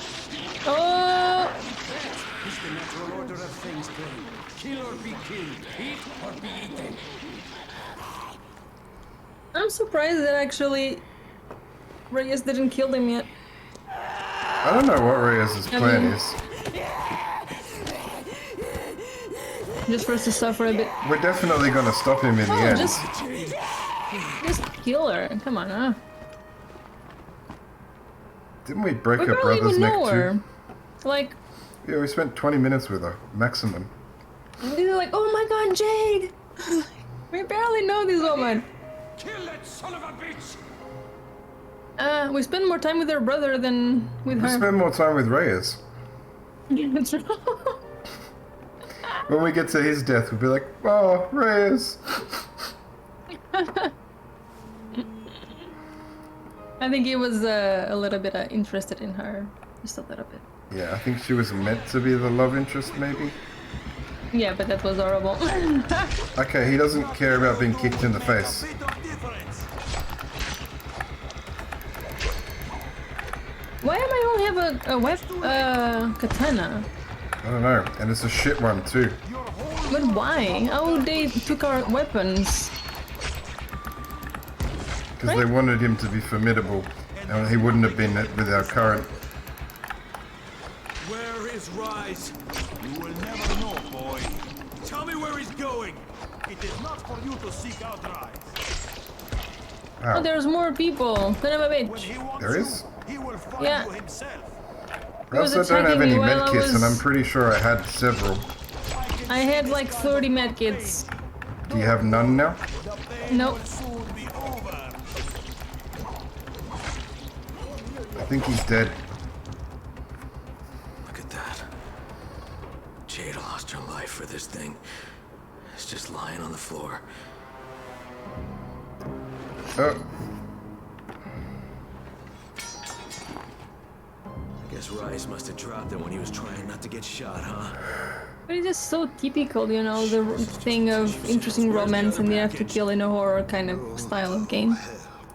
Oh. It's the natural order of things, Crane. Kill or be killed. Eat or be eaten. I'm surprised that actually Reyes didn't kill them yet. I don't know what Reyes' plan mean- is. Just for us to suffer a bit. We're definitely gonna stop him in the Oh, end. just kill her. Come on, huh? Didn't we break We her barely brother's even neck know too? her. Like, Yeah, we spent 20 minutes with her, maximum. they're like, oh my god, Jade! We barely know this woman. Kill that son of a bitch! We spend more time with her brother than with We her. spend more time with Reyes. Yeah, true. When we get to his death, we'll be like, oh, Reyes. I think he was a little bit interested in her. Just a little bit. Yeah, I think she was meant to be the love interest, maybe. Yeah, but that was horrible. Okay, he doesn't care about being kicked in the face. Why am I only have a katana? I don't know, and it's a shit one too. But why? Oh, they took our weapons. Because they wanted him to be formidable, and he wouldn't have been with our current. Where is Rise? You will never know, boy. Tell me where he's going. It is not for you to seek out Rise. Oh, there's more people. Son of a When bitch. he wants There is? you, he will find Yeah. you himself. I was also don't have attacking any me while I medkits, and I'm was- pretty sure I had several. I had like 30 medkits. Do you have none now? Nope. Soon be over. I think he's dead. Look at that. Jade lost her life for this thing. It's just lying on the floor. Oh, I guess Rise must have dropped it when he was trying not to get shot, huh? But it's just so typical, you know, the thing of interesting romance and you have to kill in a horror kind of style of game.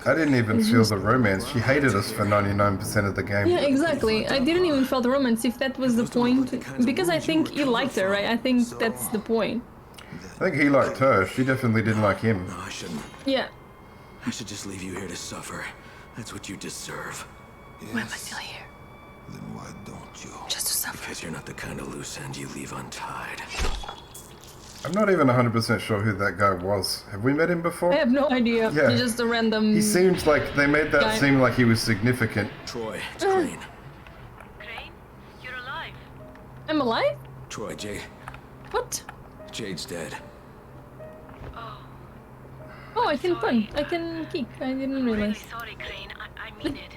I didn't even feel the romance. She hated us for 99% of the game. Yeah, exactly. I didn't even feel the romance if that was the point. Because I think he liked her, right? I think that's the point. I think he liked her. She definitely didn't like him. No, I shouldn't. Yeah. I should just leave you here to suffer. That's what you deserve. Why am I still here? Then why don't you? Just to suffer. Because you're not the kind of loose end you leave untied. I'm not even 100% sure who that guy was. Have we met him before? I have no idea. Yeah. He's just a random... He seemed like they made that Guy. seem like he was significant. Troy, it's Crane. Crane, you're alive. I'm alive? Troy, What? Jade's dead. Oh, I can punch. I can kick. I didn't realize. Sorry, Crane. I mean it.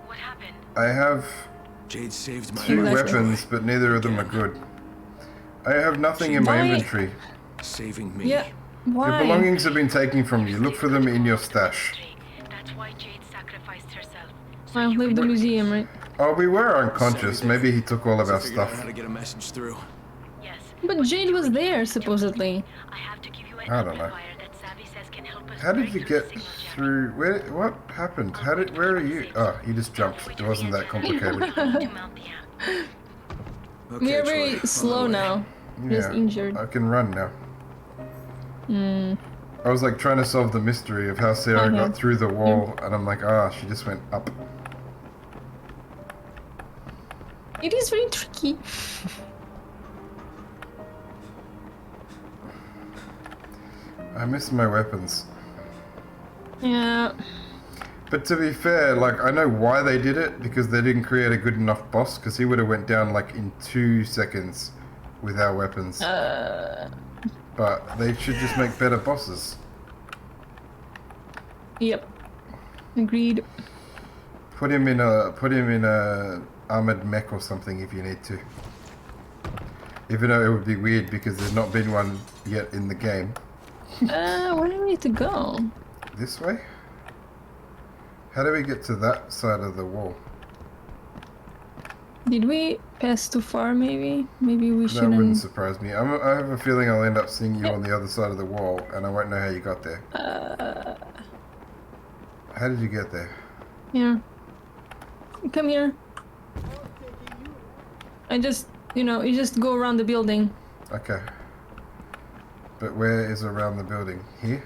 What happened? I have Jade saved my 2 Exactly. weapons, but neither of them are good. I have nothing in my Why- inventory. saving me. Yeah. Your Why? belongings have been taken from you. Look for them in your stash. That's why Jade sacrificed herself. I'll leave the museum, right? Oh, we were unconscious. Maybe he took all of our Figured out stuff. how to get a message through. Yes. But Jade was there, supposedly. I have to give you an I don't know. amplifier that Savvy says can help us How did break you through get the signal jamming. through? Where? What happened? Where are you? Oh, you just jumped. It wasn't that complicated. To mount the amp. Okay, We are Troy, very on slow the way. now. Just injured. I can run now. I was like trying to solve the mystery of how Sarah Okay. got through the wall, and I'm like, she just went up. It is very tricky. I miss my weapons. Yeah. But to be fair, like, I know why they did it, because they didn't create a good enough boss, because he would have went down like in 2 seconds with our weapons. But they should just make better bosses. Yep. Agreed. Put him in a armored mech or something if you need to. Even though it would be weird because there's not been one yet in the game. Where do we need to go? This way? How do we get to that side of the wall? Did we pass too far, maybe? Maybe we That wouldn't shouldn't... surprise me. I have a feeling I'll end up seeing you on the other side of the wall, and I won't know how you got there. How did you get there? Yeah. Come here. I just, you just go around the building. Okay. But where is around the building? Here?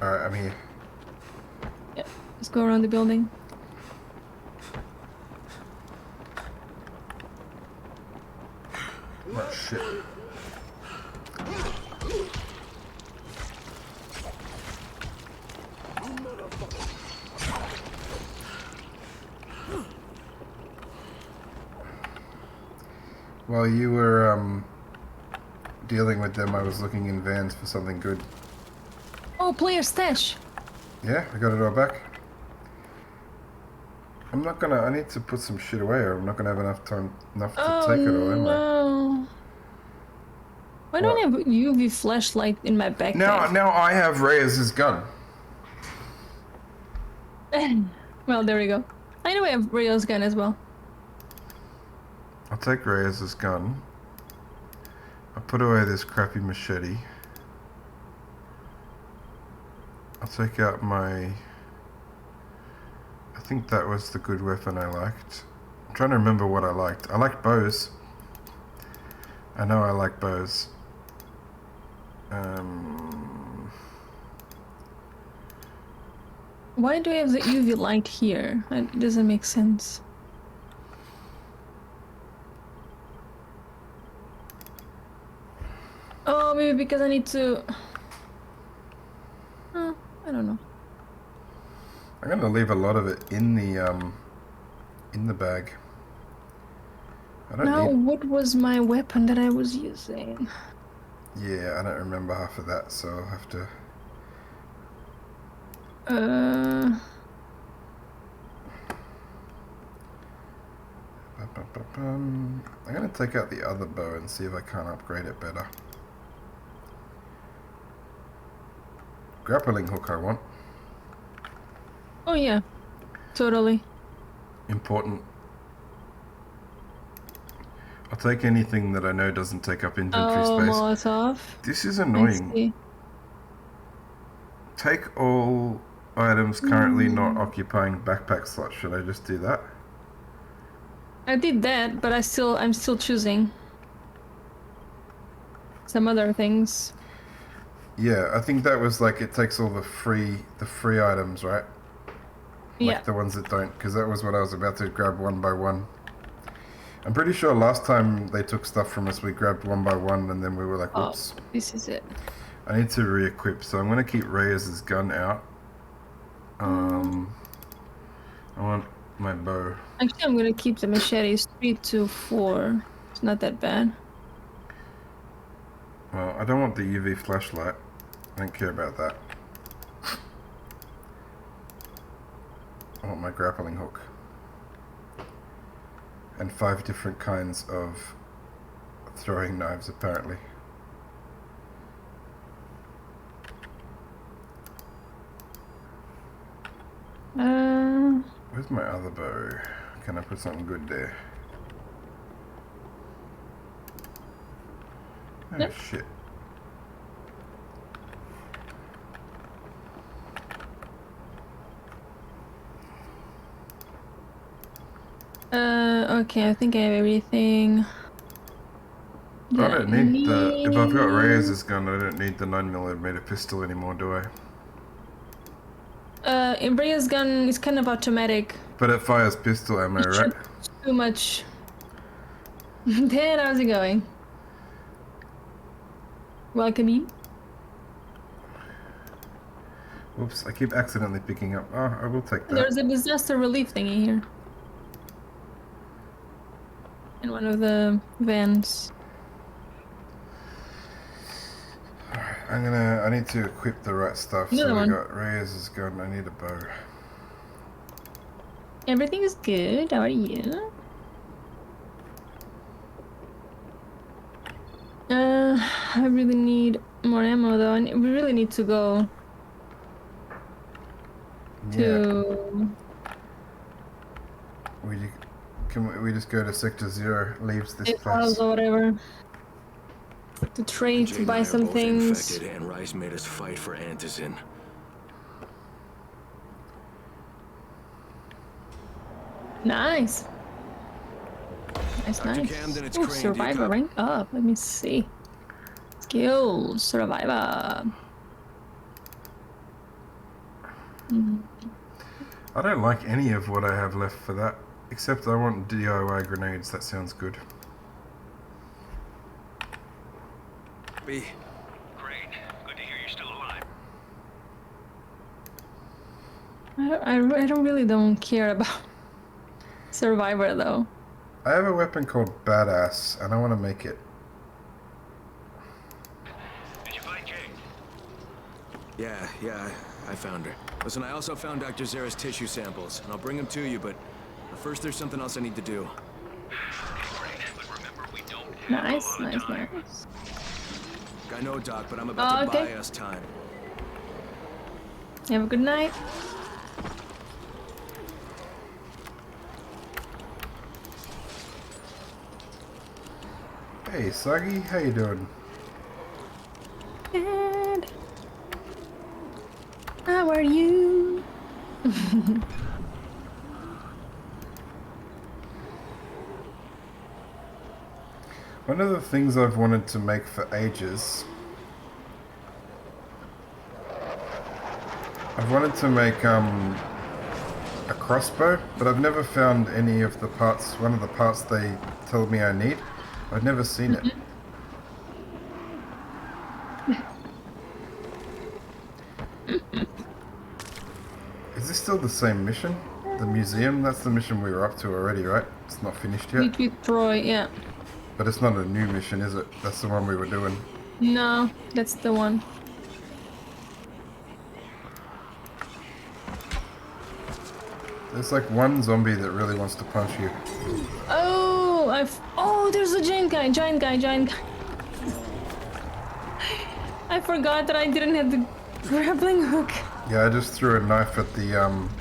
Alright, I'm here. Yeah, just go around the building. Oh shit. While you were dealing with them, I was looking in vans for something good. Oh, player stash! Yeah, I got it all back. I need to put some shit away or I'm not gonna have enough to take it all, am I? no. Why don't I have a UV flashlight in my backpack? Now I have Reyes's gun. Well, there we go. I know I have Rio's gun as well. I'll take Reyes's gun. I'll put away this crappy machete. I'll take out my... I think that was the good weapon I liked. I'm trying to remember what I liked. I liked bows. I know I like bows. Why do I have the UV light here? It doesn't make sense. Oh, maybe because I need to... I don't know. I'm gonna leave a lot of it in the bag. I don't Now, need... what was my weapon that I was using? Yeah, I don't remember half of that, so I'll have to... I'm gonna take out the other bow and see if I can't upgrade it better. Grappling hook I want. Oh yeah, totally. Important. I'll take anything that I know doesn't take up inventory space. Molotov. This is I annoying. see. Take all items currently not occupying backpack slots. Should I just do that? I did that, but I'm still choosing some other things. Yeah, I think that was like it takes all the free items, right? Like Yeah. the ones that don't, because that was what I was about to grab one by one. I'm pretty sure last time they took stuff from us, we grabbed one by one, and then we were like, Oh, whoops. this is it. I need to re-equip, so I'm going to keep Reyes's gun out. I want my bow. Actually, I'm gonna keep the machetes 3 to 4. It's not that bad. Well, I don't want the UV flashlight. I don't care about that. I want my grappling hook. And 5 different kinds of throwing knives, apparently. Where's my other bow? Can I put something good there? Oh, Nope. shit. Okay, I think I have everything. I don't need the... If I've got Reyes's gun, I don't need the 9mm pistol anymore, do I? Rhea's gun is kind of automatic. But it fires pistol ammo, right? Too much. Dan, how's it going? Welcome in. Oops, I keep accidentally picking up... Oh, I will take that. There's a disaster relief thingy here. In one of the vans. I need to equip the right stuff. Another So we one. got Reyes's gun, I need a bow. Everything is good. How are you? I really need more ammo though, and we really need to go to... Can we just go to Sector 0, leaves this Safe place? house or whatever. To trade, to buy some things. Infected, and Rice made us fight for Antizin. Nice. Nice, Dr. nice. Camden, it's Ooh, Crane. Do you survivor copy? rank up. Let me see. Skills, survivor. I don't like any of what I have left for that, except I want DIY grenades. That sounds good. B. Crane, good to hear you're still alive. I don't care about survivor though. I have a weapon called Badass, and I want to make it. Did you find Jake? Yeah, I found her. Listen, I also found Dr. Zera's tissue samples, and I'll bring them to you, but first there's something else I need to do. Crane, but remember, we don't have Nice, a lot of nice, time. nice. I know, Doc, but I'm about to Okay. buy us time. Have a good night. Hey, Sagi, how you doing? Dad, how are you? One of the things I've wanted to make for ages, I've wanted to make a crossbow, but I've never found any of the parts, one of the parts they told me I need. I've never seen it. Is this still the same mission? The museum? That's the mission we were up to already, right? It's not finished yet. Meet with Troy, yeah. But it's not a new mission, is it? That's the one we were doing. No, that's the one. There's like one zombie that really wants to punch you. Oh, oh, there's a giant guy. I forgot that I didn't have the grappling hook. Yeah, I just threw a knife at the,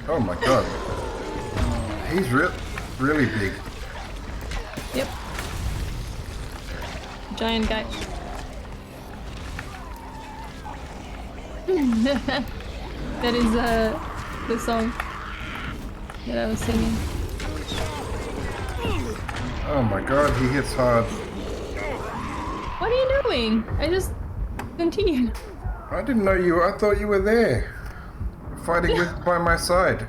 oh my god. He's really big. Yep. Giant guy. That is the song that I was singing. Oh my god, he hits hard. What are you doing? I just continued. I didn't know you, I thought you were there. Fighting by my side.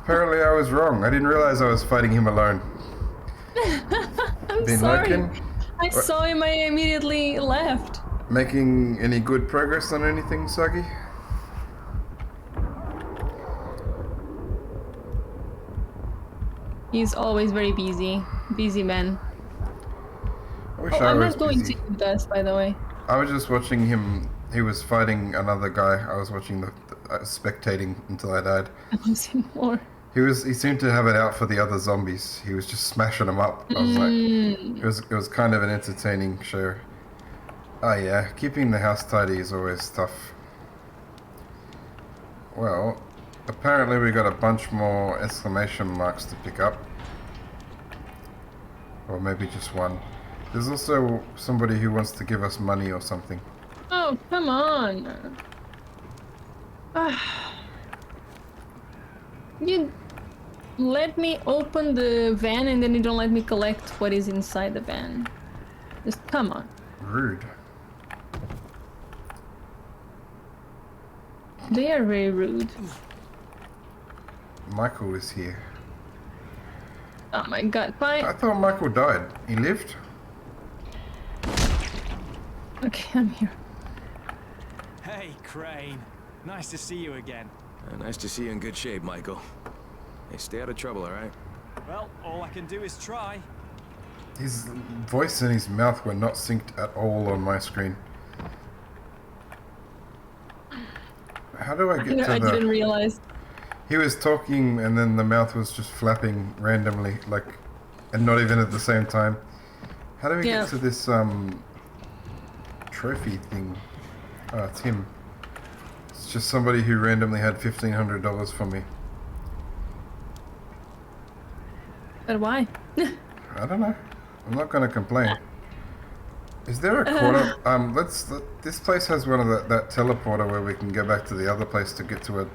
Apparently I was wrong. I didn't realize I was fighting him alone. I'm Been sorry. lurking? I saw him, I immediately left. Making any good progress on anything, Sagi? He's always very busy. Busy man. I wish Oh, I I'm was not going busy. to do this, by the way. I was just watching him. He was fighting another guy. I was watching spectating until I died. I want to see more. He seemed to have it out for the other zombies. He was just smashing them up. I was like, it was kind of an entertaining show. Oh yeah, keeping the house tidy is always tough. Well, apparently we got a bunch more exclamation marks to pick up. Or maybe just one. There's also somebody who wants to give us money or something. Oh, come on. You let me open the van and then you don't let me collect what is inside the van. Just come on. Rude. They are very rude. Michael is here. Oh my god, fine. I thought Michael died. He lived? Okay, I'm here. Hey, Crane. Nice to see you again. Nice to see you in good shape, Michael. Hey, stay out of trouble, all right? Well, all I can do is try. His voice and his mouth were not synced at all on my screen. How do I get to I didn't realize. He was talking and then the mouth was just flapping randomly, like, and not even at the same time. How do we get to this, trophy thing? Oh, it's him. It's just somebody who randomly had $1,500 for me. But why? I don't know. I'm not gonna complain. Is there a quarter? This place has one of that teleporter where we can go back to the other place to get to a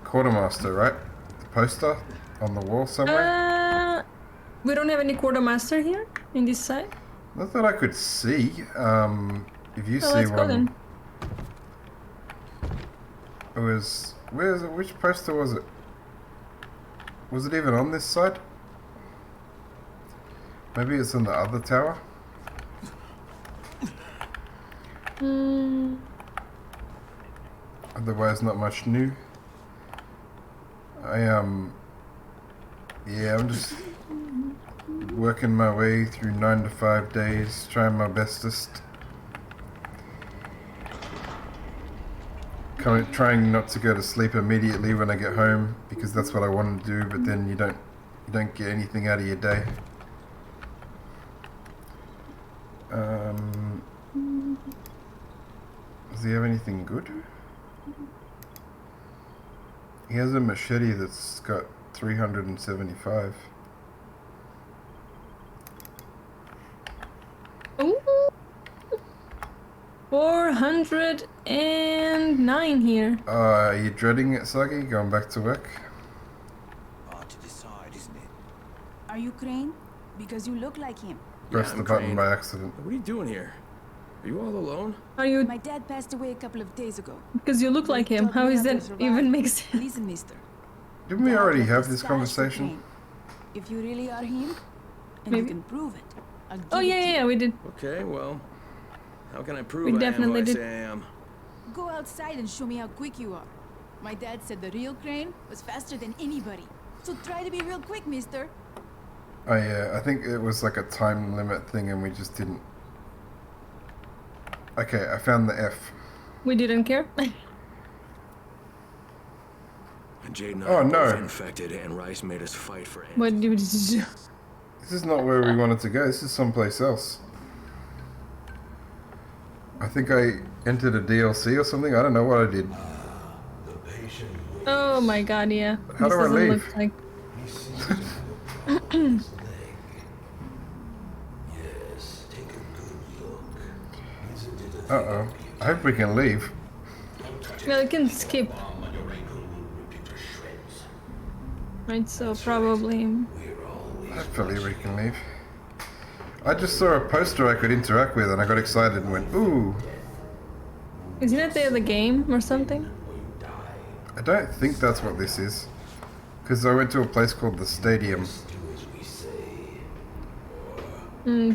quartermaster, right? The poster on the wall somewhere. We don't have any quartermaster here in this side. Not that I could see. If you see let's go one, then. it was. Where is it? Which poster was it? Was it even on this side? Maybe it's in the other tower. Otherwise, not much new. Yeah, I'm just working my way through 9 to 5 days, trying my bestest. Trying not to go to sleep immediately when I get home, because that's what I want to do, but then you don't get anything out of your day. Does he have anything good? He has a machete that's got 375. 409 here. Are you dreading it, Sagi? Going back to work? Hard to decide, isn't it? Are you Crane? Because you look like him. Press I'm the button Crane. by accident. What are you doing here? Are you all alone? Are you? My dad passed away a couple of days ago. Because you look like him. How is that even make sense? Listen, mister. Didn't we Dad already left have a this stash for conversation? Crane. If you really are him, and Maybe. you can prove it, I'll give Oh it yeah, to yeah, you. yeah, we did. Okay, well, how can I prove We I am who definitely I did. say I am? Go outside and show me how quick you are. My dad said the real Crane was faster than anybody. So try to be real quick, mister. Oh yeah, I think it was like a time limit thing and we just didn't. Okay, I found the F. We didn't care. Jade and I Oh, are no. both infected, and Rice made us fight for it. What did you do? This is not where we wanted to go, this is someplace else. I think I entered a DLC or something, I don't know what I did. Oh my god, yeah. How This do I doesn't leave? look like. Uh-oh. I hope we can leave. Well, you can skip. Right, so probably. Hopefully we can leave. I just saw a poster I could interact with and I got excited and went, ooh. Isn't it the game or something? I don't think that's what this is. Because I went to a place called the Stadium.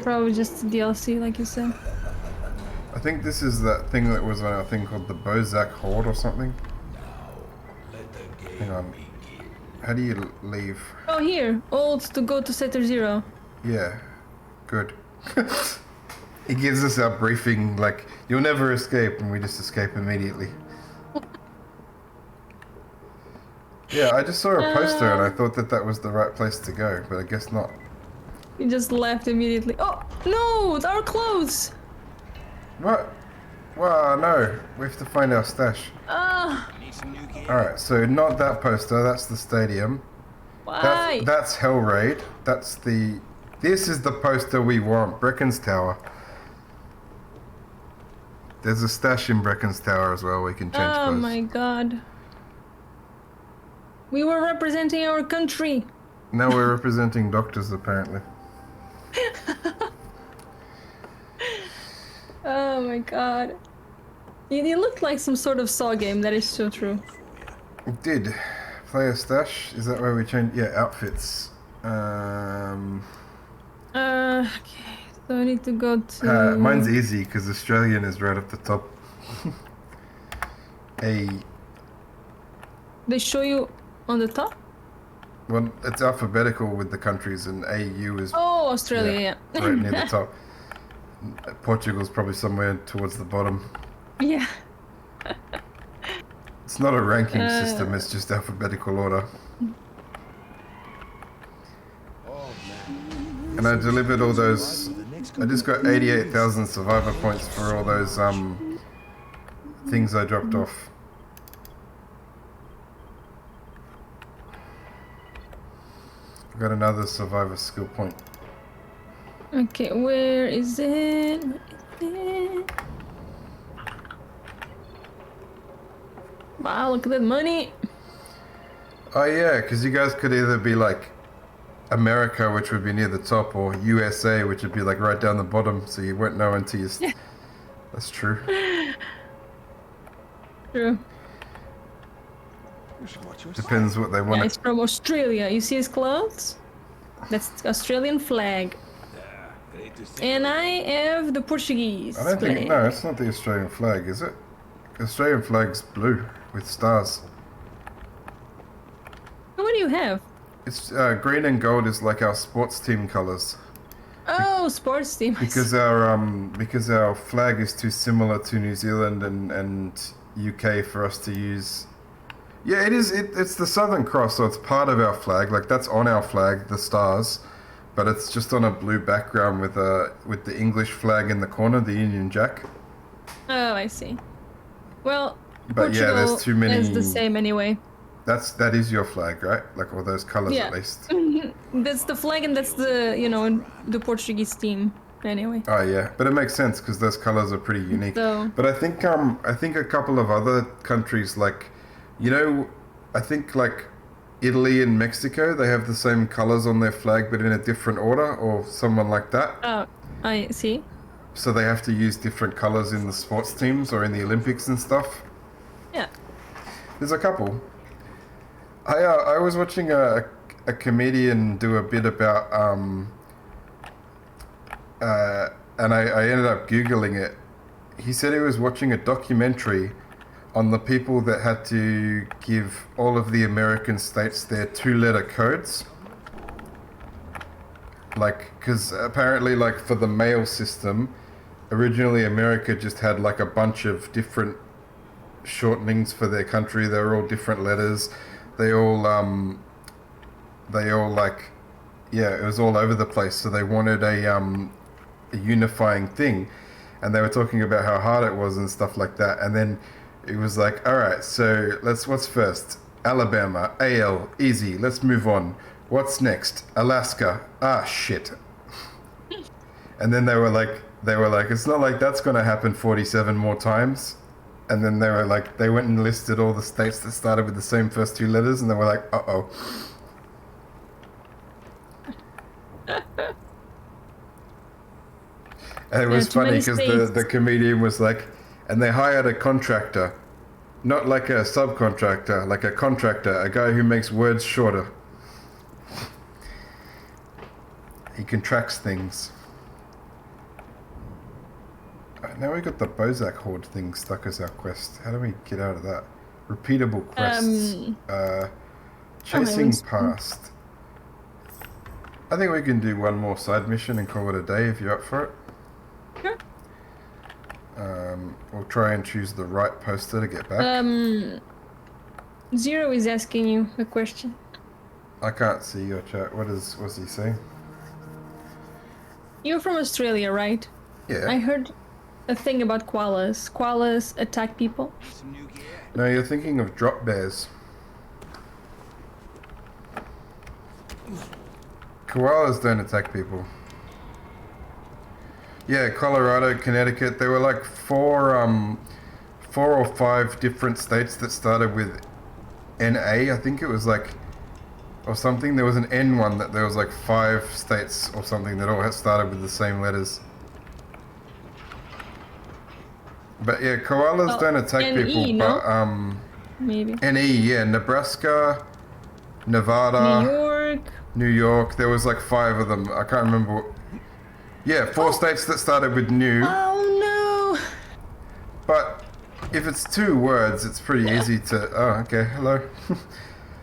Probably just DLC, like you said. I think this is that thing that was on a thing called the Bozak Horde or something. Hang on. How do you leave? Oh, here. Old to go to Sector 0. Yeah. Good. He gives us our briefing like, you'll never escape, and we just escape immediately. Yeah, I just saw a poster and I thought that that was the right place to go, but I guess not. We just left immediately. Oh, no! It's our clothes! What? Well, no. We have to find our stash. Ah! Alright, so not that poster, that's the stadium. Why? That's Hell Raid. That's the... This is the poster we want, Brecken's Tower. There's a stash in Brecken's Tower as well, we can change Oh clothes. my god. We were representing our country. Now we're representing doctors, apparently. Oh my god. You looked like some sort of Saw game, that is so true. It did. Player stash, is that where we change? Yeah, outfits. Okay. So I need to go to... Mine's easy, because Australian is right up the top. They show you on the top? Well, it's alphabetical with the countries, and AU is Oh, Australia, yeah. right near the top. Portugal's probably somewhere towards the bottom. Yeah. It's not a ranking system, it's just alphabetical order. And I delivered all those... I just got 88,000 survivor points for all those things I dropped off. I got another survivor skill point. Okay, where is it? Where is it? Wow, look at that money. Oh yeah, because you guys could either be like America, which would be near the top, or USA, which would be like right down the bottom, so you won't know until you... That's true. True. Depends what they want. Yeah, it's from Australia. You see his clothes? That's the Australian flag. And I have the Portuguese I don't flag. think... No, it's not the Australian flag, is it? The Australian flag's blue with stars. What do you have? It's green and gold is like our sports team colors. Oh, sports team. Because our flag is too similar to New Zealand and UK for us to use. Yeah, it is. It's the Southern Cross, so it's part of our flag. Like that's on our flag, the stars, but it's just on a blue background with the English flag in the corner, the Union Jack. Oh, I see. Well, But yeah, Portugal there's too many. is the same anyway. That is your flag, right? Like all those colors Yeah. at least. That's the flag, and that's the the Portuguese team. anyway. Oh yeah, but it makes sense because those colors are pretty unique. So- But I think a couple of other countries like, you know, I think like Italy and Mexico, they have the same colors on their flag but in a different order, or someone like that. Oh, I see. So they have to use different colors in the sports teams or in the Olympics and stuff. Yeah. There's a couple. I was watching a comedian do a bit about and I ended up Googling it. He said he was watching a documentary on the people that had to give all of the American states their 2-letter codes. Like, because apparently, like, for the mail system, originally America just had, like, a bunch of different shortenings for their country. They were all different letters. They all, like, yeah, it was all over the place. So they wanted a unifying thing. And they were talking about how hard it was and stuff like that. And then it was like, all right, so what's first? Alabama, AL, easy, let's move on. What's next? Alaska, ah, shit. And then they were like, it's not like that's going to happen 47 more times. And then they were like, they went and listed all the states that started with the same first 2 letters, and they were like, uh-oh. And it was funny because the comedian was like, and they hired a contractor, not like a subcontractor, like a contractor, a guy who makes words shorter. He contracts things. Now we got the Bozak Horde thing stuck as our quest. How do we get out of that? Repeatable quests. Chasing past. I think we can do one more side mission and call it a day if you're up for it. Sure. We'll try and choose the right poster to get back. Zero is asking you a question. I can't see your chat. What's he saying? You're from Australia, right? Yeah. I heard a thing about koalas. Koalas attack people. No, you're thinking of drop bears. Koalas don't attack people. Yeah, Colorado, Connecticut. There were like 4 or 5 different states that started with NA. I think it was like, or something. There was an N one that there was like 5 states or something that all had started with the same letters. But yeah, koalas don't attack people. No? But Maybe. NE, yeah, Nebraska, Nevada, New York. There was like 5 of them. I can't remember. Yeah, 4 states that started with new. Oh no! But if it's 2 words, it's pretty easy to. Oh, okay. Hello.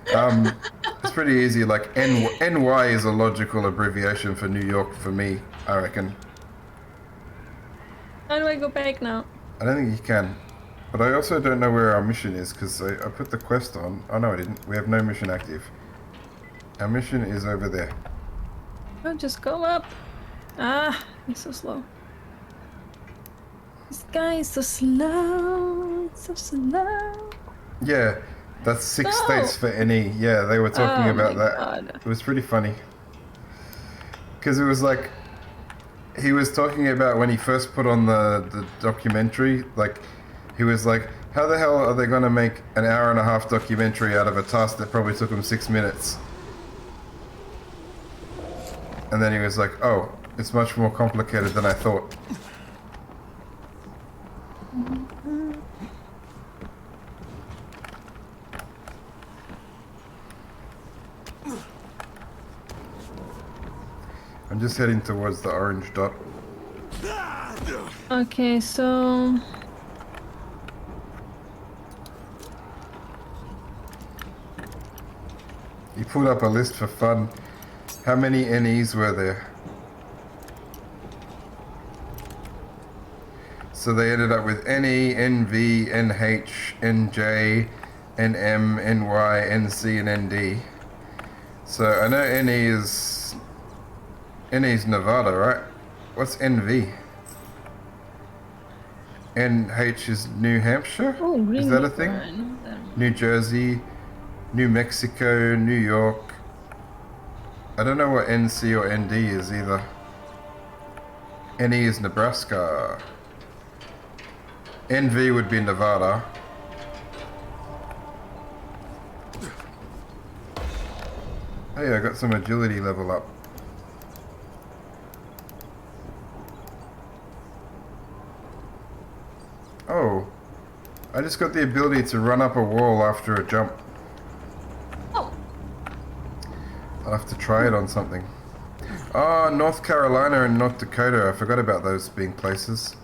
It's pretty easy. Like NY is a logical abbreviation for New York for me, I reckon. How do I go back now? I don't think you can. But I also don't know where our mission is because I put the quest on. Oh no, I didn't. We have no mission active. Our mission is over there. Oh, just go up. Ah, he's so slow. This guy is so slow. So slow. Yeah, that's 6 No. states for NE. Yeah, they were talking Oh about my that. God. It was pretty funny. Because it was like, he was talking about when he first put on the documentary, like, he was like, how the hell are they going to make an 1.5-hour documentary out of a task that probably took them 6 minutes? And then he was like, oh, it's much more complicated than I thought. I'm just heading towards the orange dot. Okay, so He pulled up a list for fun. How many NEs were there? So they ended up with NE, NV, NH, NJ, NM, NY, NC, and ND. So I know NE's Nevada, right? What's NV? NH is New Hampshire? oh, green Is that a Reaper, thing? I know that. New Jersey, New Mexico, New York. I don't know what NC or ND is either. NE is Nebraska. NV would be Nevada. Hey, I got some agility level up. Oh, I just got the ability to run up a wall after a jump. Oh. I'll have to try it on something. Ah, North Carolina and North Dakota. I forgot about those being places.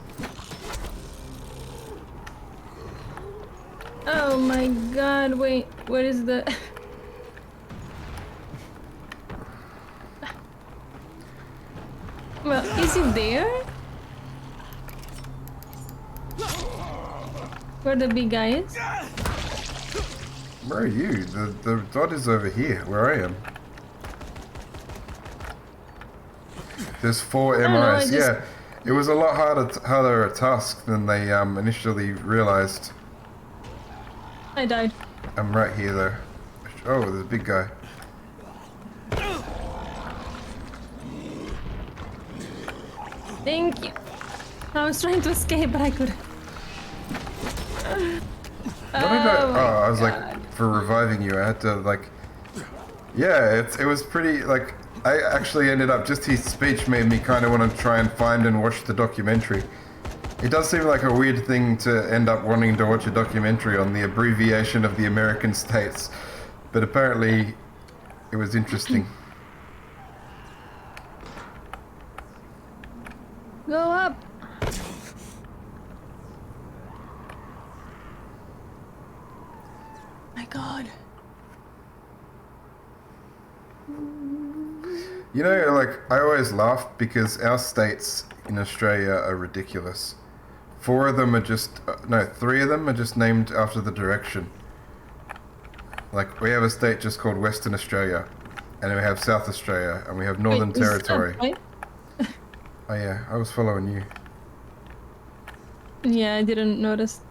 Oh my god, wait, what is the... Well, is it there? Where the big guy is? Where are you? The dot is over here, where I am. There's 4 MIs. know, I just- Yeah, it was a lot harder a task than they initially realized. I died. I'm right here though. Oh, there's a big guy. Thank you. I was trying to escape, but I couldn't. What did I was like, for reviving you, I had to like, yeah, it was pretty, like, I actually ended up, just his speech made me kind of want to try and find and watch the documentary. It does seem like a weird thing to end up wanting to watch a documentary on the abbreviation of the American states, but apparently it was interesting. Go up. My god. You know, like, I always laugh because our states in Australia are ridiculous. 4 of them are just, no, 3 of them are just named after the direction. Like, we have a state just called Western Australia, and then we have South Australia, and we have Northern Wait, is that Territory. right? Oh yeah, I was following you. Yeah, I didn't notice.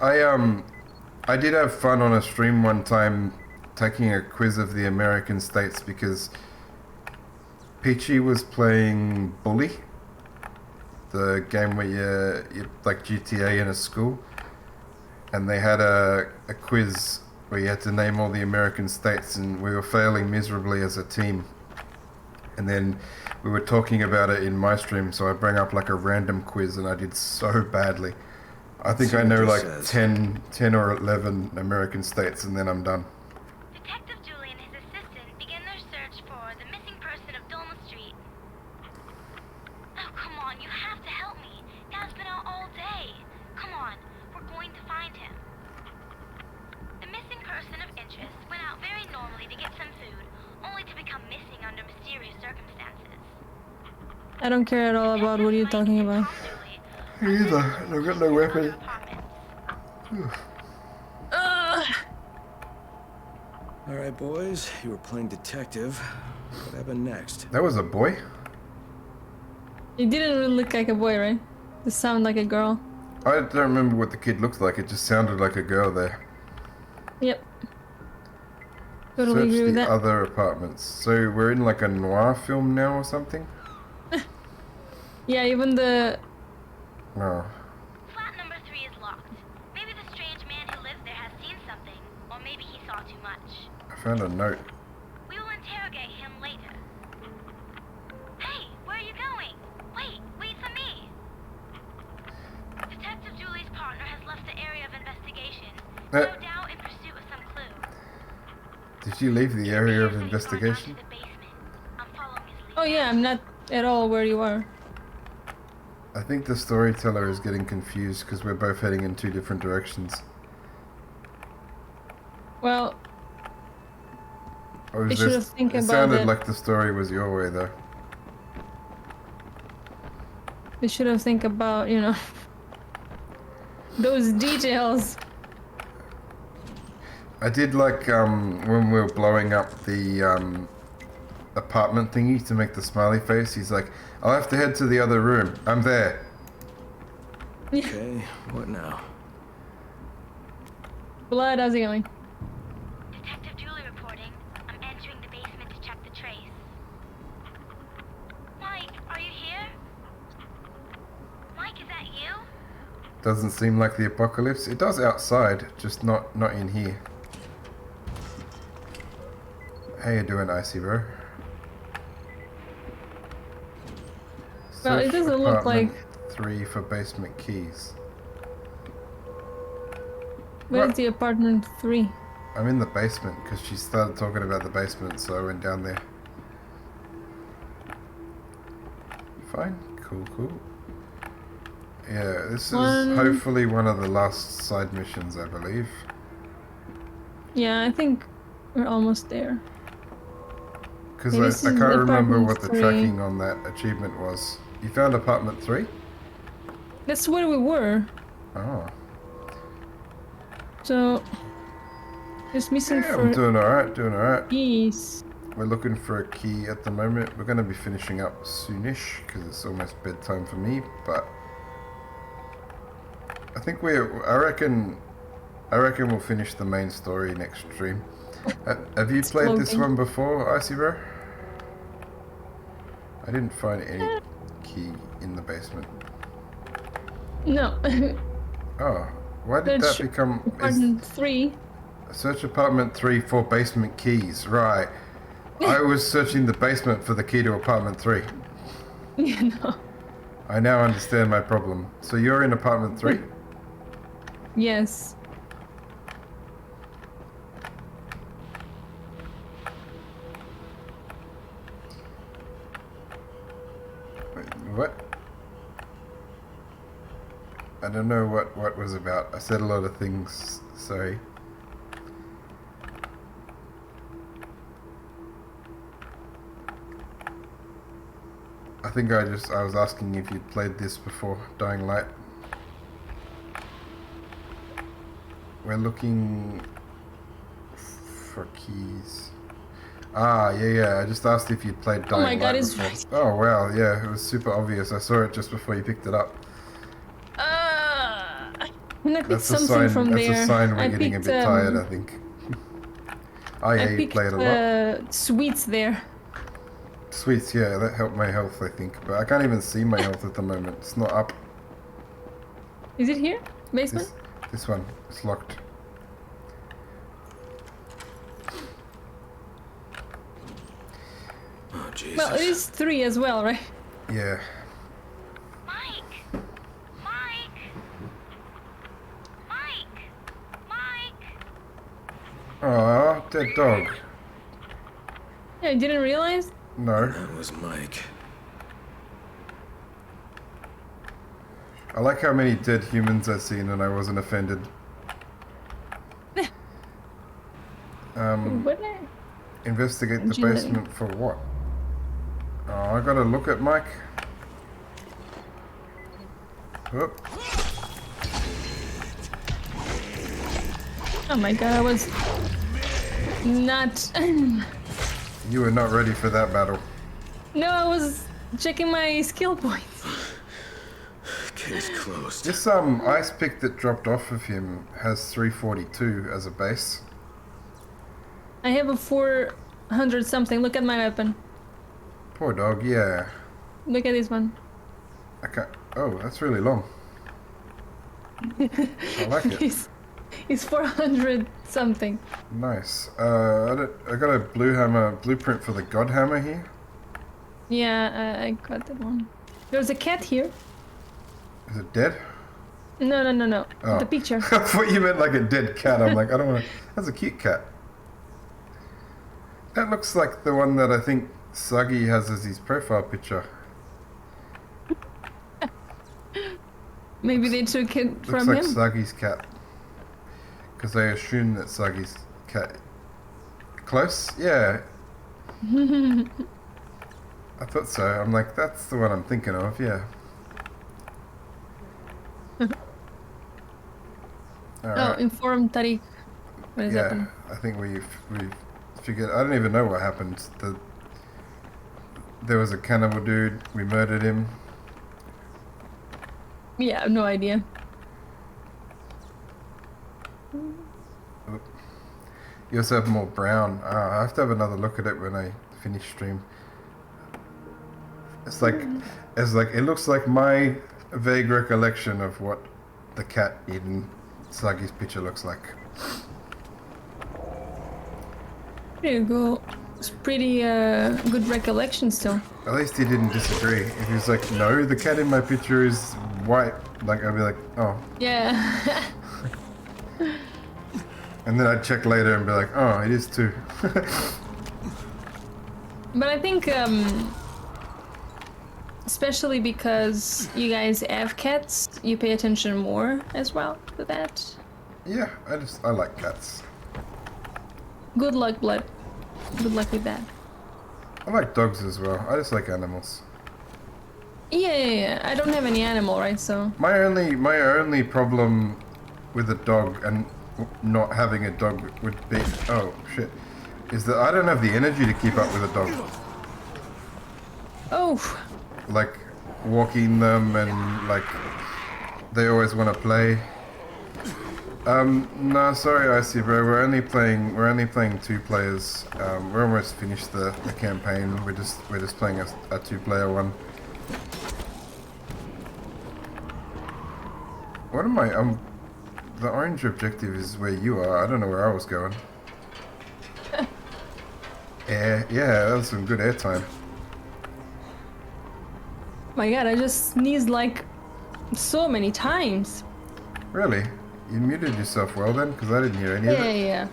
I did have fun on a stream one time taking a quiz of the American states because Peachy was playing Bully, the game where you like GTA in a school, and they had a quiz where you had to name all the American states, and we were failing miserably as a team. And then we were talking about it in my stream, so I bring up like a random quiz, and I did so badly. I think I know like 10 or 11 American states, and then I'm done. Detective Julie and his assistant begin their search for the missing person of Dolma Street. Oh, come on, you have to help me. Dad's been out all day. Come on, we're going to find him. The missing person of interest went out very normally to get some food, only to become missing under mysterious circumstances. I don't care at all about what you're talking about. Me either. I've got no weapon. Alright, boys, you were playing detective. What happened next? That was a boy? It didn't really look like a boy, right? It sounded like a girl. I don't remember what the kid looked like. It just sounded like a girl there. Yep. Totally Search agree with the that. other apartments. So we're in like a noir film now or something? Yeah, even the... No. Flat number 3 is locked. Maybe the strange man who lives there has seen something, or maybe he saw too much. I found a note. We will interrogate him later. Hey, where are you going? Wait for me. Detective Julie's partner has left the area of investigation, no doubt in pursuit of some clue. Did you leave the area of investigation? Oh yeah, I'm not at all where you are. I think the storyteller is getting confused because we're both heading in 2 different directions. Well, Or we is should this, have think it about sounded it. like the story was your way though. We should have think about, you know, those details. I did like when we were blowing up the apartment thingy to make the smiley face. He's like, I'll have to head to the other room. I'm there. Okay, what now? Blood, how's it going? Detective Julie reporting. I'm entering the basement to check the trace. Doesn't seem like the apocalypse. It does outside, just not in here. How you doing, Icy Bro? Well, it Search doesn't look apartment like... 3 for basement keys. Where's What? the apartment 3? I'm in the basement because she started talking about the basement, so I went down there. Fine, cool. Yeah, this is hopefully one of the last side missions, I believe. Yeah, I think we're almost there. Because Maybe this I is can't remember apartment what the 3. tracking on that achievement was. You found apartment 3? That's where we were. Oh. So... Just missing Yeah, for... I'm doing alright. keys. We're looking for a key at the moment. We're going to be finishing up soonish because it's almost bedtime for me, but I think I reckon we'll finish the main story next stream. Have you played this one before, Icy Bro? I didn't find any key in the basement. No. Oh, why did that become... Apartment 3. Search apartment 3 for basement keys. Right. I was searching the basement for the key to apartment 3. Yeah, no. I now understand my problem. So you're in apartment 3? Yes. Wait, what? I don't know what was about. I said a lot of things. Sorry. I think I was asking if you'd played this before, Dying Light. We're looking for keys. Ah, yeah. I just asked if you'd played Dying Light. Oh my god, it's before. right. Oh wow, yeah, it was super obvious. I saw it just before you picked it up. I picked That's a something sign. from That's there. a sign we're I getting a picked, bit tired, I think. Oh yeah, I you picked played a lot. sweets there. Sweets, yeah, that helped my health, I think. But I can't even see my health at the moment. It's not up. Is it here? Basement? This one, it's locked. Oh, Jesus. Well, it is 3 as well, right? Yeah. Mike! Aw, dead dog. Yeah, you didn't realize? No. That was Mike. I like how many dead humans I've seen and I wasn't offended. What? Investigate the Engineering. basement for what? Oh, I gotta look at Mike. Whoop. Oh my god, I was not... You were not ready for that battle. No, I was checking my skill points. Case closed. This ice pick that dropped off of him has 342 as a base. I have a 400 something. Look at my weapon. Poor dog, yeah. Look at this one. I can't... Oh, that's really long. I like it. It's 400 something. Nice. I got a blueprint for the God Hammer here. Yeah, I got that one. There's a cat here. Is it dead? No. Oh. The picture. I thought you meant like a dead cat. I'm like, I don't want to... That's a cute cat. That looks like the one that I think Suggy has as his profile picture. Maybe they took it Looks from like him. Suggy's cat. Because I assume that Suggy's cat... Close? Yeah. I thought so. I'm like, that's the one I'm thinking of, yeah. Alright. Inform Tariq. What is happening? I think we've figured... I don't even know what happened. There was a cannibal dude. We murdered him. Yeah, I have no idea. You also have more brown. I have to have another look at it when I finish stream. It's like it looks like my vague recollection of what the cat in Sagi's picture looks like. There you go. It's pretty good recollection still. At least he didn't disagree. If he was like, no, the cat in my picture is white, like I'd be like, oh. Yeah. And then I'd check later and be like, oh, it is too. But I think, especially because you guys have cats, you pay attention more as well to that. Yeah, I like cats. Good luck, Blood. Good luck with that. I like dogs as well. I just like animals. Yeah. I don't have any animal, right? So. My only problem with a dog and not having a dog would be, oh shit, is that I don't have the energy to keep up with a dog. Oh. Like walking them and like they always want to play. No, sorry, Icy bro. We're only playing 2 players. We're almost finished the campaign. We're just playing a 2-player one. What am I? The orange objective is where you are. I don't know where I was going. Yeah, that was some good airtime. My God, I just sneezed like so many times. Really? You muted yourself well then? Because I didn't hear any of it. Yeah.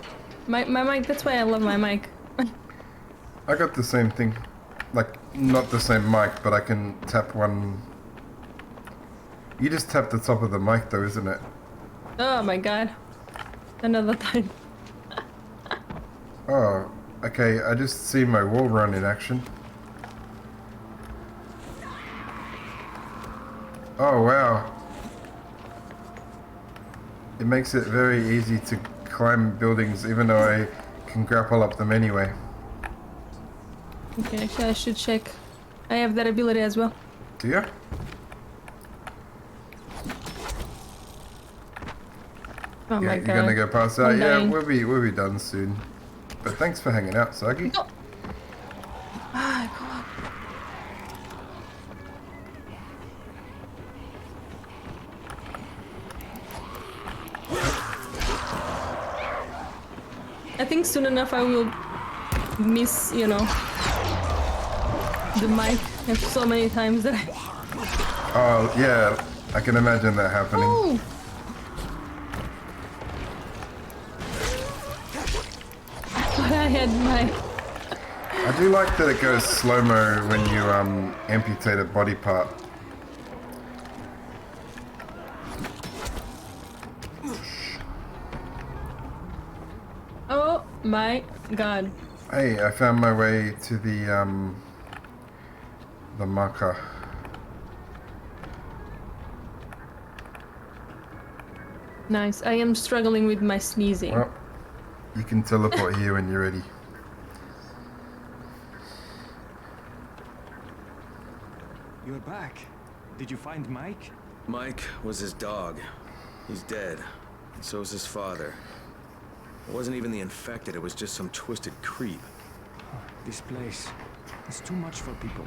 My mic, that's why I love my mic. I got the same thing. Like, not the same mic, but I can tap one... You just tap the top of the mic though, isn't it? Oh my God. Another time. Oh, okay, I just see my wall run in action. Oh wow. It makes it very easy to climb buildings even though I can grapple up them anyway. Okay, actually I should check. I have that ability as well. Do you? Oh yeah, my you're God. gonna go past that? I'm Yeah, dying. we'll be done soon. But thanks for hanging out, Sagi. No. Ah, go up. I think soon enough I will miss, you know, the mic so many times that I... Oh, yeah, I can imagine that happening. Oh! But I had my... I do like that it goes slow-mo when you amputate a body part. Oh my God. Hey, I found my way to the marker. Nice. I am struggling with my sneezing. Well, you can teleport here when you're ready. You're back. Did you find Mike? Mike was his dog. He's dead. And so is his father. It wasn't even the infected, it was just some twisted creep. This place is too much for people.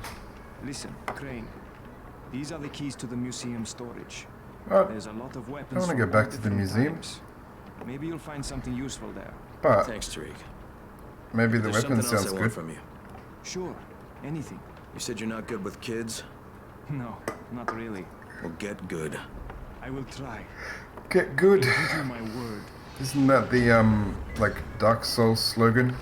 Listen, Crane. These are the keys to the museum storage. What? There's a lot of weapons. I want to from go back all to the different museum. types. Maybe you'll find something useful there. But Thanks, Tariq. maybe the There's weapon something else sounds I want good. from you. Sure, anything. You said you're not good with kids? No, not really. Well, get good. I will try. Get good. I give you my word. Isn't that the like Dark Souls slogan?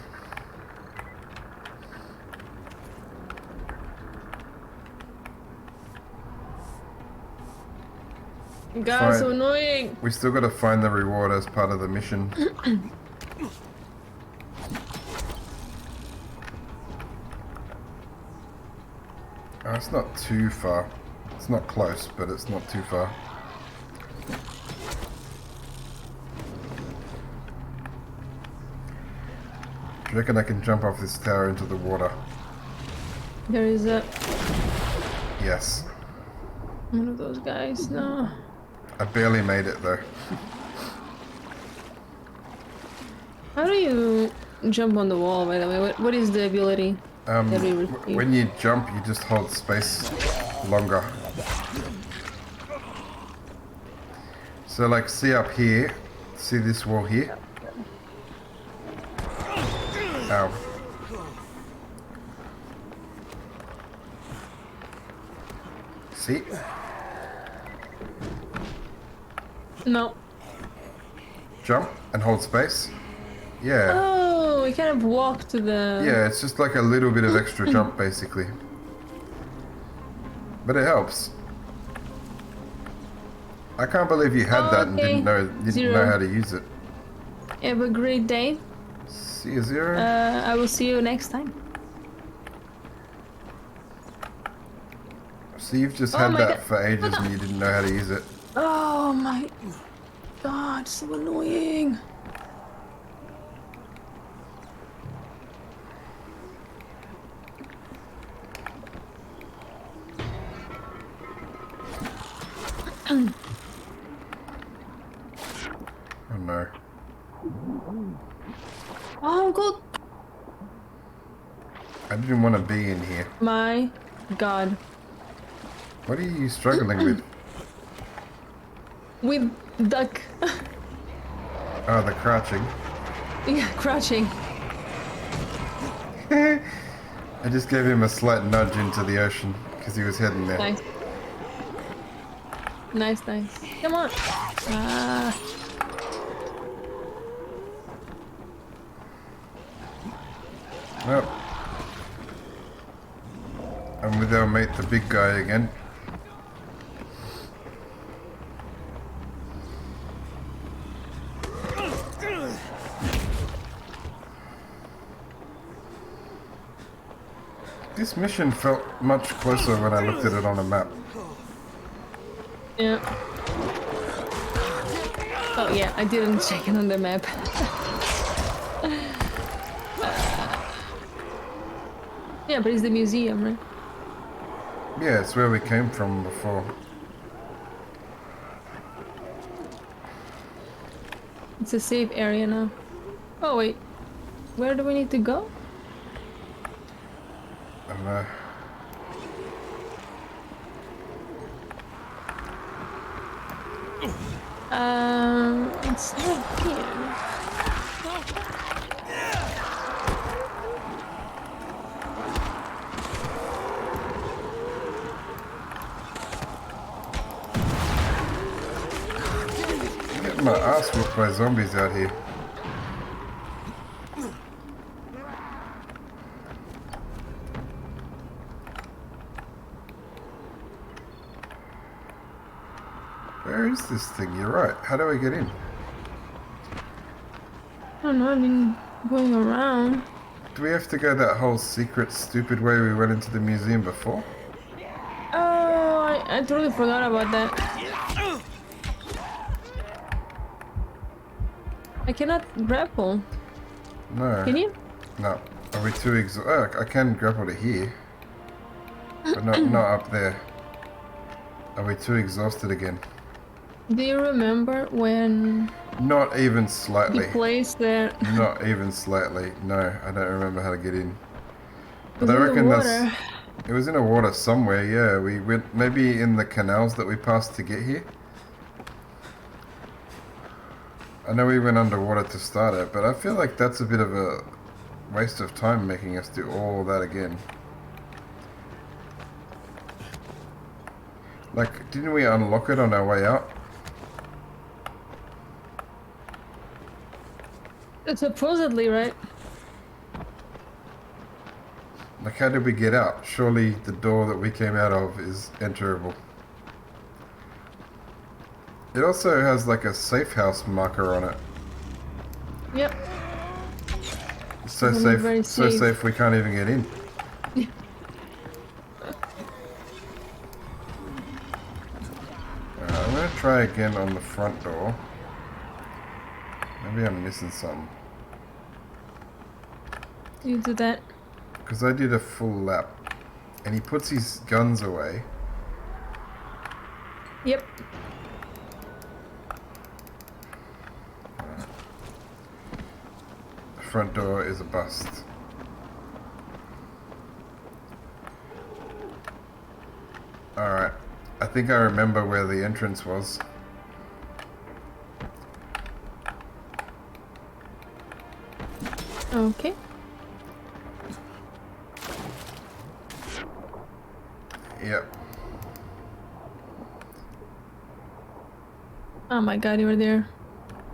God, so Fine. annoying. We still got to find the reward as part of the mission. Oh, it's not too far. It's not close, but it's not too far. Do you reckon I can jump off this tower into the water? There is a... Yes. one of those guys. No. I barely made it though. How do you jump on the wall, by the way? What is the ability that we receive? When you jump, you just hold space longer. So like, see up here, see this wall here? Ow. See? No. Jump and hold space. Yeah. Oh, we kind of walk to the... Yeah, it's just like a little bit of extra jump, basically. But it helps. I can't believe you had that and didn't know how to use it. Have a great day. See you, Zero. I will see you next time. So you've just had that for ages and you didn't know how to use it. Oh my god, so annoying. Oh no. Oh god. I didn't want to be in here. My god. What are you struggling with? With duck. Oh, the crouching. Yeah, crouching. I just gave him a slight nudge into the ocean because he was heading there. Nice. Nice, nice. Come on. Ah. Nope. I'm with our mate, the big guy again. This mission felt much closer when I looked at it on a map. Yeah. Oh yeah, I didn't check it on the map. Yeah, but it's the museum, right? Yeah, it's where we came from before. It's a safe area now. Oh wait, where do we need to go? I don't know. It's not here. I'm getting my ass whooped by zombies out here. Where is this thing? You're right. How do I get in? I don't know, I've been going around. Do we have to go that whole secret, stupid way we went into the museum before? Oh, I totally forgot about that. I cannot grapple. No. Can you? No. Are we too Oh, I can grapple to here. But not up there. Are we too exhausted again? Do you remember when Not even slightly. the place there Not even slightly. No, I don't remember how to get in. But was I in the reckon water? it was in the water somewhere, yeah. We went maybe in the canals that we passed to get here. I know we went underwater to start it, but I feel like that's a bit of a waste of time making us do all that again. Like, didn't we unlock it on our way out? Supposedly, right? Like, how did we get out? Surely the door that we came out of is enterable. It also has like a safe house marker on it. Yep. It's so It's safe, very so safe. safe we can't even get in. I'm gonna try again on the front door. Maybe I'm missing something. You do that. Because I did a full lap. And he puts his guns away. Yep. The front door is a bust. Alright. I think I remember where the entrance was. Okay. Yep. Oh my god, you were there.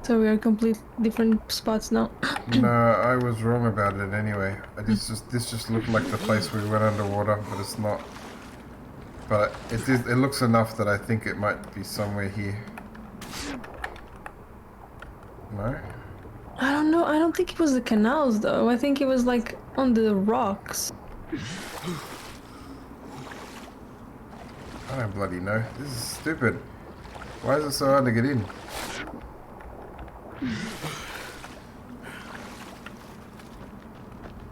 So we are complete different spots now. No, I was wrong about it anyway. This just looked like the place we went underwater, but it's not. But it looks enough that I think it might be somewhere here. No? I don't know. I don't think it was the canals though. I think it was like on the rocks. I don't bloody know. This is stupid. Why is it so hard to get in?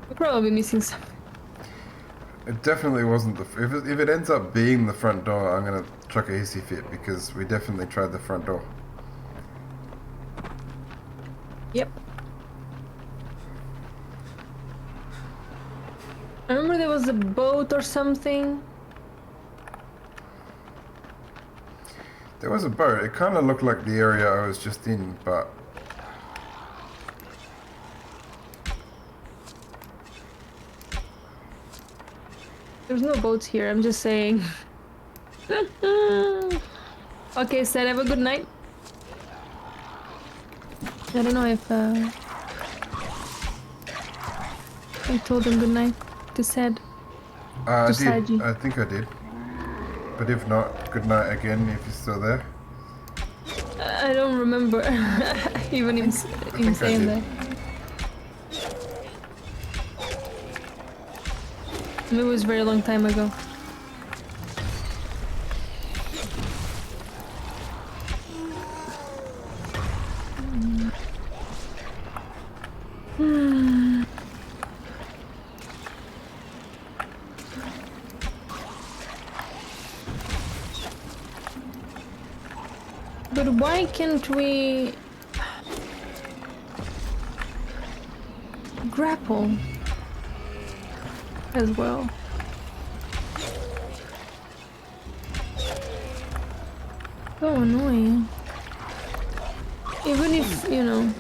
We're probably missing something. It definitely wasn't the. If it ends up being the front door, I'm gonna chuck a hissy fit because we definitely tried the front door. Yep. I remember there was a boat or something. There was a boat. It kind of looked like the area I was just in, but There's no boats here, I'm just saying. Okay, Seth, have a good night. I don't know if I told him good night to Seth. I Saji. did. I think I did. But if not, good night again if you're still there. I don't remember even him saying that. It was a very long time ago. But why can't we grapple as well? So annoying. Even if, you know,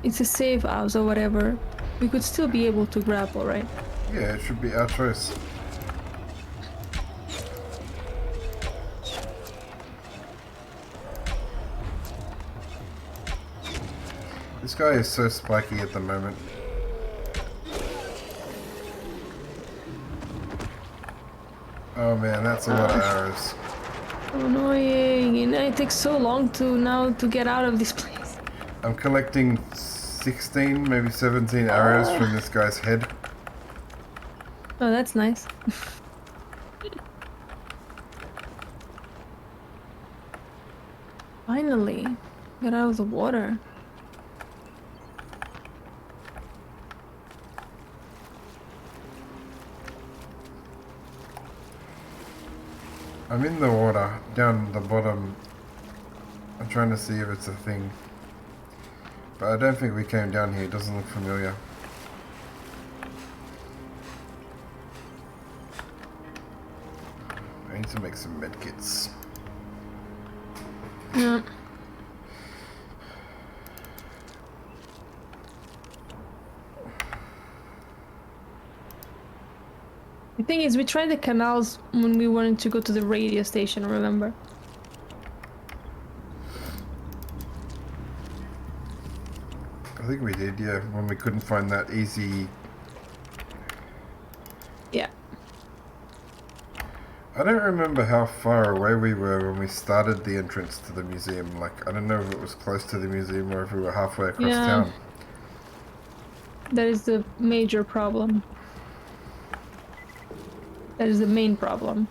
it's a safe house or whatever, we could still be able to grapple, right? Yeah, it should be our choice. This guy is so spiky at the moment. Oh man, that's a lot of arrows. So annoying, and it takes so long to get out of this place. I'm collecting 16, maybe 17 arrows from this guy's head. Oh, that's nice. Finally, get out of the water. I'm in the water, down the bottom. I'm trying to see if it's a thing. But I don't think we came down here, it doesn't look familiar. I need to make some medkits. Yeah. The thing is, we tried the canals when we wanted to go to the radio station, remember? I think we did, yeah, when we couldn't find that easy... Yeah. I don't remember how far away we were when we started the entrance to the museum. Like, I don't know if it was close to the museum or if we were halfway across town. That is the major problem. That is the main problem.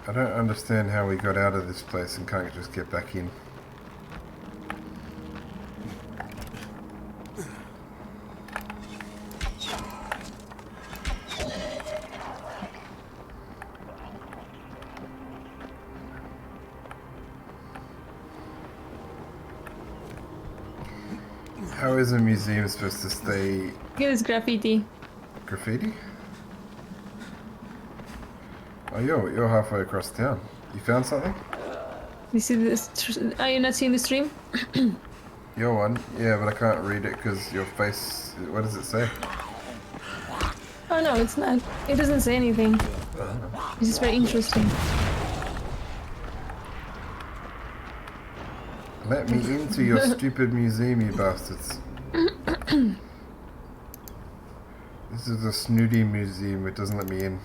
I don't understand how we got out of this place and can't just get back in. How is a museum supposed to stay Get this graffiti. graffiti? Oh, you're halfway across town. You found something? You see this? Are you not seeing the stream? Your one? Yeah, but I can't read it because your face... What does it say? Oh no, it's not. It doesn't say anything. It's just very interesting. Let me into your stupid museum, you bastards. This is a snooty museum. It doesn't let me in.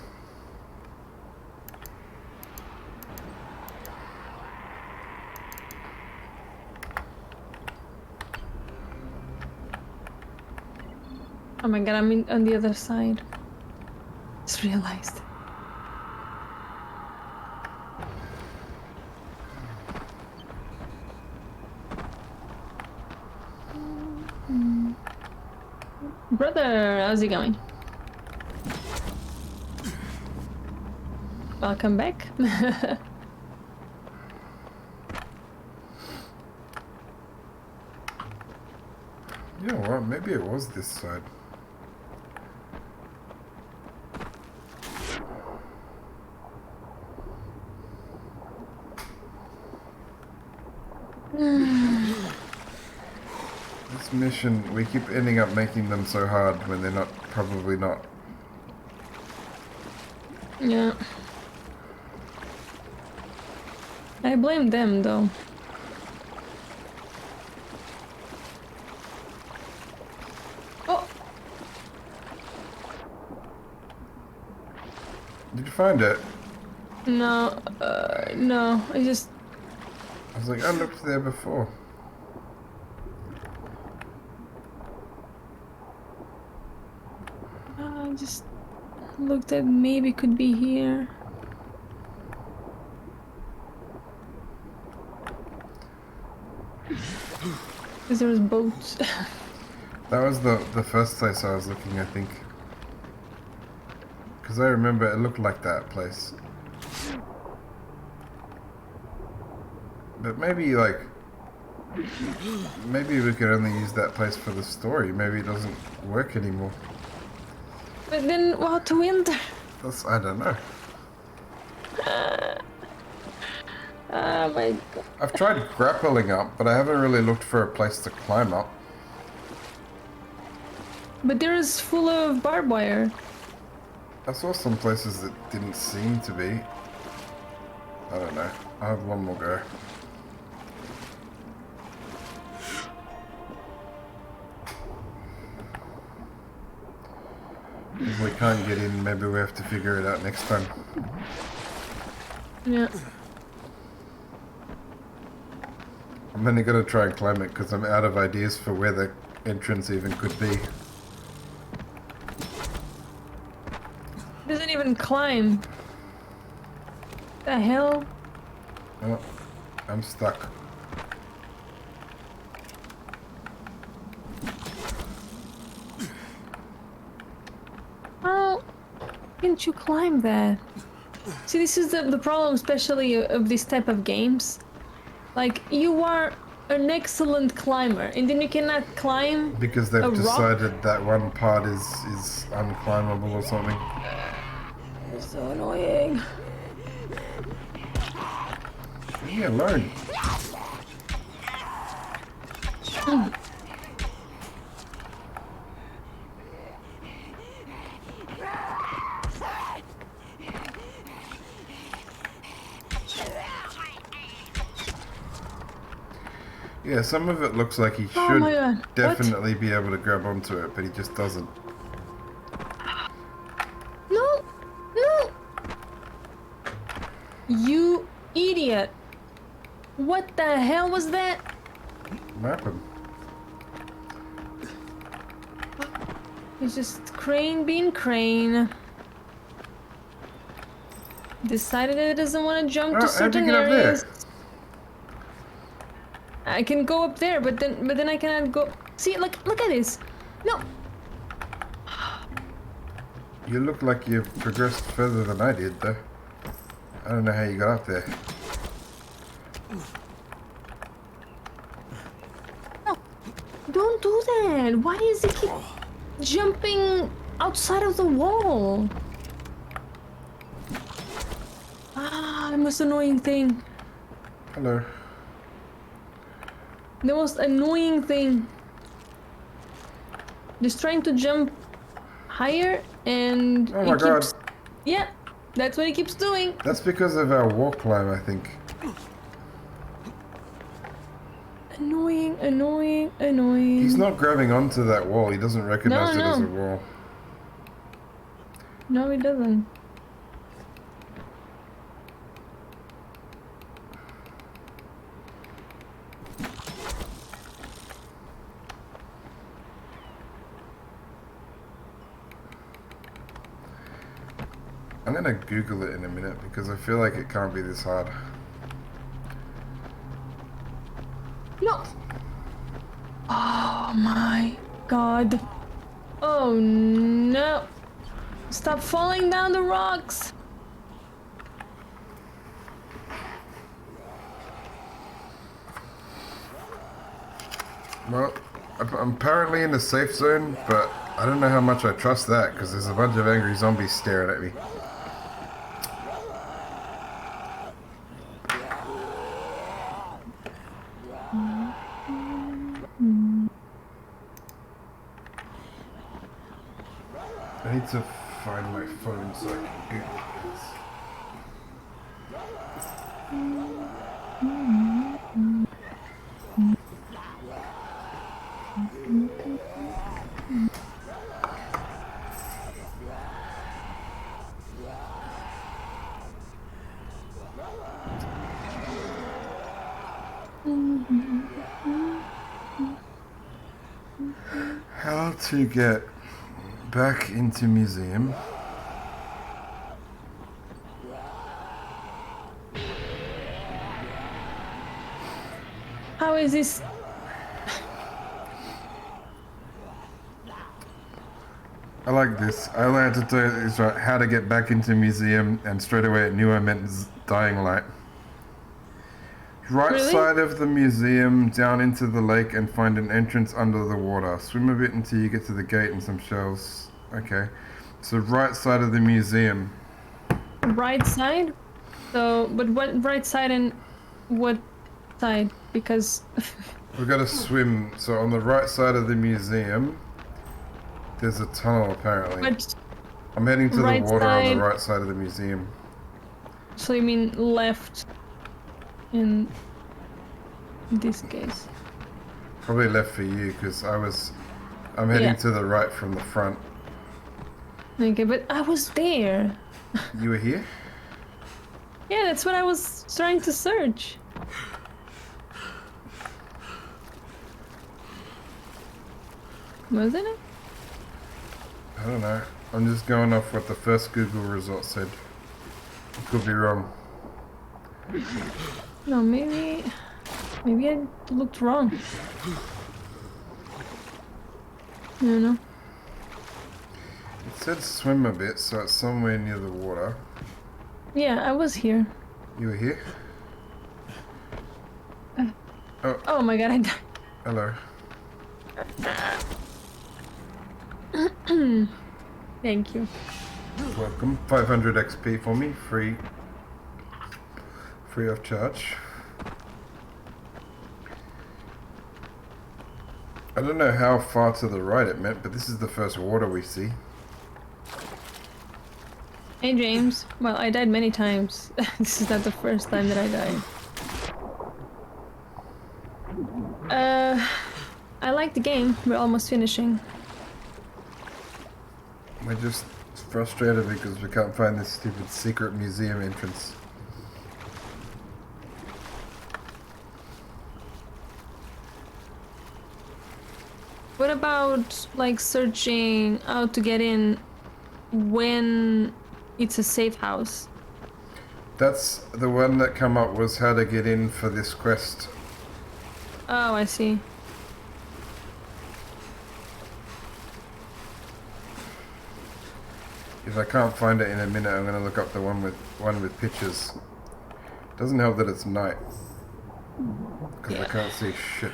Oh my god, I'm on the other side. Just realized. Brother, how's it going? Welcome back. You know what? Maybe it was this side. This mission, we keep ending up making them so hard when they're not, probably not. Yeah. I blame them though. Oh! Did you find it? No, no, I just... I was like, I looked there before. I just looked at maybe could be here. Because there was boats. That was the first place I was looking, I think. Because I remember it looked like that place. But maybe, like... Maybe we could only use that place for the story. Maybe it doesn't work anymore. But then how to enter? I don't know. Oh my god. I've tried grappling up, but I haven't really looked for a place to climb up. But there is full of barbed wire. I saw some places that didn't seem to be. I don't know. I'll have one more go. If we can't get in, maybe we have to figure it out next time. Yeah. I'm only gonna try and climb it because I'm out of ideas for where the entrance even could be. Doesn't even climb. The hell? Oh, I'm stuck. How can't you climb that? See, this is the problem, especially of this type of games. Like, you are an excellent climber, and then you cannot climb Because they've a decided rock? that one part is unclimbable or something. It's so annoying. Leave me alone. Yeah, some of it looks like he Oh should my God, what? definitely be able to grab onto it, but he just doesn't. No! No! You idiot! What the hell was that? What happened? It's just Crane being Crane. Decided it doesn't want to jump to How'd you certain get up there? areas. I can go up there, but then I cannot go. See, look at this. No. You look like you've progressed further than I did, though. I don't know how you got up there. don't do that. Why does he keep jumping outside of the wall? Ah, the most annoying thing. Hello. The most annoying thing. Just trying to jump higher and Oh my god. Yeah, that's what he keeps doing. That's because of our wall climb, I think. Annoying, annoying, annoying. He's not grabbing onto that wall. He doesn't recognize it as a wall. No, he doesn't. I'm gonna Google it in a minute because I feel like it can't be this hard. No. Oh my god. Oh no. Stop falling down the rocks. Well, I'm apparently in the safe zone, but I don't know how much I trust that because there's a bunch of angry zombies staring at me. I need to find my phone so I can Google this. How to get back into museum. How is this? I like this. I learned to do is right, how to get back into museum, and straight away it knew I meant dying light. Right Really? side of the museum, down into the lake, and find an entrance under the water. Swim a bit until you get to the gate and some shells. Okay. So right side of the museum. Right side? So, but what right side and what side? Because We've got to swim. So on the right side of the museum, there's a tunnel apparently. But I'm heading to the right water on side- the right side of the museum. so you mean left in this case? Probably left for you because I'm heading Yeah. to the right from the front. Okay, but I was there. You were here? Yeah, that's what I was trying to search. Wasn't it? I don't know. I'm just going off what the first Google result said. I could be wrong. No, maybe I looked wrong. I don't know. It said swim a bit, so it's somewhere near the water. Yeah, I was here. You were here? Oh my god, I died. Hello. Thank you. Welcome. 500 XP for me, free of charge. I don't know how far to the right it meant, but this is the first water we see. Hey James. Well, I died many times. This is not the first time that I died. I like the game. We're almost finishing. We're just frustrated because we can't find this stupid secret museum entrance. What about like searching how to get in when it's a safe house? That's the one that come up was how to get in for this quest. Oh, I see. If I can't find it in a minute, I'm gonna look up the one with pictures. Doesn't help that it's night, because I can't see shit.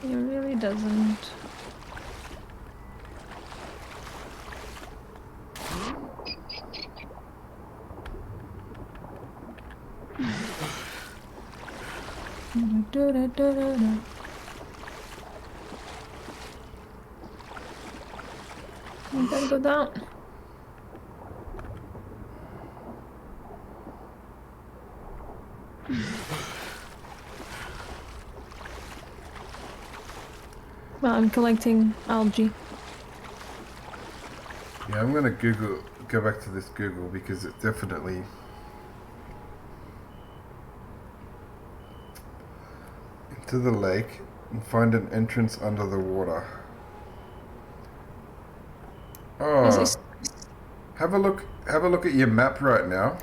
It really doesn't. I gotta go down. Well, I'm collecting algae. Yeah, I'm gonna go back to this Google because it definitely... Into the lake and find an entrance under the water. Oh, have a look at your map right now.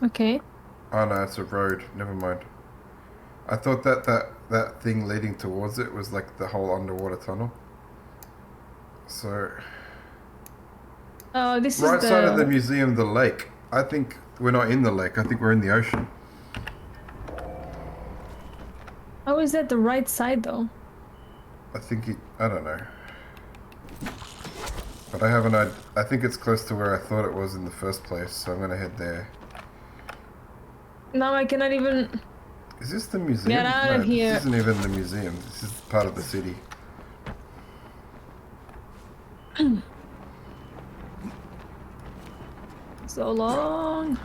Okay. Oh no, it's a road. Never mind. I thought that thing leading towards it was like the whole underwater tunnel. So this right is the side of the museum, the lake. I think we're not in the lake. I think we're in the ocean. How is that the right side though? I think I don't know. But I haven't. I think it's close to where I thought it was in the first place. So I'm gonna head there. Now I cannot even... Is this the museum? Get out no, of here. This isn't even the museum. This is part of the city. So long.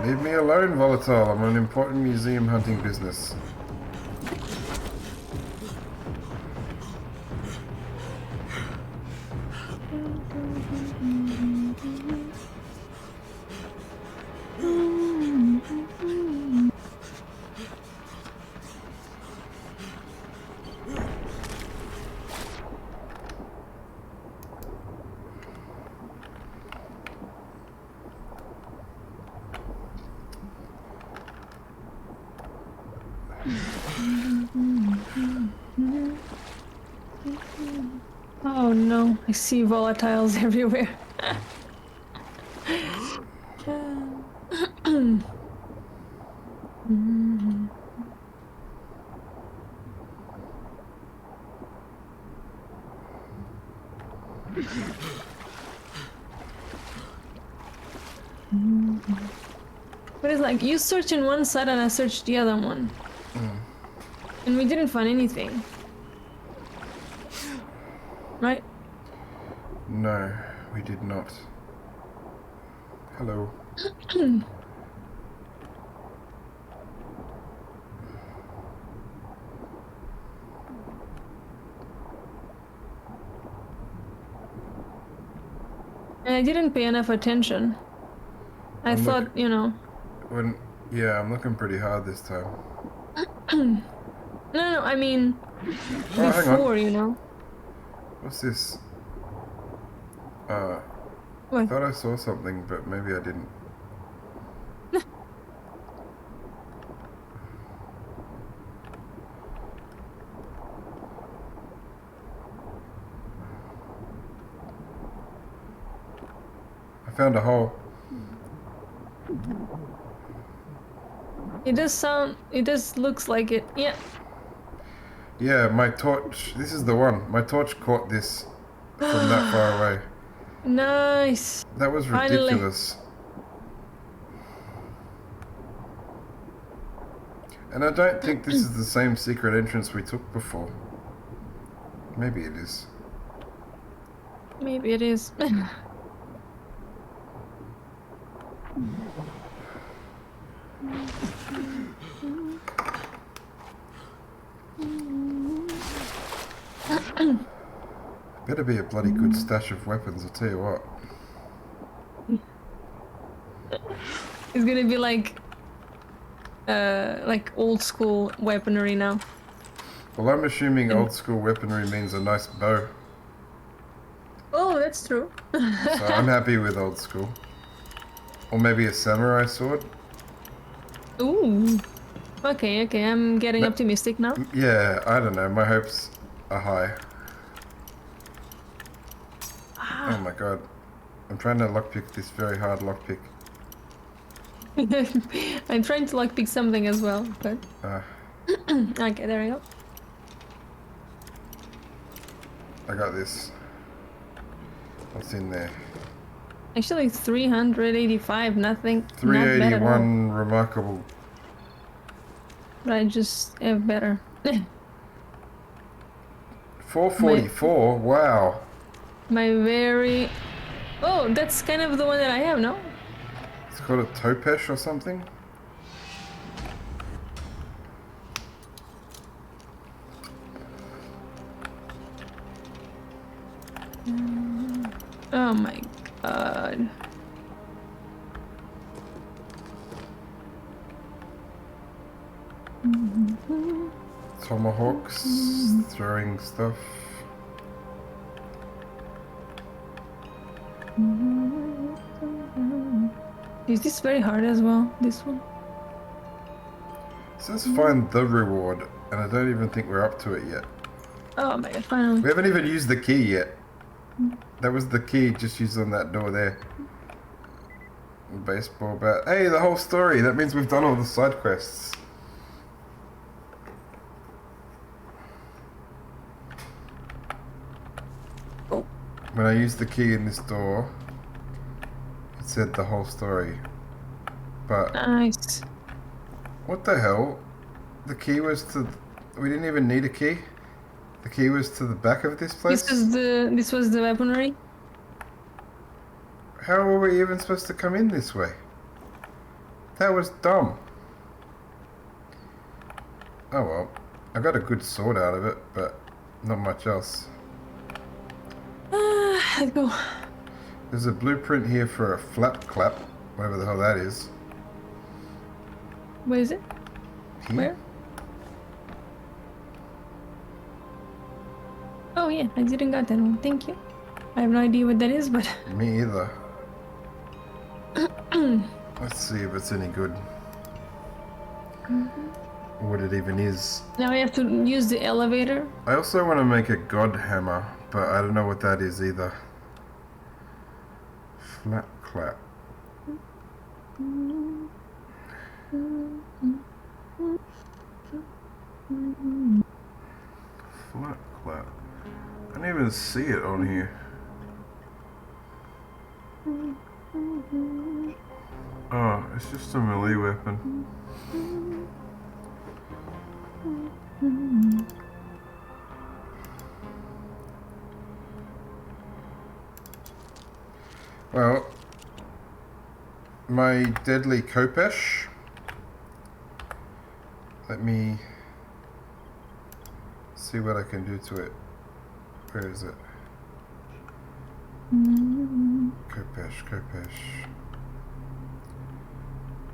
Leave me alone, Volatile. I'm an important museum hunting business. Oh no, I see volatiles everywhere. But it's like, you search in one side and I searched the other one. And we didn't find anything. Right? No, we did not. Hello. And I didn't pay enough attention. I thought, you know... Yeah, I'm looking pretty hard this time. No, I mean... Oh, before, you know? What's this? What? I thought I saw something, but maybe I didn't. I found a hole. It does looks like it, yeah. Yeah, my torch, this is the one. My torch caught this from that far away. Nice. That was Finally. ridiculous. And I don't think this is the same secret entrance we took before. Maybe it is. Maybe it is. Better be a bloody good stash of weapons, I'll tell you what. It's gonna be like old school weaponry now. Well, I'm assuming old school weaponry means a nice bow. Oh, that's true. So I'm happy with old school. Or maybe a samurai sword. Ooh. Okay, I'm getting optimistic now. Yeah, I don't know, my hopes are high. Oh my god. I'm trying to lockpick this very hard lockpick. I'm trying to lockpick something as well, but okay, there we go. I got this. What's in there? Actually, 385, nothing. Not bad at all. 381 remarkable. But I just have better. 444. Wow. My very... Oh, that's kind of the one that I have, no? It's called a Topesh or something. Oh my god. Tomahawks, throwing stuff. Is this very hard as well, this one? It says find the reward, and I don't even think we're up to it yet. Oh my god, finally. We haven't even used the key yet. That was the key just used on that door there. Baseball bat. Hey, the whole story. That means we've done all the side quests. Oh. When I used the key in this door, it said the whole story. But Nice. what the hell? The key was to... We didn't even need a key. The key was to the back of this place? This was the weaponry? How were we even supposed to come in this way? That was dumb. Oh well. I got a good sword out of it, but not much else. Let's go. There's a blueprint here for a flap clap, whatever the hell that is. Where is it? Here? Where? Oh yeah, I didn't got that one. Thank you. I have no idea what that is, but... Me either. Let's see if it's any good. What it even is. Now I have to use the elevator. I also want to make a god hammer, but I don't know what that is either. Flap clap. Flap clap. I don't even see it on here. Oh, it's just a melee weapon. Well, my deadly Khopesh. Let me see what I can do to it. Where is it? Khopesh, Khopesh.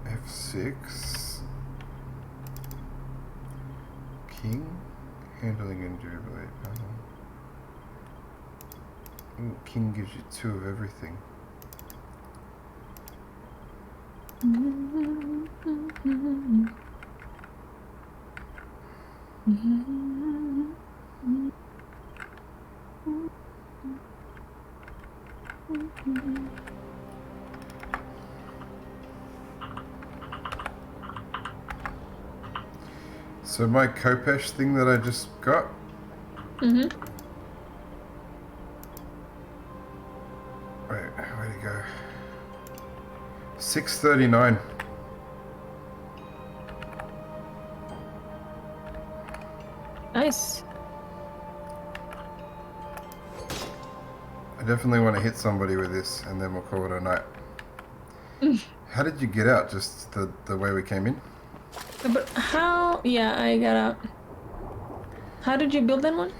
F6. King. Handling and durability panel. Ooh, King gives you 2 of everything. So my Khopesh thing that I just got. Wait, where'd it go? 639. Nice. I definitely want to hit somebody with this, and then we'll call it a night. How did you get out? Just the way we came in? But how? Yeah, I got out. How did you build that one?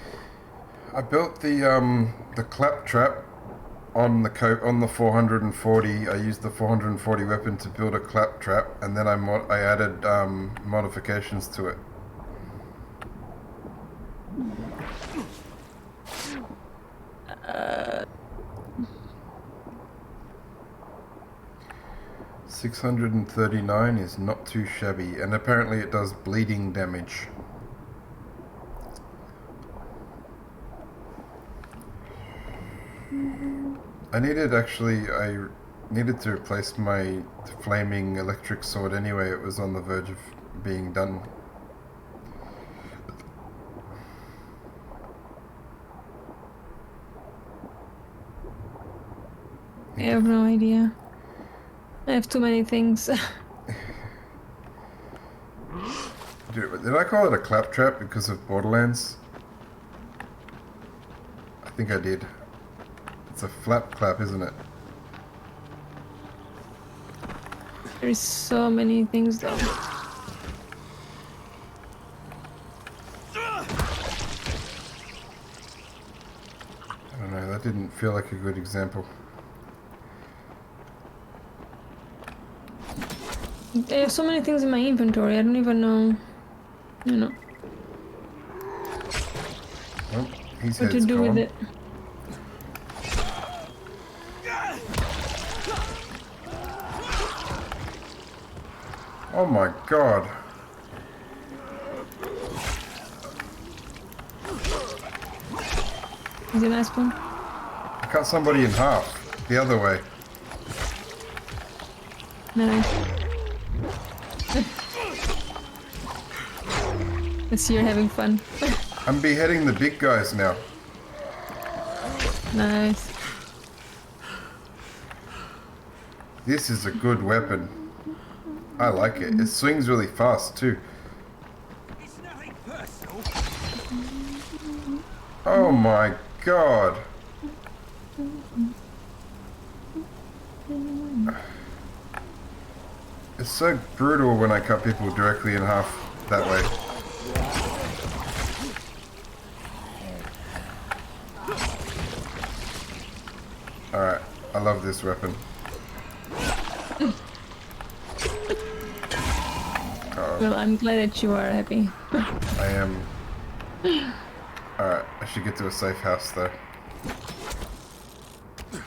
I built the clap trap on the 440. I used the 440 weapon to build a clap trap, and then I added modifications to it. Uh. 639 is not too shabby, and apparently it does bleeding damage. I needed to replace my flaming electric sword anyway. It was on the verge of being done. I have no idea. I have too many things. Did I call it a claptrap because of Borderlands? I think I did. It's a flap clap, isn't it? There's so many things though. I don't know, that didn't feel like a good example. I have so many things in my inventory, I don't even know, you know, Well, his what to head's do gone. with it. Oh my god. Is it nice one? I cut somebody in half. The other way. Nice. I see you're having fun. I'm beheading the big guys now. Nice. This is a good weapon. I like it. It swings really fast too. It's nothing personal. Oh my god. It's so brutal when I cut people directly in half that way. Alright, I love this weapon. Well, I'm glad that you are happy. I am. Alright, I should get to a safe house though.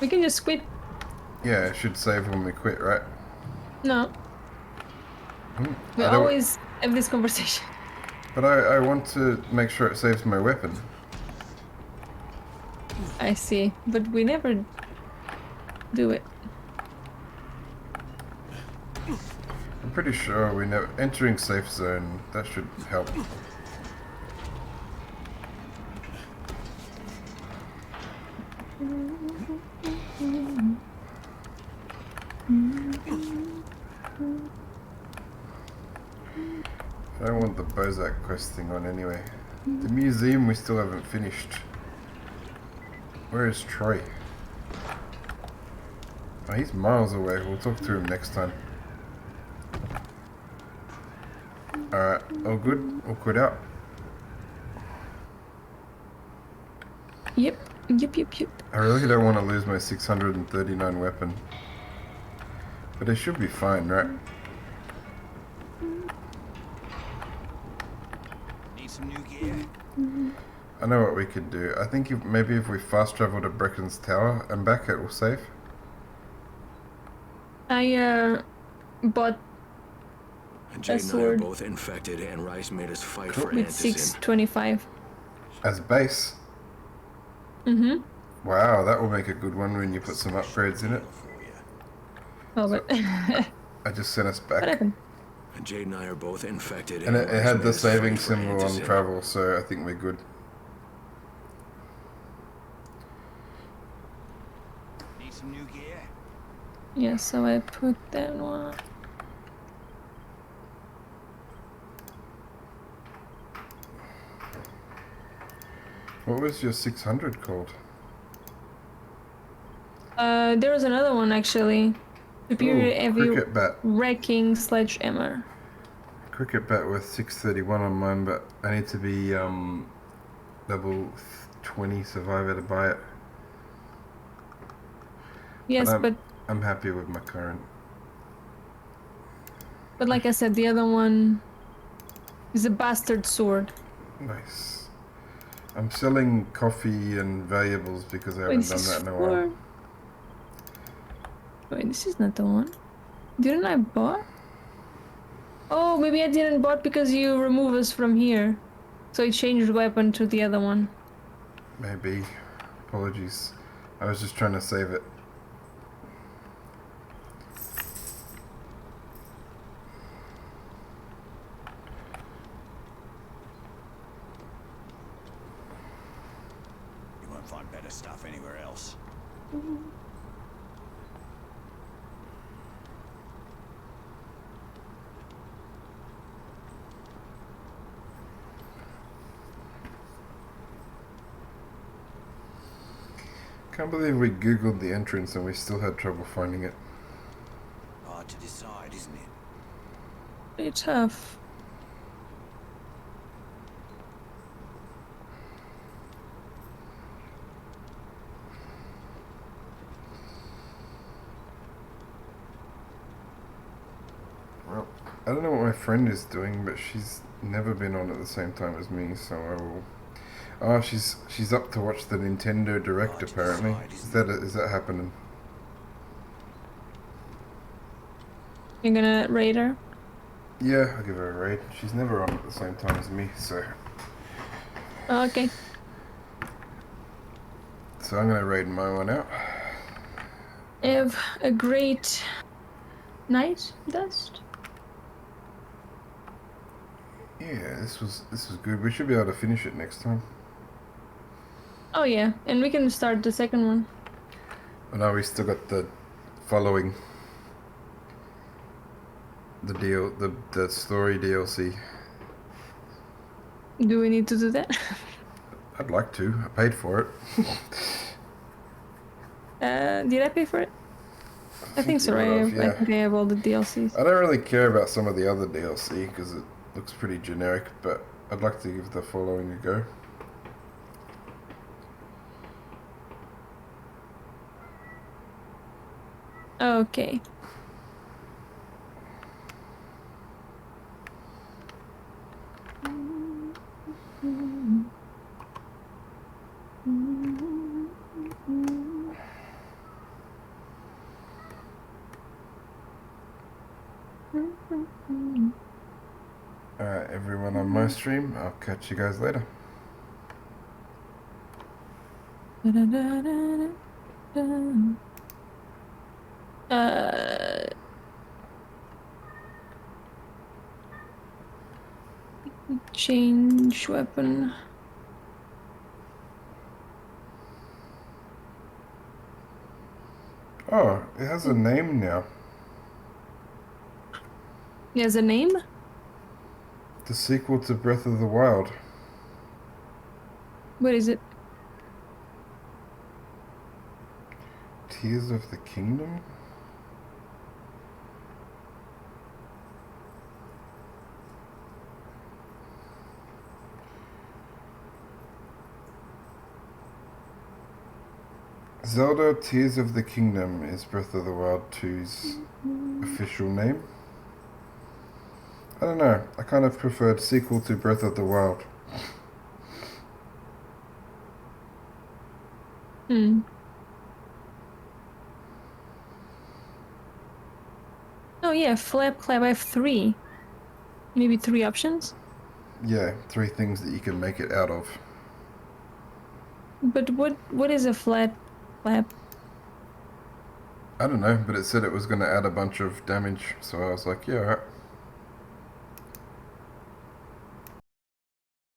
We can just quit. Yeah, it should save when we quit, right? No, we I don't- always have this conversation. But I want to make sure it saves my weapon. I see, but we never do it. I'm pretty sure we know entering safe zone, that should help. I don't want the Bozak quest thing on anyway. The museum we still haven't finished. Where is Troy? Oh, he's miles away. We'll talk to him next time. Alright, all good? All quit out? Yep. I really don't want to lose my 639 weapon. But it should be fine, right? Need some new gear? I know what we could do. I think maybe if we fast travel to Brecken's Tower and back, it will save. I bought Jade and I are sword. both infected, and Rice made us fight for with Antizin. 625. As base. Mm-hmm. Wow, that will make a good one when you put some upgrades in it. Oh, but I just sent us back. what happened? Jade and I are both infected, And it Rice had made the us fight saving for symbol on Antizin. travel, so I think we're good. Need some new gear? Yeah, so I put that one. What was your 600 called? There was another one actually. Superior Ooh, heavy cricket bat. wrecking sledgehammer. Cricket bat worth 631 on mine, but I need to be level 20 survivor to buy it. Yes, but I'm happy with my current. like I said, the other one is a bastard sword. Nice. I'm selling coffee and valuables because I haven't this done is that in a while. Wait, this is not the one. Didn't I bought? Oh, maybe I didn't bought because you remove us from here. So I changed weapon to the other one. Maybe. Apologies. I was just trying to save it. You won't find better stuff anywhere else. Can't believe we googled the entrance and we still had trouble finding it. Hard to decide, isn't it? Pretty tough. Well, I don't know what my friend is doing, but she's never been on at the same time as me, so I will... Oh, she's up to watch the Nintendo Direct, apparently. Is that happening? You're gonna raid her? Yeah, I'll give her a raid. She's never on at the same time as me, so... Okay. So I'm gonna raid my one out. Have a great night, Dust. Yeah, this was good. We should be able to finish it next time. Oh yeah, and we can start the second one. Oh no, we still got the following. The story DLC. Do we need to do that? I'd like to. I paid for it. Did I pay for it? I think so, right? I think I have all the DLCs. I don't really care about some of the other DLC because it looks pretty generic, but I'd like to give the following a go. Okay. Alright, everyone on my stream, I'll catch you guys later. Change weapon. Oh, it has a name now. It has a name? The sequel to Breath of the Wild. What is it? Tears of the Kingdom? Zelda Tears of the Kingdom is Breath of the Wild 2's official name. I don't know, I kind of preferred sequel to Breath of the Wild. Oh yeah, flap clap. I have 3. Maybe 3 options? Yeah, 3 things that you can make it out of. But what is a flat clap? I don't know, but it said it was going to add a bunch of damage, so I was like, yeah, alright.